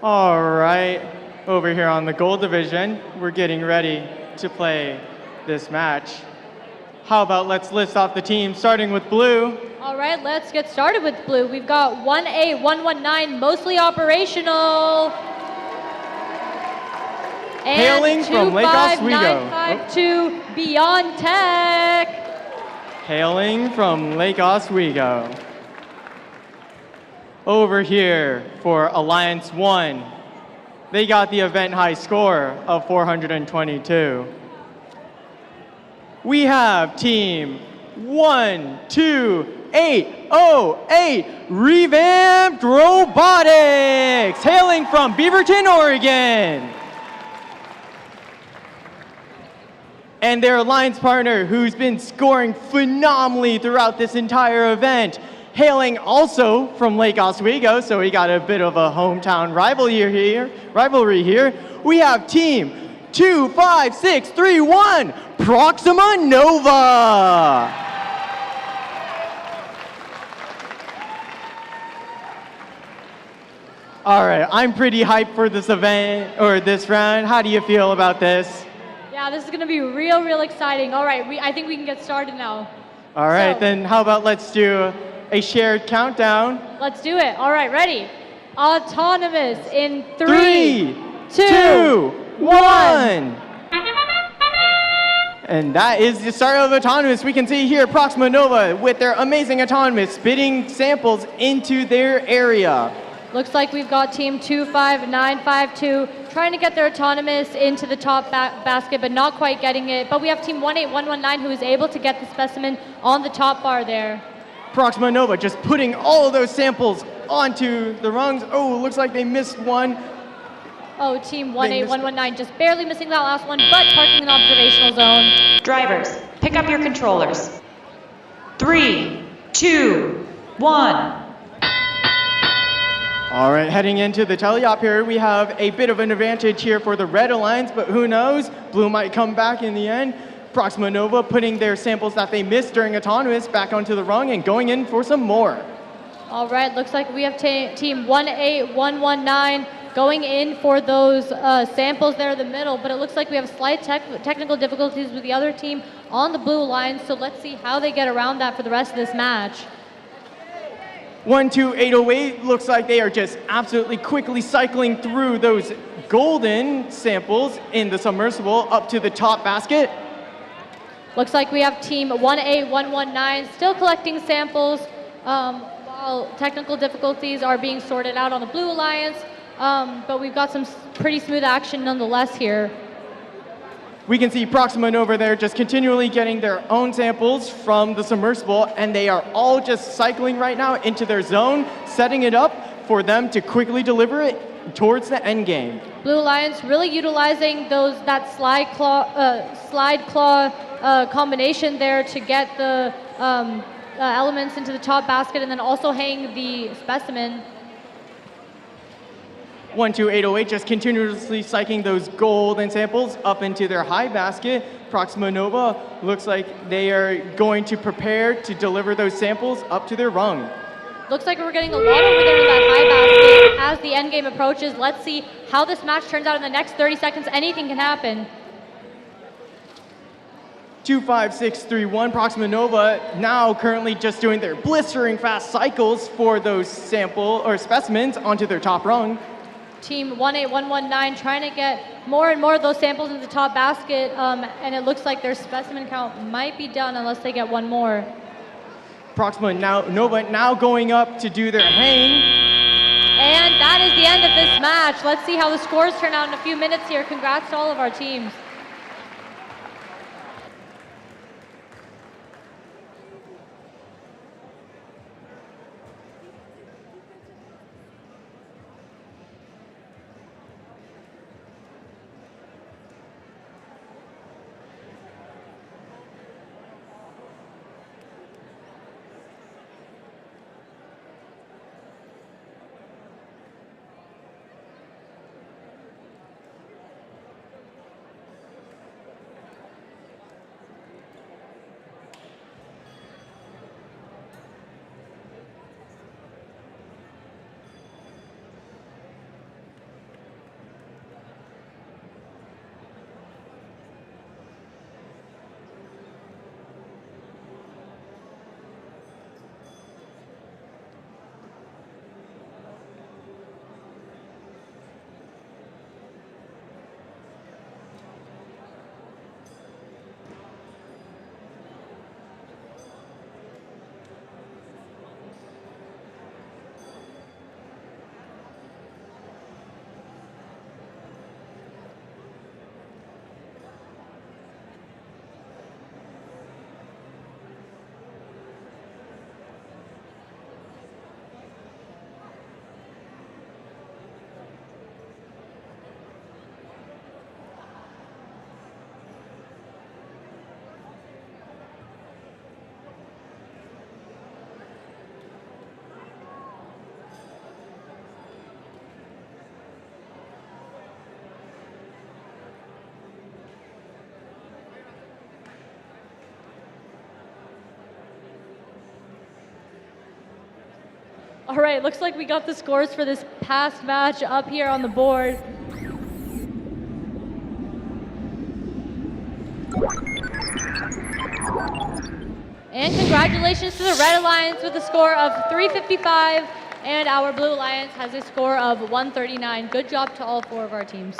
All right, over here on the gold division, we're getting ready to play this match. How about let's list off the teams, starting with blue. All right, let's get started with blue. We've got 1A119, mostly operational. And Hailing from Lake Oswego. 25952, Beyond Tech. Hailing from Lake Oswego. Over here for Alliance 1, they got the event high score of 422. We have team 12808, Revamped Robotics, hailing from Beaverton, Oregon. And their alliance partner, who's been scoring phenomenally throughout this entire event, hailing also from Lake Oswego, so we got a bit of a hometown rivalry here. We have team 25631, Proxima Nova. All right, I'm pretty hyped for this event, or this round. How do you feel about this? Yeah, this is going to be real exciting. All right, I think we can get started now. All right, then how about let's do a shared countdown. Let's do it. All right, ready? Autonomous in 3, 2, 1. And that is the start of Autonomous. We can see here Proxima Nova with their amazing Autonomous spitting samples into their area. Looks like we've got team 25952 trying to get their autonomous into the top basket, but not quite getting it. But we have team 18119 who is able to get the specimen on the top bar there. Proxima Nova just putting all of those samples onto the rungs. Oh, looks like they missed one. Oh, team 18119 just barely missing that last one, but parking in the observational zone. Drivers, pick up your controllers. 3, 2, 1. All right, heading into the teleop here, we have a bit of an advantage here for the Red Alliance, but who knows? Blue might come back in the end. Proxima Nova putting their samples that they missed during autonomous back onto the rung and going in for some more. All right, looks like we have team 18119 going in for those samples there in the middle, but it looks like we have slight technical difficulties with the other team on the Blue Alliance, so let's see how they get around that for the rest of this match. 12808 looks like they are just absolutely quickly cycling through those golden samples in the submersible up to the top basket. Looks like we have team 18119 still collecting samples while technical difficulties are being sorted out on the Blue Alliance, but we've got some pretty smooth action nonetheless here. We can see Proxima Nova there just continually getting their own samples from the submersible, and they are all just cycling right now into their zone, setting it up for them to quickly deliver it towards the end game. Blue Alliance really utilizing that slide claw combination there to get the elements into the top basket and then also hang the specimen. 12808 just continuously cycling those golden samples up into their high basket. Proxima Nova looks like they are going to prepare to deliver those samples up to their rung. Looks like we're getting a lot over there in that high basket as the end game approaches. Let's see how this match turns out in the next 30 seconds. Anything can happen. 25631 Proxima Nova now currently just doing their blistering fast cycles for those sample or specimens onto their top rung. Team 18119 trying to get more and more of those samples into the top basket, and it looks like their specimen count might be done unless they get one more. Proxima Nova now going up to do their hang. And that is the end of this match. Let's see how the scores turn out in a few minutes here. Congrats to all of our teams. All right, looks like we got the scores for this past match up here on the board. And congratulations to the Red Alliance with a score of 355, and our Blue Alliance has a score of 139. Good job to all four of our teams.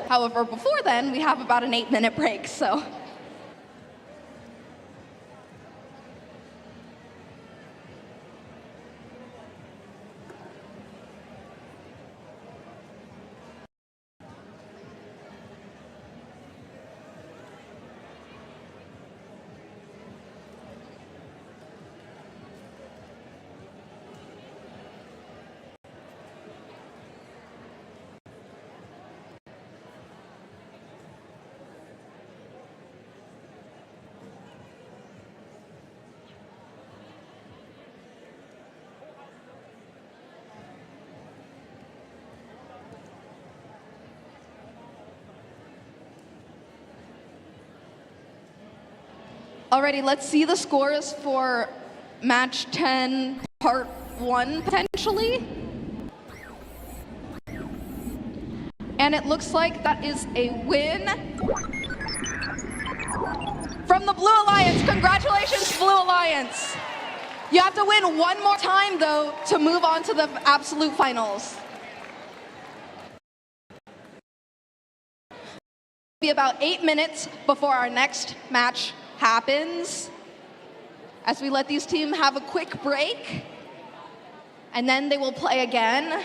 However, before then, we have about an 8-minute break, so. Alrighty, let's see the scores for match 10, part 1, potentially. And it looks like that is a win from the Blue Alliance. Congratulations, Blue Alliance. You have to win one more time, though, to move on to the absolute finals. It'll be about 8 minutes before our next match happens, as we let these teams have a quick break, and then they will play again.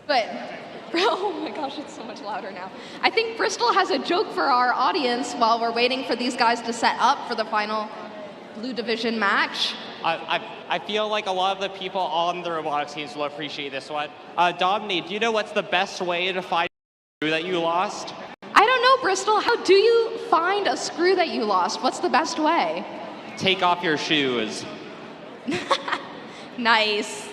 But, oh my gosh, it's so much louder now. I think Bristol has a joke for our audience while we're waiting for these guys to set up for the final Blue Division match. I feel like a lot of the people on the robotics teams will appreciate this one. Dominique, do you know what's the best way to find a screw that you lost? I don't know, Bristol. How do you find a screw that you lost? What's the best way? Take off your shoes. Nice.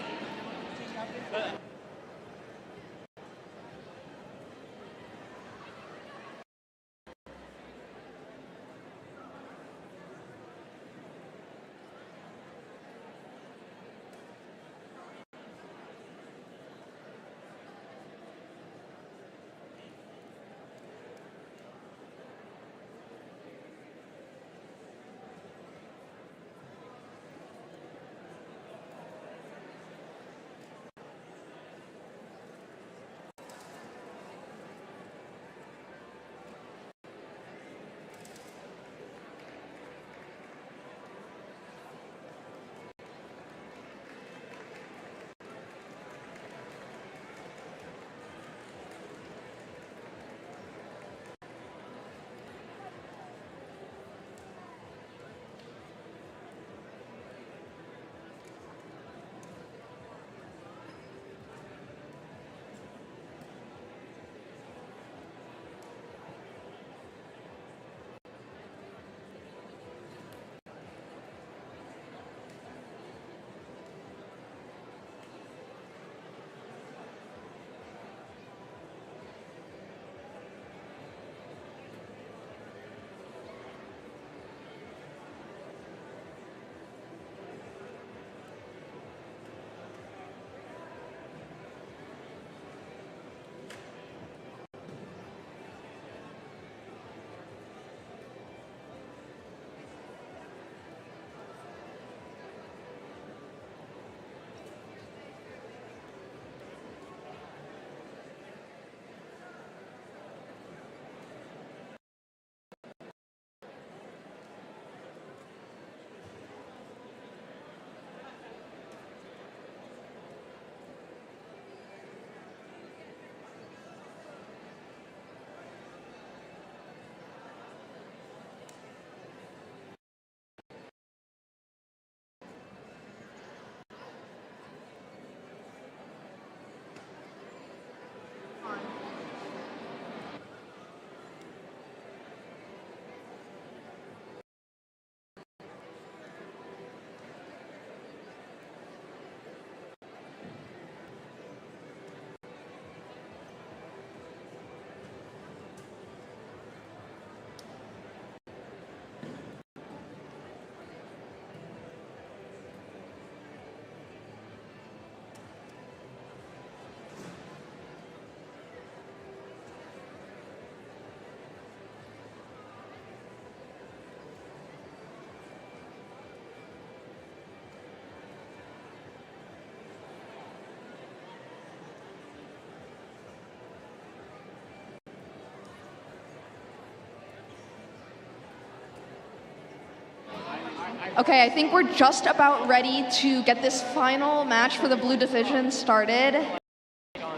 Okay, I think we're just about ready to get this final match for the Blue Division started.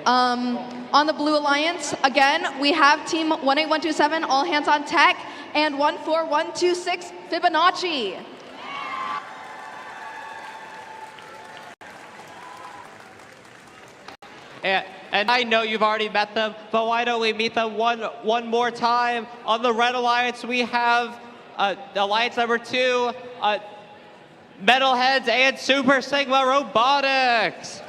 On the Blue Alliance, again, we have team 18127, all hands on tech, and 14126, Fibonacci. And I know you've already met them, but why don't we meet them one more time? On the Red Alliance, we have Alliance number 2, Metalheads and Super Sigma Robotics.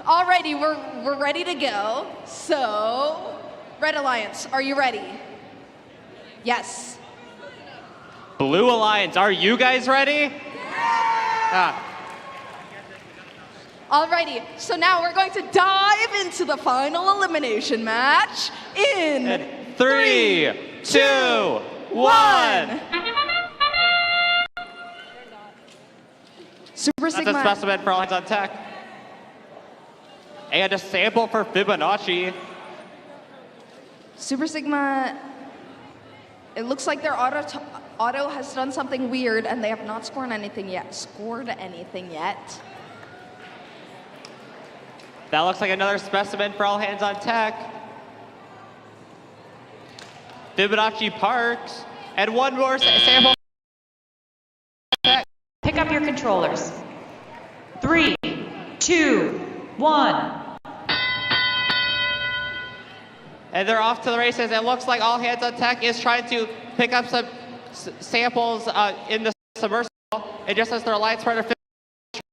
Alrighty, we're ready to go. So, Red Alliance, are you ready? Yes. Blue Alliance, are you guys ready? Alrighty, so now we're going to dive into the final elimination match in 3, 2, 1. Super Sigma. That's a specimen for all hands on tech. And a sample for Fibonacci. Super Sigma, it looks like their auto has done something weird and they have not scored anything yet. That looks like another specimen for all hands on tech. Fibonacci parks. And one more sample. Pick up your controllers. 3, 2, 1. And they're off to the races. It looks like all hands on tech is trying to pick up some samples in the submersible. And just as their alliance partner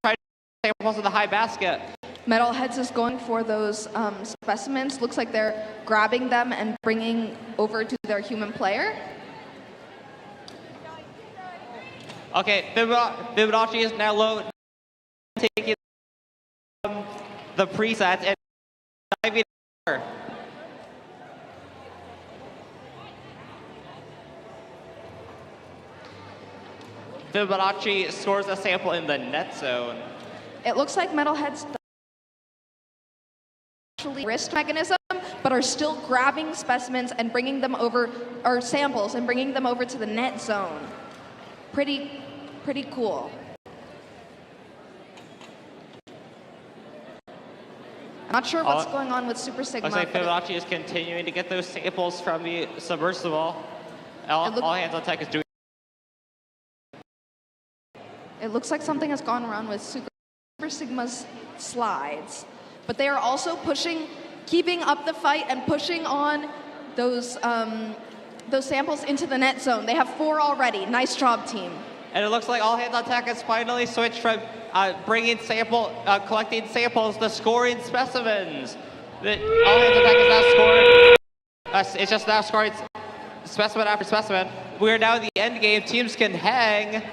trying to samples in the high basket. Metalheads is going for those specimens. Looks like they're grabbing them and bringing over to their human player. Okay, Fibonacci is now taking the presets and diving over. Fibonacci scores a sample in the net zone. It looks like Metalheads actually wrist mechanism, but are still grabbing specimens and bringing them over, or samples, and bringing them over to the net zone. Pretty cool. I'm not sure what's going on with Super Sigma. Looks like Fibonacci is continuing to get those samples from the submersible. All hands on tech is doing. It looks like something has gone around with Super Sigma's slides, but they are also keeping up the fight and pushing on those samples into the net zone. They have 4 already. Nice job, team. And it looks like all hands on tech has finally switched from collecting samples to scoring specimens. All hands on tech is now scoring. It's just now scoring specimen after specimen. We are now in the end game. Teams can hang.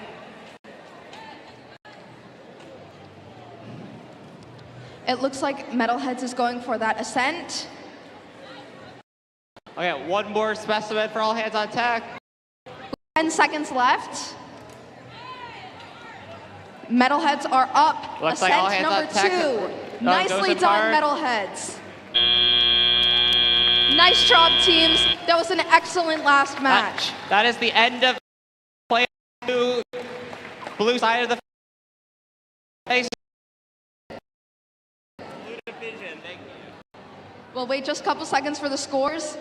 It looks like Metalheads is going for that ascent. Okay, one more specimen for all hands on tech. 10 seconds left. Metalheads are up. Looks ascent like all hands number on tech. 2. Nicely done, Metalheads. Nice job, teams. That was an excellent last match. That is the end of play. Blue side of the face. We'll wait just a couple seconds for the scores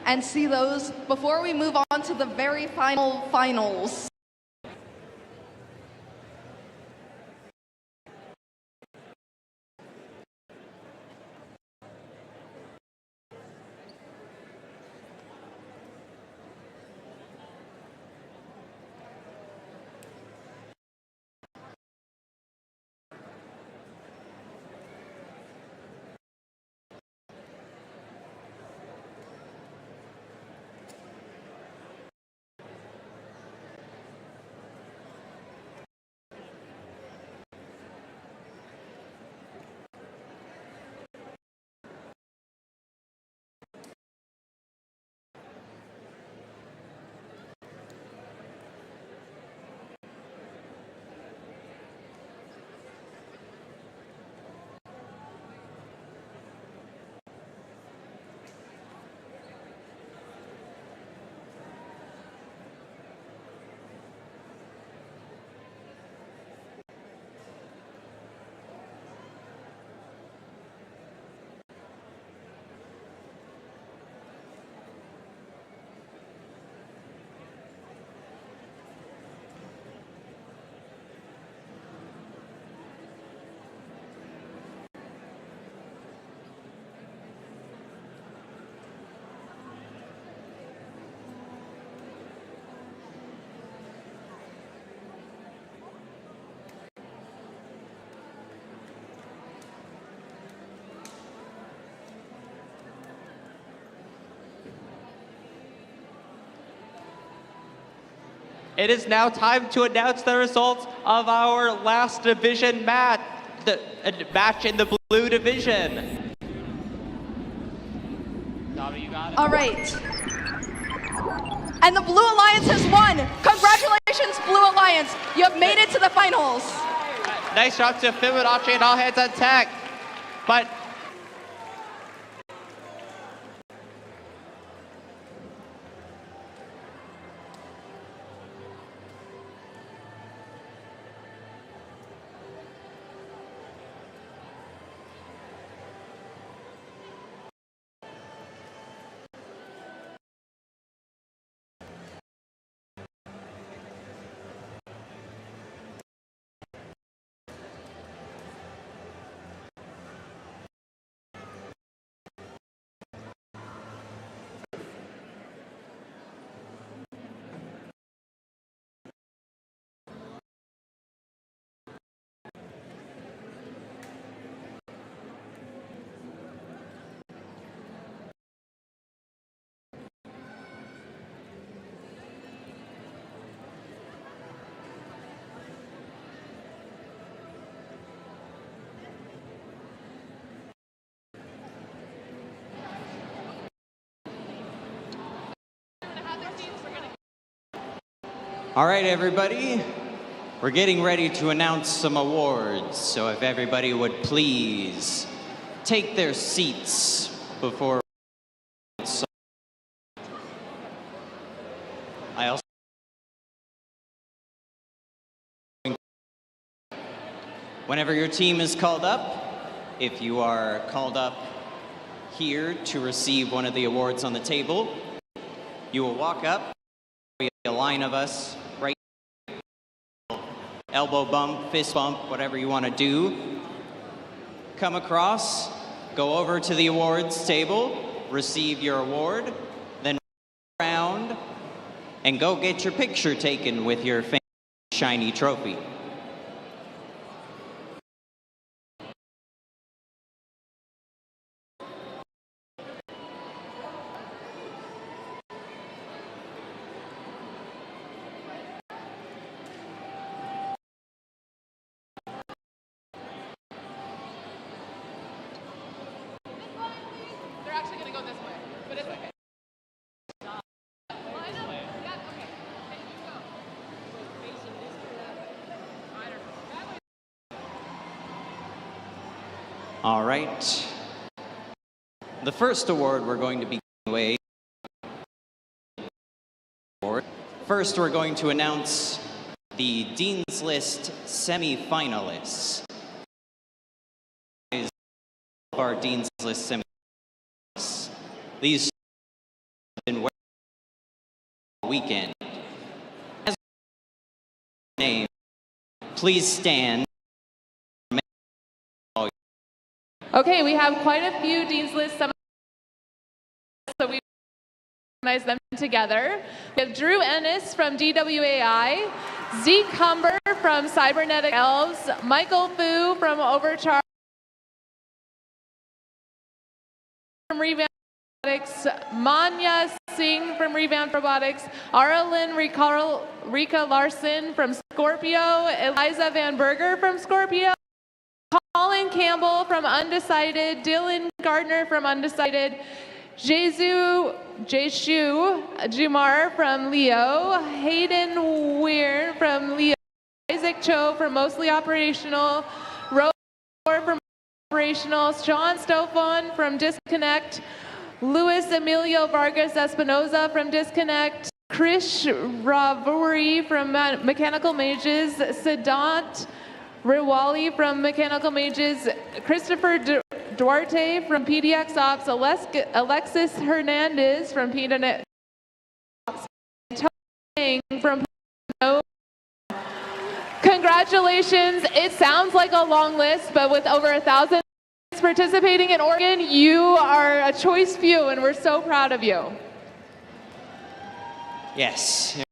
and see those before we move on to the very final finals. It is now time to announce the results of our last division match, the match in the blue division. Dobby, you got it? All right. And the Blue Alliance has won. Congratulations, Blue Alliance. You have made it to the finals. Nice job to Fibonacci and all hands on deck. But all right, everybody. We're getting ready to announce some awards, so if everybody would please take their seats before I also whenever your team is called up, if you are called up here to receive one of the awards on the table, you will walk up, be a line of us right, elbow bump, fist bump, whatever you want to do. Come across, go over to the awards table, receive your award, then around and go get your picture taken with your fancy shiny trophy. All right. The first award we're going to be giving away. First, we're going to announce the Dean's List semi-finalists. Our Dean's List semi-finalists. These have been wearing all weekend. As name, please stand. Okay, we have quite a few Dean's List so we recognize them together. We have Drew Ennis from DWAI, Zeke Humber from Cybernetic Elves, Michael Fu from Overcharge, from RevAmped Robotics, Manya Singh from RevAmped Robotics, Aralyn Rika Larson from Scorpio, Eliza Van Berger from Scorpio, Colin Campbell from Undecided, Dylan Gardner from Undecided, Jeshu Jumar from Leo, Hayden Weir from Leo, Isaac Cho from Mostly Operational, Rose from Operational, Sean Stofon from Disconnect, Luis Emilio Vargas Espinoza from Disconnect, Krish Ravuri from Mechanical Mages, Siddhant Riwali from Mechanical Mages, Christopher Duarte from PDX Ops, Alexis Hernandez from PDX Ops, Tony from Congratulations. It sounds like a long list, but with over 1,000 participating in Oregon, you are a choice few, and we're so proud of you. Yes,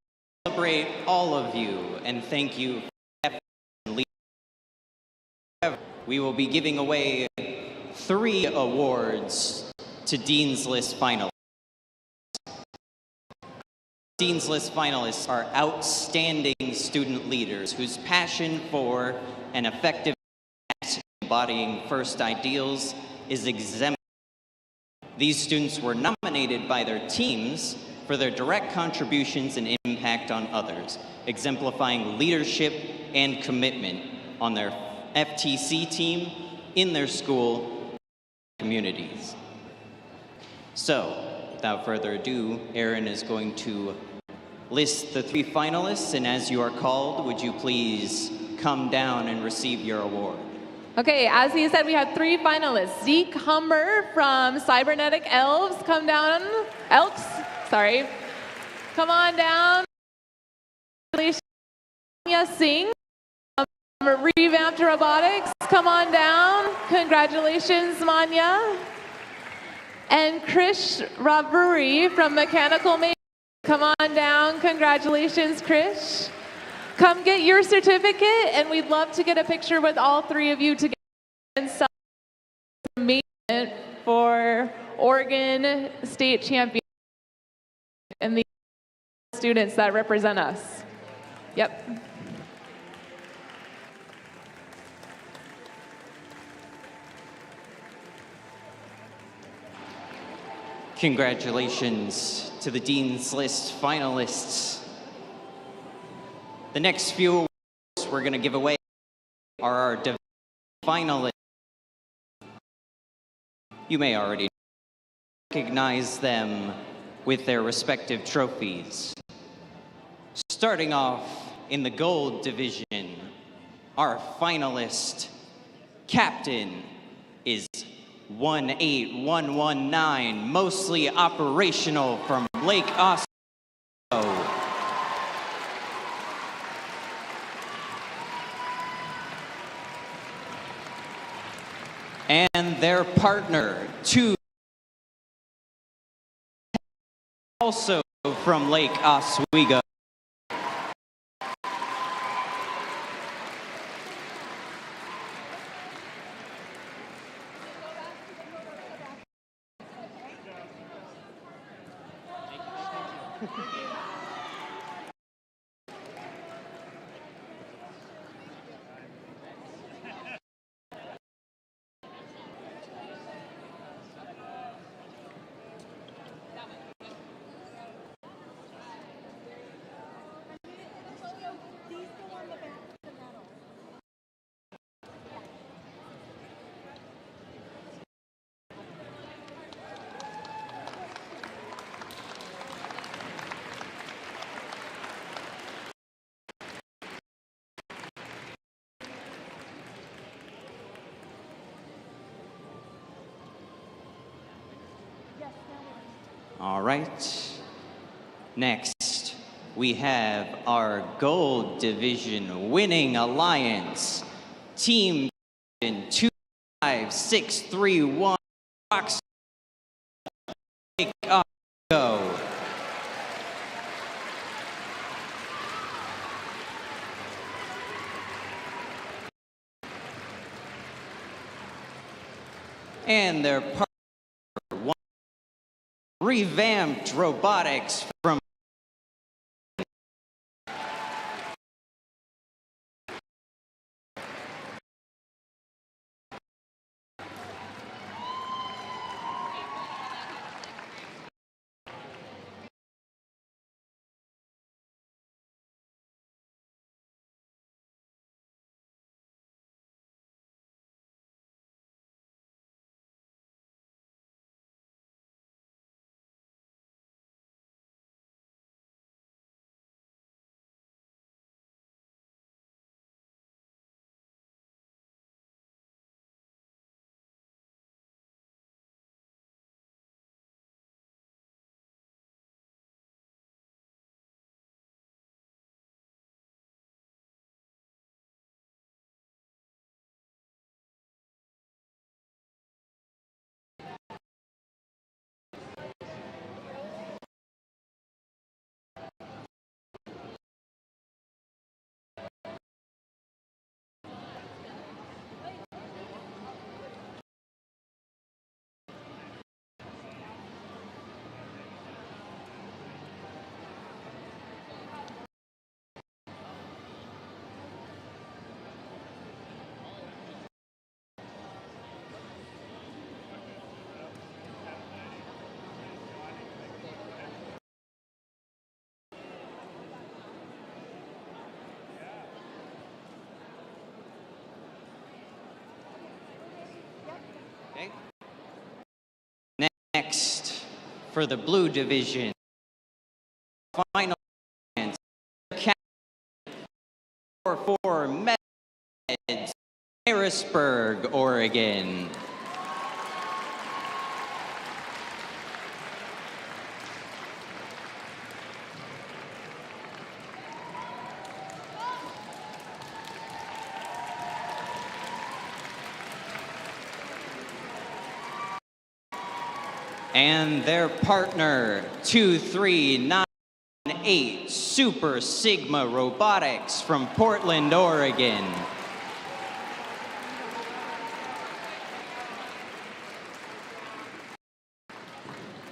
celebrate all of you, and thank you. We will be giving away 3 awards to Dean's List finalists. Dean's List finalists are outstanding student leaders whose passion for an effective embodying first ideals is exemplary. These students were nominated by their teams for their direct contributions and impact on others, exemplifying leadership and commitment on their FTC team, in their school, communities. So, without further ado, Aaron is going to list the 3 finalists, and as you are called, would you please come down and receive your award? Okay, as he said, we have 3 finalists. Zeke Humber from Cybernetic Elves, come down. Elks, sorry. Come on down. Manya Singh from RevAmped Robotics, come on down. Congratulations, Manya. And Krish Raburi from Mechanical Maintenance, come on down. Congratulations, Krish. Come get your certificate, and we'd love to get a picture with all 3 of you together and celebrate for Oregon State Champion and the students that represent us. Yep. Congratulations to the Dean's List finalists. The next few awards we're going to give away are our finalists. You may already recognize them with their respective trophies. Starting off in the gold division, our finalist captain is 18119, mostly operational from Lake Oswego. And their partner, 2, also from Lake Oswego. All right. Next, we have our gold division winning alliance, Team 25631, Proxima, Lake Oswego. And their partner, RevAmped Robotics from for the blue division, final for Meds, Harrisburg, Oregon. And their partner, 2398 Super Sigma Robotics from Portland, Oregon.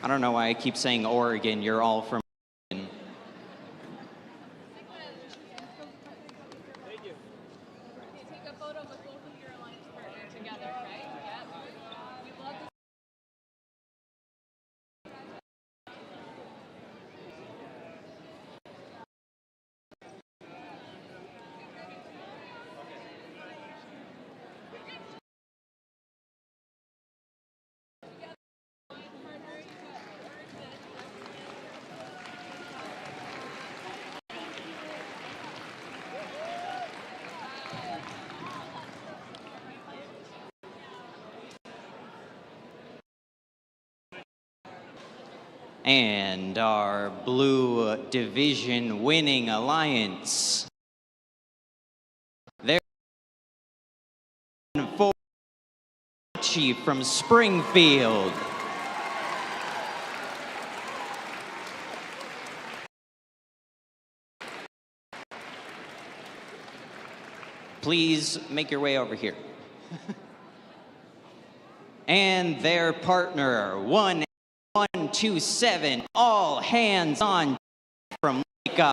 I don't know why I keep saying Oregon. You're all from Oregon. And our blue division winning alliance. They're for Fibonacci from Springfield. Please make your way over here. And their partner, 127, all hands on from Lake Oswego.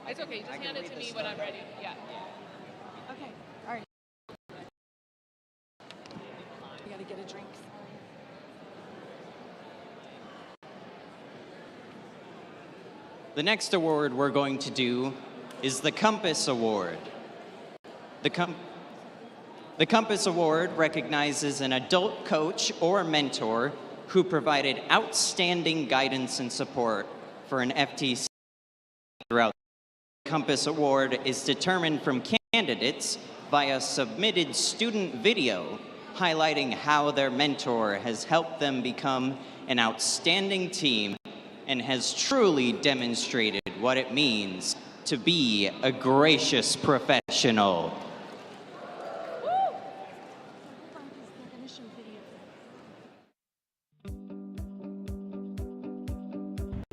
It's okay, just hand it to me when I'm ready. Yeah. Okay, all right. You gotta get a drink. The next award we're going to do is the Compass Award. The Compass Award recognizes an adult coach or mentor who provided outstanding guidance and support for an FTC throughout. The Compass Award is determined from candidates via submitted student video highlighting how their mentor has helped them become an outstanding team and has truly demonstrated what it means to be a gracious professional.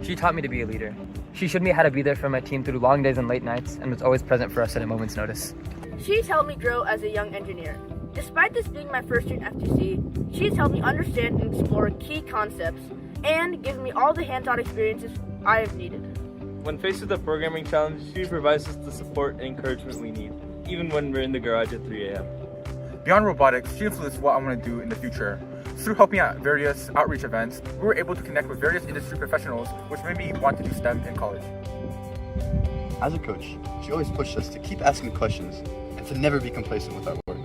She taught me to be a leader. She showed me how to be there for my team through long days and late nights and was always present for us at a moment's notice. She's helped me grow as a young engineer. Despite this being my first year in FTC, she's helped me understand and explore key concepts and given me all the hands-on experiences I have needed. When faced with a programming challenge, she provides us the support and encouragement we need, even when we're in the garage at 3 a.m. Beyond robotics, she influenced what I want to do in the future. Through helping at various outreach events, we were able to connect with various industry professionals which made me want to do STEM in college. As a coach, she always pushed us to keep asking questions and to never be complacent with our work.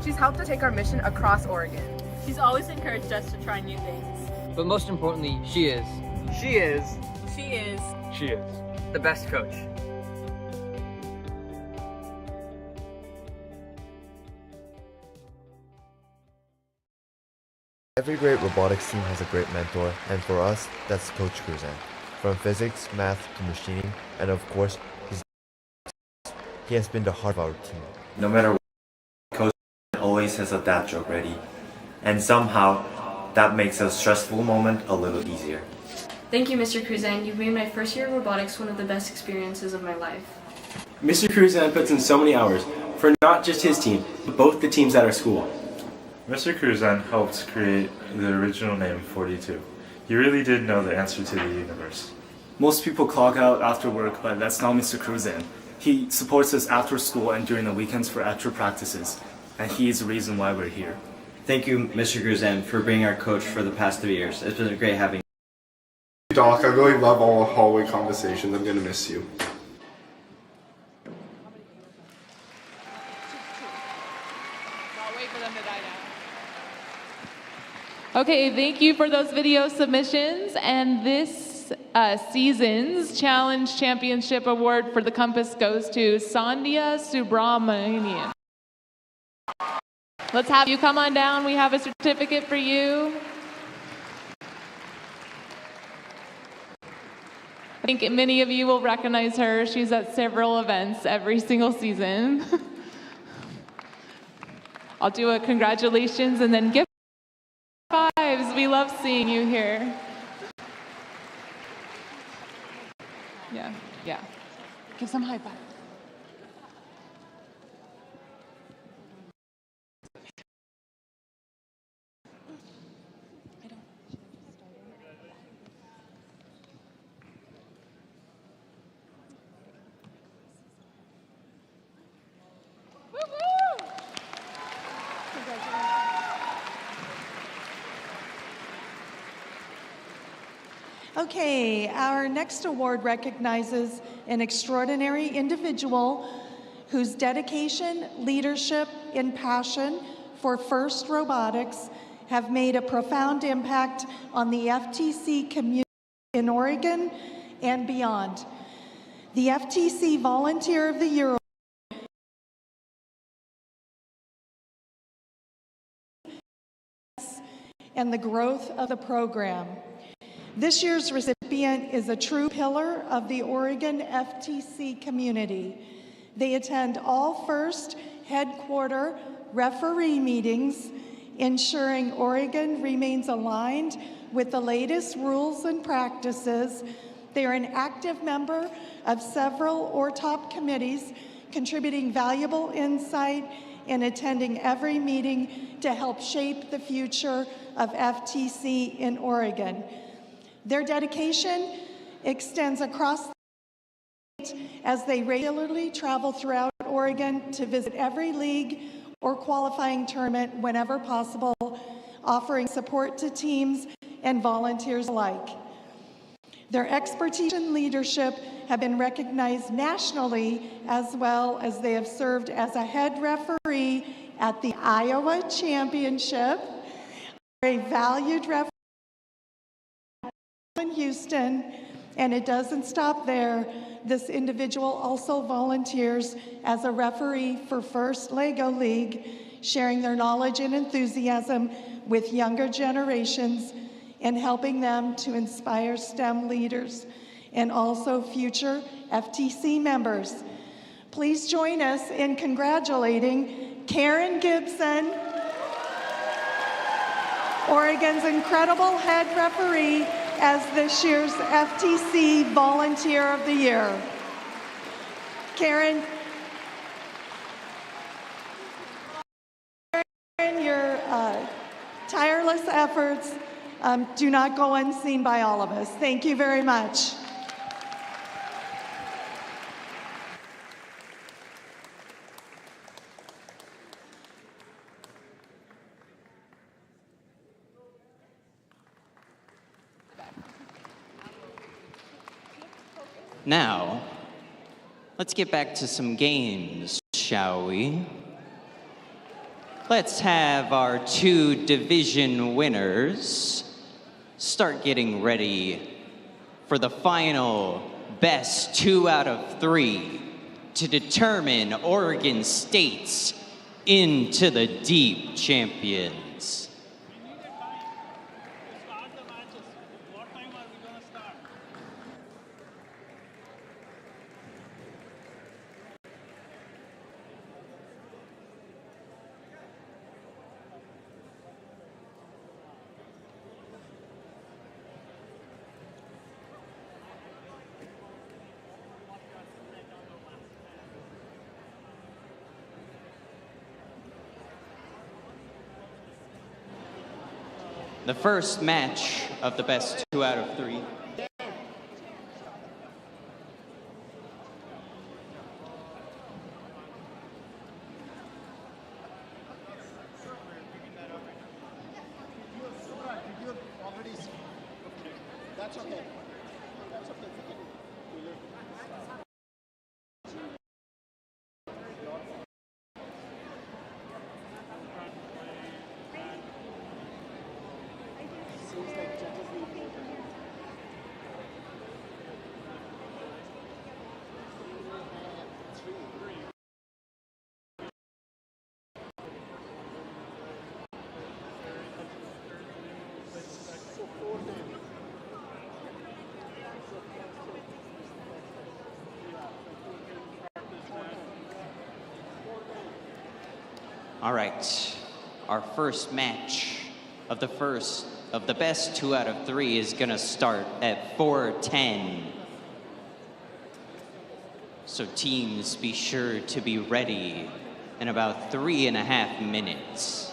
She's helped to take our mission across Oregon. She's always encouraged us to try new things. But most importantly, she is. She is. She is. She is the best coach. Every great robotics team has a great mentor, and for us, that's Coach Cruzan. From physics, math, to machining, and of course, he has been the heart of our team. No matter what, Coach always has a dad joke ready, and somehow that makes a stressful moment a little easier. Thank you, Mr. Cruzan. You've made my first year of robotics one of the best experiences of my life. Mr. Cruzan puts in so many hours for not just his team, but both the teams at our school. Mr. Cruzan helped create the original name 42. He really did know the answer to the universe. Most people clock out after work, but that's not Mr. Cruzan. He supports us after school and during the weekends for actual practices, and he is the reason why we're here. Thank you, Mr. Cruzan, for being our coach for the past 3 years. It's been great having you. Doc, I really love all the hallway conversations. I'm gonna miss you. Okay, thank you for those video submissions. And this season's Challenge Championship Award for the Compass goes to Sandhya Subramanian. Let's have you come on down. We have a certificate for you. I think many of you will recognize her. She's at several events every single season. I'll do a congratulations and then gift fives. We love seeing you here. Yeah. Give some high five. Okay, our next award recognizes an extraordinary individual whose dedication, leadership, and passion for FIRST Robotics have made a profound impact on the FTC community in Oregon and beyond. The FTC Volunteer of the Year and the growth of the program. This year's recipient is a true pillar of the Oregon FTC community. They attend all FIRST headquarter referee meetings, ensuring Oregon remains aligned with the latest rules and practices. They are an active member of several ORTOP committees, contributing valuable insight and attending every meeting to help shape the future of FTC in Oregon. Their dedication extends across the state as they regularly travel throughout Oregon to visit every league or qualifying tournament whenever possible, offering support to teams and volunteers alike. Their expertise and leadership have been recognized nationally, as well as they have served as a head referee at the Iowa Championship, a valued referee in Houston, and it doesn't stop there. This individual also volunteers as a referee for FIRST Lego League, sharing their knowledge and enthusiasm with younger generations and helping them to inspire STEM leaders and also future FTC members. Please join us in congratulating Karen Gibson, Oregon's incredible head referee, as this year's FTC Volunteer of the Year. Karen, your tireless efforts do not go unseen by all of us. Thank you very much. Now, let's get back to some games, shall we? Let's have our 2 division winners start getting ready for the final best 2 out of 3 to determine Oregon State's Into the Deep champions. The first match of the best 2 out of 3. All right, our first match of the best 2 out of 3 is gonna start at 4:10. So teams, be sure to be ready in about 3.5 minutes.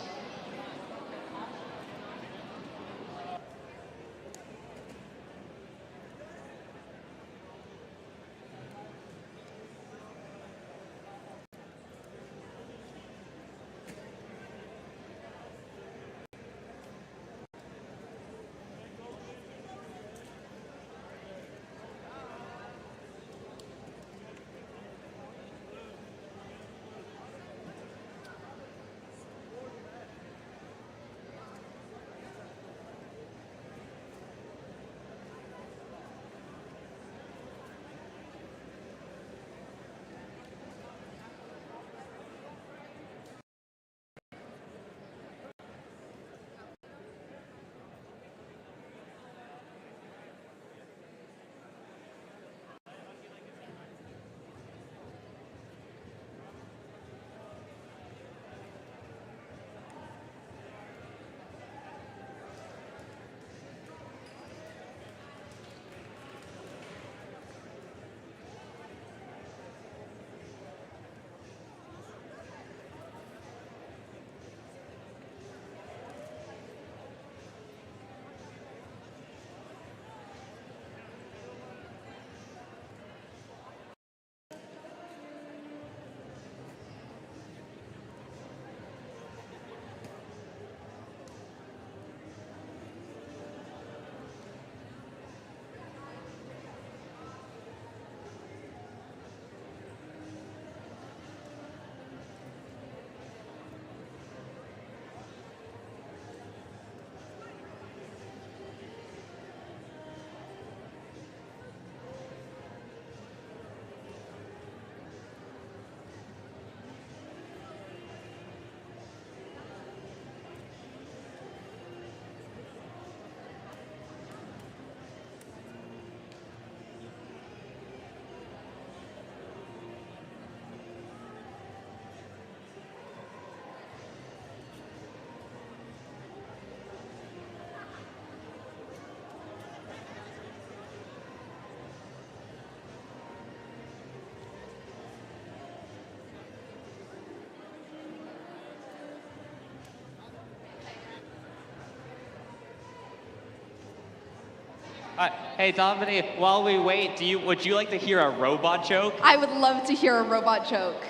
Hey, Dominique, while we wait, would you like to hear a robot joke? I would love to hear a robot joke.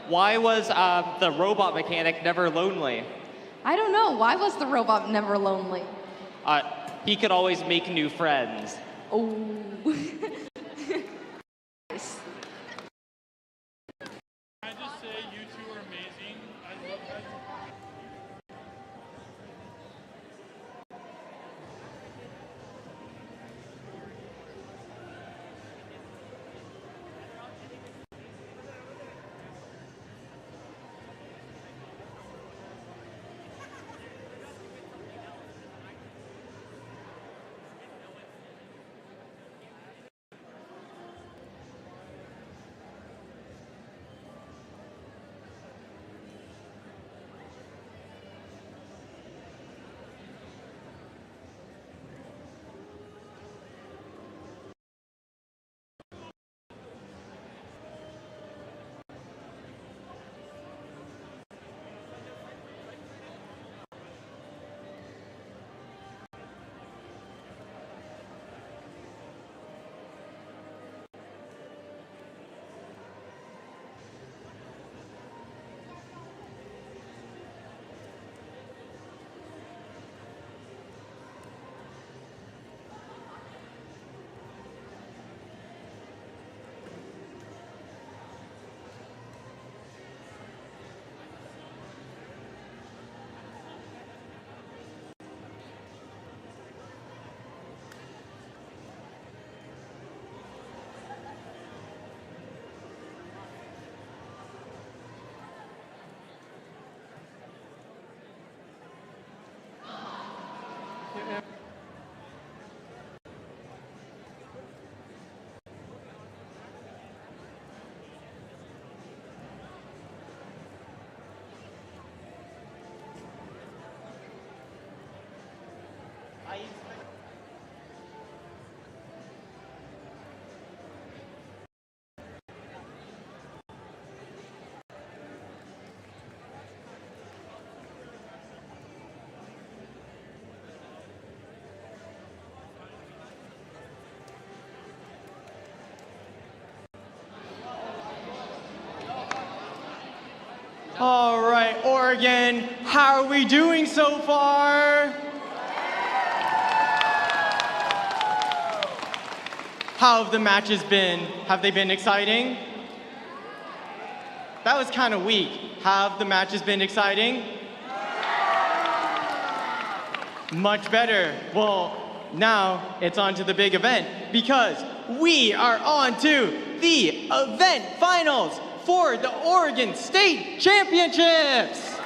Why was the robot mechanic never lonely? I don't know. Why was the robot never lonely? He could always make new friends. Oh. Oregon, how are we doing so far? How have the matches been? Have they been exciting? That was kind of weak. Have the matches been exciting? Much better. Well, now it's on to the big event because we are on to the event finals for the Oregon State Championships.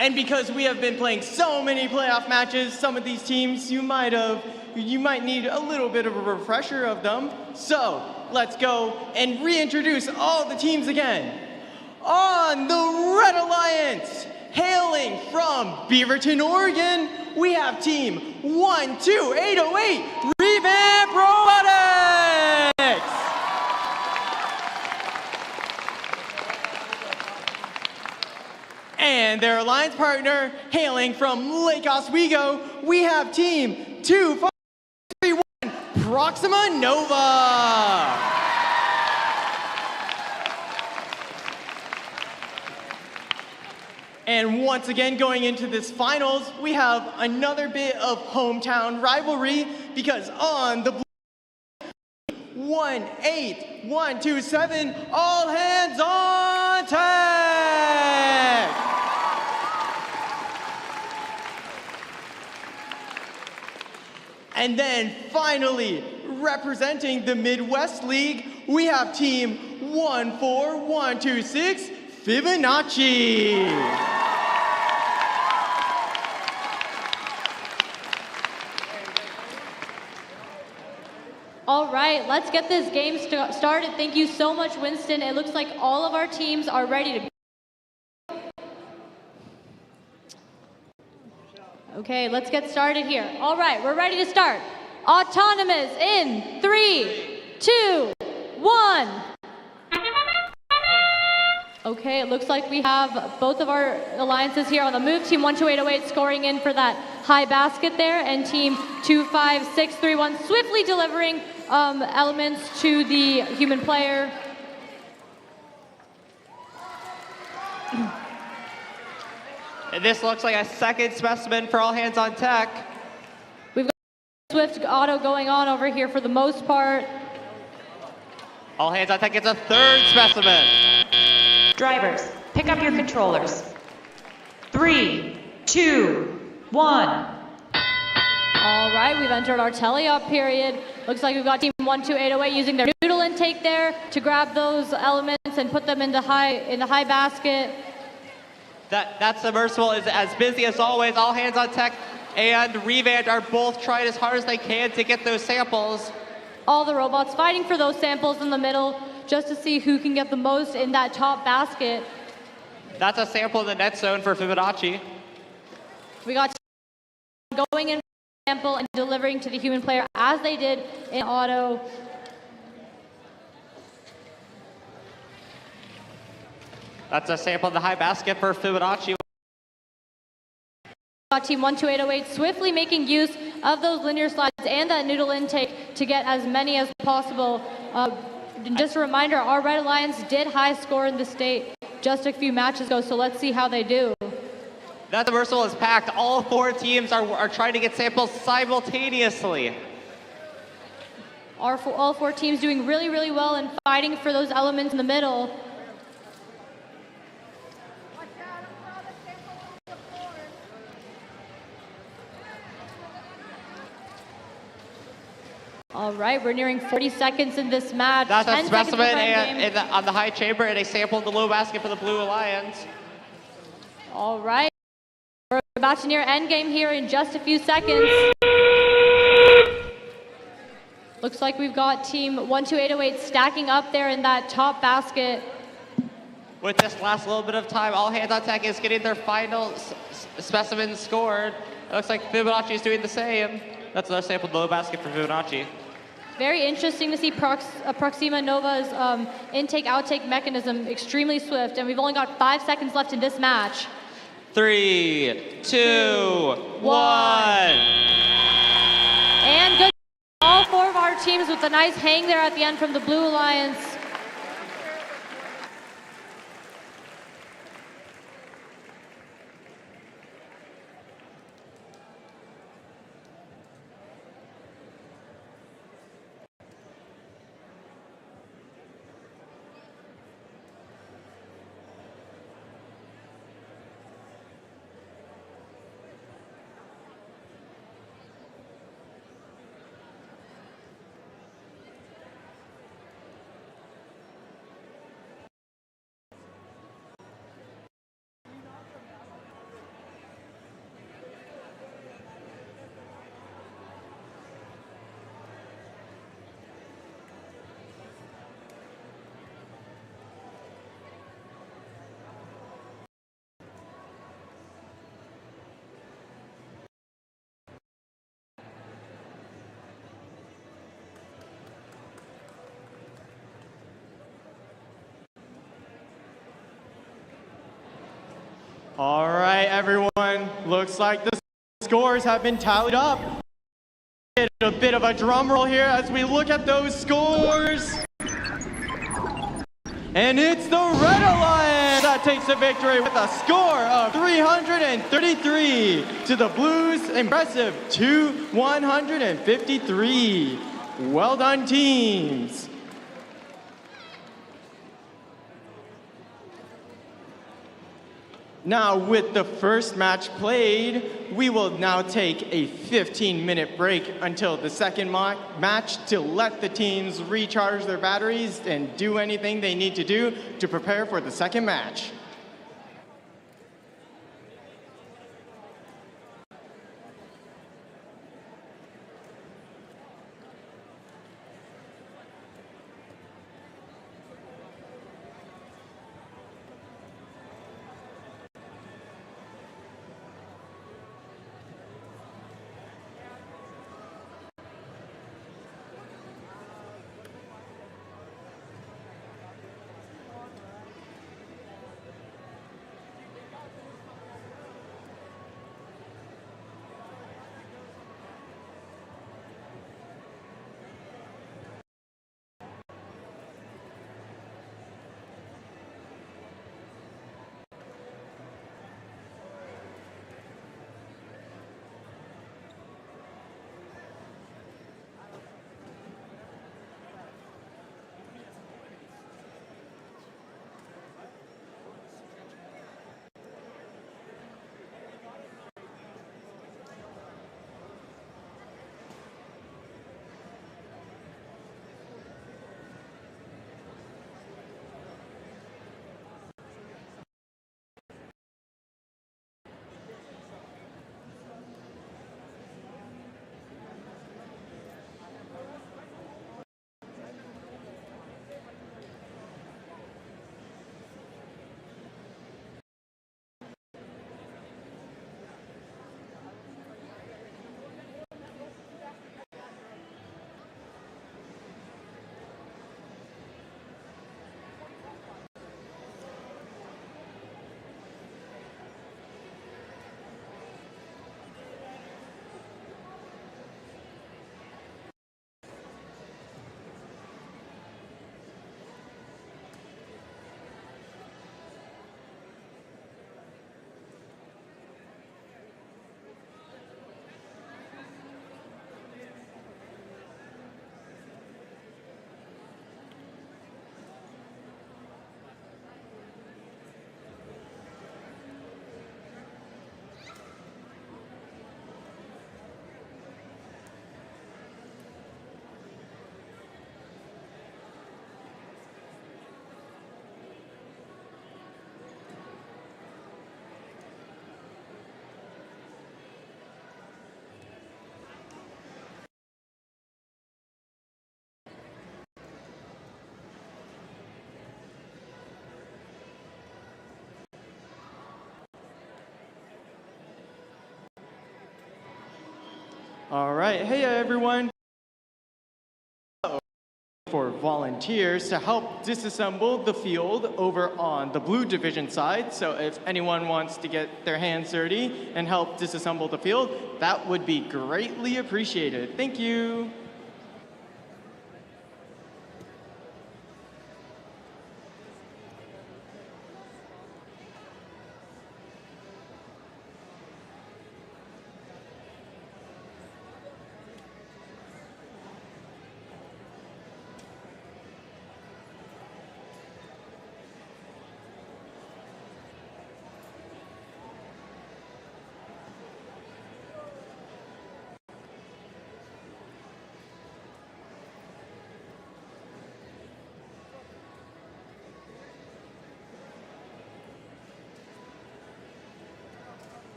And because we have been playing so many playoff matches, some of these teams you might need a little bit of a refresher of them. So let's go and reintroduce all the teams again. On the Red Alliance, hailing from Beaverton, Oregon, we have team 12808, RevAmped Robotics. And their alliance partner, hailing from Lake Oswego, we have team 2531, Proxima Nova. And once again, going into this finals, we have another bit of hometown rivalry because on the 18127, all hands on deck. And then finally, representing the Midwest League, we have team 14126, Fibonacci. All right, let's get this game started. Thank you so much, Winston. It looks like all of our teams are ready to. Okay, let's get started here. All right, we're ready to start. Autonomous in 3, 2, 1. Okay, it looks like we have both of our alliances here on the move. Team 12808 scoring in for that high basket there, and team 25631 swiftly delivering elements to the human player. And this looks like a second specimen for all hands on tech. We've got swift auto going on over here for the most part. All hands on tech gets a third specimen. Drivers, pick up your controllers. 3, 2, 1. All right, we've entered our tele-op period. Looks like we've got team 12808 using their noodle intake there to grab those elements and put them in the high basket. That submersible is as busy as always. All hands on tech and RevAmped are both trying as hard as they can to get those samples. All the robots fighting for those samples in the middle just to see who can get the most in that top basket. That's a sample in the net zone for Fibonacci. We got going in sample and delivering to the human player as they did in auto. That's a sample in the high basket for Fibonacci. Team 12808 swiftly making use of those linear slides and that noodle intake to get as many as possible. Just a reminder, our Red Alliance did high score in the state just a few matches ago, so let's see how they do. That submersible is packed. All four teams are trying to get samples simultaneously. All four teams doing really, really well and fighting for those elements in the middle. All right, we're nearing 40 seconds in this match. That's a specimen on the high chamber and a sample in the low basket for the Blue Alliance. All right, we're about to near endgame here in just a few seconds. Looks like we've got team 12808 stacking up there in that top basket. With this last little bit of time, all hands on tech is getting their final specimen scored. It looks like Fibonacci is doing the same. That's another sample in the low basket for Fibonacci. Very interesting to see Proxima Nova's intake-outtake mechanism extremely swift, and we've only got 5 seconds left in this match. 3, 2, 1. And good. All four of our teams with a nice hang there at the end from the Blue Alliance. All right, everyone. Looks like the scores have been tallied up. Get a bit of a drum roll here as we look at those scores. And it's the Red Alliance that takes the victory with a score of 333 to the Blues' impressive 153. Well done, teams. Now, with the first match played, we will now take a 15-minute break until the second match to let the teams recharge their batteries and do anything they need to do to prepare for the second match. All right, hey everyone. For volunteers to help disassemble the field over on the blue division side. So if anyone wants to get their hands dirty and help disassemble the field, that would be greatly appreciated. Thank you.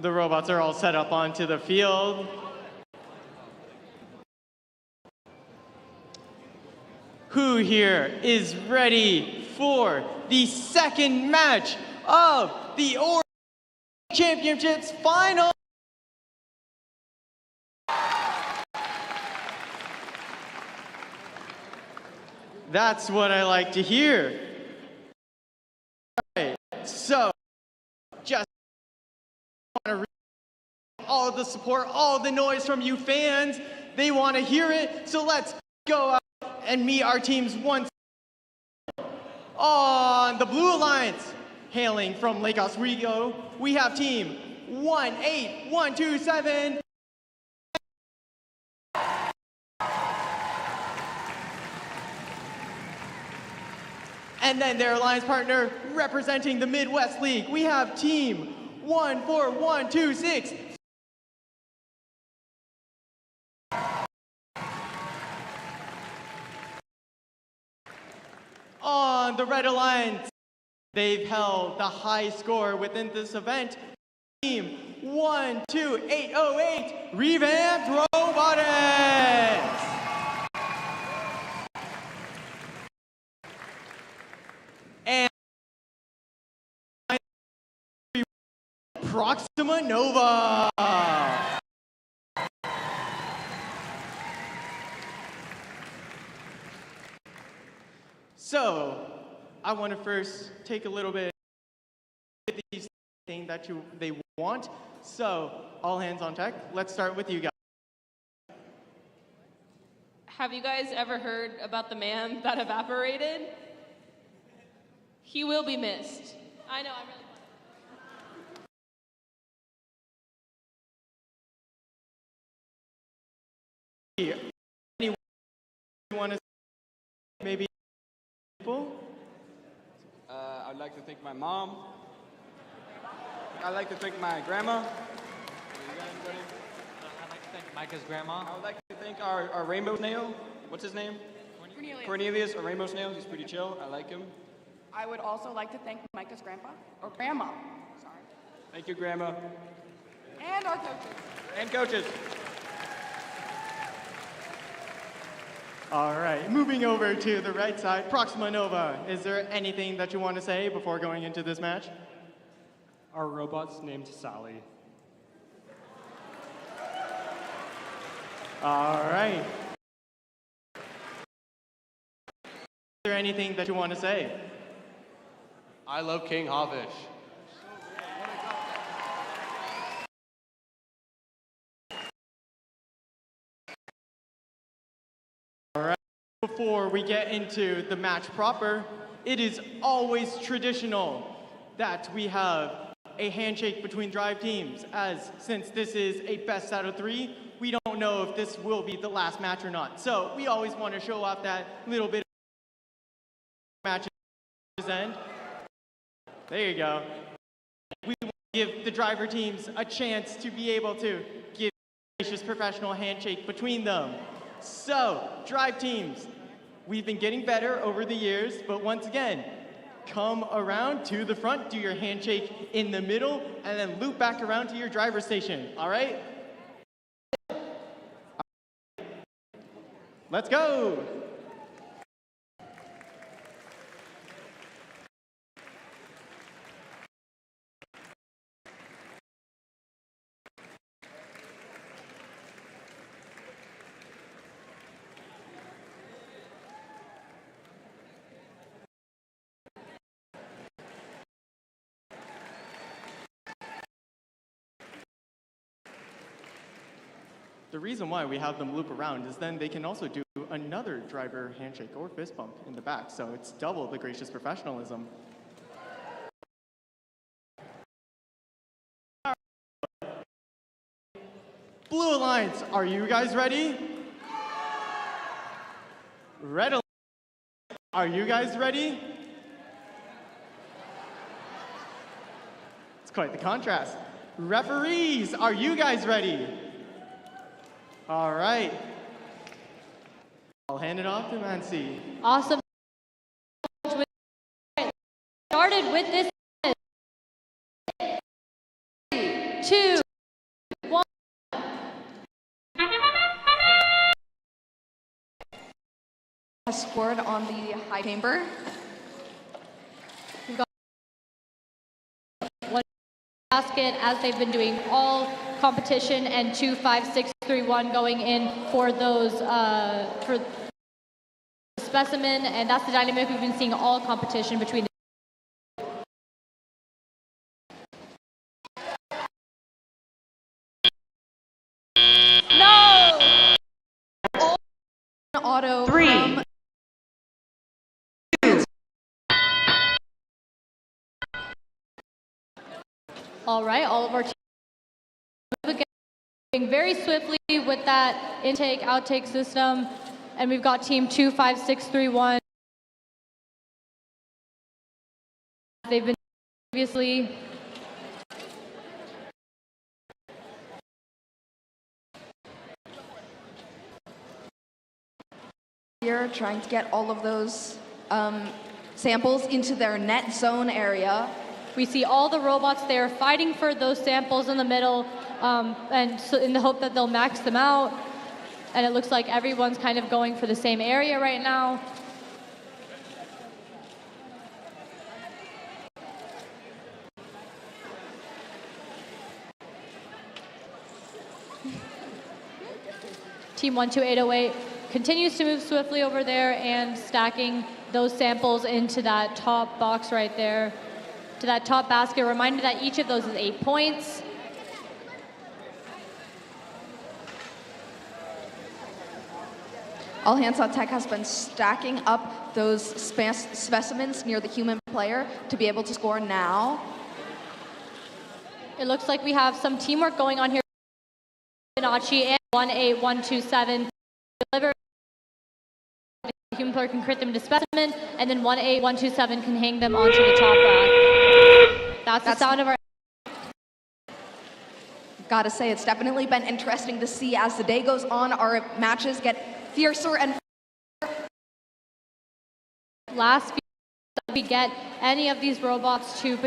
The robots are all set up onto the field. Who here is ready for the second match of the Oregon Championships final? That's what I like to hear. All right, so just want to all of the support, all of the noise from you fans. They want to hear it, so let's go out and meet our teams once. On the Blue Alliance, hailing from Lake Oswego, we have team 18127. And then their alliance partner representing the Midwest League, we have team 14126. On the Red Alliance, they've held the high score within this event. Team 12808, Revamped Robotics. And Proxima Nova. So, I want to first take a little bit of these things that they want. So, all hands on deck. Let's start with you guys. Have you guys ever heard about the man that evaporated? He will be missed. I know, I'm really Anyone you want to maybe people? I'd like to thank my mom. I'd like to thank my grandma. You got anybody? I'd like to thank Micah's grandma. I would like to thank our rainbow snail. What's his name? Cornelius. Cornelius, a rainbow snail. He's pretty chill. I like him. I would also like to thank Micah's grandpa, or grandma, sorry. Thank you, grandma. And our coaches. And coaches. All right, moving over to the right side, Proxima Nova. Is there anything that you want to say before going into this match? Our robot's named Sally. All right. Is there anything that you want to say? I love King Havish. All right. Before we get into the match proper, it is always traditional that we have a handshake between drive teams, as since this is a best out of 3, we don't know if this will be the last match or not. So we always want to show off that little bit of matches end. There you go. We want to give the driver teams a chance to be able to give a gracious professional handshake between them. So, drive teams, we've been getting better over the years, but once again, come around to the front, do your handshake in the middle, and then loop back around to your driver station, all right? Let's go! The reason why we have them loop around is then they can also do another driver handshake or fist bump in the back, so it's double the gracious professionalism. Blue Alliance, are you guys ready? Red Alliance, are you guys ready? It's quite the contrast. Referees, are you guys ready? All right. I'll hand it off to Mansi. Awesome. Started with this. 2, scored on the high chamber. We've got one basket as they've been doing all competition, and 2, 5, 6, 3, 1 going in for those for specimen, and that's the dynamic we've been seeing all competition between. No! Auto 3, 2. All right, all of our teams moving very swiftly with that intake outtake system, and we've got team 2, 5, 6, 3, 1. They've been previously. Here, trying to get all of those samples into their net zone area. We see all the robots there fighting for those samples in the middle, and so in the hope that they'll max them out. And it looks like everyone's kind of going for the same area right now. Team 12808 continues to move swiftly over there and stacking those samples into that top box right there, to that top basket. Reminder that each of those is 8 points. All Hands on Tech has been stacking up those specimens near the human player to be able to score now. It looks like we have some teamwork going on here. Fibonacci and 18127 deliver. The human player can crit them to specimen, and then 18127 can hang them onto the top rack. That's the sound of our. Gotta say, it's definitely been interesting to see as the day goes on, our matches get fiercer and last we get any of these robots to.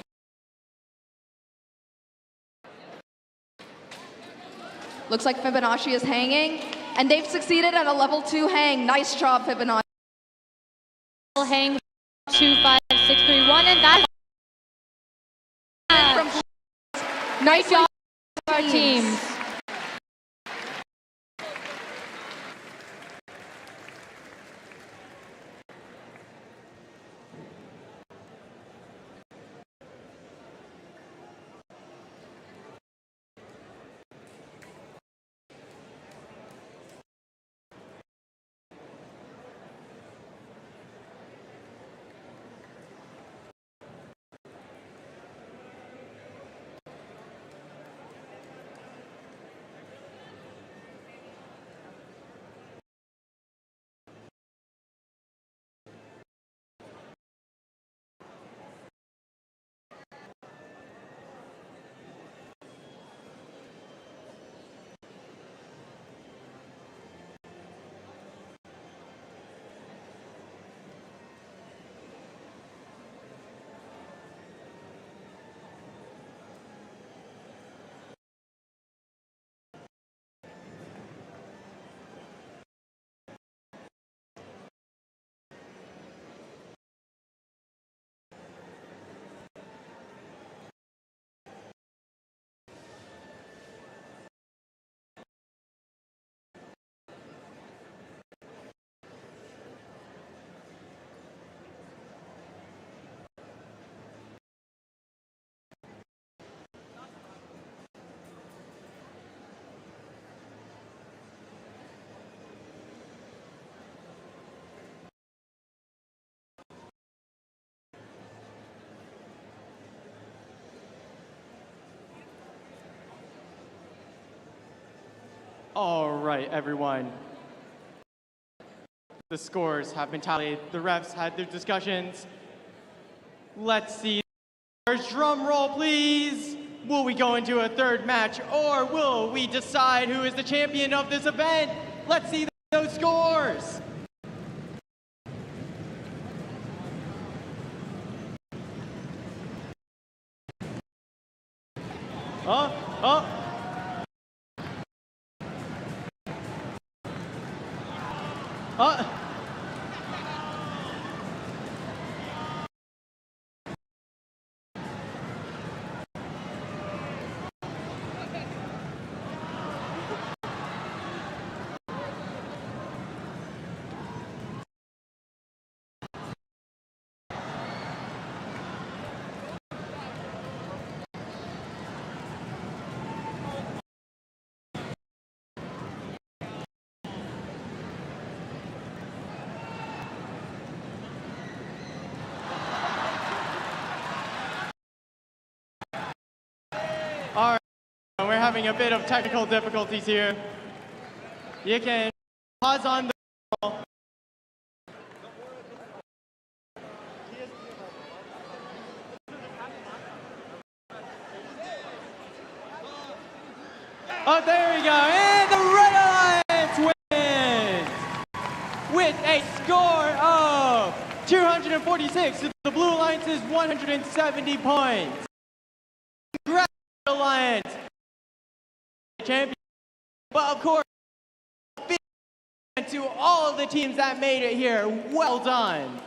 Looks like Fibonacci is hanging, and they've succeeded at a level 2 hang. Nice job, Fibonacci. Hang 2, 5, 6, 3, 1, and that's nice job, our teams. All right, everyone. The scores have been tallied. The refs had their discussions. Let's see. Drum roll, please. Will we go into a third match, or will we decide who is the champion of this event? Let's see those scores. having a bit of technical difficulties here. You can pause on the roll. Oh, there we go. And the Red Alliance wins with a score of 246 to the Blue Alliance's 170 points. Congrats, Alliance. Champion. But of course, to all of the teams that made it here, well done.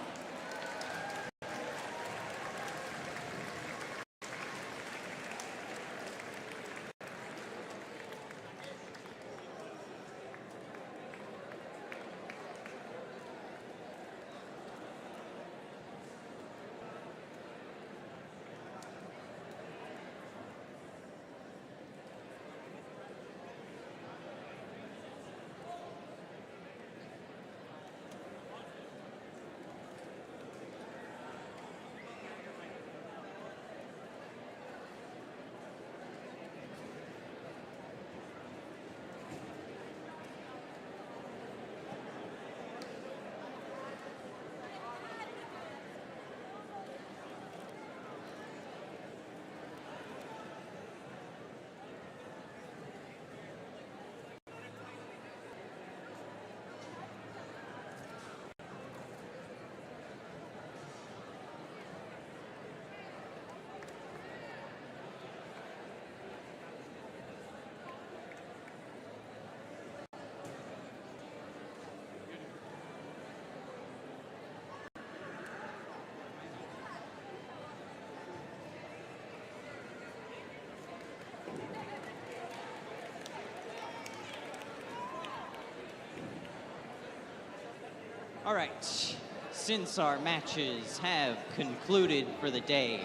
All right, since our matches have concluded for the day,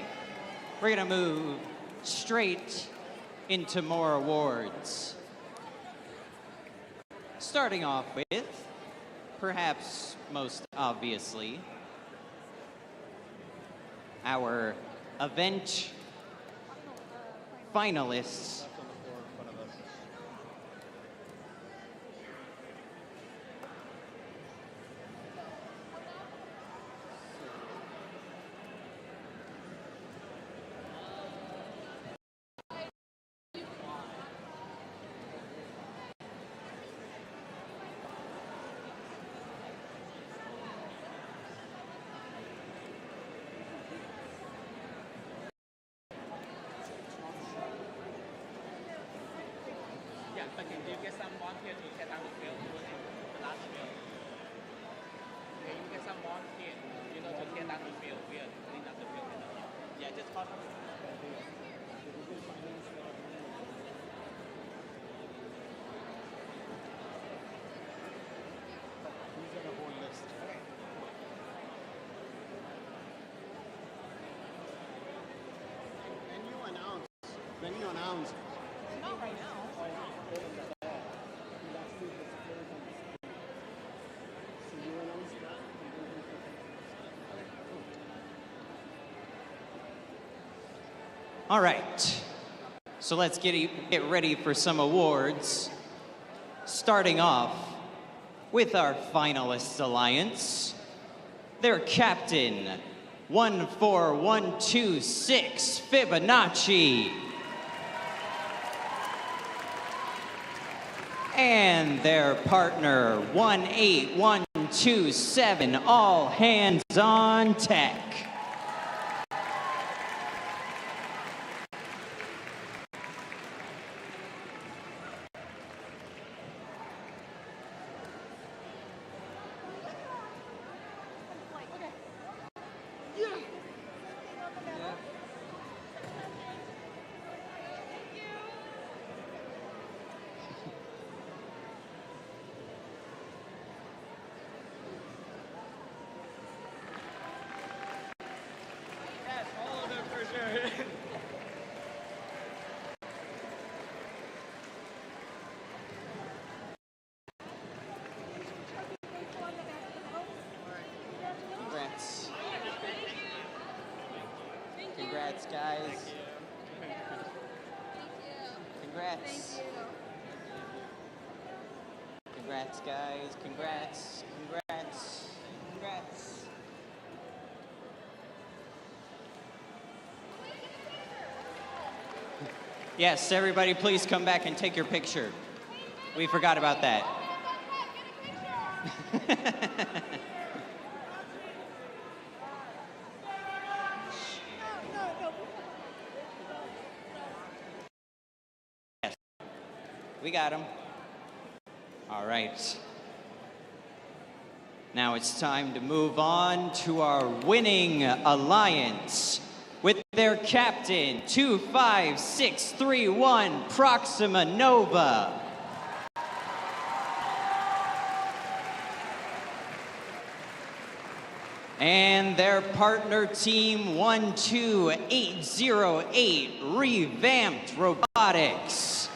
we're gonna move straight into more awards. Starting off with, perhaps most obviously, our event finalists. But can you get some volunteer to get down the field the last field? Can you get some volunteer, to get down the field, clean up the field? Yeah, just call them. These are the whole list. When you announce. Not right now. All right, so let's get ready for some awards. Starting off with our Finalists Alliance, their captain, 14126 Fibonacci. And their partner, 18127 All Hands on Tech. Congrats, guys. Congrats. Thank you. Congrats, guys. Congrats. Congrats. Congrats. Yes, everybody, please come back and take your picture. We forgot about that. Yes, we got him. All right. Now it's time to move on to our winning alliance with their captain, 25631 Proxima Nova. And their partner team, 12808 Revamped Robotics.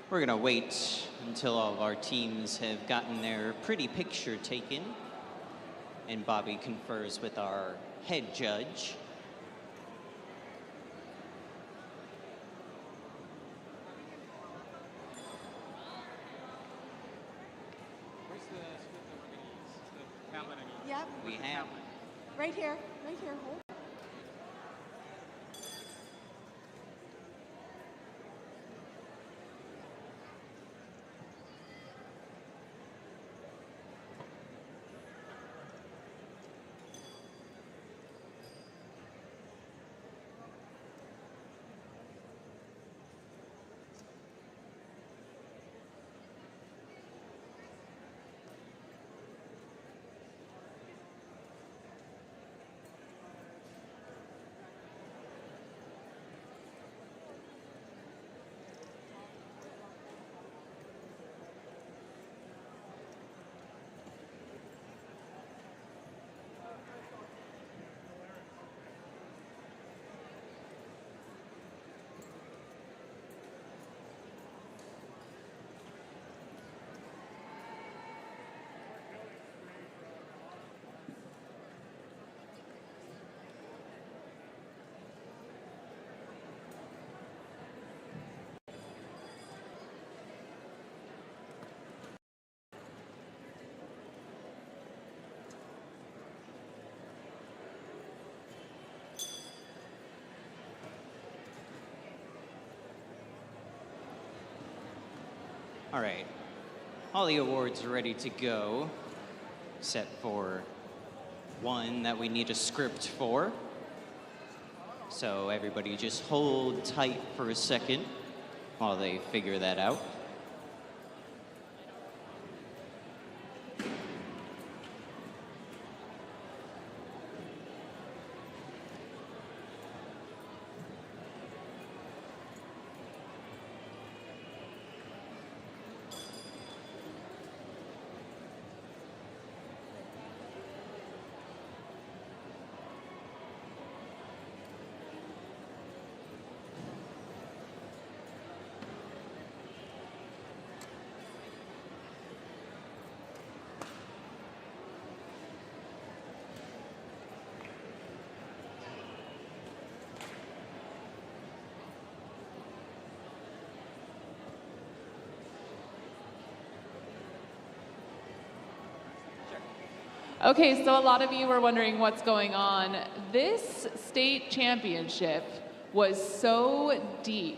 We're gonna wait until all of our teams have gotten their pretty picture taken and Bobby confers with our head judge. Where's the script that we're gonna use? The tablet, I mean. Yep. We have. Right here. Right here. Hold. All right. All the awards are ready to go, except for one that we need a script for. So everybody just hold tight for a second while they figure that out. Okay, so a lot of you were wondering what's going on. This state championship was so deep.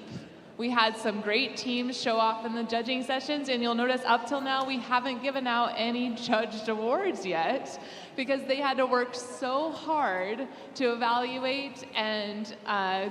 We had some great teams show off in the judging sessions, and you'll notice up till now we haven't given out any judged awards yet because they had to work so hard to evaluate and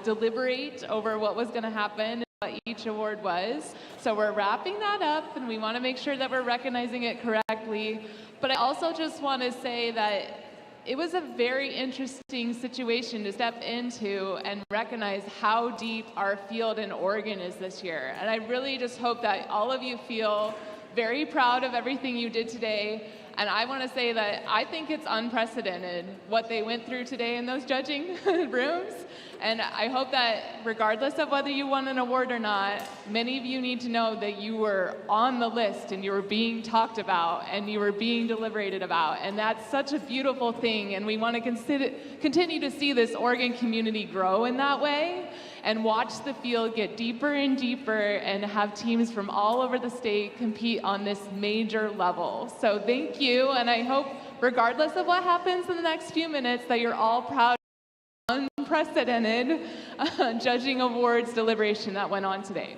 deliberate over what was going to happen, what each award was. So we're wrapping that up, and we want to make sure that we're recognizing it correctly. But I also just want to say that it was a very interesting situation to step into and recognize how deep our field in Oregon is this year. And I really just hope that all of you feel very proud of everything you did today. And I want to say that I think it's unprecedented what they went through today in those judging rooms. And I hope that regardless of whether you won an award or not, many of you need to know that you were on the list and you were being talked about and you were being deliberated about. And that's such a beautiful thing. And we want to continue to see this Oregon community grow in that way and watch the field get deeper and deeper and have teams from all over the state compete on this major level. So thank you. And I hope, regardless of what happens in the next few minutes, that you're all proud of the unprecedented judging awards deliberation that went on today.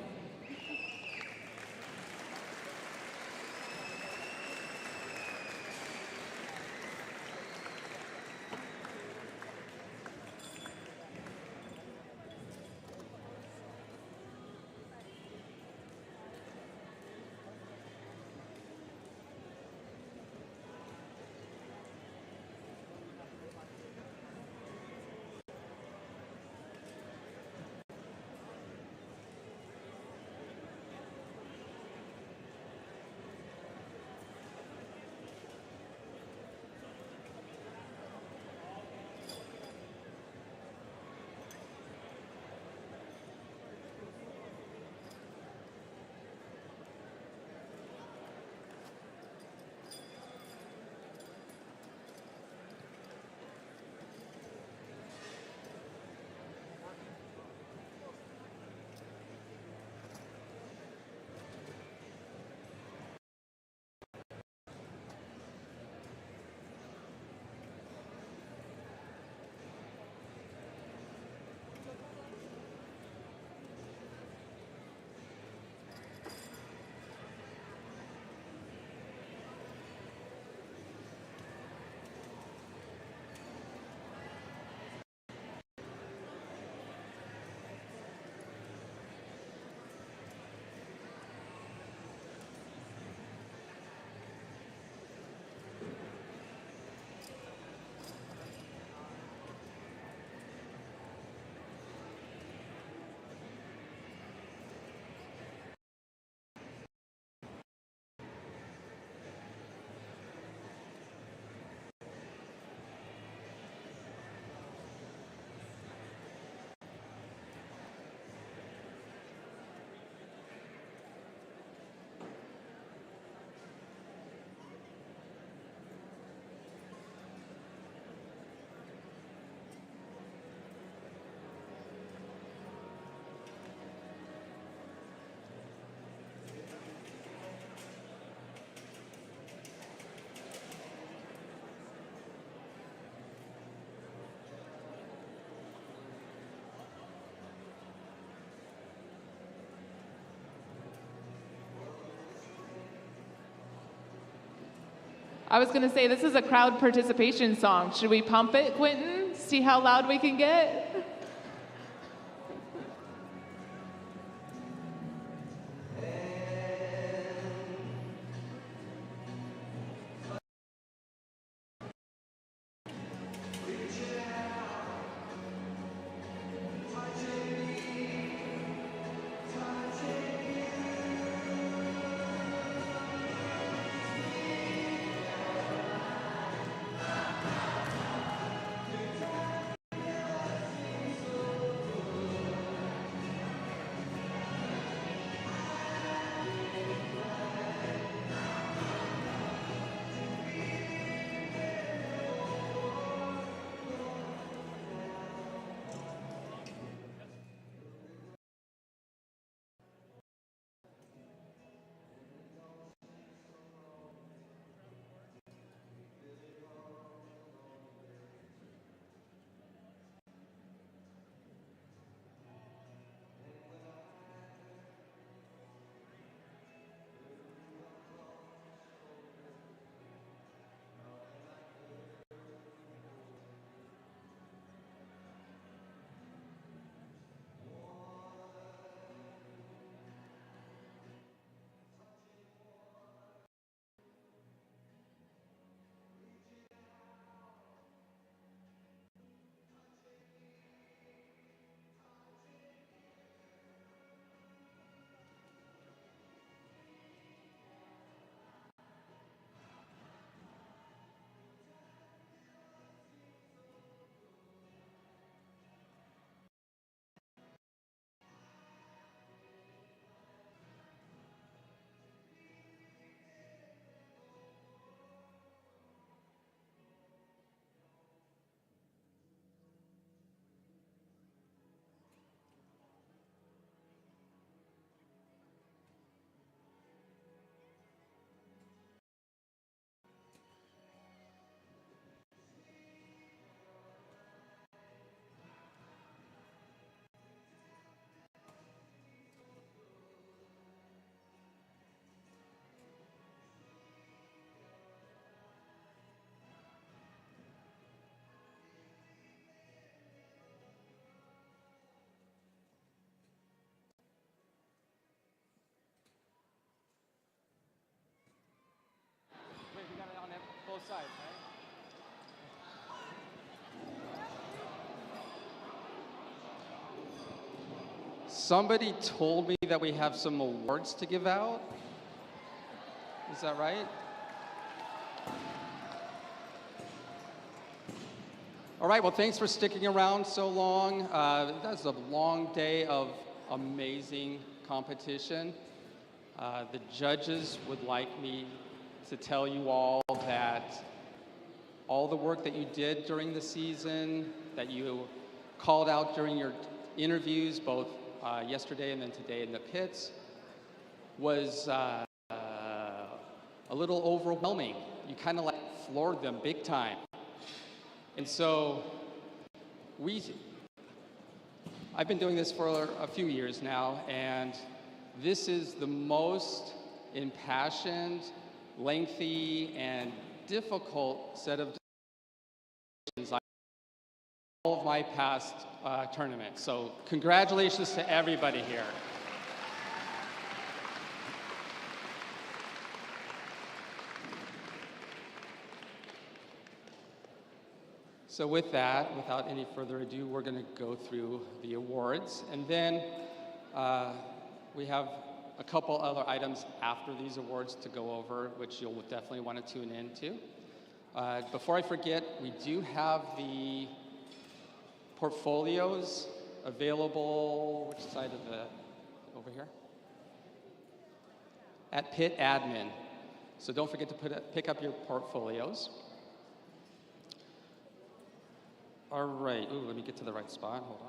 I was going to say, this is a crowd participation song. Should we pump it, Quentin? See how loud we can get? Wait, we got it on both sides, right? Somebody told me that we have some awards to give out. Is that right? All right, well, thanks for sticking around so long. That's a long day of amazing competition. The judges would like me to tell you all that all the work that you did during the season, that you called out during your interviews, both yesterday and then today in the pits, was a little overwhelming. You kind of like floored them big time. And so I've been doing this for a few years now, and this is the most impassioned, lengthy, and difficult set of decisions I've all of my past tournaments. So congratulations to everybody here. So with that, without any further ado, we're going to go through the awards. And then we have a couple other items after these awards to go over, which you'll definitely want to tune into. Before I forget, we do have the portfolios available, which side of the, over here? At Pit Admin. So don't forget to pick up your portfolios. All right, ooh, let me get to the right spot, hold on.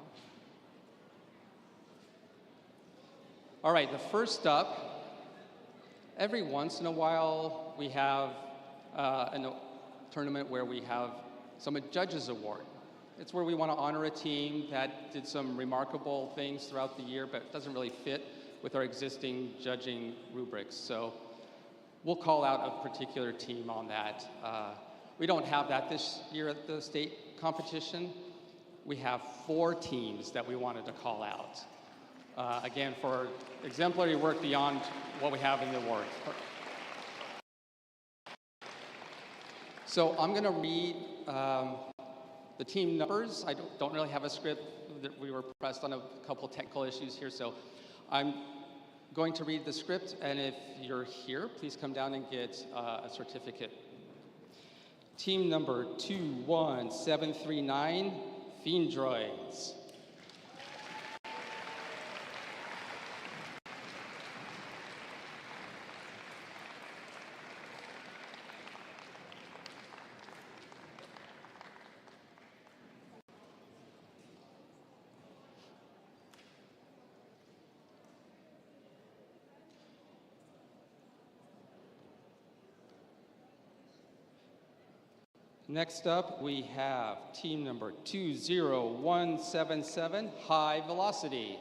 All right, the first up, every once in a while we have a tournament where we have some Judges Award. It's where we want to honor a team that did some remarkable things throughout the year, but doesn't really fit with our existing judging rubrics. So we'll call out a particular team on that. We don't have that this year at the state competition. We have 4 teams that we wanted to call out. Again, for exemplary work beyond what we have in the awards. So I'm going to read the team numbers. I don't really have a script. We were pressed on a couple technical issues here, so I'm going to read the script, and if you're here, please come down and get a certificate. Team number 21739, Fiendroids. Next up, we have team number 20177, High Velocity.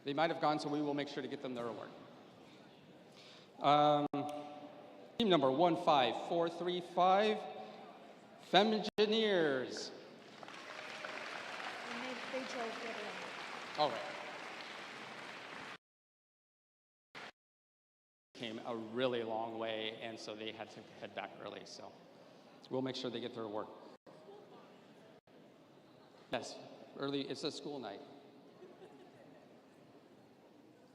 They might have gone, so we will make sure to get them their award. Team number 15435, Femgineers. They drove it in. All right. Came a really long way, and so they had to head back early. So we'll make sure they get their award. Yes, early. It's a school night.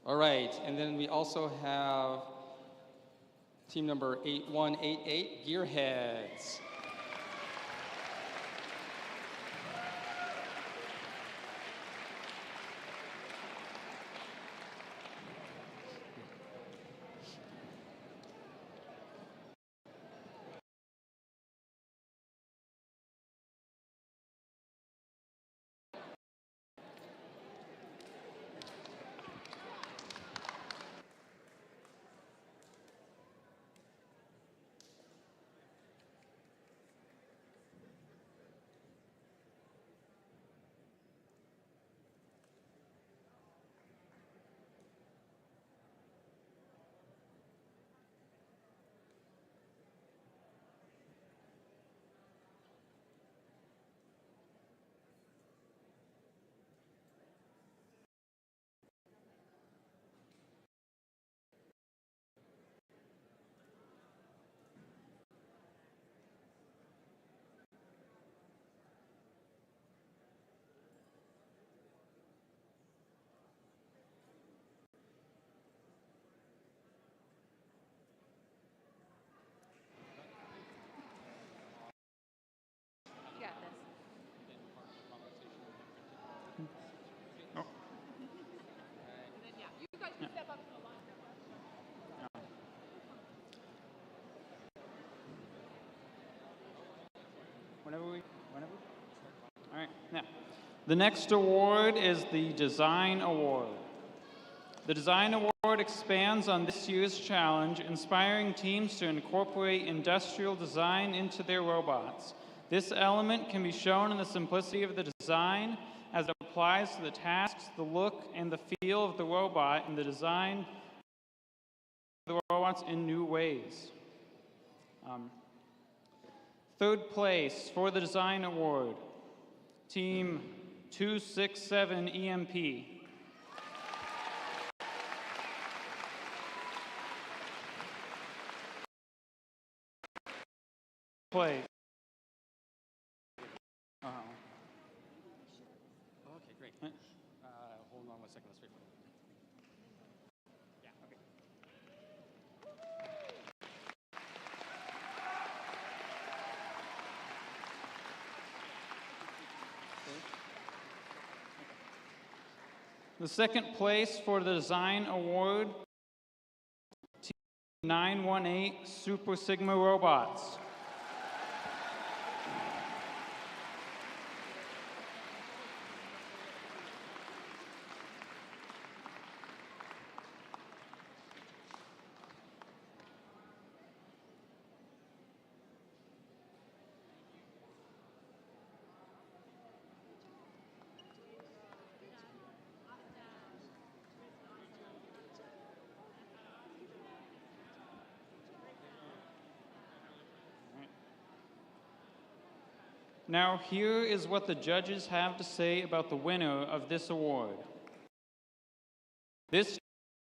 All right, and then we also have team number 8188, Gearheads. All right, now, the next award is the Design Award. The Design Award expands on this year's challenge, inspiring teams to incorporate industrial design into their robots. This element can be shown in the simplicity of the design as it applies to the tasks, the look, and the feel of the robot, and the design of the robots in new ways. Third place for the Design Award, Team 267 EMP. Play. Okay, great. Hold on one second. Let's wait for it. Yeah, okay. The second place for the Design Award, Team 918 Super Sigma Robots. Now here is what the judges have to say about the winner of this award. This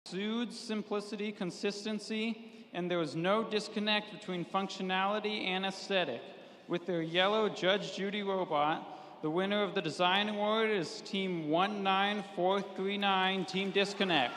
exudes simplicity, consistency, and there was no disconnect between functionality and aesthetic. With their yellow Judge Judy robot, the winner of the design award is Team 19439, Team Disconnect.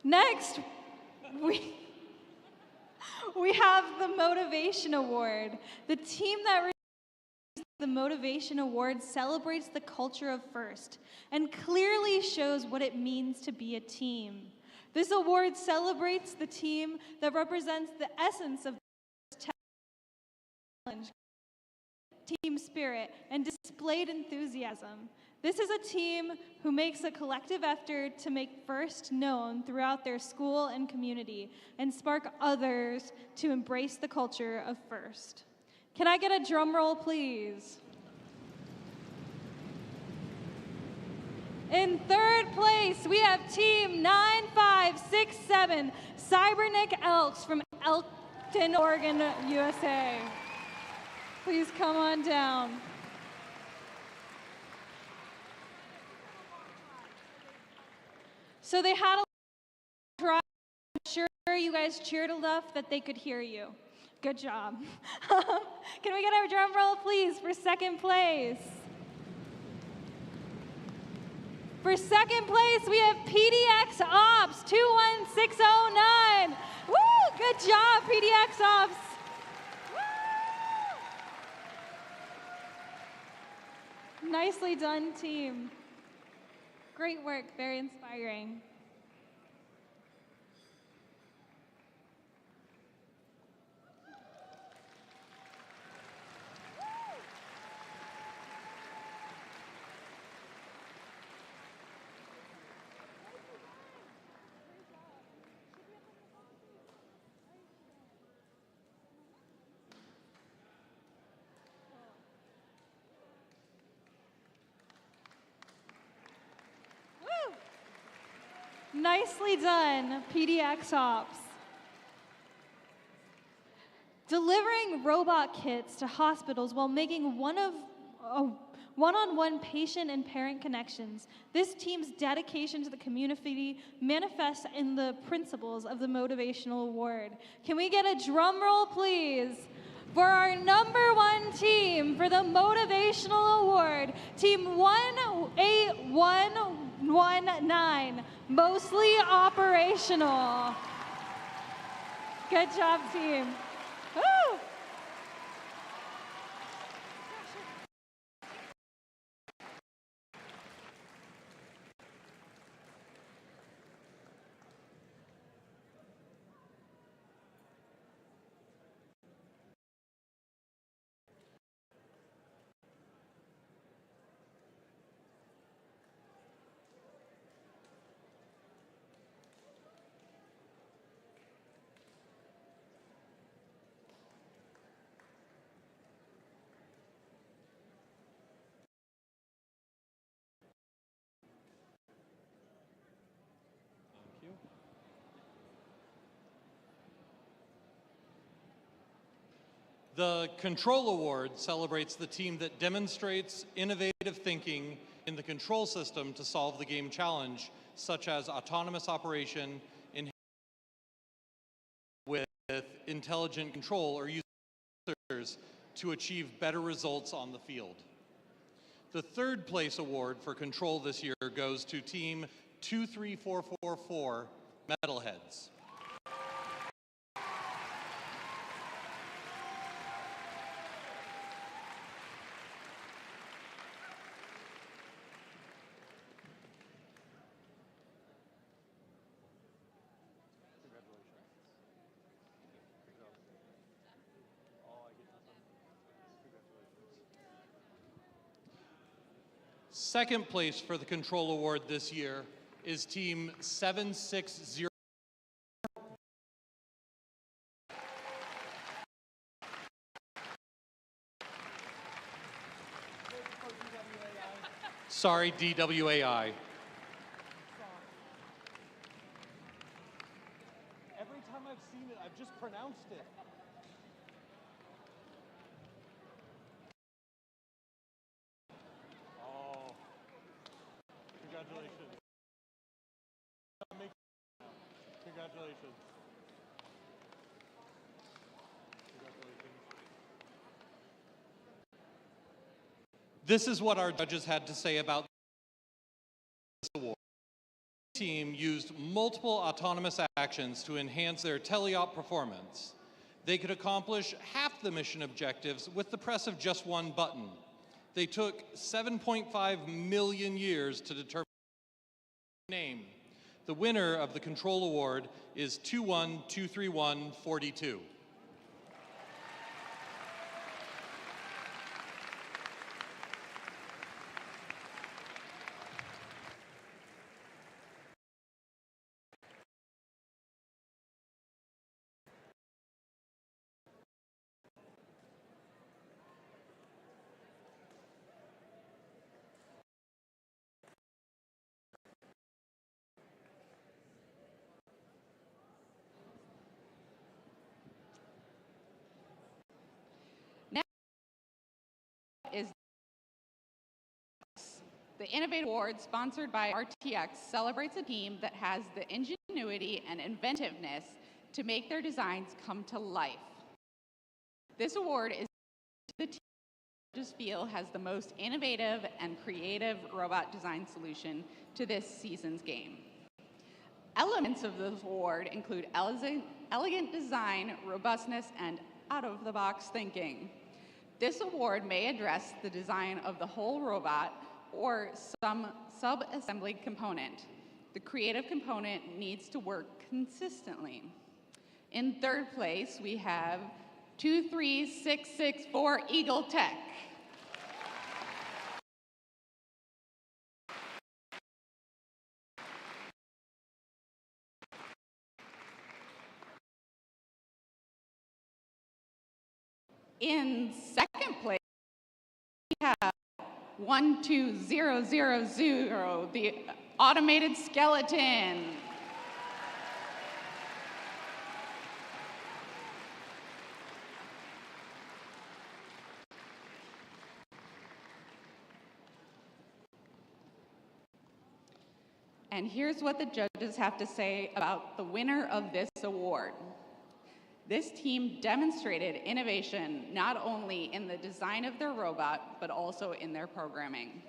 Next, we have the Motivation Award. The team that receives the Motivation Award celebrates the culture of FIRST and clearly shows what it means to be a team. This award celebrates the team that represents the essence of challenge, team spirit, and displayed enthusiasm. This is a team who makes a collective effort to make FIRST known throughout their school and community and spark others to embrace the culture of FIRST. Can I get a drum roll, please? In third place, we have Team 9567, Cybernetic Elks from Elkton, Oregon, USA. Please come on down. So they had a try. I'm sure you guys cheered enough that they could hear you. Good job. Can we get a drum roll, please, for second place? For second place, we have PDX Ops 21609. Woo! Good job, PDX Ops. Woo! Nicely done, team. Great work, very inspiring. Nicely done, PDX Ops. Delivering robot kits to hospitals while making one-on-one patient and parent connections. This team's dedication to the community manifests in the principles of the Motivational Award. Can we get a drum roll, please, for our #1 team for the Motivational Award, Team 18119, Mostly Operational. Good job, team. Woo! The Control Award celebrates the team that demonstrates innovative thinking in the control system to solve the game challenge, such as autonomous operation with intelligent control or users to achieve better results on the field. The third place award for control this year goes to Team 23444 Metalheads. Second place for the Control Award this year is Team 760. Sorry, DWAI. Every time I've seen it, I've just pronounced it. Oh. Congratulations. Congratulations. This is what our judges had to say about this award. The team used multiple autonomous actions to enhance their teleop performance. They could accomplish half the mission objectives with the press of just one button. They took 7.5 million years to determine the name. The winner of the Control Award is 2123142. Is the Innovate Award, sponsored by RTX, celebrates a team that has the ingenuity and inventiveness to make their designs come to life. This award is the team judges feel has the most innovative and creative robot design solution to this season's game. Elements of this award include elegant design, robustness, and out-of-the-box thinking. This award may address the design of the whole robot or some sub-assembly component. The creative component needs to work consistently. In third place, we have 23664 Eagle Tech. In second place, we have 12000, the automated skeleton. And here's what the judges have to say about the winner of this award. This team demonstrated innovation not only in the design of their robot, but also in their programming.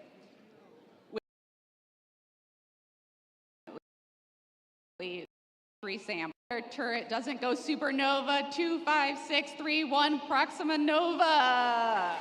Resample. Their turret doesn't go supernova. 25631 Proxima Nova.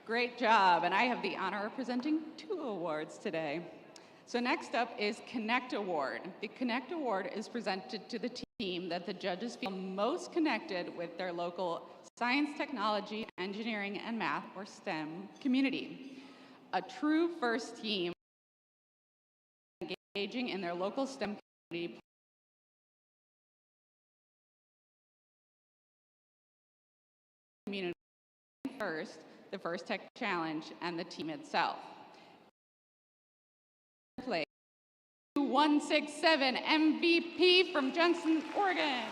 Great job, and I have the honor of presenting 2 awards today. So next up is Connect Award. The Connect Award is presented to the team that the judges feel most connected with their local science, technology, engineering, and math, or STEM community. A true first team engaging in their local STEM community first, the First Tech Challenge, and the team itself. Play 167 MVP from Junction, Oregon.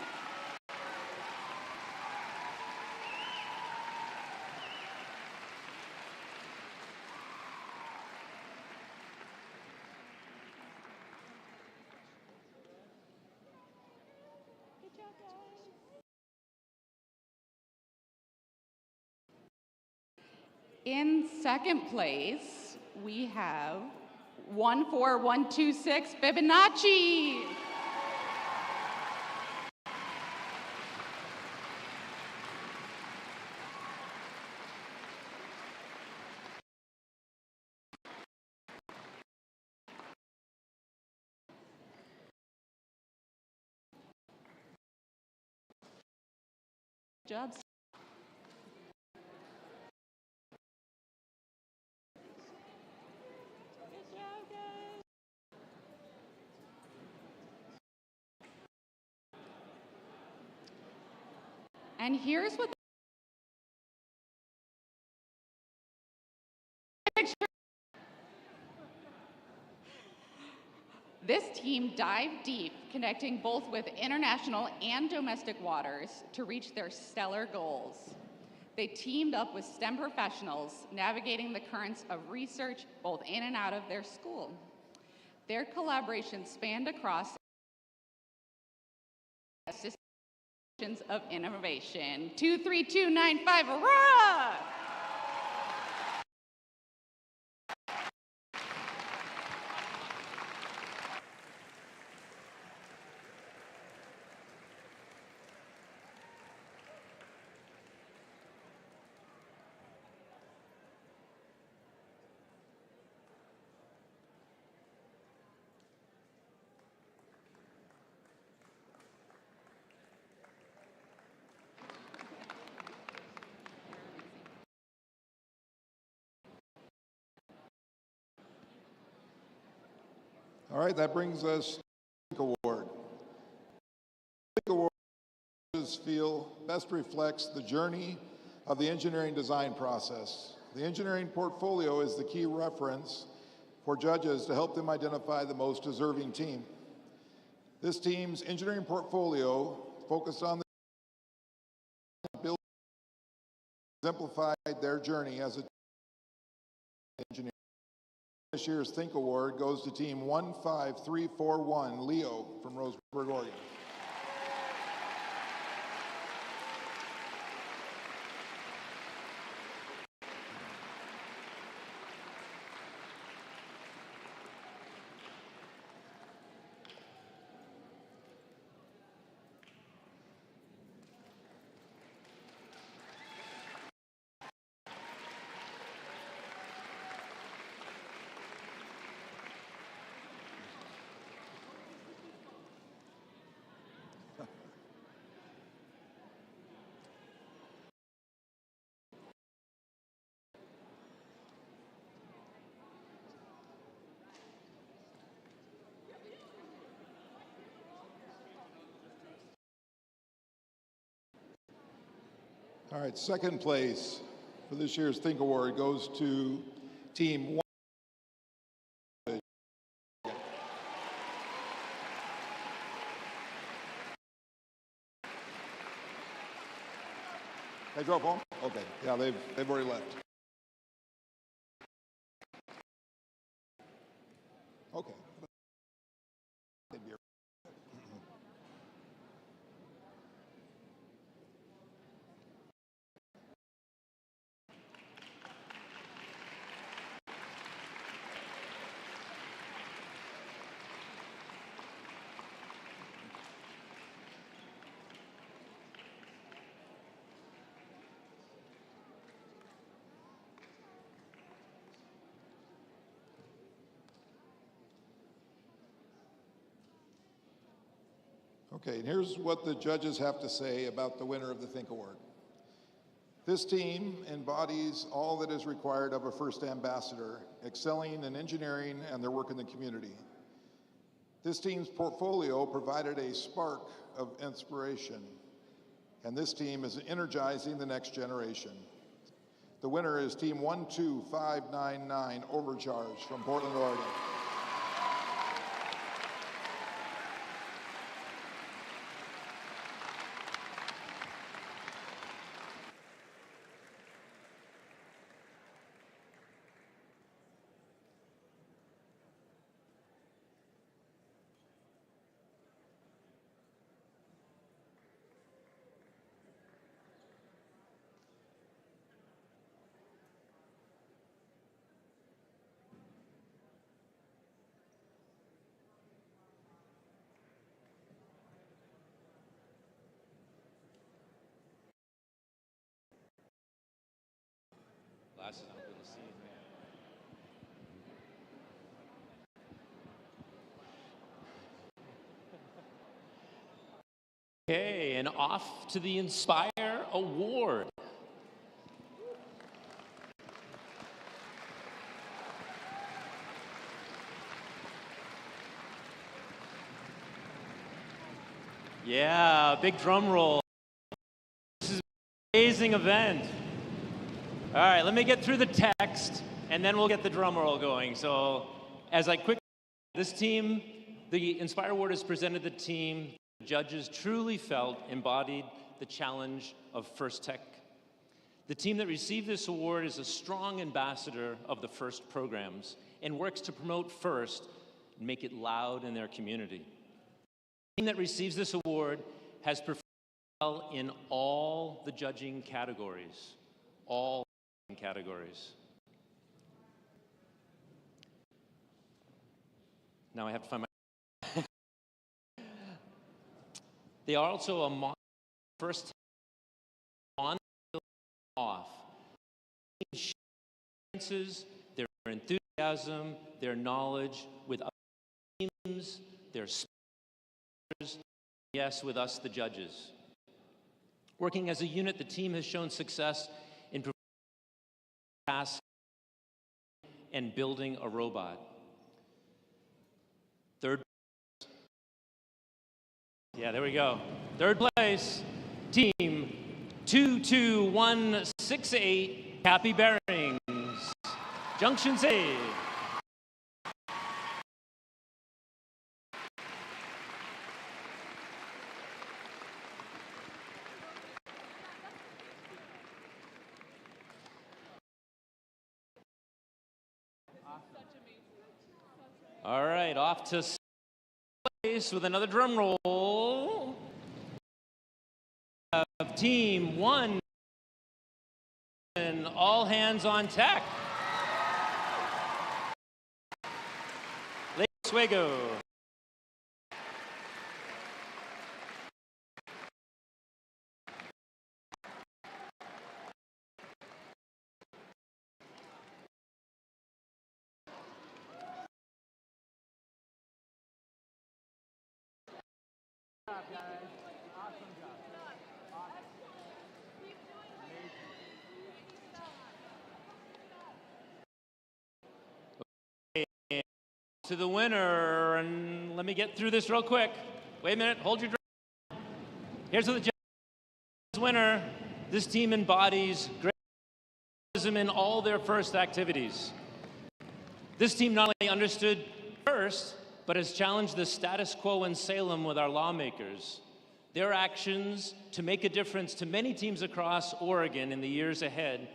In second place, we have 14126 Fibonacci. Jobs. And here's what this team dived deep, connecting both with international and domestic waters to reach their stellar goals. They teamed up with STEM professionals, navigating the currents of research both in and out of their school. Their collaboration spanned across of innovation. 23295, AURORA! All right, that brings us to the Think Award. The Think Award feel best reflects the journey of the engineering design process. The engineering portfolio is the key reference for judges to help them identify the most deserving team. This team's engineering portfolio focused on the building, exemplified their journey as a engineer. This year's Think Award goes to team 15341, Leo from Roseburg, Oregon. All right, second place for this year's Think Award goes to team 1. They drove home? Okay, yeah, they've already left. Okay. Okay, and here's what the judges have to say about the winner of the Think Award. This team embodies all that is required of a first ambassador, excelling in engineering and their work in the community. This team's portfolio provided a spark of inspiration, and this team is energizing the next generation. The winner is team 12599, Overcharge from Portland, Oregon. glasses on to see it. Okay, and off to the Inspire Award. Yeah, big drum roll. This is an amazing event. All right, let me get through the text, and then we'll get the drum roll going. So, as I quickly, this team, the Inspire Award has presented the team the judges truly felt embodied the challenge of FIRST Tech. The team that received this award is a strong ambassador of the FIRST programs and works to promote FIRST and make it loud in their community. The team that receives this award has performed well in all the judging categories. All categories. Now I have to find my... They are also a FIRST on off. Their enthusiasm, their knowledge with other teams, their sponsors, yes, with us, the judges. Working as a unit, the team has shown success in tasks and building a robot. There we go. Third place, team 22168, Happy Bearings, Junction C. All right, off to place with another drum roll. Of team 1 and all hands on tech. Lake Oswego. To the winner, and let me get through this real quick. Wait a minute, hold your drum. Here's the winner. This team embodies great in all their FIRST activities. This team not only understood FIRST, but has challenged the status quo in Salem with our lawmakers. Their actions to make a difference to many teams across Oregon in the years ahead.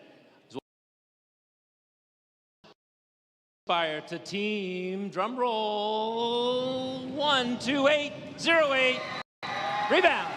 Inspire to team, drum roll, 12808, rebound.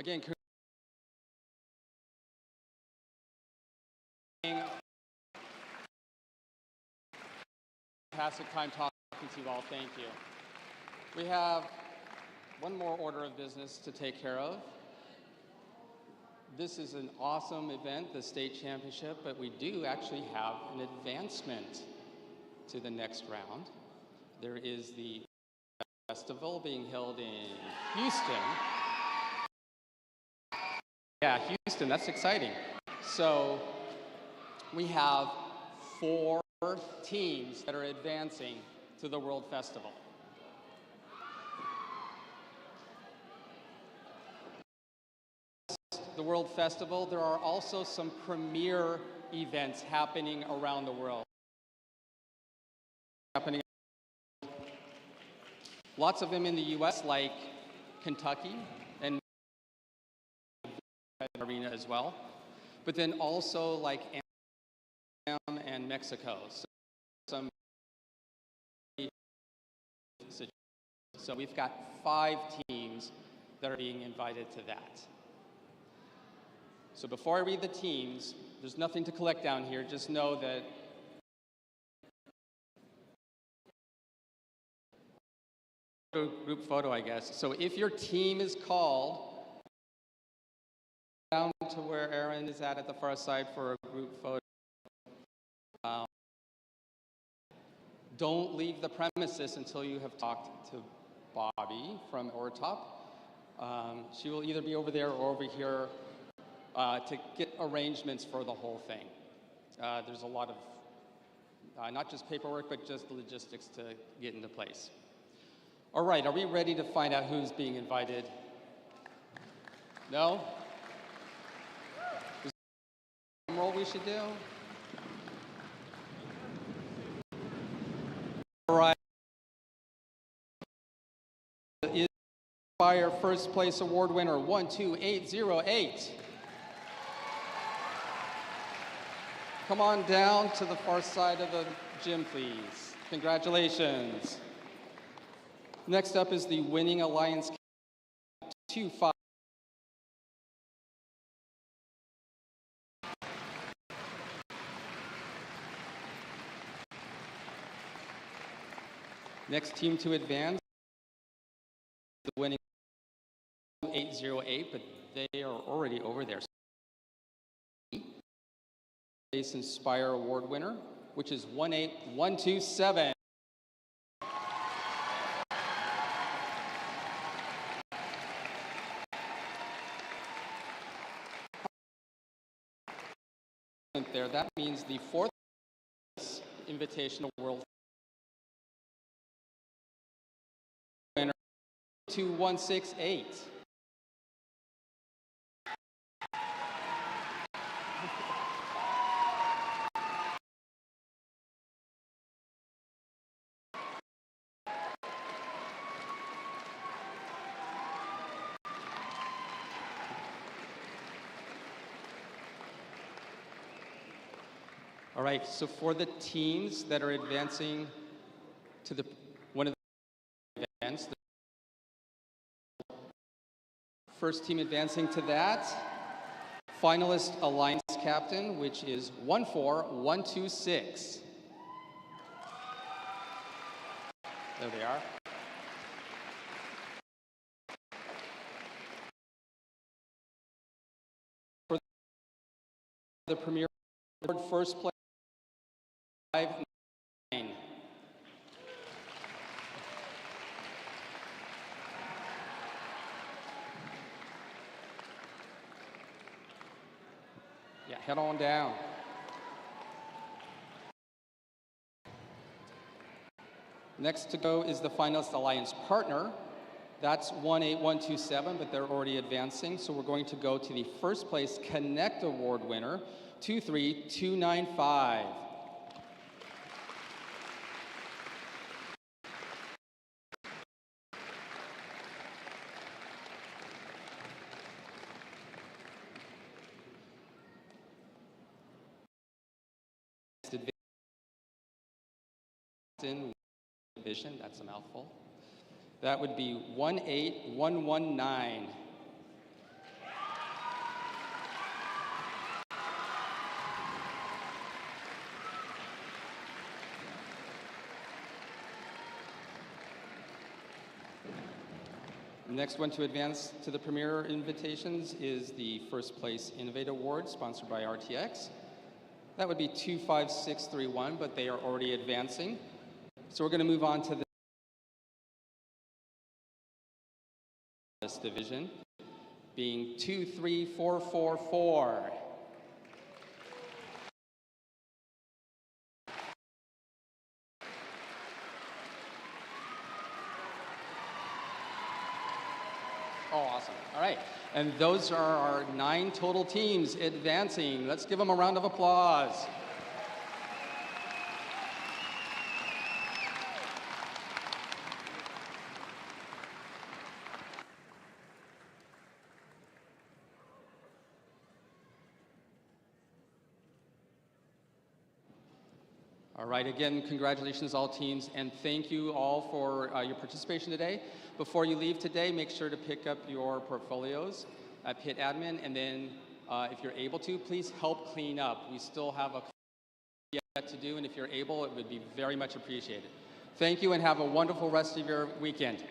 Again, fantastic time talking to you all. Thank you. We have one more order of business to take care of. This is an awesome event, the state championship, but we do actually have an advancement to the next round. There is the festival being held in Houston. Yeah, Houston, that's exciting. So we have 4 teams that are advancing to the World Festival. The World Festival, there are also some premier events happening around the world. Lots of them in the US, like Kentucky and arena as well, but then also like Amsterdam and Mexico. So we've got 5 teams that are being invited to that. So before I read the teams, there's nothing to collect down here. Just know that group photo, I guess. So if your team is called, down to where Aaron is at the far side for a group photo. Don't leave the premises until you have talked to Bobby from ORTOP. She will either be over there or over here to get arrangements for the whole thing. There's a lot of, not just paperwork, but just the logistics to get into place. All right, are we ready to find out who's being invited? No? Is there a roll we should do? All right. Is Fire first place award winner 12808. Come on down to the far side of the gym, please. Congratulations. Next up is the winning Alliance 25. Next team to advance, the winning 808, but they are already over there. Base Inspire Award winner, which is 18127. There, that means the 4th Invitational World winner 2168. All right, so for the teams that are advancing to the one of the events, the first team advancing to that, Finalist Alliance captain, which is 14126. There they are. For the premier first place, 5-9. Yeah, head on down. Next to go is the Finalist Alliance partner. That's 18127, but they're already advancing. So we're going to go to the first place Connect Award winner, 23295. Vision, that's a mouthful. That would be 18119. The next one to advance to the premier invitations is the first place Innovate Award, sponsored by RTX. That would be 25631, but they are already advancing. So we're going to move on to this division, being 23444. Oh, awesome. All right. And those are our 9 total teams advancing. Let's give them a round of applause. All right, again, congratulations all teams, and thank you all for your participation today. Before you leave today, make sure to pick up your portfolios at Pit Admin, and then if you're able to, please help clean up. We still have a yet to do, and if you're able, it would be very much appreciated. Thank you, and have a wonderful rest of your weekend.